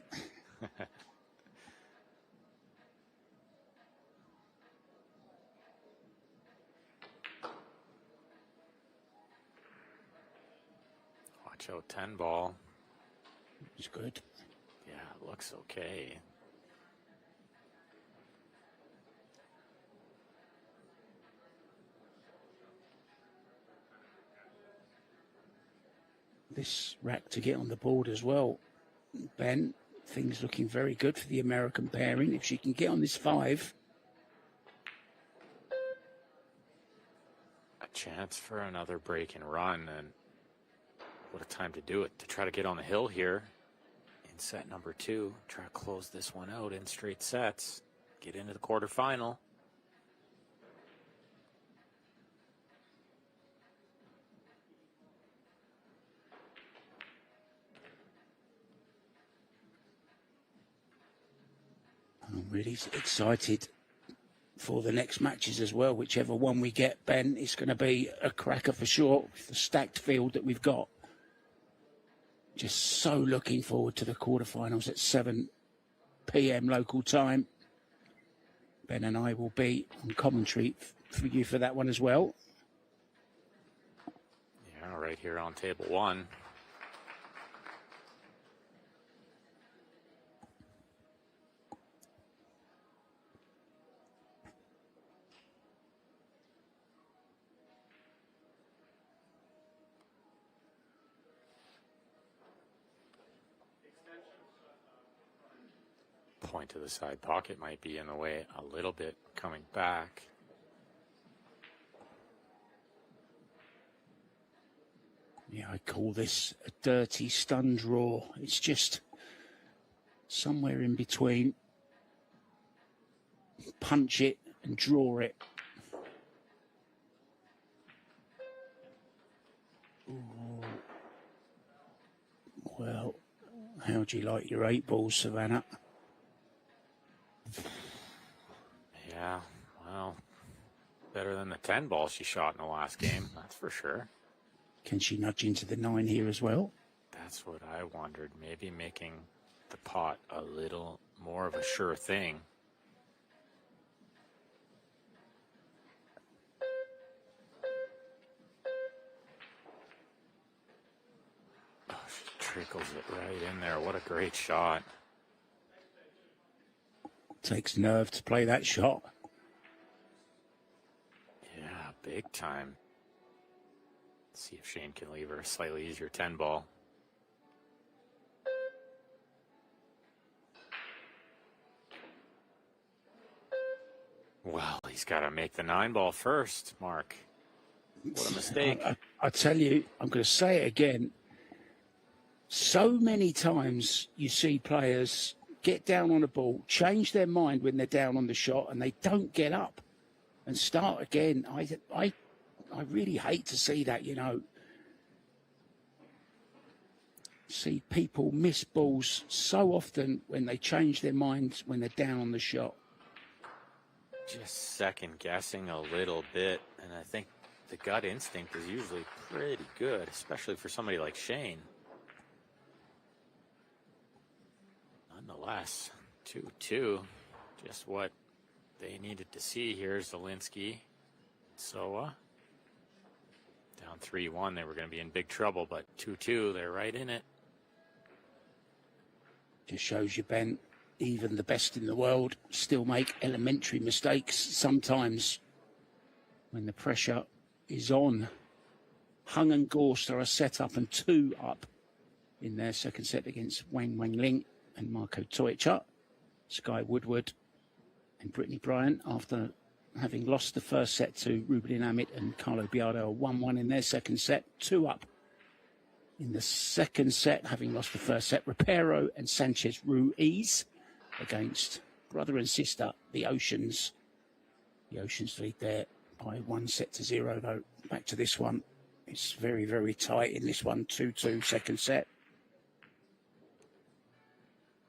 Watch out, 10 ball. It's good. Yeah, it looks okay. This rack to get on the board as well, Ben. Things looking very good for the American pairing. If she can get on this 5. A chance for another break and run, and what a time to do it. To try to get on the hill here in set number 2. Try to close this one out in straight sets. Get into the quarterfinal. I'm really excited for the next matches as well. Whichever one we get, Ben, it's going to be a cracker for sure with the stacked field that we've got. Just so looking forward to the quarterfinals at 7 p.m. local time. Ben and I will be on commentary for you for that one as well. right here on table one. Point to the side pocket might be in the way a little bit coming back. Yeah, I call this a dirty stun draw. It's just somewhere in between. Punch it and draw it. Ooh. Well, how do you like your 8 balls, Savannah? Yeah, well, better than the 10 ball she shot in the last game, that's for sure. Can she nudge into the 9 here as well? That's what I wondered. Maybe making the pot a little more of a sure thing. Oh, she trickles it right in there. What a great shot. Takes nerve to play that shot. Yeah, big time. Let's see if Shane can leave her a slightly easier 10 ball. Well, he's got to make the 9 ball first, Mark. What a mistake. I tell you, I'm going to say it again. So many times you see players get down on a ball, change their mind when they're down on the shot, and they don't get up and start again. I really hate to see that, you know. See people miss balls so often when they change their minds when they're down on the shot. Just second guessing a little bit, and I think the gut instinct is usually pretty good, especially for somebody like Shane. Nonetheless, 2-2, just what they needed to see here. Zielinski, Soa. Down 3-1, they were going to be in big trouble, but 2-2, they're right in it. Just shows you, Ben, even the best in the world still make elementary mistakes sometimes when the pressure is on. Hung and Gorst are a set up and 2 up in their second set against Wang Ling and Marco Toicha. Sky Woodward and Brittany Bryant, after having lost the first set to Rubelin Amit and Carlo Biardo, are 1-1 in their second set, 2 up. In the second set, having lost the first set, Rapero and Sanchez Ruiz against brother and sister, the Oceans. The Oceans lead there by 1-0, though. Back to this one. It's very, very tight in this one, 2-2 second set.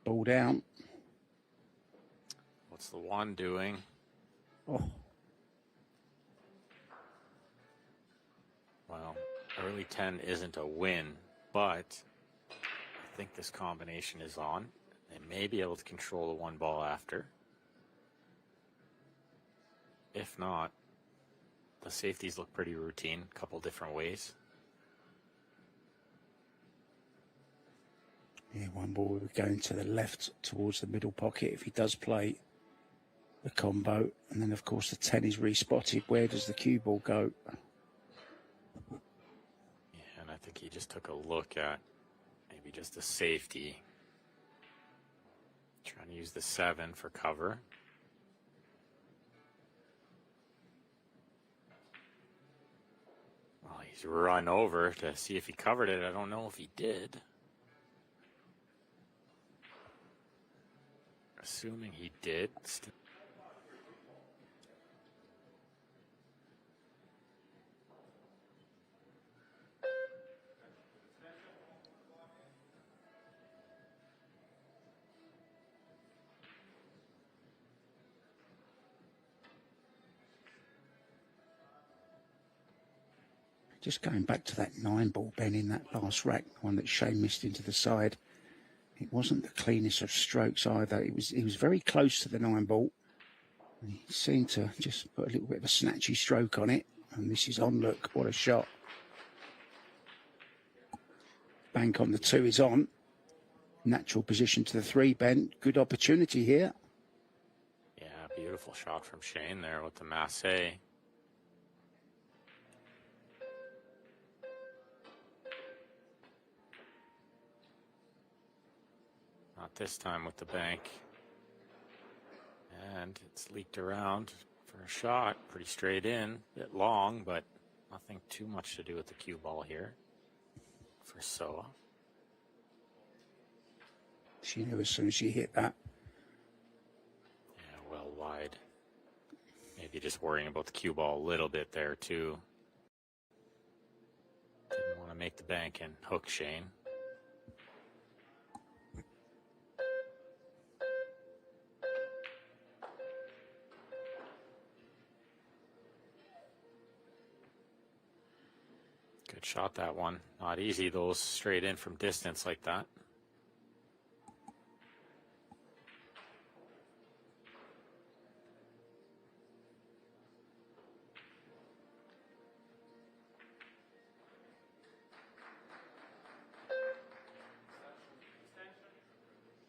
Ball down. What's the 1 doing? Oh, Well, early 10 isn't a win, but I think this combination is on. They may be able to control the 1 ball after. If not, the safeties look pretty routine, a couple different ways. yeah, 1 ball going to the left towards the middle pocket if he does play the combo. And then, of course, the 10 is respotted. Where does the cue ball go? Yeah, and I think he just took a look at maybe just a safety. Trying to use the 7 for cover. Well, he's run over to see if he covered it. I don't know if he did. Assuming he did. Just going back to that 9 ball, Ben, in that last rack, one that Shane missed into the side. It wasn't the cleanest of strokes either. It was very close to the 9 ball. And he seemed to just put a little bit of a snatchy stroke on it. And this is on look. What a shot. Bank on the 2 is on. Natural position to the 3 bent. Good opportunity here. Yeah, beautiful shot from Shane there with the Massey. Not this time with the bank. And it's leaked around for a shot. Pretty straight in. A bit long, but nothing too much to do with the cue ball here for Soa. She knew as soon as she hit that. Yeah, well wide. Maybe just worrying about the cue ball a little bit there too. Didn't want to make the bank and hook Shane. Good shot, that one. Not easy, those straight in from distance like that.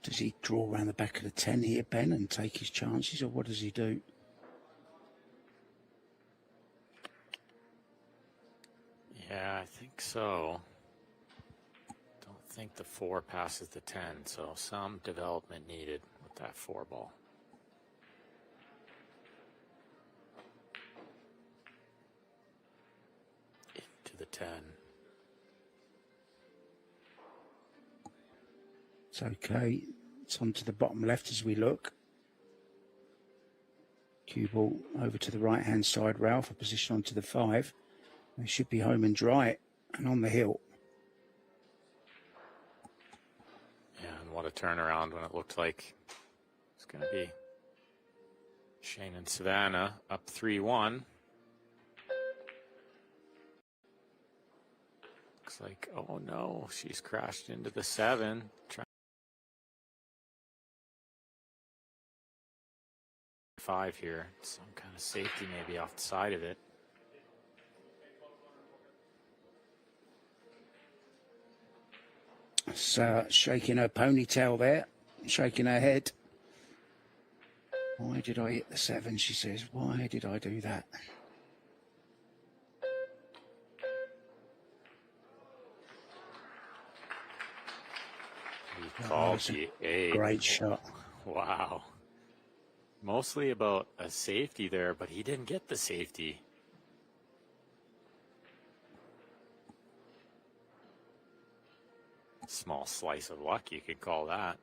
Does he draw around the back of the 10 here, Ben, and take his chances, or what does he do? Yeah, I think so. Don't think the 4 passes the 10, so some development needed with that 4 ball. Into the 10. It's okay. It's on to the bottom left as we look. Cue ball over to the right-hand side, Ralph, a position onto the 5. They should be home and dry and on the hill. Yeah, and what a turnaround when it looked like it's going to be Shane and Savannah up 3-1. Looks like, oh no, she's crashed into the 7. Trying 5 here. Some kind of safety maybe off the side of it. Shaking her ponytail there, shaking her head. Why did I hit the 7, she says. Why did I do that? He called the 8. Great shot. Wow. Mostly about a safety there, but he didn't get the safety. Small slice of luck, you could call that.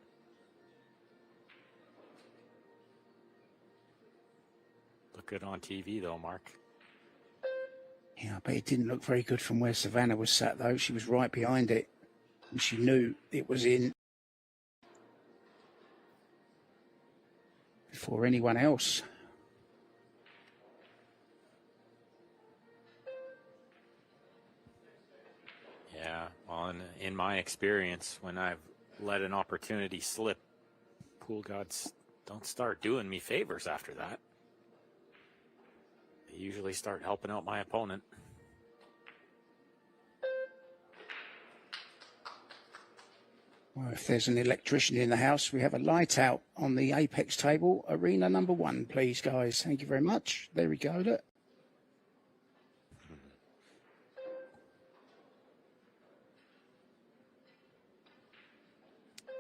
Look good on TV, though, Mark. Yeah, but it didn't look very good from where Savannah was sat, though. She was right behind it, and she knew it was in before anyone else. Yeah, well, in my experience, when I've let an opportunity slip, pool gods don't start doing me favors after that. They usually start helping out my opponent. Well, if there's an electrician in the house, we have a light out on the apex table. Arena number 1, please, guys. Thank you very much. There we go. Look.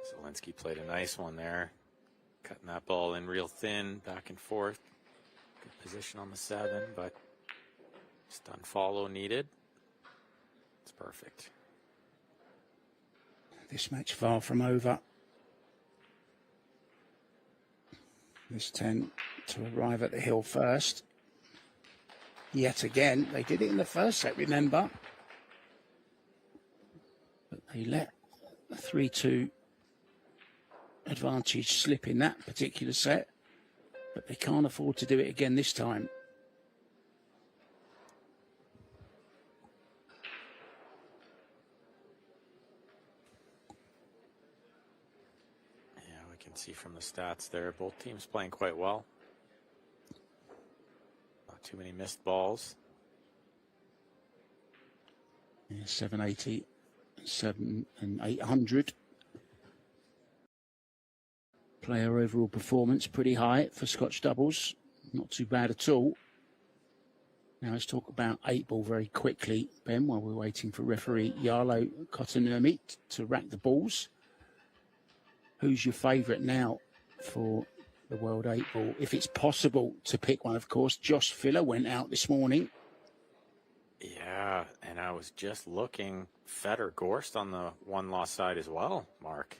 Zelensky played a nice one there, cutting that ball in real thin, back and forth. Good position on the 7, but just unfollow needed. It's perfect. This match far from over. This 10 to arrive at the hill first. Yet again, they did it in the first set, remember? But they let a 3-2 advantage slip in that particular set. But they can't afford to do it again this time. Yeah, we can see from the stats there, both teams playing quite well. Not too many missed balls. Yeah, 780 7 and 800. Player overall performance pretty high for Scotch doubles. Not too bad at all. Now let's talk about 8-ball very quickly, Ben, while we're waiting for referee Jarlo Kotonurmi to rack the balls. Who's your favourite now for the World 8-ball? If it's possible to pick one, of course. Josh Filler went out this morning. Yeah, and I was just looking. Feder Gorst on the one-loss side as well, Mark.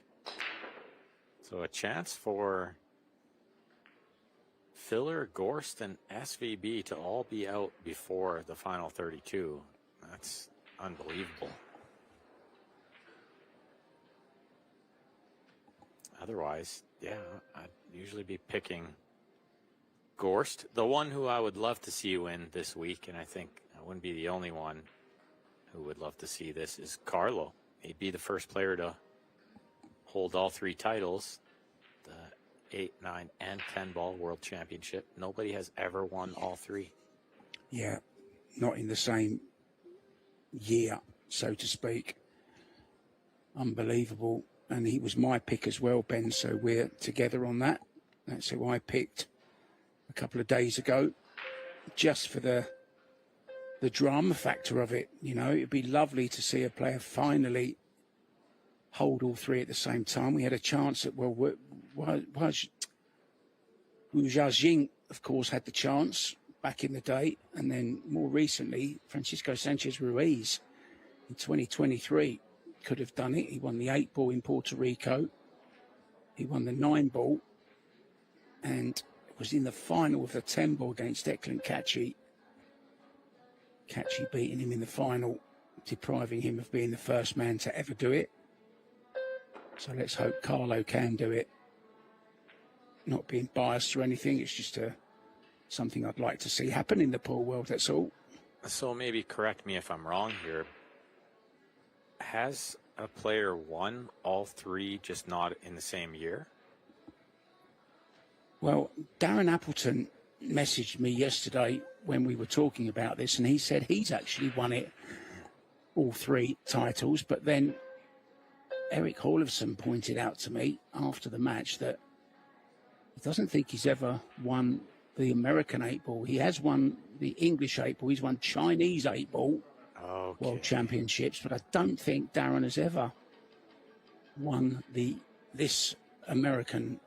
So a chance for Filler, Gorst, and SVB to all be out before the final 32. That's unbelievable. Otherwise, yeah, I'd usually be picking Gorst. The one who I would love to see win this week, and I think I wouldn't be the only one who would love to see this, is Carlo. He'd be the first player to hold all 3 titles, the 8, 9, and 10 ball world championship. Nobody has ever won all 3. Yeah, not in the same year, so to speak. Unbelievable. And he was my pick as well, Ben, so we're together on that. That's who I picked a couple of days ago, just for the drama factor of it. You know, it'd be lovely to see a player finally hold all 3 at the same time. We had a chance at, well, Wu Jiajing, of course, had the chance back in the day. And then more recently, Francisco Sanchez Ruiz in 2023 could have done it. He won the 8-ball in Puerto Rico. He won the 9-ball and was in the final of the 10-ball against Declan Catchy. Catchy beating him in the final, depriving him of being the first man to ever do it. So let's hope Carlo can do it. Not being biased or anything, it's just something I'd like to see happen in the pool world, that's all. So maybe correct me if I'm wrong here. Has a player won all 3, just not in the same year? Well, Darren Appleton messaged me yesterday when we were talking about this, and he said he's actually won it, all 3 titles. But then Eric Hallefson pointed out to me after the match that he doesn't think he's ever won the American 8-ball. He has won the English 8-ball. He's won Chinese 8-ball. Okay. World Championships, but I don't think Darren has ever won this American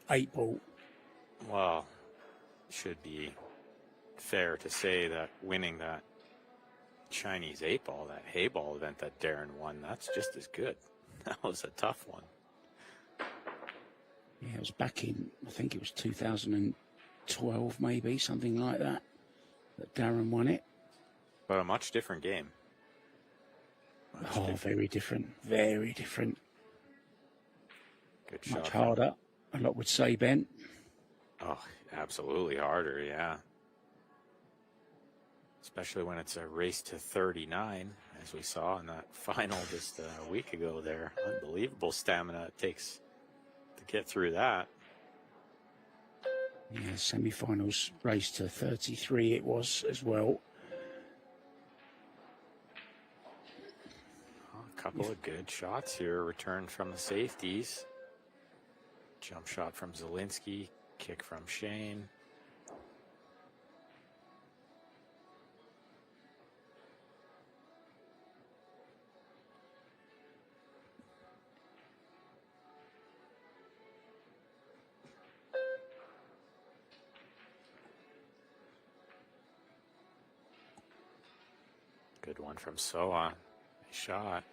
8-ball. Well, should be fair to say that winning that Chinese 8-ball, that Hayball event that Darren won, that's just as good. That was a tough one. Yeah, it was back in, I think it was 2012, maybe, something like that Darren won it. But a much different game. Very different. Very different. Good shot. Much harder, a lot would say, Ben. Oh, absolutely harder, yeah. Especially when it's a race to 39, as we saw in that final just a week ago there. Unbelievable stamina it takes to get through that. Yeah, semi-finals race to 33 it was as well. A couple of good shots here, returned from the safeties. Jump shot from Zielinski, kick from Shane. Good one from Soa. Nice shot.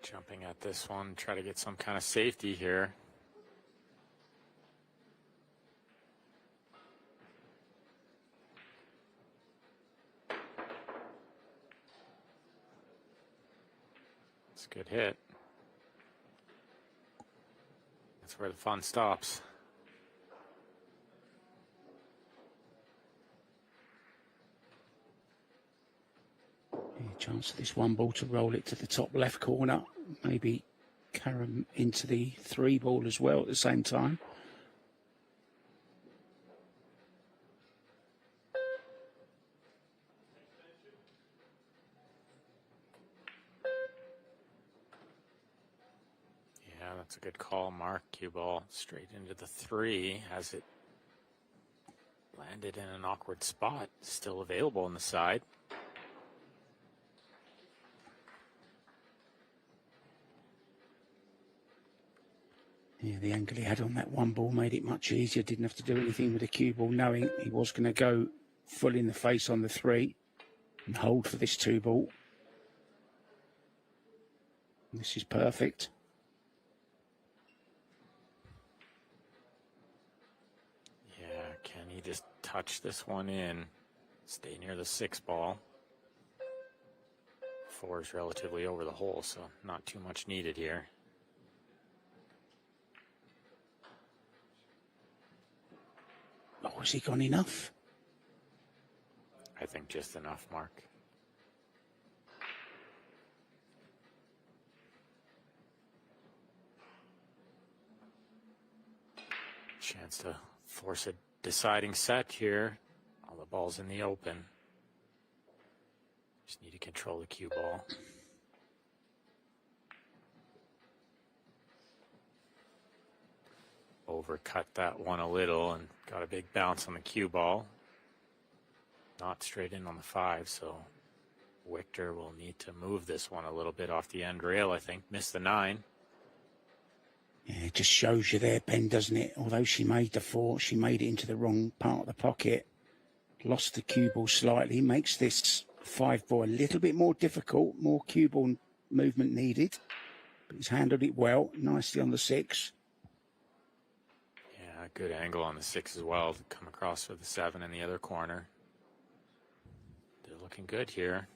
Jumping at this one, try to get some kind of safety here. It's a good hit. That's where the fun stops. Chance of this one ball to roll it to the top left corner. Maybe carry him into the 3 ball as well at the same time. Yeah, that's a good call, Mark. Cue ball straight into the 3 as it landed in an awkward spot. Still available on the side. Yeah, the angle he had on that one ball made it much easier. Didn't have to do anything with the cue ball, knowing he was going to go full in the face on the 3 and hold for this 2 ball. This is perfect. Yeah, can he just touch this one in? Stay near the 6 ball. 4 is relatively over the hole, so not too much needed here. Oh, has he gone enough? I think just enough, Mark. Chance to force a deciding set here. All the balls in the open. Just need to control the cue ball. Overcut that one a little and got a big bounce on the cue ball. Not straight in on the 5, so Victor will need to move this one a little bit off the end rail, I think. Missed the 9. Yeah, it just shows you there, Ben, doesn't it? Although she made the 4, she made it into the wrong part of the pocket. Lost the cue ball slightly. Makes this 5 ball a little bit more difficult. More cue ball movement needed. But he's handled it well. Nicely on the 6. Yeah, good angle on the 6 as well to come across for the 7 in the other corner. They're looking good here.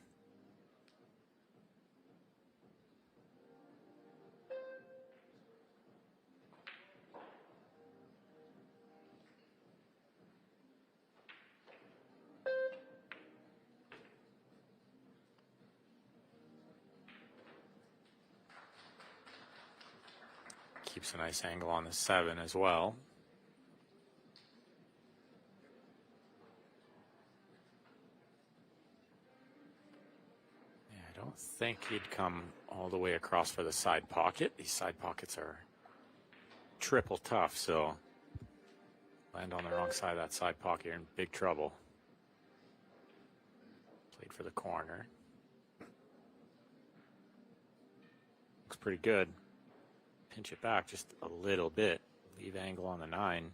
Keeps a nice angle on the 7 as well. Yeah, I don't think he'd come all the way across for the side pocket. These side pockets are triple tough, so land on the wrong side of that side pocket, you're in big trouble. Played for the corner. Looks pretty good. Pinch it back just a little bit. Leave angle on the 9.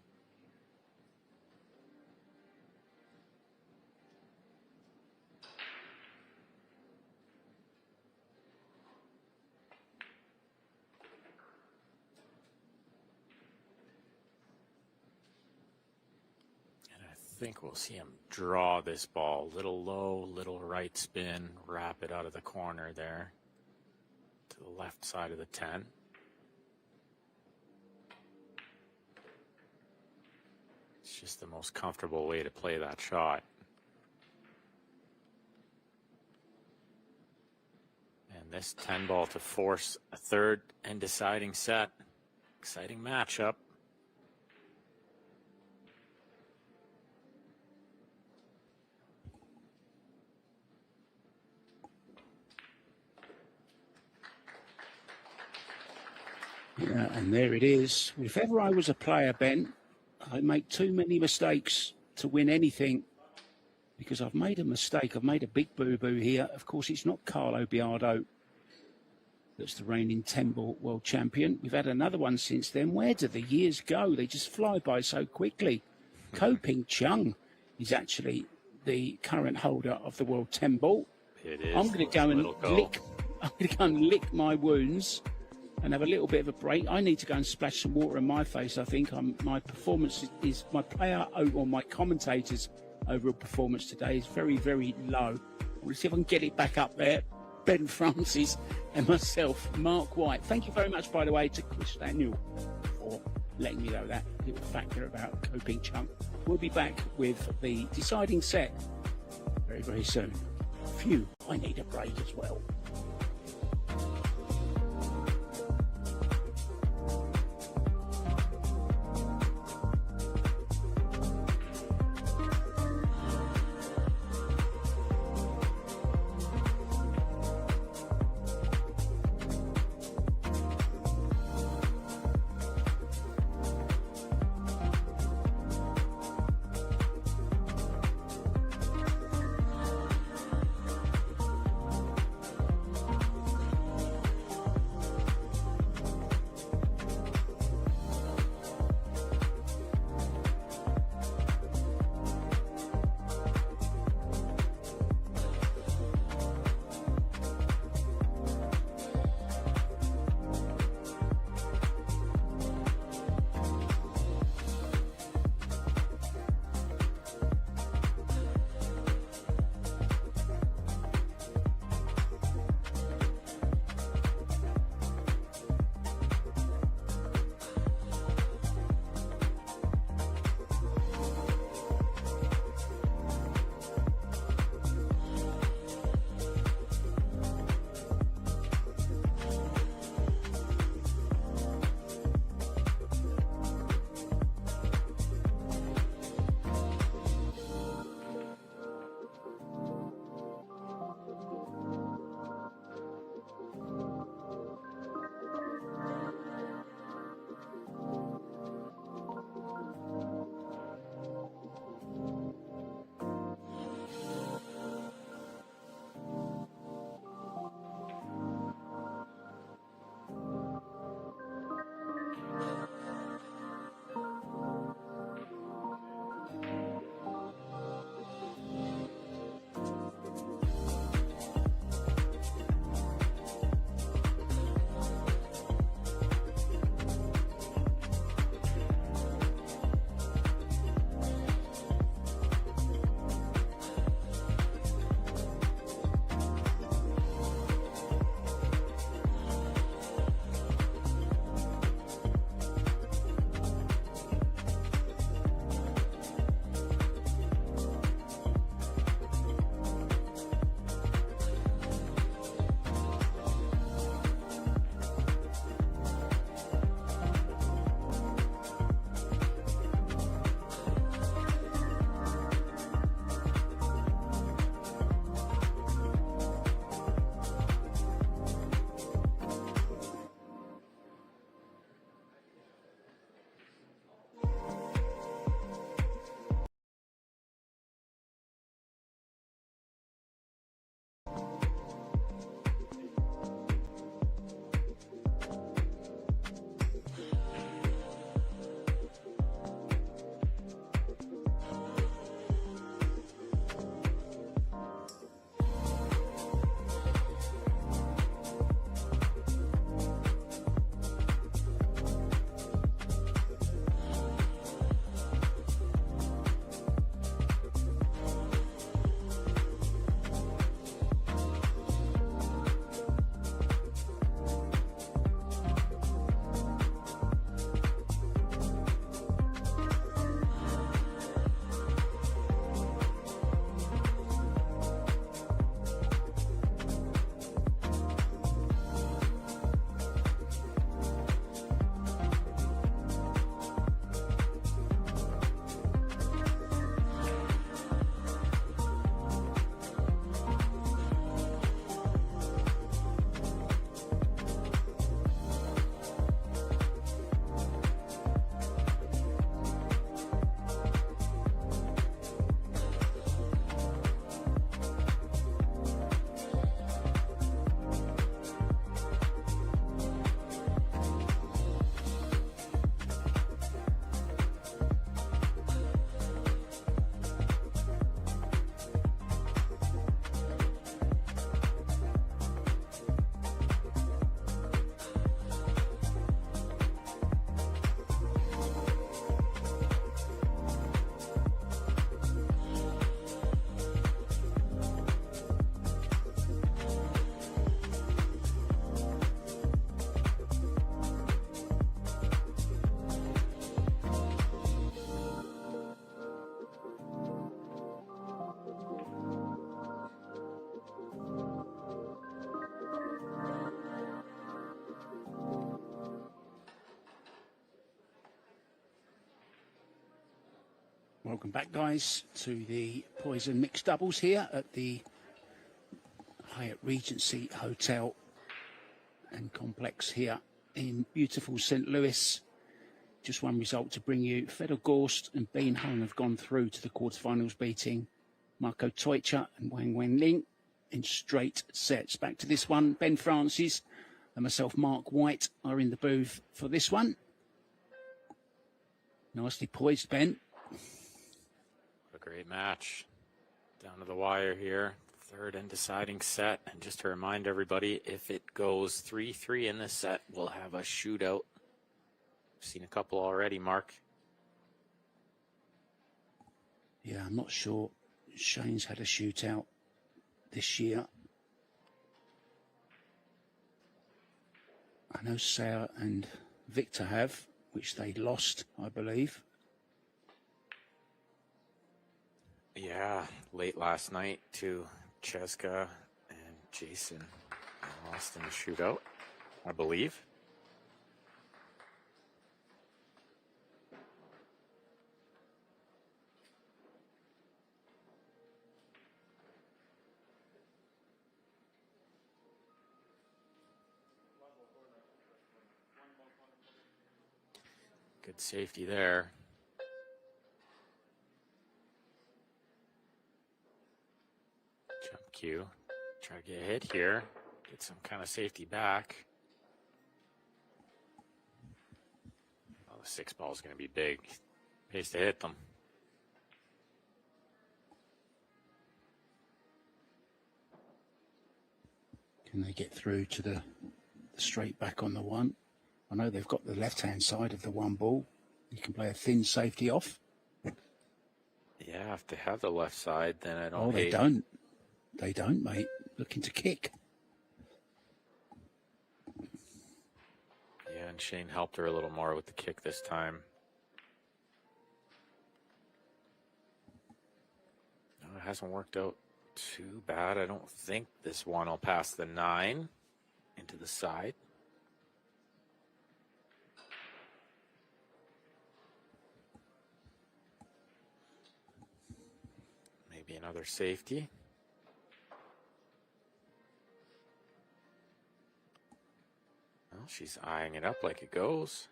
And I think we'll see him draw this ball. Little low, little right spin, wrap it out of the corner there to the left side of the 10. It's just the most comfortable way to play that shot. And this 10 ball to force a third and deciding set. Exciting matchup. Yeah, and there it is. If ever I was a player, Ben, I make too many mistakes to win anything because I've made a mistake. I've made a big boo-boo here. Of course, it's not Carlo Biardo that's the reigning 10-ball world champion. We've had another one since then. Where do the years go? They just fly by so quickly. Ko-Ping Chung is actually the current holder of the world 10-ball. It is. I'm going to go and lick my wounds and have a little bit of a break. I need to go and splash some water in my face. I think my performance is my player or my commentators' overall performance today is very, very low. We'll see if I can get it back up there. Ben Francis and myself, Mark White. Thank you very much, by the way, to Chris Daniel. for letting me know that little factor about coping chunk. We'll be back with the deciding set very, very soon. Phew, I need a break as well. Welcome back, guys, to the Poison Mixed Doubles here at the Hyatt Regency Hotel and Complex here in beautiful St. Louis. Just one result to bring you. Fedor Gorst and Bean Hung have gone through to the quarterfinals, beating Marco Teucher and Wang Wenling in straight sets. Back to this one. Ben Francis and myself, Mark White, are in the booth for this one. Nicely poised, Ben. What a great match. Down to the wire here. Third and deciding set. And just to remind everybody, if it goes 3-3 in this set, we'll have a shootout. I've seen a couple already, Mark. Yeah, I'm not sure Shane's had a shootout this year. I know Sarah and Victor have, which they lost, I believe. Yeah, late last night to Cheska and Jason. They lost in the shootout, I believe. Good safety there. Jump cue. Try to get a hit here. Get some kind of safety back. Oh, the 6 ball is going to be big. Pays to hit them. Can they get through to the straight back on the one? I know they've got the left-hand side of the one ball. You can play a thin safety off. Yeah, if they have the left side, then I don't. Oh, they don't. They don't, mate. Looking to kick. Yeah, and Shane helped her a little more with the kick this time. No, it hasn't worked out too bad. I don't think this one will pass the 9 into the side. Maybe another safety. Well, she's eyeing it up like it goes.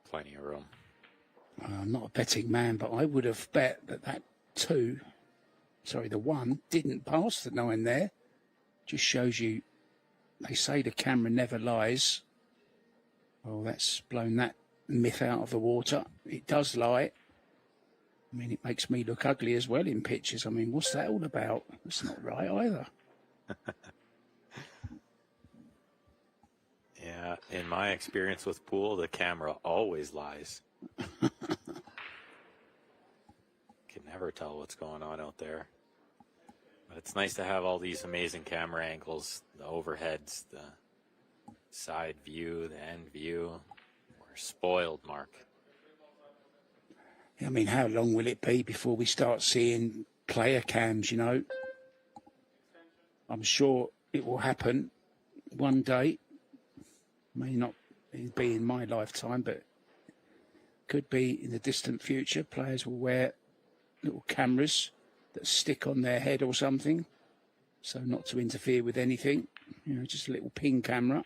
Plenty of room. I'm not a betting man, but I would have bet that the 1 didn't pass the 9 there. Just shows you, they say the camera never lies. Well, that's blown that myth out of the water. It does lie. I mean, it makes me look ugly as well in pictures. I mean, what's that all about? It's not right either. Yeah, in my experience with pool, the camera always lies. Can never tell what's going on out there. But it's nice to have all these amazing camera angles, the overheads, the side view, the end view. We're spoiled, Mark. I mean, how long will it be before we start seeing player cams, you know? I'm sure it will happen one day. May not be in my lifetime, but could be in the distant future. Players will wear little cameras that stick on their head or something, so not to interfere with anything. You know, just a little ping camera,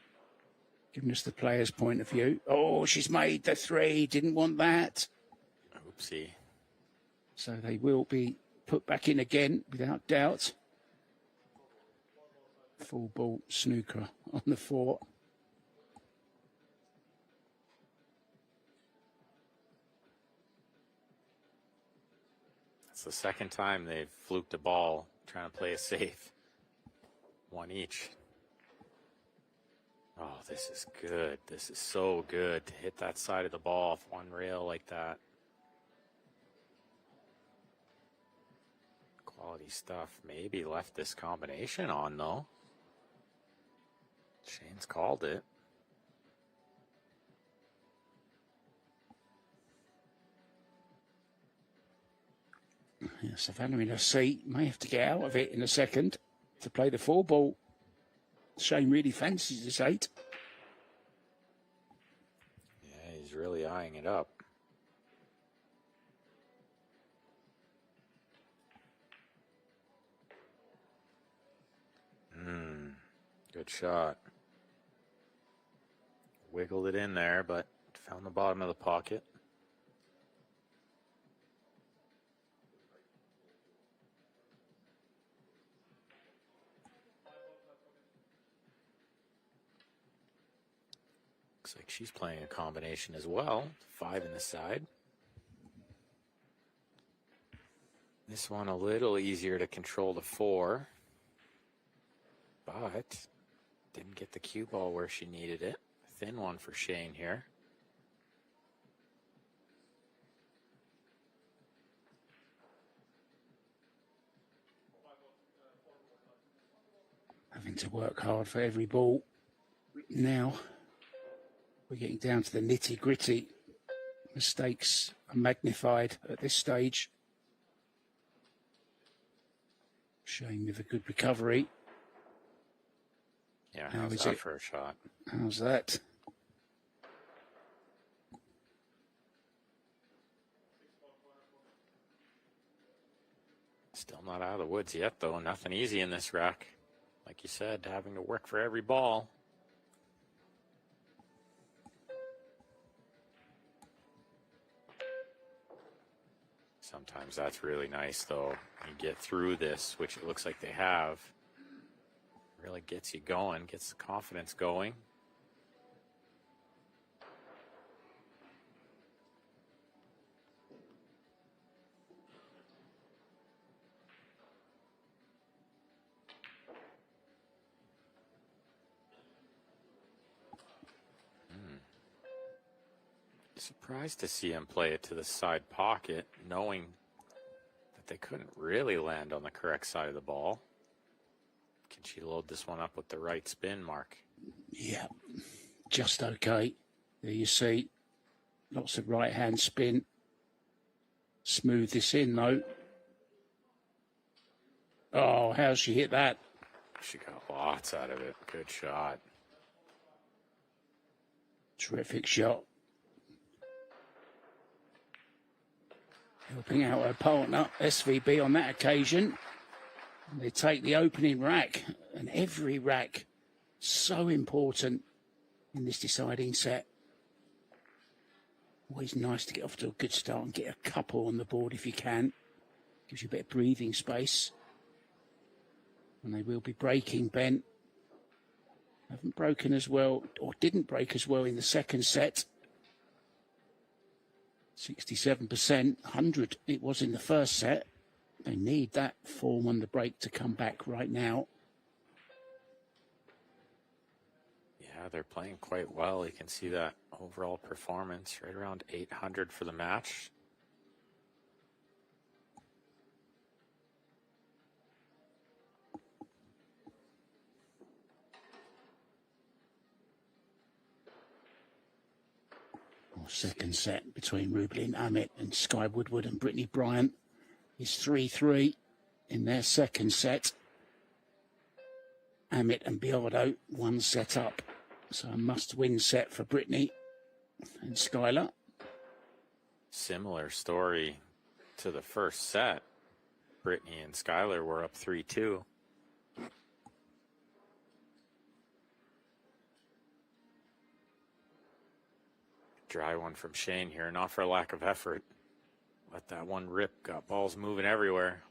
giving us the player's point of view. Oh, she's made the 3, didn't want that. Oopsie. So they will be put back in again, without doubt. Full ball snooker on the 4. It's the second time they've fluked a ball trying to play it safe. 1 each. Oh, this is good. This is so good to hit that side of the ball off one rail like that. Quality stuff. Maybe left this combination on, though. Shane's called it. Yeah, Savannah in her seat may have to get out of it in a second to play the 4 ball. Shane really fancies this 8. really eyeing it up. Good shot. Wiggled it in there, but found the bottom of the pocket. Looks like she's playing a combination as well. 5 in the side. This one a little easier to control the 4. But didn't get the cue ball where she needed it. Thin one for Shane here. Having to work hard for every ball. Now we're getting down to the nitty-gritty. Mistakes are magnified at this stage. Shane with a good recovery. Yeah, How how's is that it? for a shot? How's that? Still not out of the woods yet, though. Nothing easy in this rack. Like you said, having to work for every ball. Sometimes that's really nice, though. You get through this, which it looks like they have. Really gets you going, gets the confidence going. Surprised to see him play it to the side pocket, knowing that they couldn't really land on the correct side of the ball. Can she load this one up with the right spin, Mark? Yeah, just okay. There you see, lots of right-hand spin. Smooth this in, though. Oh, how's she hit that? She got lots out of it. Good shot. Terrific shot. Helping out her partner, SVB, on that occasion. They take the opening rack, and every rack so important in this deciding set. Always nice to get off to a good start and get a couple on the board if you can. Gives you a bit of breathing space. And they will be breaking, Ben. Haven't broken as well, or didn't break as well in the second set. 67%, 100 it was in the first set. They need that form on the break to come back right now. Yeah, they're playing quite well. You can see that overall performance, right around 800 for the match. Second set between Rublin Amit and Sky Woodward and Brittany Bryant is 3-3 in their second set. Amit and Biardo 1 set up. So a must-win set for Brittany and Skylar. Similar story to the first set. Brittany and Skylar were up 3-2. Dry one from Shane here, not for lack of effort. Let that one rip, got balls moving everywhere.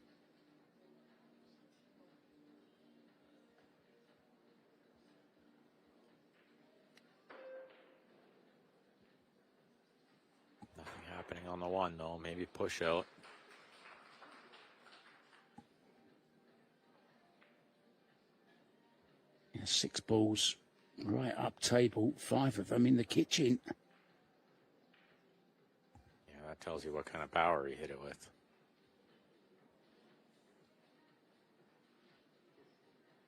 Nothing happening on the one though, maybe push out. Yeah, 6 balls right up table, 5 of them in the kitchen. That tells you what kind of power he hit it with.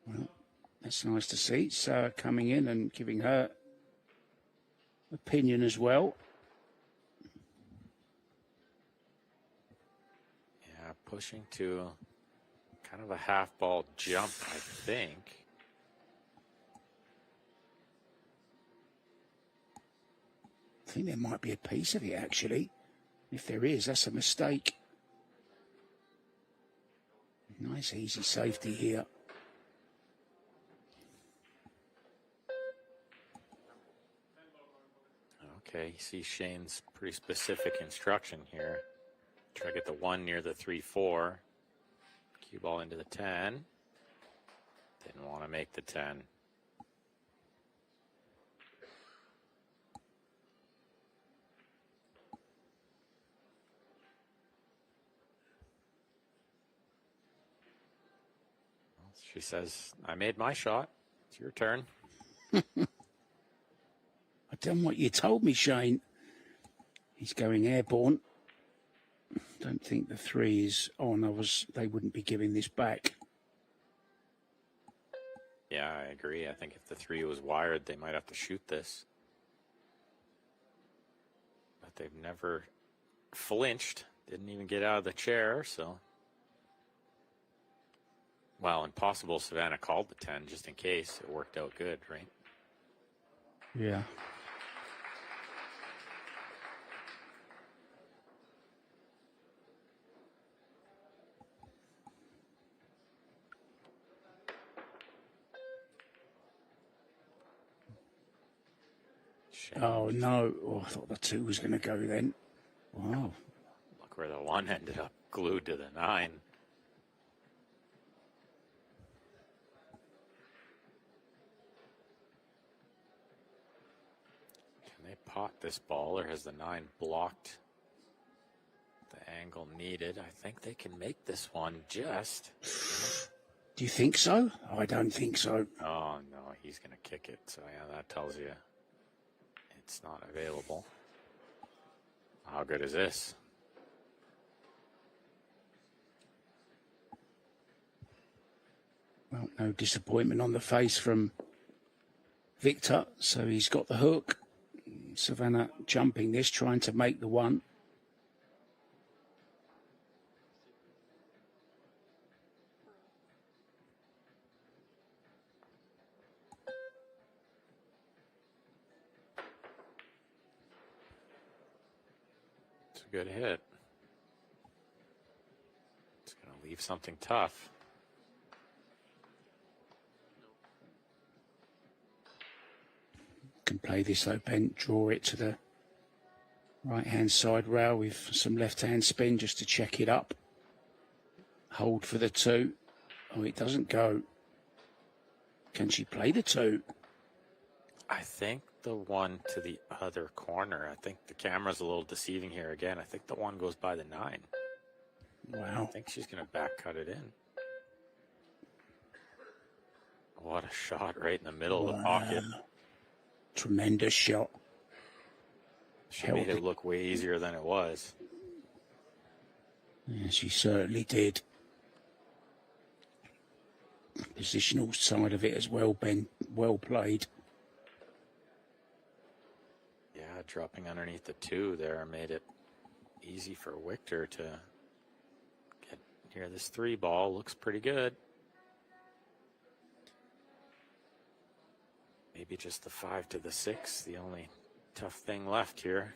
Well, that's nice to see. Sarah coming in and giving her opinion as well. Yeah, pushing to kind of a half ball jump, I think. I think there might be a piece of it, actually. If there is, that's a mistake. Nice, easy safety here. Okay, you see Shane's pretty specific instruction here. Try to get the 1 near the 3-4. Cue ball into the 10. Didn't want to make the 10. She says, I made my shot. It's your turn. I've done what you told me, Shane. He's going airborne. Don't think the 3 is on. They wouldn't be giving this back. Yeah, I agree. I think if the 3 was wired, they might have to shoot this. But they've never flinched. Didn't even get out of the chair, so. Well, impossible Savannah called the 10 just in case. It worked out good, right? Yeah. Shame. Oh, no. Oh, I thought the 2 was going to go then. Wow. Look where the 1 ended up glued to the 9. They pot this ball, or has the 9 blocked the angle needed? I think they can make this one just. Do you think so? I don't think so. Oh, no, he's going to kick it. So, yeah, that tells you it's not available. How good is this? Well, no disappointment on the face from Victor, so he's got the hook. Savannah jumping this, trying to make the 1. It's a good hit. It's going to leave something tough. Can play this though, Ben, draw it to the right-hand side rail with some left-hand spin just to check it up. Hold for the 2. Oh, it doesn't go. Can she play the 2? I think the 1 to the other corner. I think the camera's a little deceiving here again. I think the 1 goes by the 9. Wow. I think she's going to back cut it in. What a shot right in the middle of the pocket. Tremendous shot. She made it look way easier than it was. Yeah, she certainly did. Positional side of it as well, Ben. Well played. Yeah, dropping underneath the 2 there made it easy for Victor to get near this 3 ball. Looks pretty good. Maybe just the 5 to the 6, the only tough thing left here.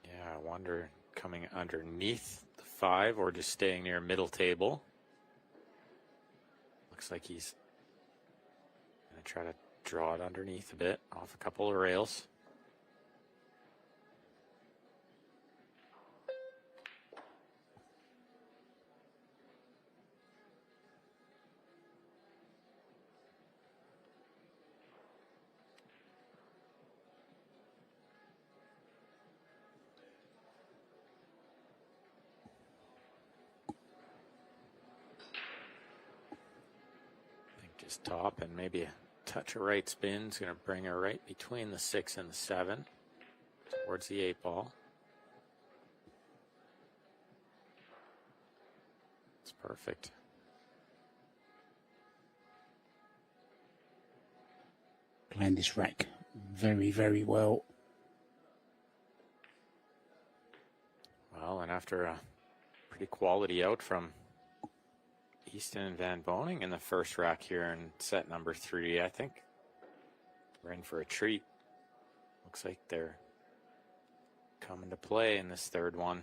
Yeah, I wonder coming underneath the 5 or just staying near middle table. Looks like he's going to try to draw it underneath a bit, off a couple of rails. His top and maybe a touch of right spin is going to bring her right between the 6 and the 7 towards the 8 ball. It's perfect. Playing this rack very, very well. coming after a pretty quality out from Easton and Van Boning in the first rack here in set number 3. I think we're in for a treat. Looks like they're coming to play in this third one.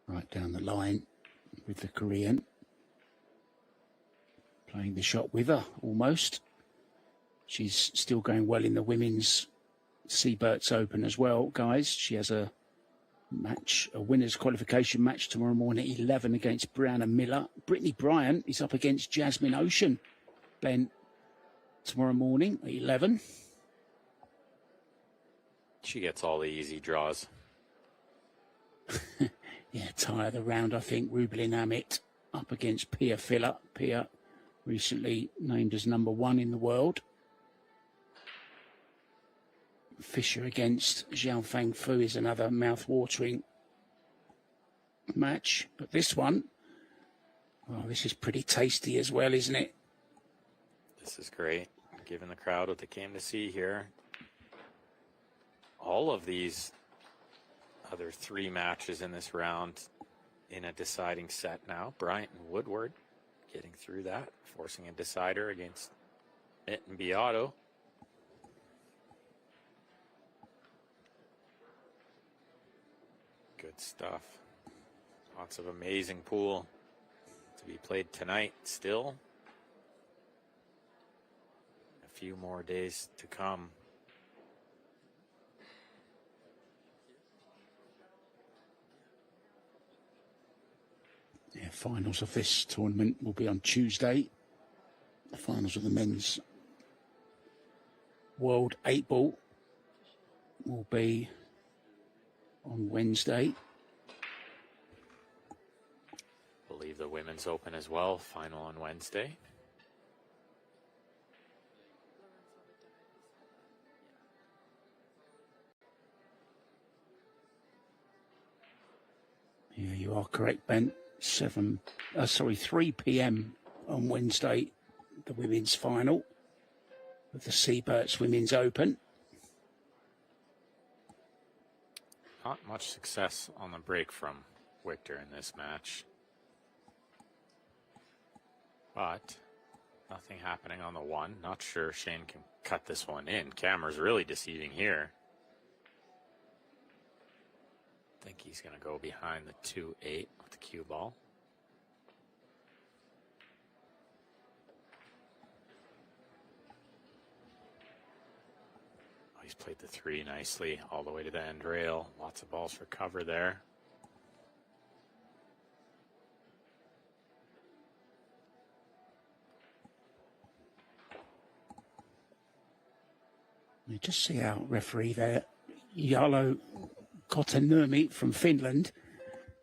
Right down the line with the Korean. Playing the shot with her, almost. She's still going well in the women's Seaberts Open as well, guys. She has a match, a winner's qualification match tomorrow morning at 11 against Brown and Miller. Brittany Bryant is up against Jasmine Ocean, Ben, tomorrow morning at 11. She gets all the easy draws. Yeah, tie of the round, I think. Rubelin Amit up against Pia Filler. Pia recently named as number 1 in the world. Fisher against Zhao Fang Fu is another mouth-watering match. But this one, well, this is pretty tasty as well, isn't it? This is great. Giving the crowd what they came to see here. All of these other 3 matches in this round in a deciding set now. Bryant and Woodward getting through that, forcing a decider against Mitt and Beato. Good stuff. Lots of amazing pool to be played tonight still. A few more days to come. Yeah, finals of this tournament will be on Tuesday. The finals of the men's World 8 Ball will be on Wednesday. Believe the women's open as well, final on Wednesday. Yeah, you are correct, Ben. 3 p.m. on Wednesday, the women's final of the Seaberts Women's Open. Not much success on the break from Victor in this match. But nothing happening on the 1. Not sure Shane can cut this one in. Camera's really deceiving here. I think he's going to go behind the 2-8 with the cue ball. Oh, he's played the 3 nicely all the way to the end rail. Lots of balls for cover there. You just see our referee there, Jalo Kotanurmi from Finland.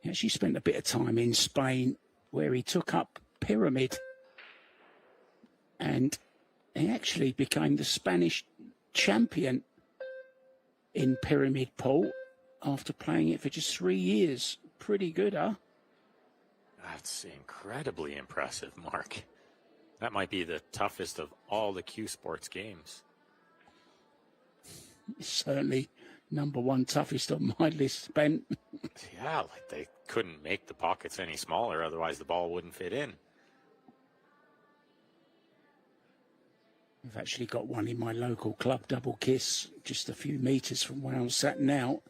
He actually spent a bit of time in Spain where he took up pyramid, and he actually became the Spanish champion in pyramid pool after playing it for just 3 years. Pretty good, huh? That's incredibly impressive, Mark. That might be the toughest of all the Q Sports games. Certainly number 1 toughest on my list, Ben. Yeah, like they couldn't make the pockets any smaller, otherwise the ball wouldn't fit in. I've actually got one in my local club, Double Kiss, just a few metres from where I'm sat now.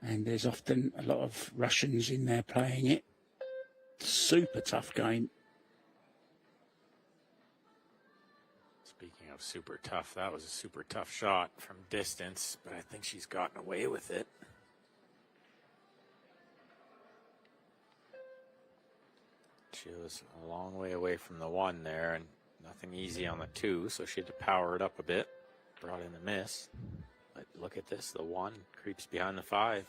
And there's often a lot of Russians in there playing it. Super tough game. Speaking of super tough, that was a super tough shot from distance, but I think she's gotten away with it. She was a long way away from the 1 there, and nothing easy on the 2, so she had to power it up a bit. Brought in the miss. But look at this, the 1 creeps behind the 5.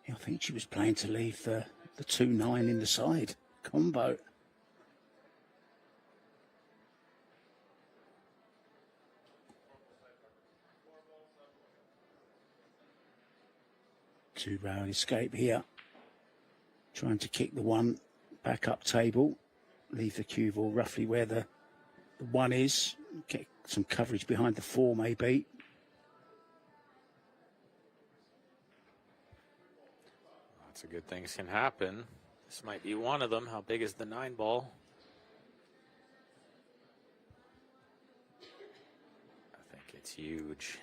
I think she was playing to leave the 2-9 in the side combo. Two-round escape here. Trying to kick the 1 back up table. Leave the cue ball roughly where the 1 is. Get some coverage behind the 4 maybe. Lots of good things can happen. This might be one of them. How big is the 9 ball? I think it's huge.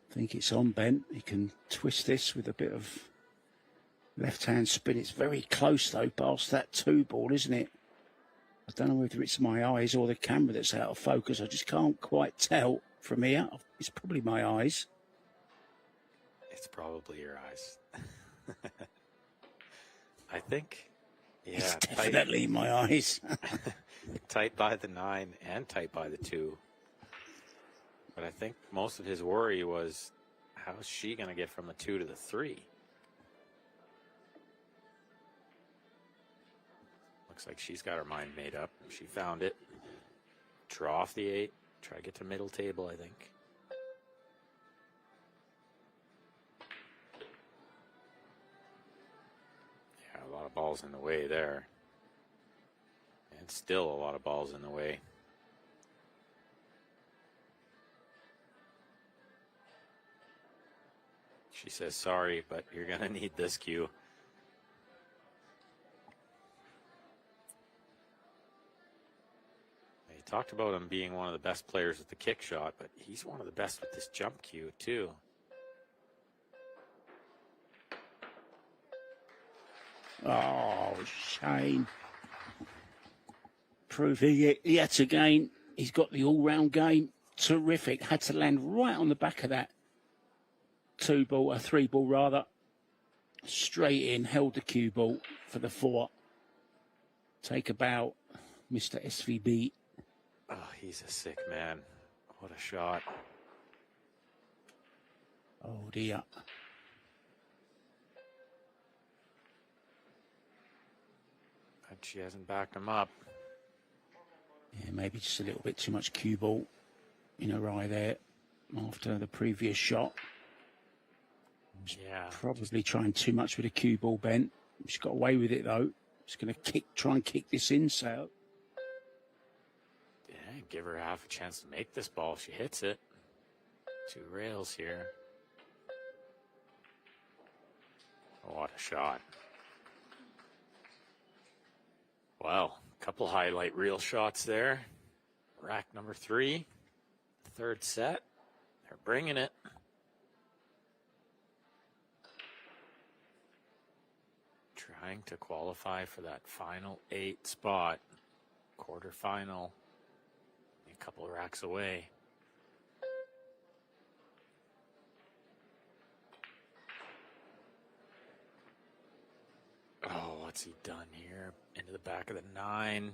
I think it's on, Ben. He can twist this with a bit of left-hand spin. It's very close, though, past that 2 ball, isn't it? I don't know whether it's my eyes or the camera that's out of focus. I just can't quite tell from here. It's probably my eyes. It's probably your eyes. I think, yeah. It's definitely my eyes. Tight by the 9 and tight by the 2. But I think most of his worry was, how's she going to get from the 2 to the 3? Looks like she's got her mind made up. She found it. Draw off the 8. Try to get to middle table, I think. Yeah, a lot of balls in the way there. And still a lot of balls in the way. She says, sorry, but you're going to need this cue. He talked about him being one of the best players with the kick shot, but he's one of the best with this jump cue, too. Oh, shame. Proving it yet again. He's got the all-round game. Terrific. Had to land right on the back of that 2 ball, a 3 ball rather. Straight in, held the cue ball for the 4. Take a bow, Mr. SVB. Oh, he's a sick man. What a shot. Oh, dear. But she hasn't backed him up. Yeah, maybe just a little bit too much cue ball in her eye there after the previous shot. Yeah. Probably trying too much with a cue ball, Ben. She's got away with it, though. She's going to try and kick this in, so. Yeah, give her half a chance to make this ball if she hits it. 2 rails here. Oh, what a shot. Well, a couple highlight reel shots there. Rack number 3. 3rd set. They're bringing it. Trying to qualify for that final 8 spot. Quarterfinal. A couple of racks away. Oh, what's he done here? Into the back of the 9.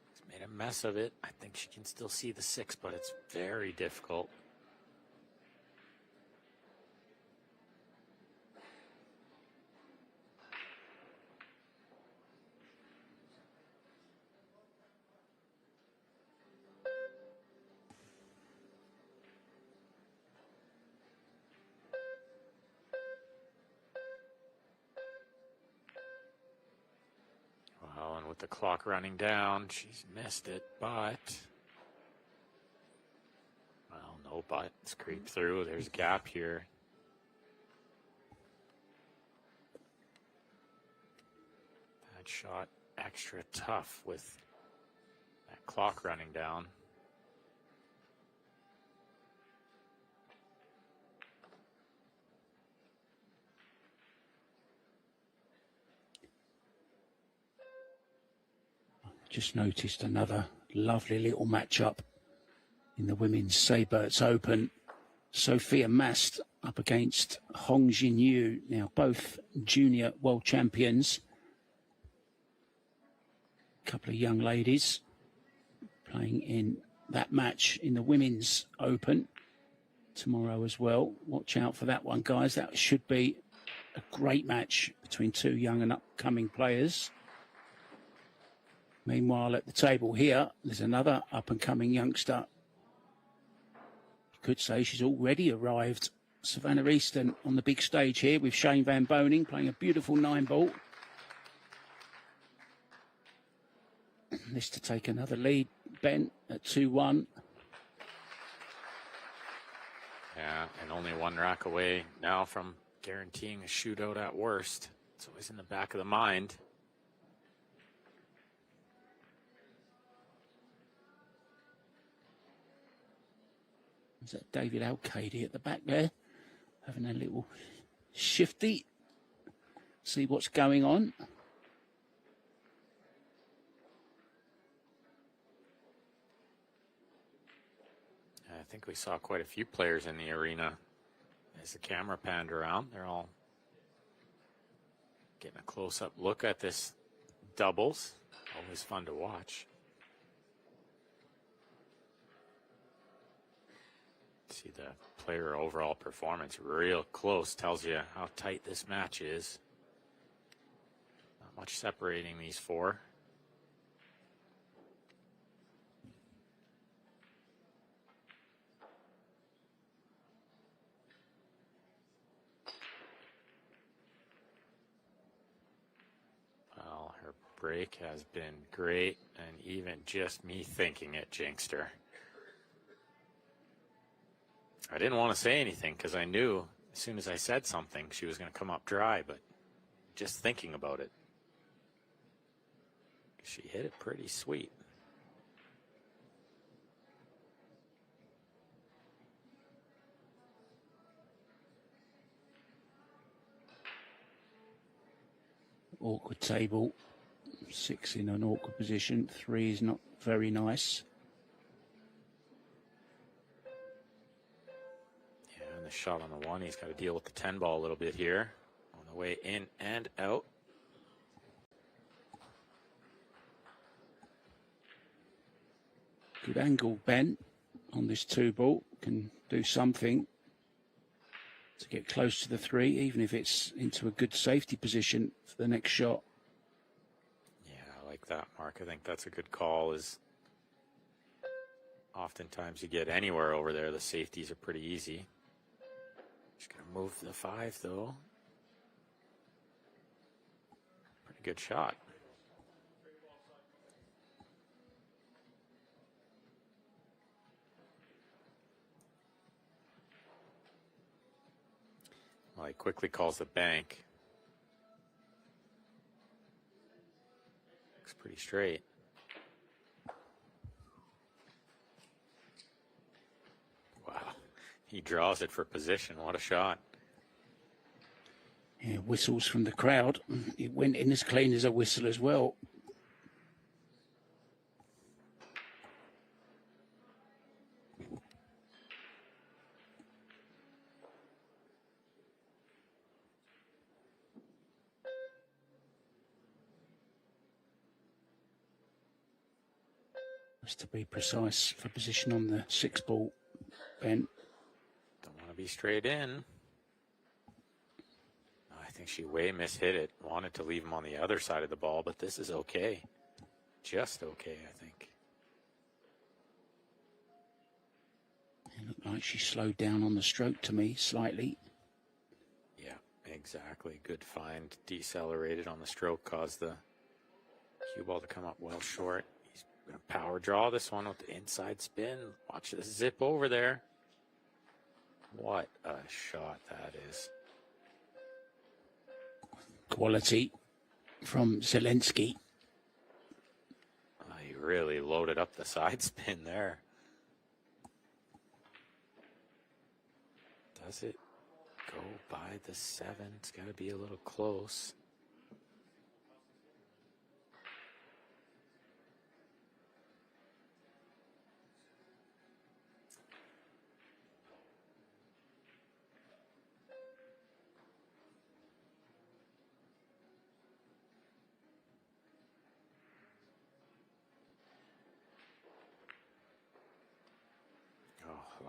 He's made a mess of it. I think she can still see the 6, but it's very difficult. With the clock running down, she's missed it, but, well, no buts creep through. There's a gap here. That shot extra tough with that clock running down. Just noticed another lovely little matchup in the Women's Saberts Open. Sophia Mast up against Hong Jinyu, now both junior world champions. A couple of young ladies playing in that match in the Women's Open tomorrow as well. Watch out for that one, guys. That should be a great match between 2 young and upcoming players. Meanwhile, at the table here, there's another up-and-coming youngster. You could say she's already arrived Savannah Easton on the big stage here with Shane Van Boning playing a beautiful 9-ball. This to take another lead, Ben, at 2-1. Yeah, and only one rack away now from guaranteeing a shootout at worst. It's always in the back of the mind. Is that David Alcady at the back there? Having a little shifty. See what's going on. I think we saw quite a few players in the arena as the camera panned around. They're all getting a close-up look at this doubles. Always fun to watch. See the player overall performance real close. Tells you how tight this match is. Not much separating these four. Well, her break has been great, and even just me thinking it jinxed her. I didn't want to say anything because I knew as soon as I said something she was going to come up dry, but just thinking about it, she hit it pretty sweet. Awkward table. 6 in an awkward position. 3 is not very nice. Yeah, and the shot on the 1, he's got to deal with the 10 ball a little bit here. On the way in and out. Good angle, Ben, on this 2 ball. Can do something to get close to the 3, even if it's into a good safety position for the next shot. Yeah, I like that, Mark. I think that's a good call. Is oftentimes you get anywhere over there, the safeties are pretty easy. Just gonna move the 5 though. Pretty good shot. Well, he quickly calls the bank. Looks pretty straight. Wow. He draws it for position. What a shot. Yeah, whistles from the crowd. It went in as clean as a whistle as well. To be precise for position on the 6 ball, Ben. Don't want to be straight in. I think she way mishit it. Wanted to leave him on the other side of the ball, but this is okay. Just okay, I think. It looked like she slowed down on the stroke to me slightly. Yeah, exactly. Good find. Decelerated on the stroke, caused the cue ball to come up well short. Gonna power draw this one with the inside spin. Watch this zip over there. What a shot that is. Quality from Zelensky. He really loaded up the side spin there. Does it go by the 7? It's got to be a little close.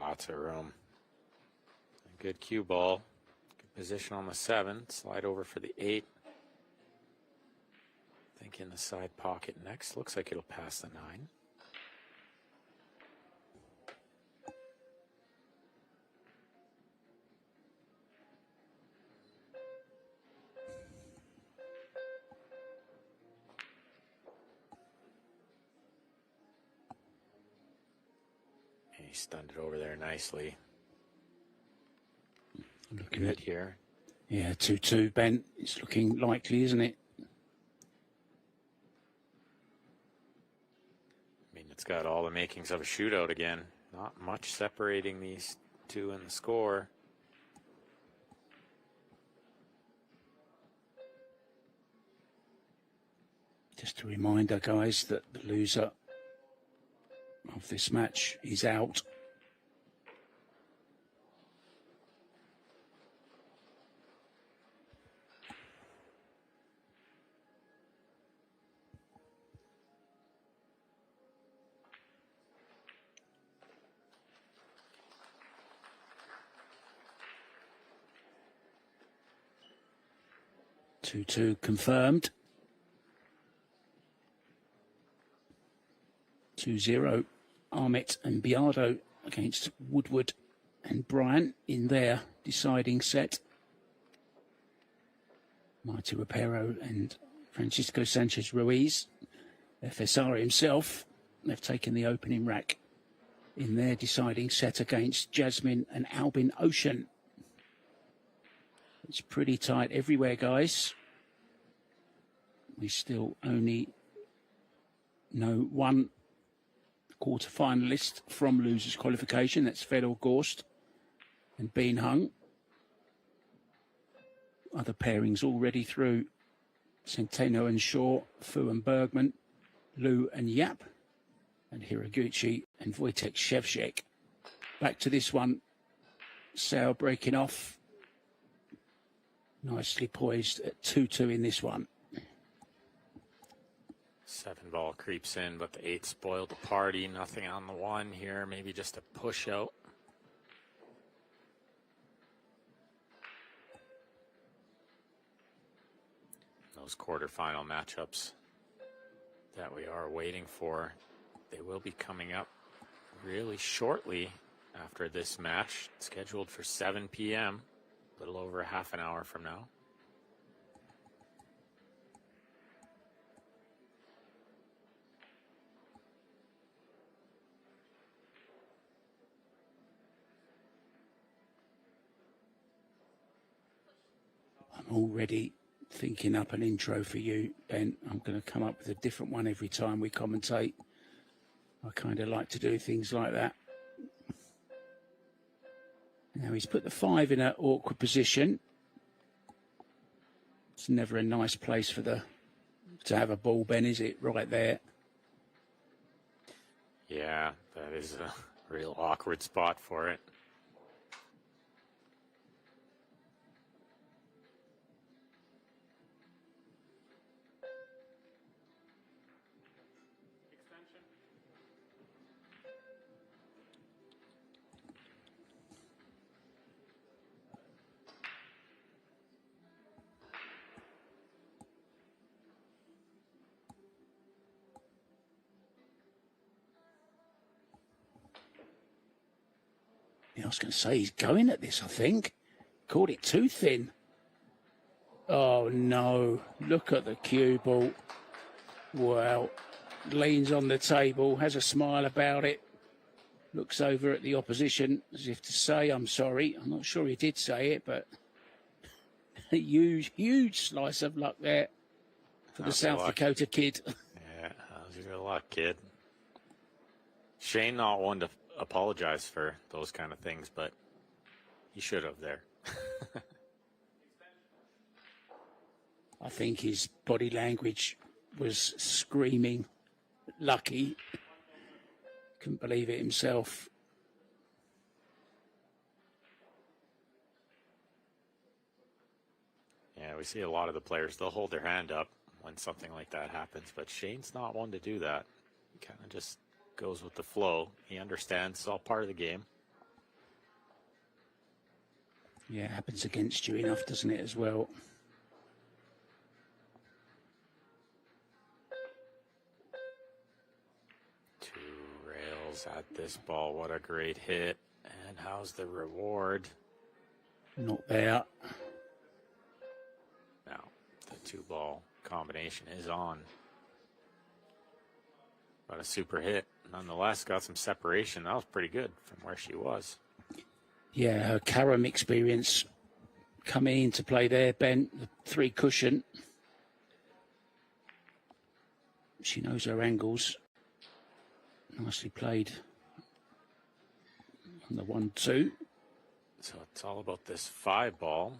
Lots of room. A good cue ball. Good position on the 7. Slide over for the 8. I think in the side pocket next. Looks like it'll pass the 9. He stunned it over there nicely. Looking Good at here. Yeah, 2-2, Ben. It's looking likely, isn't it? I mean, it's got all the makings of a shootout again. Not much separating these two in the score. Just a reminder, guys, that the loser of this match is out. Two confirmed. 2-0. Armit and Biardo against Woodward and Bryant in their deciding set. Marty Rapero and Francisco Sanchez Ruiz, FSR himself, they've taken the opening rack in their deciding set against Jasmine and Albin Ocean. It's pretty tight everywhere, guys. We still only know one quarter-finalist from losers qualification. That's Fedor Gorst and Bean Hung. Other pairings already through: Centeno and Shaw, Fu and Bergman, Liu and Yap, and Hiraguchi and Wojtek Shevchik. Back to this one. Sao breaking off. Nicely poised at 2-2 in this one. 7-ball creeps in, but the 8 spoiled the party. Nothing on the 1 here. Maybe just a push out. Those quarterfinal matchups that we are waiting for, they will be coming up really shortly after this match, scheduled for 7 p.m., a little over half an hour from now. I'm already thinking up an intro for you, Ben. I'm going to come up with a different one every time we commentate. I kind of like to do things like that. Now he's put the 5 in an awkward position. It's never a nice place for to have a ball, Ben, is it? Right there. Yeah, that is a real awkward spot for it. I was going to say he's going at this, I think. Caught it too thin. Oh, no. Look at the cue ball. Wow. Leans on the table, has a smile about it. Looks over at the opposition as if to say, I'm sorry. I'm not sure he did say it, but a huge slice of luck there for the South Dakota kid. Yeah, how's your luck, kid? Shane not one to apologize for those kind of things, but he should have there. I think his body language was screaming lucky. Couldn't believe it himself. Yeah, we see a lot of the players, they'll hold their hand up when something like that happens, but Shane's not one to do that. He kind of just goes with the flow. He understands it's all part of the game. Yeah, it happens against you enough, doesn't it, as well? Two rails at this ball. What a great hit. And how's the reward? Not there. Now, the 2-ball combination is on. But a super hit. Nonetheless, got some separation. That was pretty good from where she was. Yeah, her carom experience coming into play there, Ben. The 3 cushion. She knows her angles. Nicely played on the 1-2. So it's all about this 5 ball,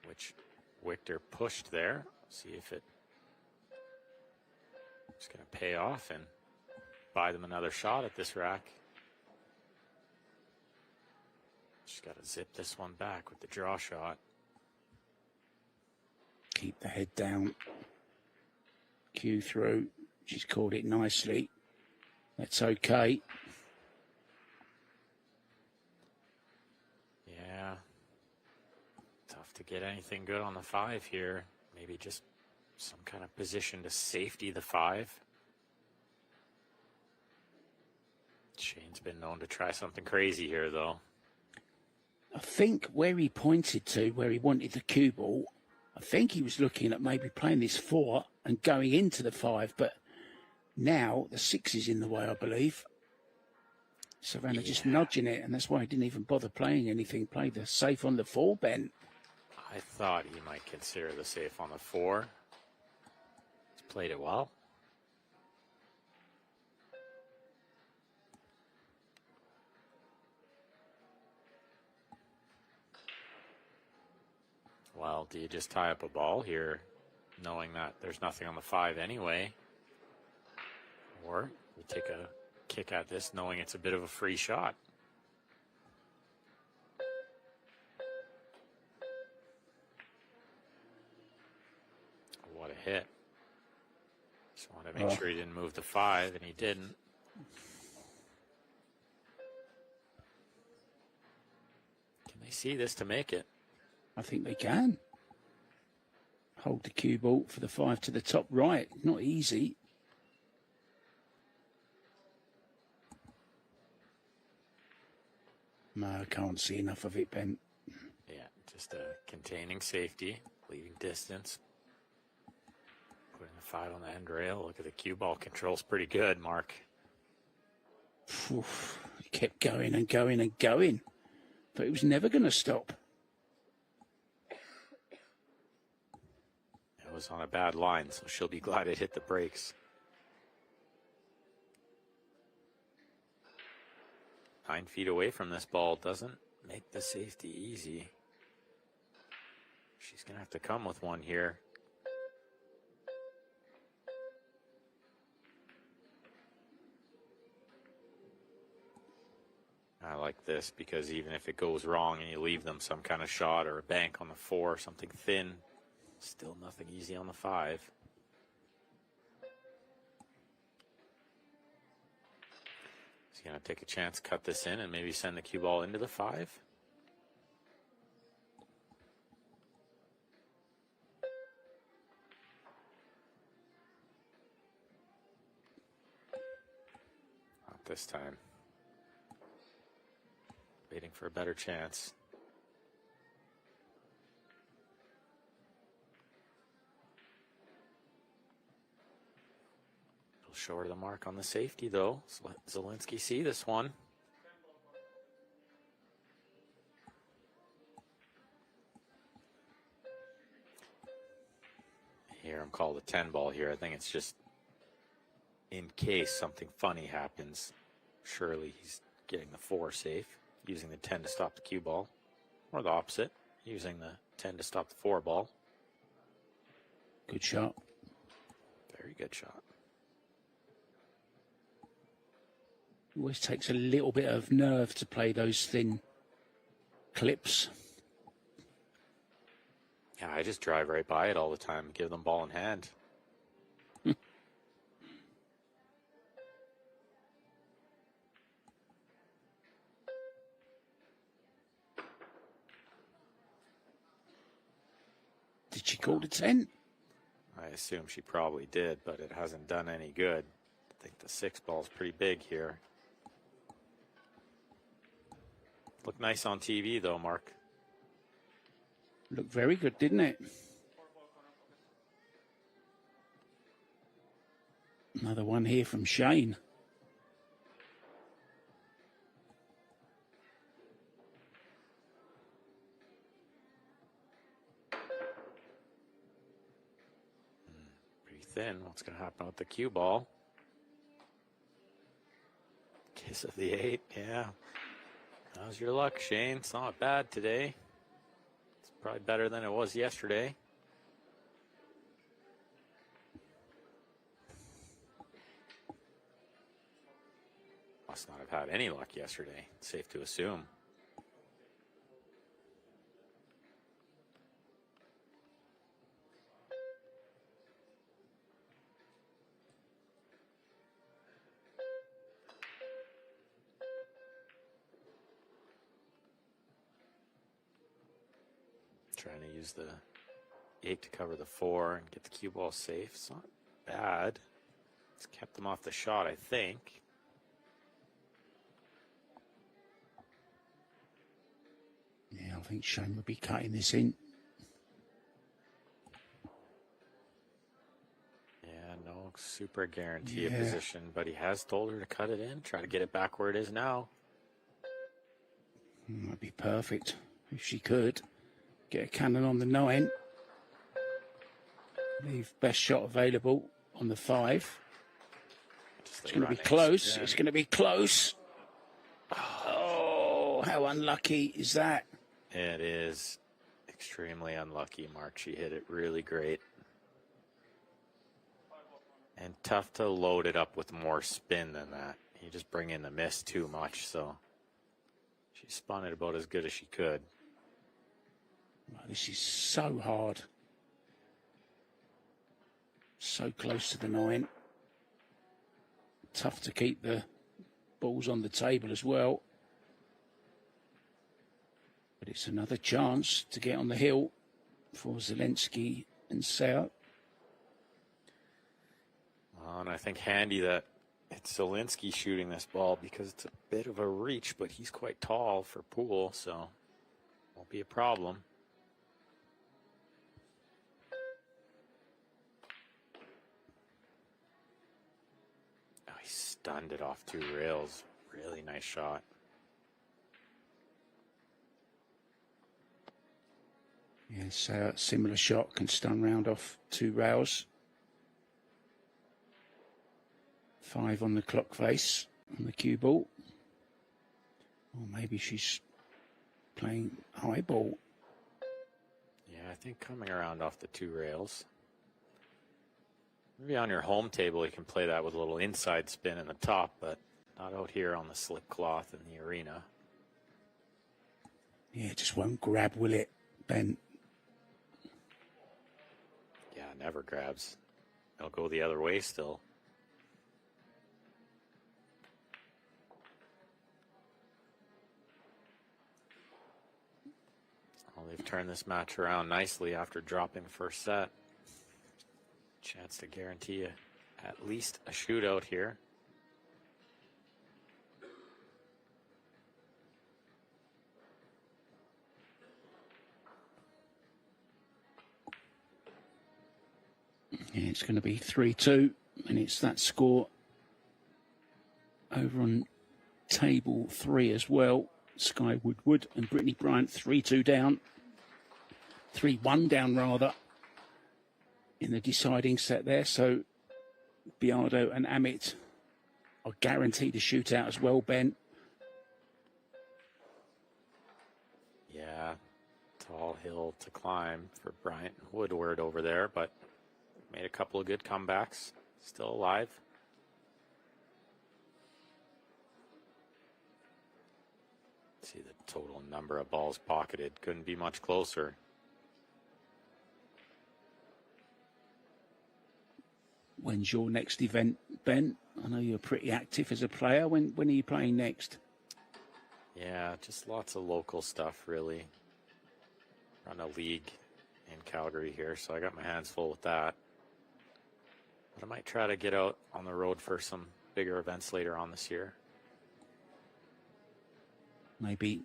which Victor pushed there. See if it's going to pay off and buy them another shot at this rack. She's got to zip this one back with the draw shot. Keep the head down. Cue through. She's caught it nicely. That's okay. Yeah. Tough to get anything good on the 5 here. Maybe just some kind of position to safety the 5. Shane's been known to try something crazy here, though. I think where he pointed to, where he wanted the cue ball, I think he was looking at maybe playing this 4 and going into the 5, but now the 6 is in the way, I believe. Savannah just nudging it, and that's why he didn't even bother playing anything. Played the safe on the 4, Ben. I thought he might consider the safe on the 4. He's played it well. Well, do you just tie up a ball here, knowing that there's nothing on the 5 anyway? Or you take a kick at this, knowing it's a bit of a free shot. What a hit. Just wanted to make sure he didn't move the 5, and he didn't. Can they see this to make it? I think they can. Hold the cue ball for the 5 to the top right. Not easy. No, I can't see enough of it, Ben. Yeah, just containing safety, leaving distance. Putting the 5 on the end rail. Look at the cue ball control's pretty good, Mark. Oof, he kept going and going and going, but it was never going to stop. It was on a bad line, so she'll be glad it hit the brakes. 9 feet away from this ball doesn't make the safety easy. She's going to have to come with one here. I like this because even if it goes wrong and you leave them some kind of shot or a bank on the 4, something thin, still nothing easy on the 5. He's going to take a chance, cut this in, and maybe send the cue ball into the 5. Not this time. Waiting for a better chance. Short of the mark on the safety, though. So let Zielinski see this one. Here, I'm called a 10 ball here. I think it's just in case something funny happens. Surely he's getting the 4 safe, using the 10 to stop the cue ball. Or the opposite, using the 10 to stop the 4 ball. Good shot. Very good shot. It always takes a little bit of nerve to play those thin clips. Yeah, I just drive right by it all the time, give them ball in hand. Did she call the 10? I assume she probably did, but it hasn't done any good. I think the 6 ball's pretty big here. Looked nice on TV, though, Mark. Looked very good, didn't it? Another one here from Shane. Pretty thin. What's going to happen with the cue ball? Kiss of the 8, yeah. How's your luck, Shane? It's not bad today. It's probably better than it was yesterday. Must not have had any luck yesterday. It's safe to assume. Trying to use the 8 to cover the 4 and get the cue ball safe. It's not bad. It's kept them off the shot, I think. Yeah, I think Shane would be cutting this in. Yeah, no super guarantee of position, but he has told her to cut it in, try to get it back where it is now. That'd be perfect if she could. Get a cannon on the 9. Leave best shot available on the 5. It's going to be close. It's going to be close. Oh, how unlucky is that? It is extremely unlucky, Mark. She hit it really great. And tough to load it up with more spin than that. You just bring in the miss too much, so she spun it about as good as she could. Well, this is so hard. So close to the 9. Tough to keep the balls on the table as well. But it's another chance to get on the hill for Zelensky and Sao. Well, and I think handy that it's Zelensky shooting this ball because it's a bit of a reach, but he's quite tall for pool, so won't be a problem. Oh, he stunned it off 2 rails. Really nice shot. Yes, similar shot can stun round off 2 rails. 5 on the clock face on the cue ball. Or maybe she's playing high ball. Yeah, I think coming around off the 2 rails. Maybe on your home table you can play that with a little inside spin in the top, but not out here on the slip cloth in the arena. Yeah, it just won't grab, will it, Ben? Yeah, never grabs. It'll go the other way still. Well, they've turned this match around nicely after dropping the first set. Chance to guarantee at least a shootout here. Yeah, it's going to be 3-2, and it's that score over on table 3 as well. Sky Woodward and Brittany Bryant 3-2 down. 3-1 down, rather, in the deciding set there. So Biardo and Amit are guaranteed a shootout as well, Ben. Yeah, tall hill to climb for Bryant and Woodward over there, but made a couple of good comebacks. Still alive. See the total number of balls pocketed. Couldn't be much closer. When's your next event, Ben? I know you're pretty active as a player. When are you playing next? Yeah, just lots of local stuff, really. Run a league in Calgary here, so I got my hands full with that. But I might try to get out on the road for some bigger events later on this year. Maybe,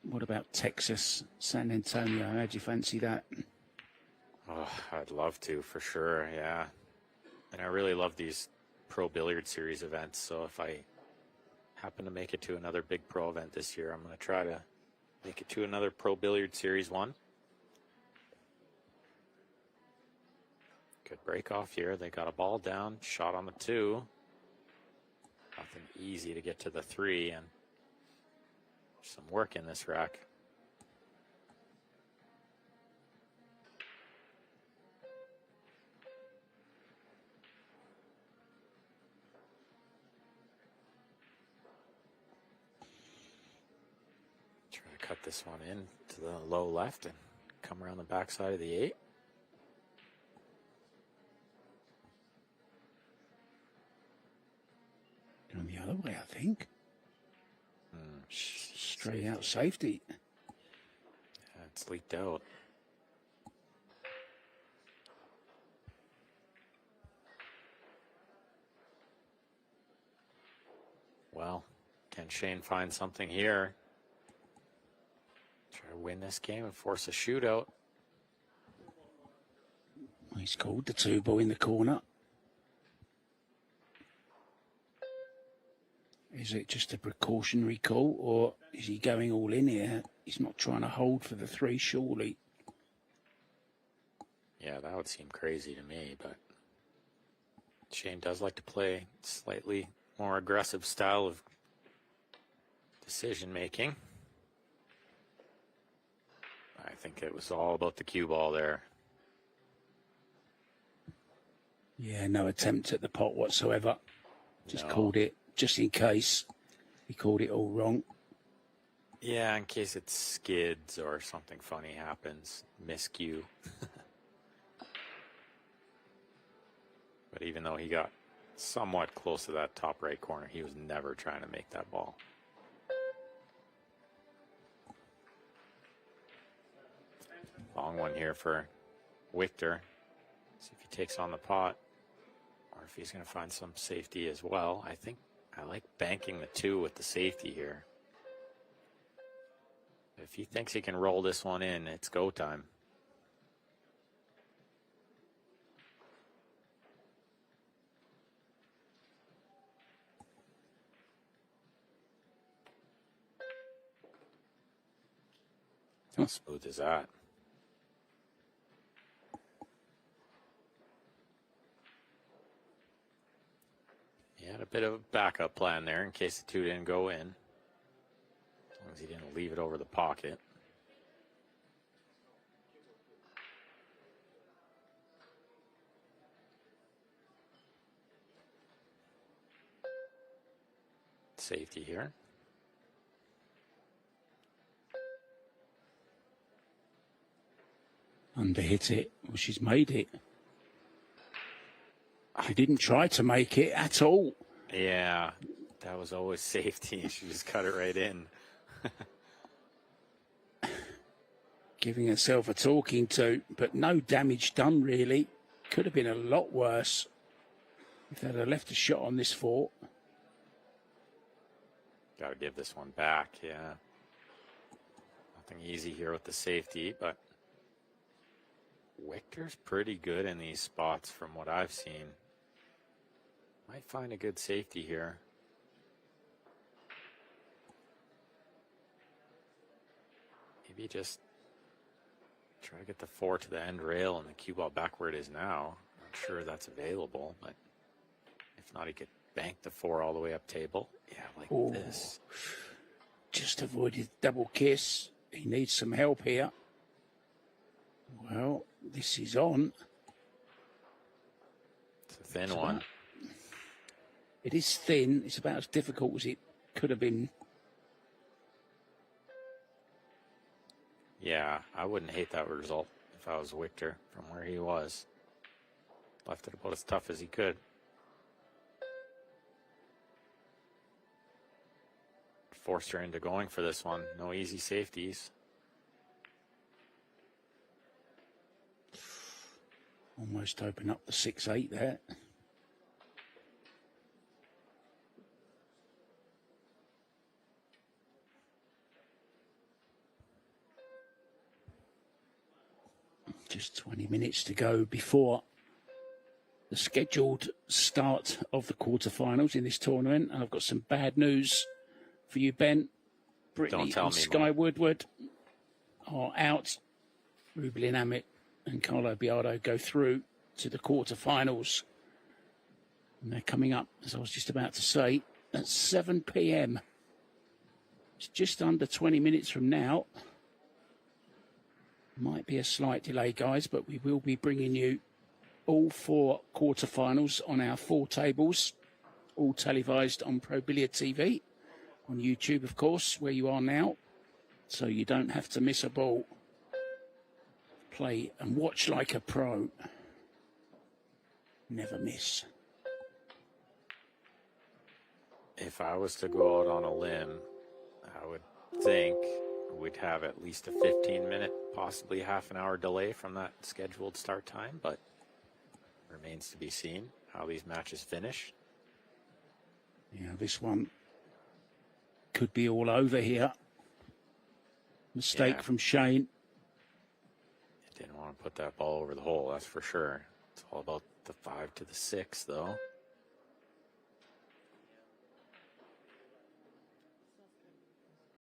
what about Texas, San Antonio? How do you fancy that? Oh, I'd love to, for sure, yeah. And I really love these Pro Billiard Series events. So if I happen to make it to another big pro event this year, I'm going to try to make it to another Pro Billiard Series one. Good break off here. They got a ball down, shot on the 2. Nothing easy to get to the 3, and some work in this rack. Try to cut this one in to the low left and come around the backside of the 8. Going the other way, I think. Straight out safety. Yeah, it's leaked out. Well, can Shane find something here? Try to win this game and force a shootout. He's called the 2 ball in the corner. Is it just a precautionary call, or is he going all in here? He's not trying to hold for the 3, surely. Yeah, that would seem crazy to me, but Shane does like to play slightly more aggressive style of decision making. I think it was all about the cue ball there. Yeah, no attempt at the pot whatsoever. Just No. called it, just in case. He called it all wrong. Yeah, in case it skids or something funny happens. Miscue. But even though he got somewhat close to that top right corner, he was never trying to make that ball. Long one here for Victor. See if he takes on the pot or if he's going to find some safety as well. I think I like banking the 2 with the safety here. If he thinks he can roll this one in, it's go time. How smooth is that? He had a bit of a backup plan there in case the 2 didn't go in. As long as he didn't leave it over the pocket. Safety here. Underhit it. Well, she's made it. She didn't try to make it at all. Yeah, that was always safety. She just cut it right in. Giving herself a talking to, but no damage done, really. Could have been a lot worse if they'd have left a shot on this 4. Got to give this one back, yeah. Nothing easy here with the safety, but Victor's pretty good in these spots from what I've seen. Might find a good safety here. Maybe just try to get the 4 to the end rail and the cue ball back where it is now. I'm sure that's available, but if not, he could bank the 4 all the way up table. Yeah, like this. Just avoided double kiss. He needs some help here. Well, this is on. It's a thin one. It is thin. It's about as difficult as it could have been. Yeah, I wouldn't hate that result if I was Victor from where he was. Left it about as tough as he could. Forced her into going for this one. No easy safeties. Almost open up the 6-8 there. Just 20 minutes to go before the scheduled start of the quarterfinals in this tournament. And I've got some bad news for you, Ben. Brittany and Sky Woodward are out. Rubelin Amit and Carlo Biardo go through to the quarterfinals. And they're coming up, as I was just about to say, at 7 p.m. It's just under 20 minutes from now. Might be a slight delay, guys, but we will be bringing you all 4 quarterfinals on our 4 tables, all televised on Pro Billiard TV, on YouTube, of course, where you are now, so you don't have to miss a ball. Play and watch like a pro. Never miss. If I was to go out on a limb, I would think we'd have at least a 15-minute, possibly half an hour delay from that scheduled start time, but remains to be seen how these matches finish. Yeah, this one could be all over here. Mistake from Shane. Didn't want to put that ball over the hole, that's for sure. It's all about the 5 to the 6, though.